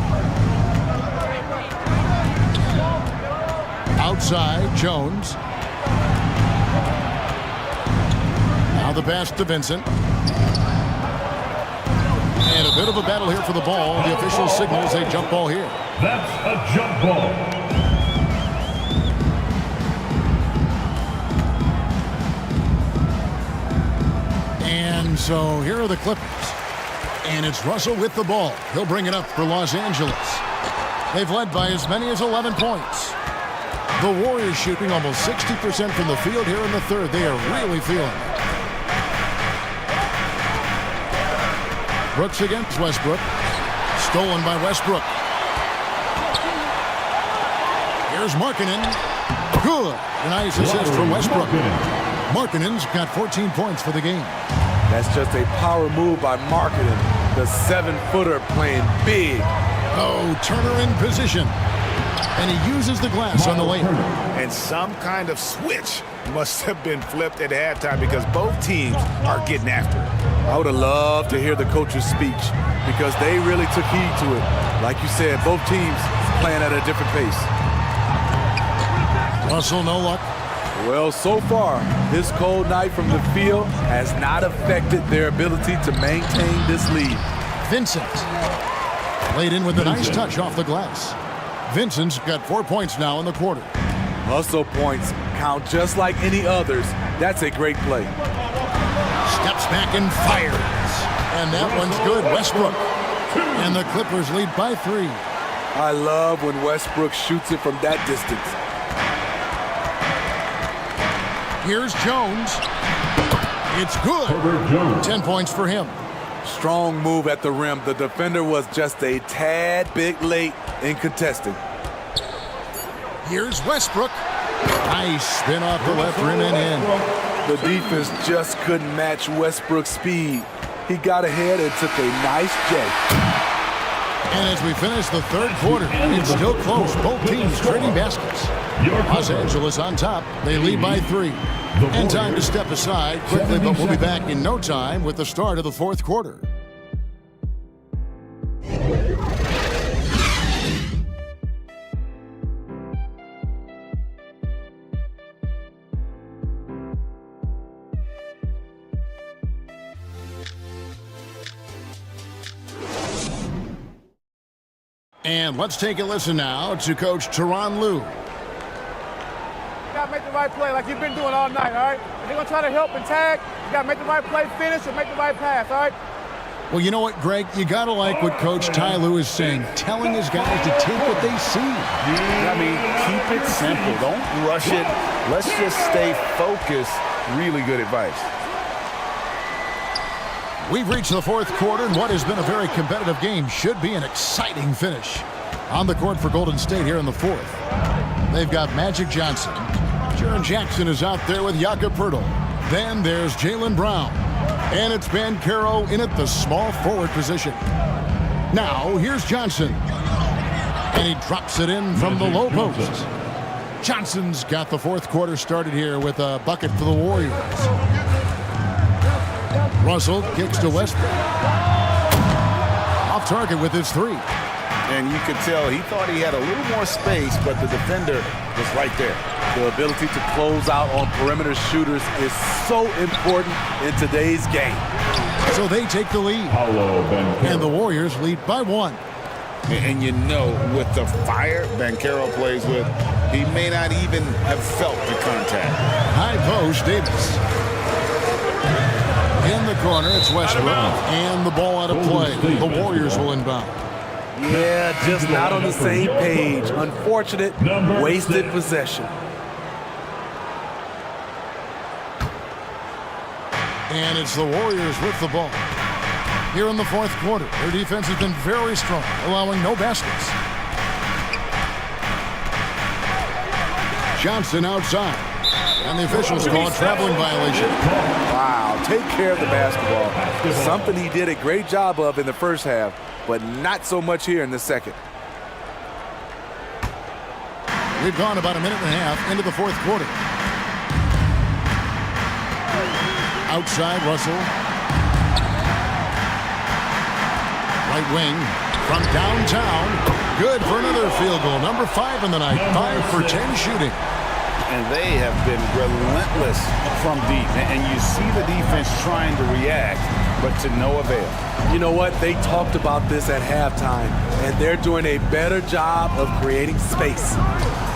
[SPEAKER 3] Outside, Jones. Now the pass to Vincent. And a bit of a battle here for the ball. The official signals a jump ball here.
[SPEAKER 7] That's a jump ball.
[SPEAKER 3] And so here are the Clippers. And it's Russell with the ball. He'll bring it up for Los Angeles. They've led by as many as 11 points. The Warriors shooting almost 60% from the field here in the third. They are really feeling it. Brooks against Westbrook. Stolen by Westbrook. Here's Markkanen. Good. A nice assist from Westbrook. Markkanen's got 14 points for the game.
[SPEAKER 2] That's just a power move by Markkanen. The 7-footer playing big.
[SPEAKER 3] Oh, Turner in position. And he uses the glass on the layup.
[SPEAKER 4] And some kind of switch must have been flipped at halftime because both teams are getting after it.
[SPEAKER 2] I would have loved to hear the coach's speech because they really took heed to it. Like you said, both teams playing at a different pace.
[SPEAKER 3] Russell, no luck.
[SPEAKER 2] Well, so far, this cold night from the field has not affected their ability to maintain this lead.
[SPEAKER 3] Vincent. Laid in with a nice touch off the glass. Vincent's got 4 points now in the quarter.
[SPEAKER 2] Hustle points count just like any others. That's a great play.
[SPEAKER 3] Steps back and fires. And that one's good. Westbrook. And the Clippers lead by 3.
[SPEAKER 2] I love when Westbrook shoots it from that distance.
[SPEAKER 3] Here's Jones. It's good. 10 points for him.
[SPEAKER 2] Strong move at the rim. The defender was just a tad bit late in contesting.
[SPEAKER 3] Here's Westbrook. Nice spin off the left rim and in.
[SPEAKER 2] The defense just couldn't match Westbrook's speed. He got ahead and took a nice J.
[SPEAKER 3] And as we finish the third quarter, it's still close. Both teams trading baskets. Los Angeles on top. They lead by 3. And time to step aside quickly, but we'll be back in no time with the start of the fourth quarter. And let's take a listen now to Coach Tyronn Lue.
[SPEAKER 14] You gotta make the right play like you've been doing all night, all right? If they're gonna try to help and tag, you gotta make the right play, finish, or make the right pass, all right?
[SPEAKER 3] Well, you know what, Greg? You gotta like what Coach Ty Lue is saying, telling his guys to take what they see.
[SPEAKER 4] I mean, keep it simple. Don't rush it. Let's just stay focused. Really good advice.
[SPEAKER 3] We've reached the fourth quarter, and what has been a very competitive game should be an exciting finish. On the court for Golden State here in the fourth. They've got Magic Johnson. Jaren Jackson is out there with Jakob Poeltl. Then there's Jaylen Brown. And it's Banchero in at the small forward position. Now, here's Johnson. And he drops it in from the low post. Johnson's got the fourth quarter started here with a bucket for the Warriors. Russell kicks to Westbrook. Off target with his 3.
[SPEAKER 4] And you could tell he thought he had a little more space, but the defender was right there.
[SPEAKER 2] The ability to close out on perimeter shooters is so important in today's game.
[SPEAKER 3] So they take the lead. And the Warriors lead by 1.
[SPEAKER 4] And you know, with the fire Banchero plays with, he may not even have felt the contact.
[SPEAKER 3] High post, Davis. the corner, it's Westbrook. And the ball out of play. The Warriors will inbound.
[SPEAKER 2] Yeah, just not on the same page. Unfortunate, wasted possession.
[SPEAKER 3] And it's the Warriors with the ball. Here in the fourth quarter, their defense has been very strong, allowing no baskets. Johnson outside. And the officials call a traveling violation.
[SPEAKER 2] Wow, take care of the basketball. Something he did a great job of in the first half, but not so much here in the second.
[SPEAKER 3] We've gone about a minute and a half into the fourth quarter. Outside, Russell. Right wing from downtown. Good for another field goal. Number 5 in the night. 5 for 10 shooting.
[SPEAKER 4] And they have been relentless from deep. And you see the defense trying to react, but to no avail.
[SPEAKER 2] You know what? They talked about this at halftime, and they're doing a better job of creating space.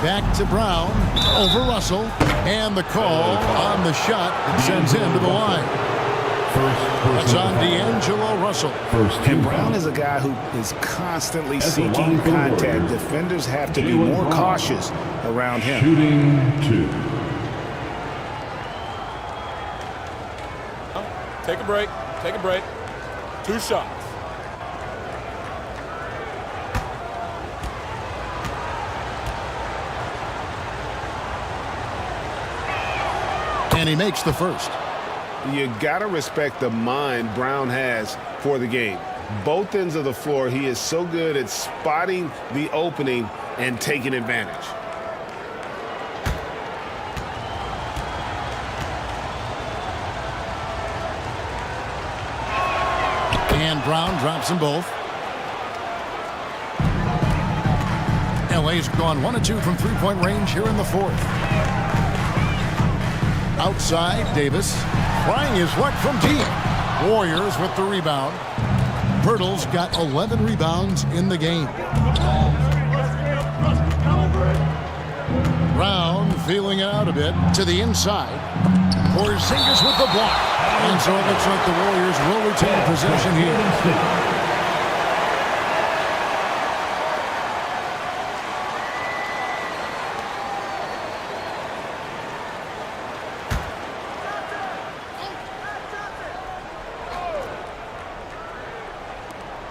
[SPEAKER 3] Back to Brown, over Russell, and the call on the shot that sends him to the line. That's on D'Angelo Russell.
[SPEAKER 4] And Brown is a guy who is constantly seeking contact. Defenders have to be more cautious around him.
[SPEAKER 7] Shooting 2.
[SPEAKER 1] Take a break. Take a break. 2 shots.
[SPEAKER 3] And he makes the first.
[SPEAKER 5] You got to respect the mind Brown has for the game. Both ends of the floor, he is so good at spotting the opening and taking advantage.
[SPEAKER 3] And Brown drops them both. LA's gone 1 of 2 from three-point range here in the fourth. Outside, Davis. Trying his luck from deep. Warriors with the rebound. Pirtle's got 11 rebounds in the game. Brown feeling it out a bit to the inside. Porzingis with the block. And so it looks like the Warriors will retain possession here.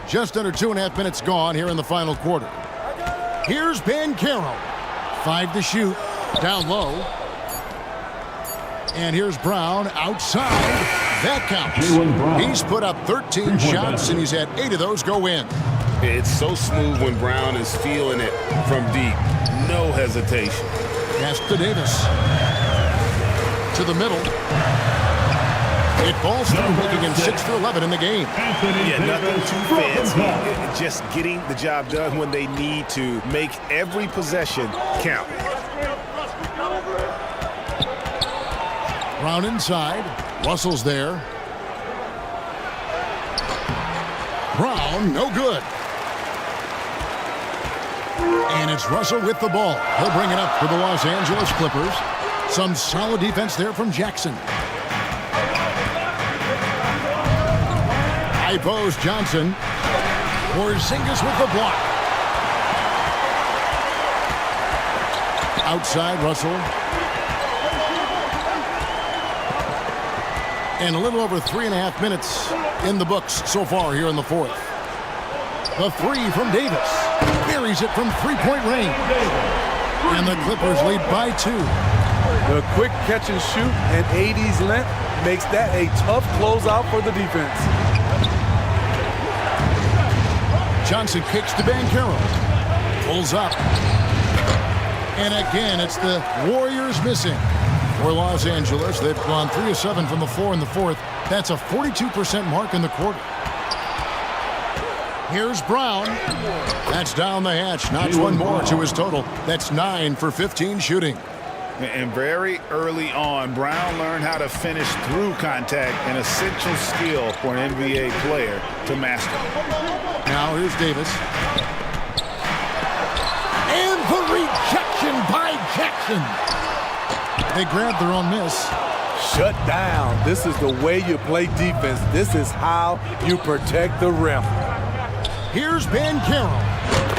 [SPEAKER 3] Just under 2.5 minutes gone here in the final quarter. Here's Banchero. 5 to shoot. Down low. And here's Brown outside. That counts. He's put up 13 shots, and he's had 8 of those go in.
[SPEAKER 5] It's so smooth when Brown is feeling it from deep. No hesitation.
[SPEAKER 3] Pass to Davis. To the middle. It falls through, making him 6 for 11 in the game.
[SPEAKER 4] Yeah, nothing too fancy. Just getting the job done when they need to. Make every possession count.
[SPEAKER 3] Brown inside. Russell's there. Brown, no good. And it's Russell with the ball. He'll bring it up for the Los Angeles Clippers. Some solid defense there from Jackson. High post, Johnson. Porzingis with the block. Outside, Russell. And a little over 3.5 minutes in the books so far here in the fourth. The 3 from Davis. Buries it from three-point range. And the Clippers lead by 2.
[SPEAKER 2] The quick catch and shoot and AD's length makes that a tough closeout for the defense.
[SPEAKER 3] Johnson kicks to Banchero. Pulls up. And again, it's the Warriors missing. For Los Angeles, they've gone 3 of 7 from the floor in the fourth. That's a 42% mark in the quarter. Here's Brown. That's down the hatch. Knocks one more to his total. That's 9 for 15 shooting.
[SPEAKER 4] And very early on, Brown learned how to finish through contact, an essential skill for an NBA player to master.
[SPEAKER 3] Now here's Davis. And the rejection by Jackson. They grabbed their own miss.
[SPEAKER 2] shut down. This is the way you play defense. This is how you protect the rim.
[SPEAKER 3] Here's Ben Carroll.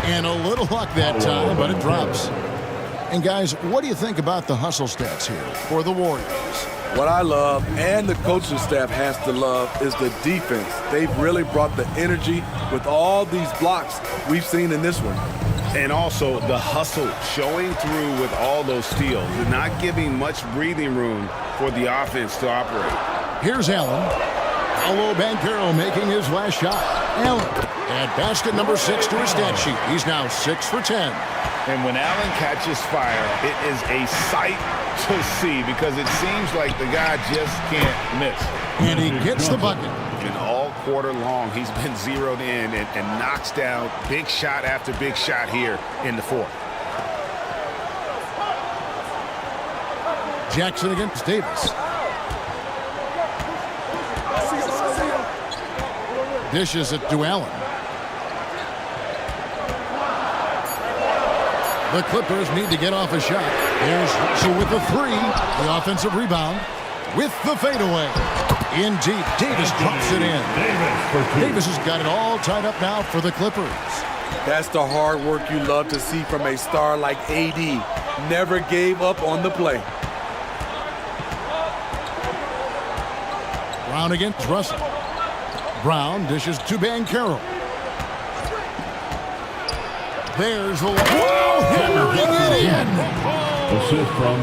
[SPEAKER 3] And a little luck that time, but it drops. And guys, what do you think about the hustle stats here for the Warriors?
[SPEAKER 2] What I love, and the coaching staff has to love, is the defense. They've really brought the energy with all these blocks we've seen in this one.
[SPEAKER 4] And also the hustle showing through with all those steals and not giving much breathing room for the offense to operate.
[SPEAKER 3] Here's Allen. Paolo Banchero making his last shot. Allen at basket number 6 to his stat sheet. He's now 6 for 10.
[SPEAKER 4] And when Allen catches fire, it is a sight to see because it seems like the guy just can't miss.
[SPEAKER 3] And he gets the bucket.
[SPEAKER 4] And all quarter long, he's been zeroed in and knocks down big shot after big shot here in the fourth.
[SPEAKER 3] Jackson against Davis. Dishes it to Allen. The Clippers need to get off a shot. There's Russell with the 3. The offensive rebound with the fadeaway. In deep, Davis drops it in. Davis has got it all tied up now for the Clippers.
[SPEAKER 2] That's the hard work you love to see from a star like AD. Never gave up on the play.
[SPEAKER 3] Brown against Russell. Brown dishes to Banchero. There's the hammering it in.
[SPEAKER 7] Assist from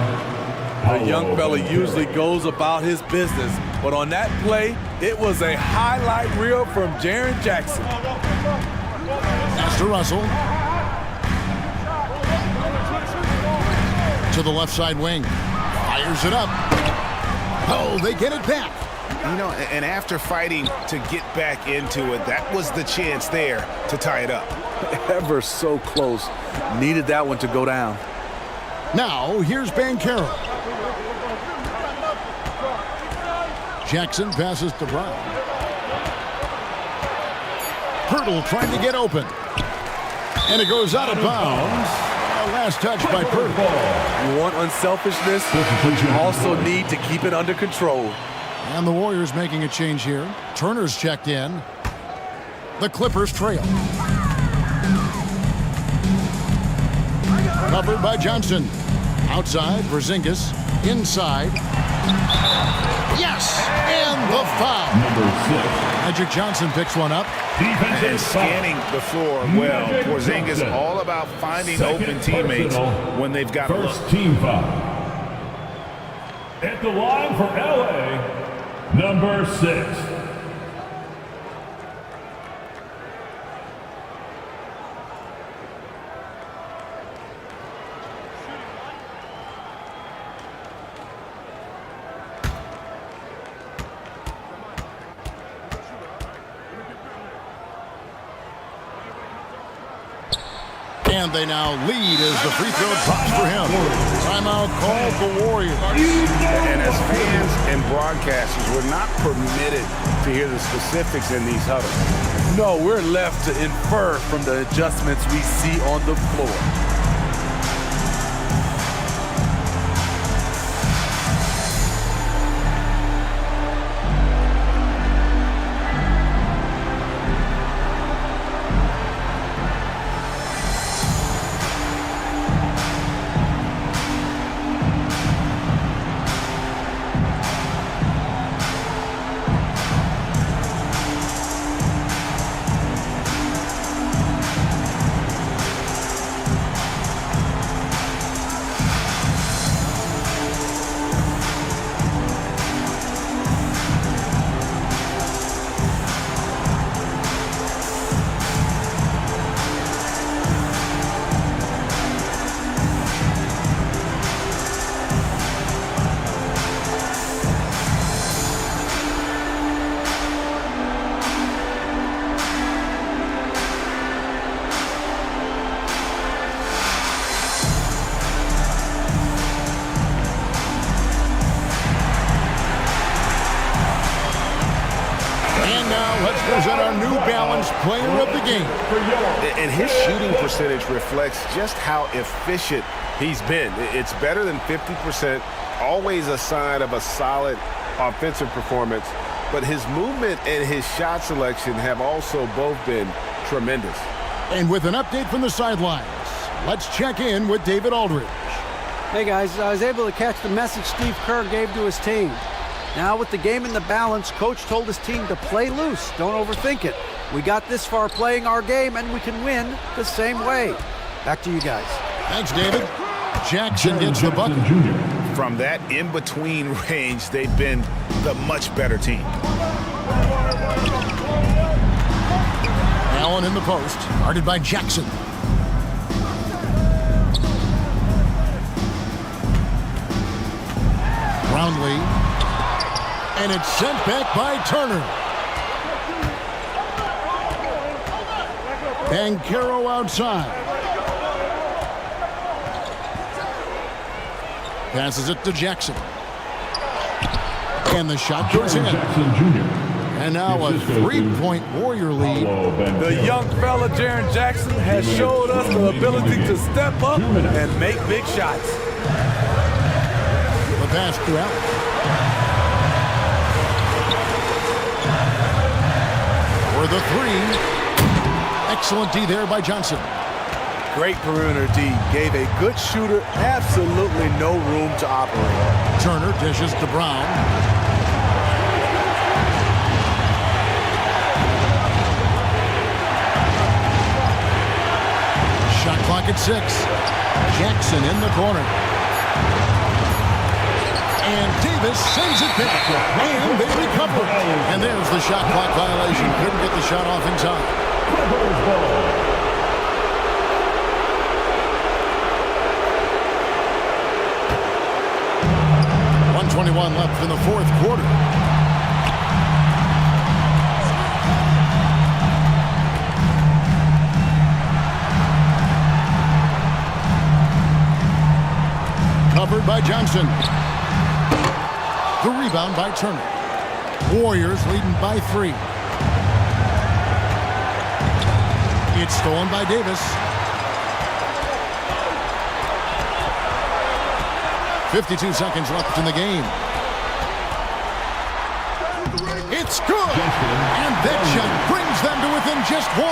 [SPEAKER 2] the young fella usually goes about his business, but on that play, it was a highlight reel from Jaren Jackson.
[SPEAKER 3] Pass to Russell. To the left side wing. Fires it up. Oh, they get it back.
[SPEAKER 4] You know, and after fighting to get back into it, that was the chance there to tie it up.
[SPEAKER 2] Ever so close. Needed that one to go down.
[SPEAKER 3] Now, here's Banchero. Jackson passes to Brown. Pirtle trying to get open. And it goes out of bounds. Last touch by Pirtle.
[SPEAKER 2] You want unselfishness, but you also need to keep it under control.
[SPEAKER 3] And the Warriors making a change here. Turner's checked in. The Clippers trail. Covered by Johnson. Outside, Porzingis. Inside. Yes! And the foul.
[SPEAKER 7] Number 6.
[SPEAKER 3] Magic Johnson picks one up.
[SPEAKER 4] And scanning the floor well. Porzingis all about finding open teammates when they've got a look.
[SPEAKER 7] First team foul. At the line for LA, number 6.
[SPEAKER 3] And they now lead as the free throw drops for him. Timeout called the Warriors.
[SPEAKER 4] And as fans and broadcasters, we're not permitted to hear the specifics in these huddles.
[SPEAKER 2] No, we're left to infer from the adjustments we see on the floor.
[SPEAKER 3] Present our New Balance Player of the Game.
[SPEAKER 4] And his shooting percentage reflects just how efficient he's been. It's better than 50%,
[SPEAKER 5] always a sign of a solid offensive performance, but his movement and his shot selection have also both been tremendous.
[SPEAKER 3] And with an update from the sidelines, let's check in with David Aldridge.
[SPEAKER 6] Hey guys, I was able to catch the message Steve Kerr gave to his team. Now with the game in the balance, coach told his team to play loose, don't overthink it. We got this far playing our game and we can win the same way. Back to you guys.
[SPEAKER 3] Thanks, David. Jackson gets the bucket.
[SPEAKER 4] From that in-between range, they've been the much better team.
[SPEAKER 3] Allen in the post, guarded by Jackson. Brownlee, and it's sent back by Turner. Banchero outside. Passes it to Jackson. And the shot goes in. And now a three-point Warrior lead.
[SPEAKER 2] The young fella, Jaren Jackson, has showed us the ability to step up and make big shots.
[SPEAKER 3] The pass to Allen. For the three. Excellent D there by Johnson.
[SPEAKER 2] Great perimeter D. Gave a good shooter absolutely no room to operate.
[SPEAKER 3] Turner dishes to Brown. Shot clock at 6. Jackson in the corner. And Davis sends it back. And they recover. And there's the shot clock violation. Couldn't get the shot off in time. 1:21 left in the fourth quarter. Covered by Johnson. The rebound by Turner. Warriors leading by 3. It's stolen by Davis. 52 seconds left in the game. It's good! And that shot brings them to within just 1.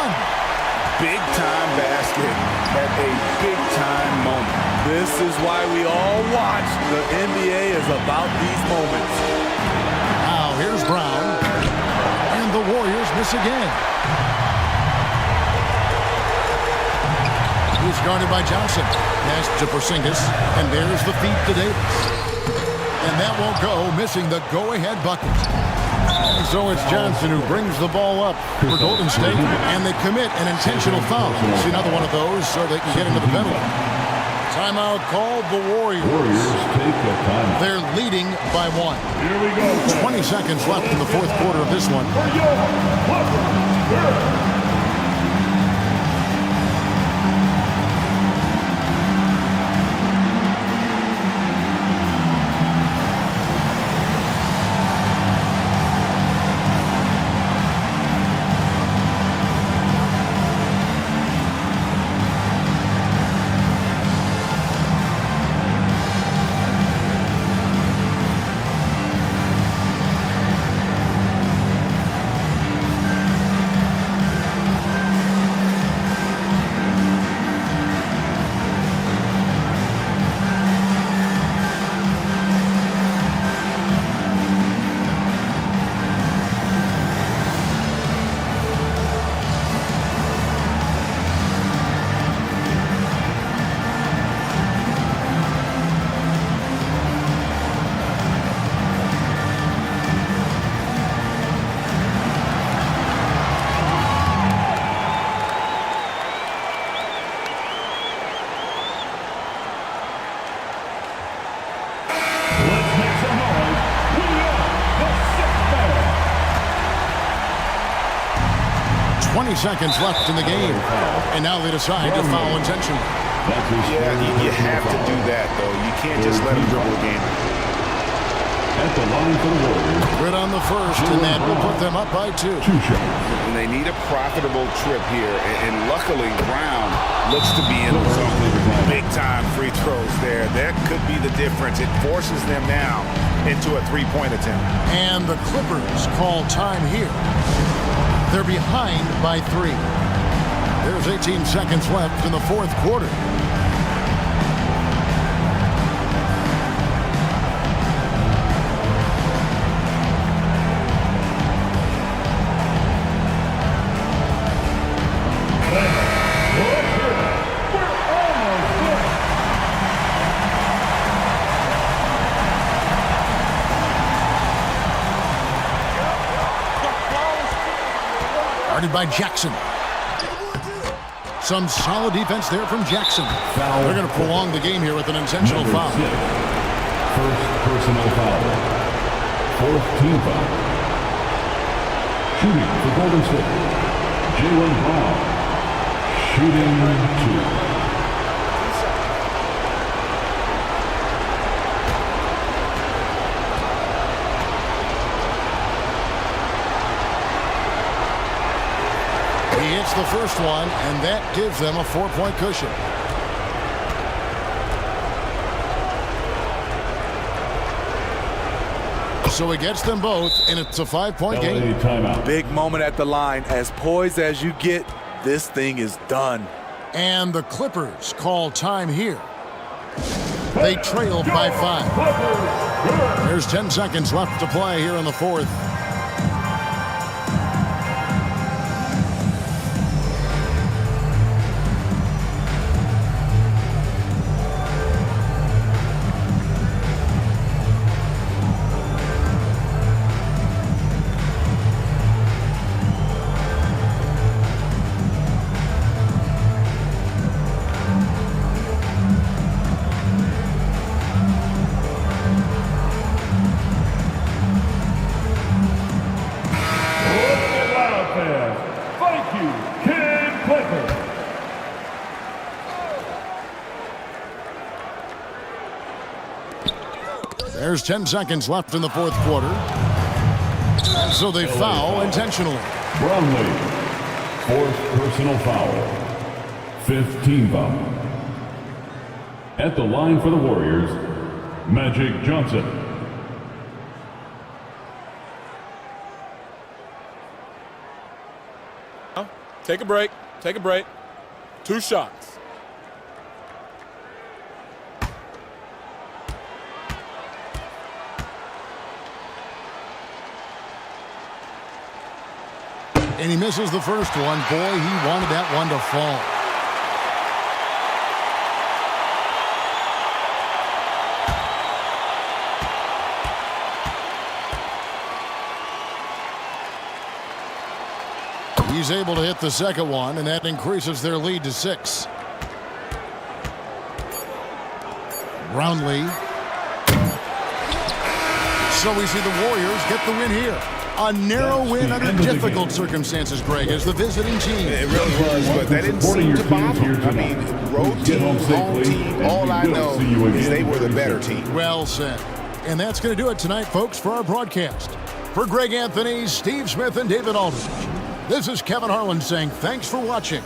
[SPEAKER 4] Big-time basket at a big-time moment.
[SPEAKER 2] This is why we all watch. The NBA is about these moments.
[SPEAKER 3] Now here's Brown. And the Warriors miss again. He's guarded by Johnson. Pass to Porzingis. And there's the feed to Davis. And that won't go, missing the go-ahead bucket. And so it's Johnson who brings the ball up for Golden State. And they commit an intentional foul. See another one of those so they can get into the penalty. Timeout called the Warriors.
[SPEAKER 7] Take a timeout.
[SPEAKER 3] They're leading by 1.
[SPEAKER 7] Here we go.
[SPEAKER 3] 20 seconds left in the fourth quarter of this one.
[SPEAKER 7] Let's make some noise. We are the Sixth Man.
[SPEAKER 3] 20 seconds left in the game. And now they decide to foul intentionally.
[SPEAKER 4] Yeah, you have to do that, though. You can't just let him dribble the game.
[SPEAKER 7] At the line for the Warriors,
[SPEAKER 3] Good on the first, and that will put them up by 2.
[SPEAKER 4] And they need a profitable trip here, and luckily Brown looks to be in the zone. Big-time free throws there. That could be the difference. It forces them now into a three-point attempt.
[SPEAKER 3] And the Clippers call time here. They're behind by 3. There's 18 seconds left in the fourth quarter. Guarded by Jackson. Some solid defense there from Jackson. They're going to prolong the game here with an intentional foul.
[SPEAKER 7] First personal foul. Fourth team foul. Shooting for Golden State, Jaylen Brown. Shooting 2.
[SPEAKER 3] He hits the first one, and that gives them a 4-point cushion. So it gets them both, and it's a 5-point game.
[SPEAKER 2] Big moment at the line. As poised as you get, this thing is done.
[SPEAKER 3] And the Clippers call time here. They trail by 5. There's 10 seconds left to play here in the fourth. There's 10 seconds left in the fourth quarter. And so they foul intentionally.
[SPEAKER 7] Brownlee, fourth personal foul. 15 foul. At the line for the Warriors, Magic Johnson.
[SPEAKER 1] Take a break. Take a break. 2 shots.
[SPEAKER 3] And he misses the first one. Boy, he wanted that one to fall. He's able to hit the second one, and that increases their lead to 6. Brownlee. So we see the Warriors get the win here. A narrow win under difficult circumstances, Greg, as the visiting team.
[SPEAKER 4] It really was, but that didn't seem to bother them. I mean, road team, home team, all I know is they were the better team.
[SPEAKER 3] Well said. And that's going to do it tonight, folks, for our broadcast. For Greg Anthony, Steve Smith, and David Aldridge, this is Kevin Harlan saying thanks for watching.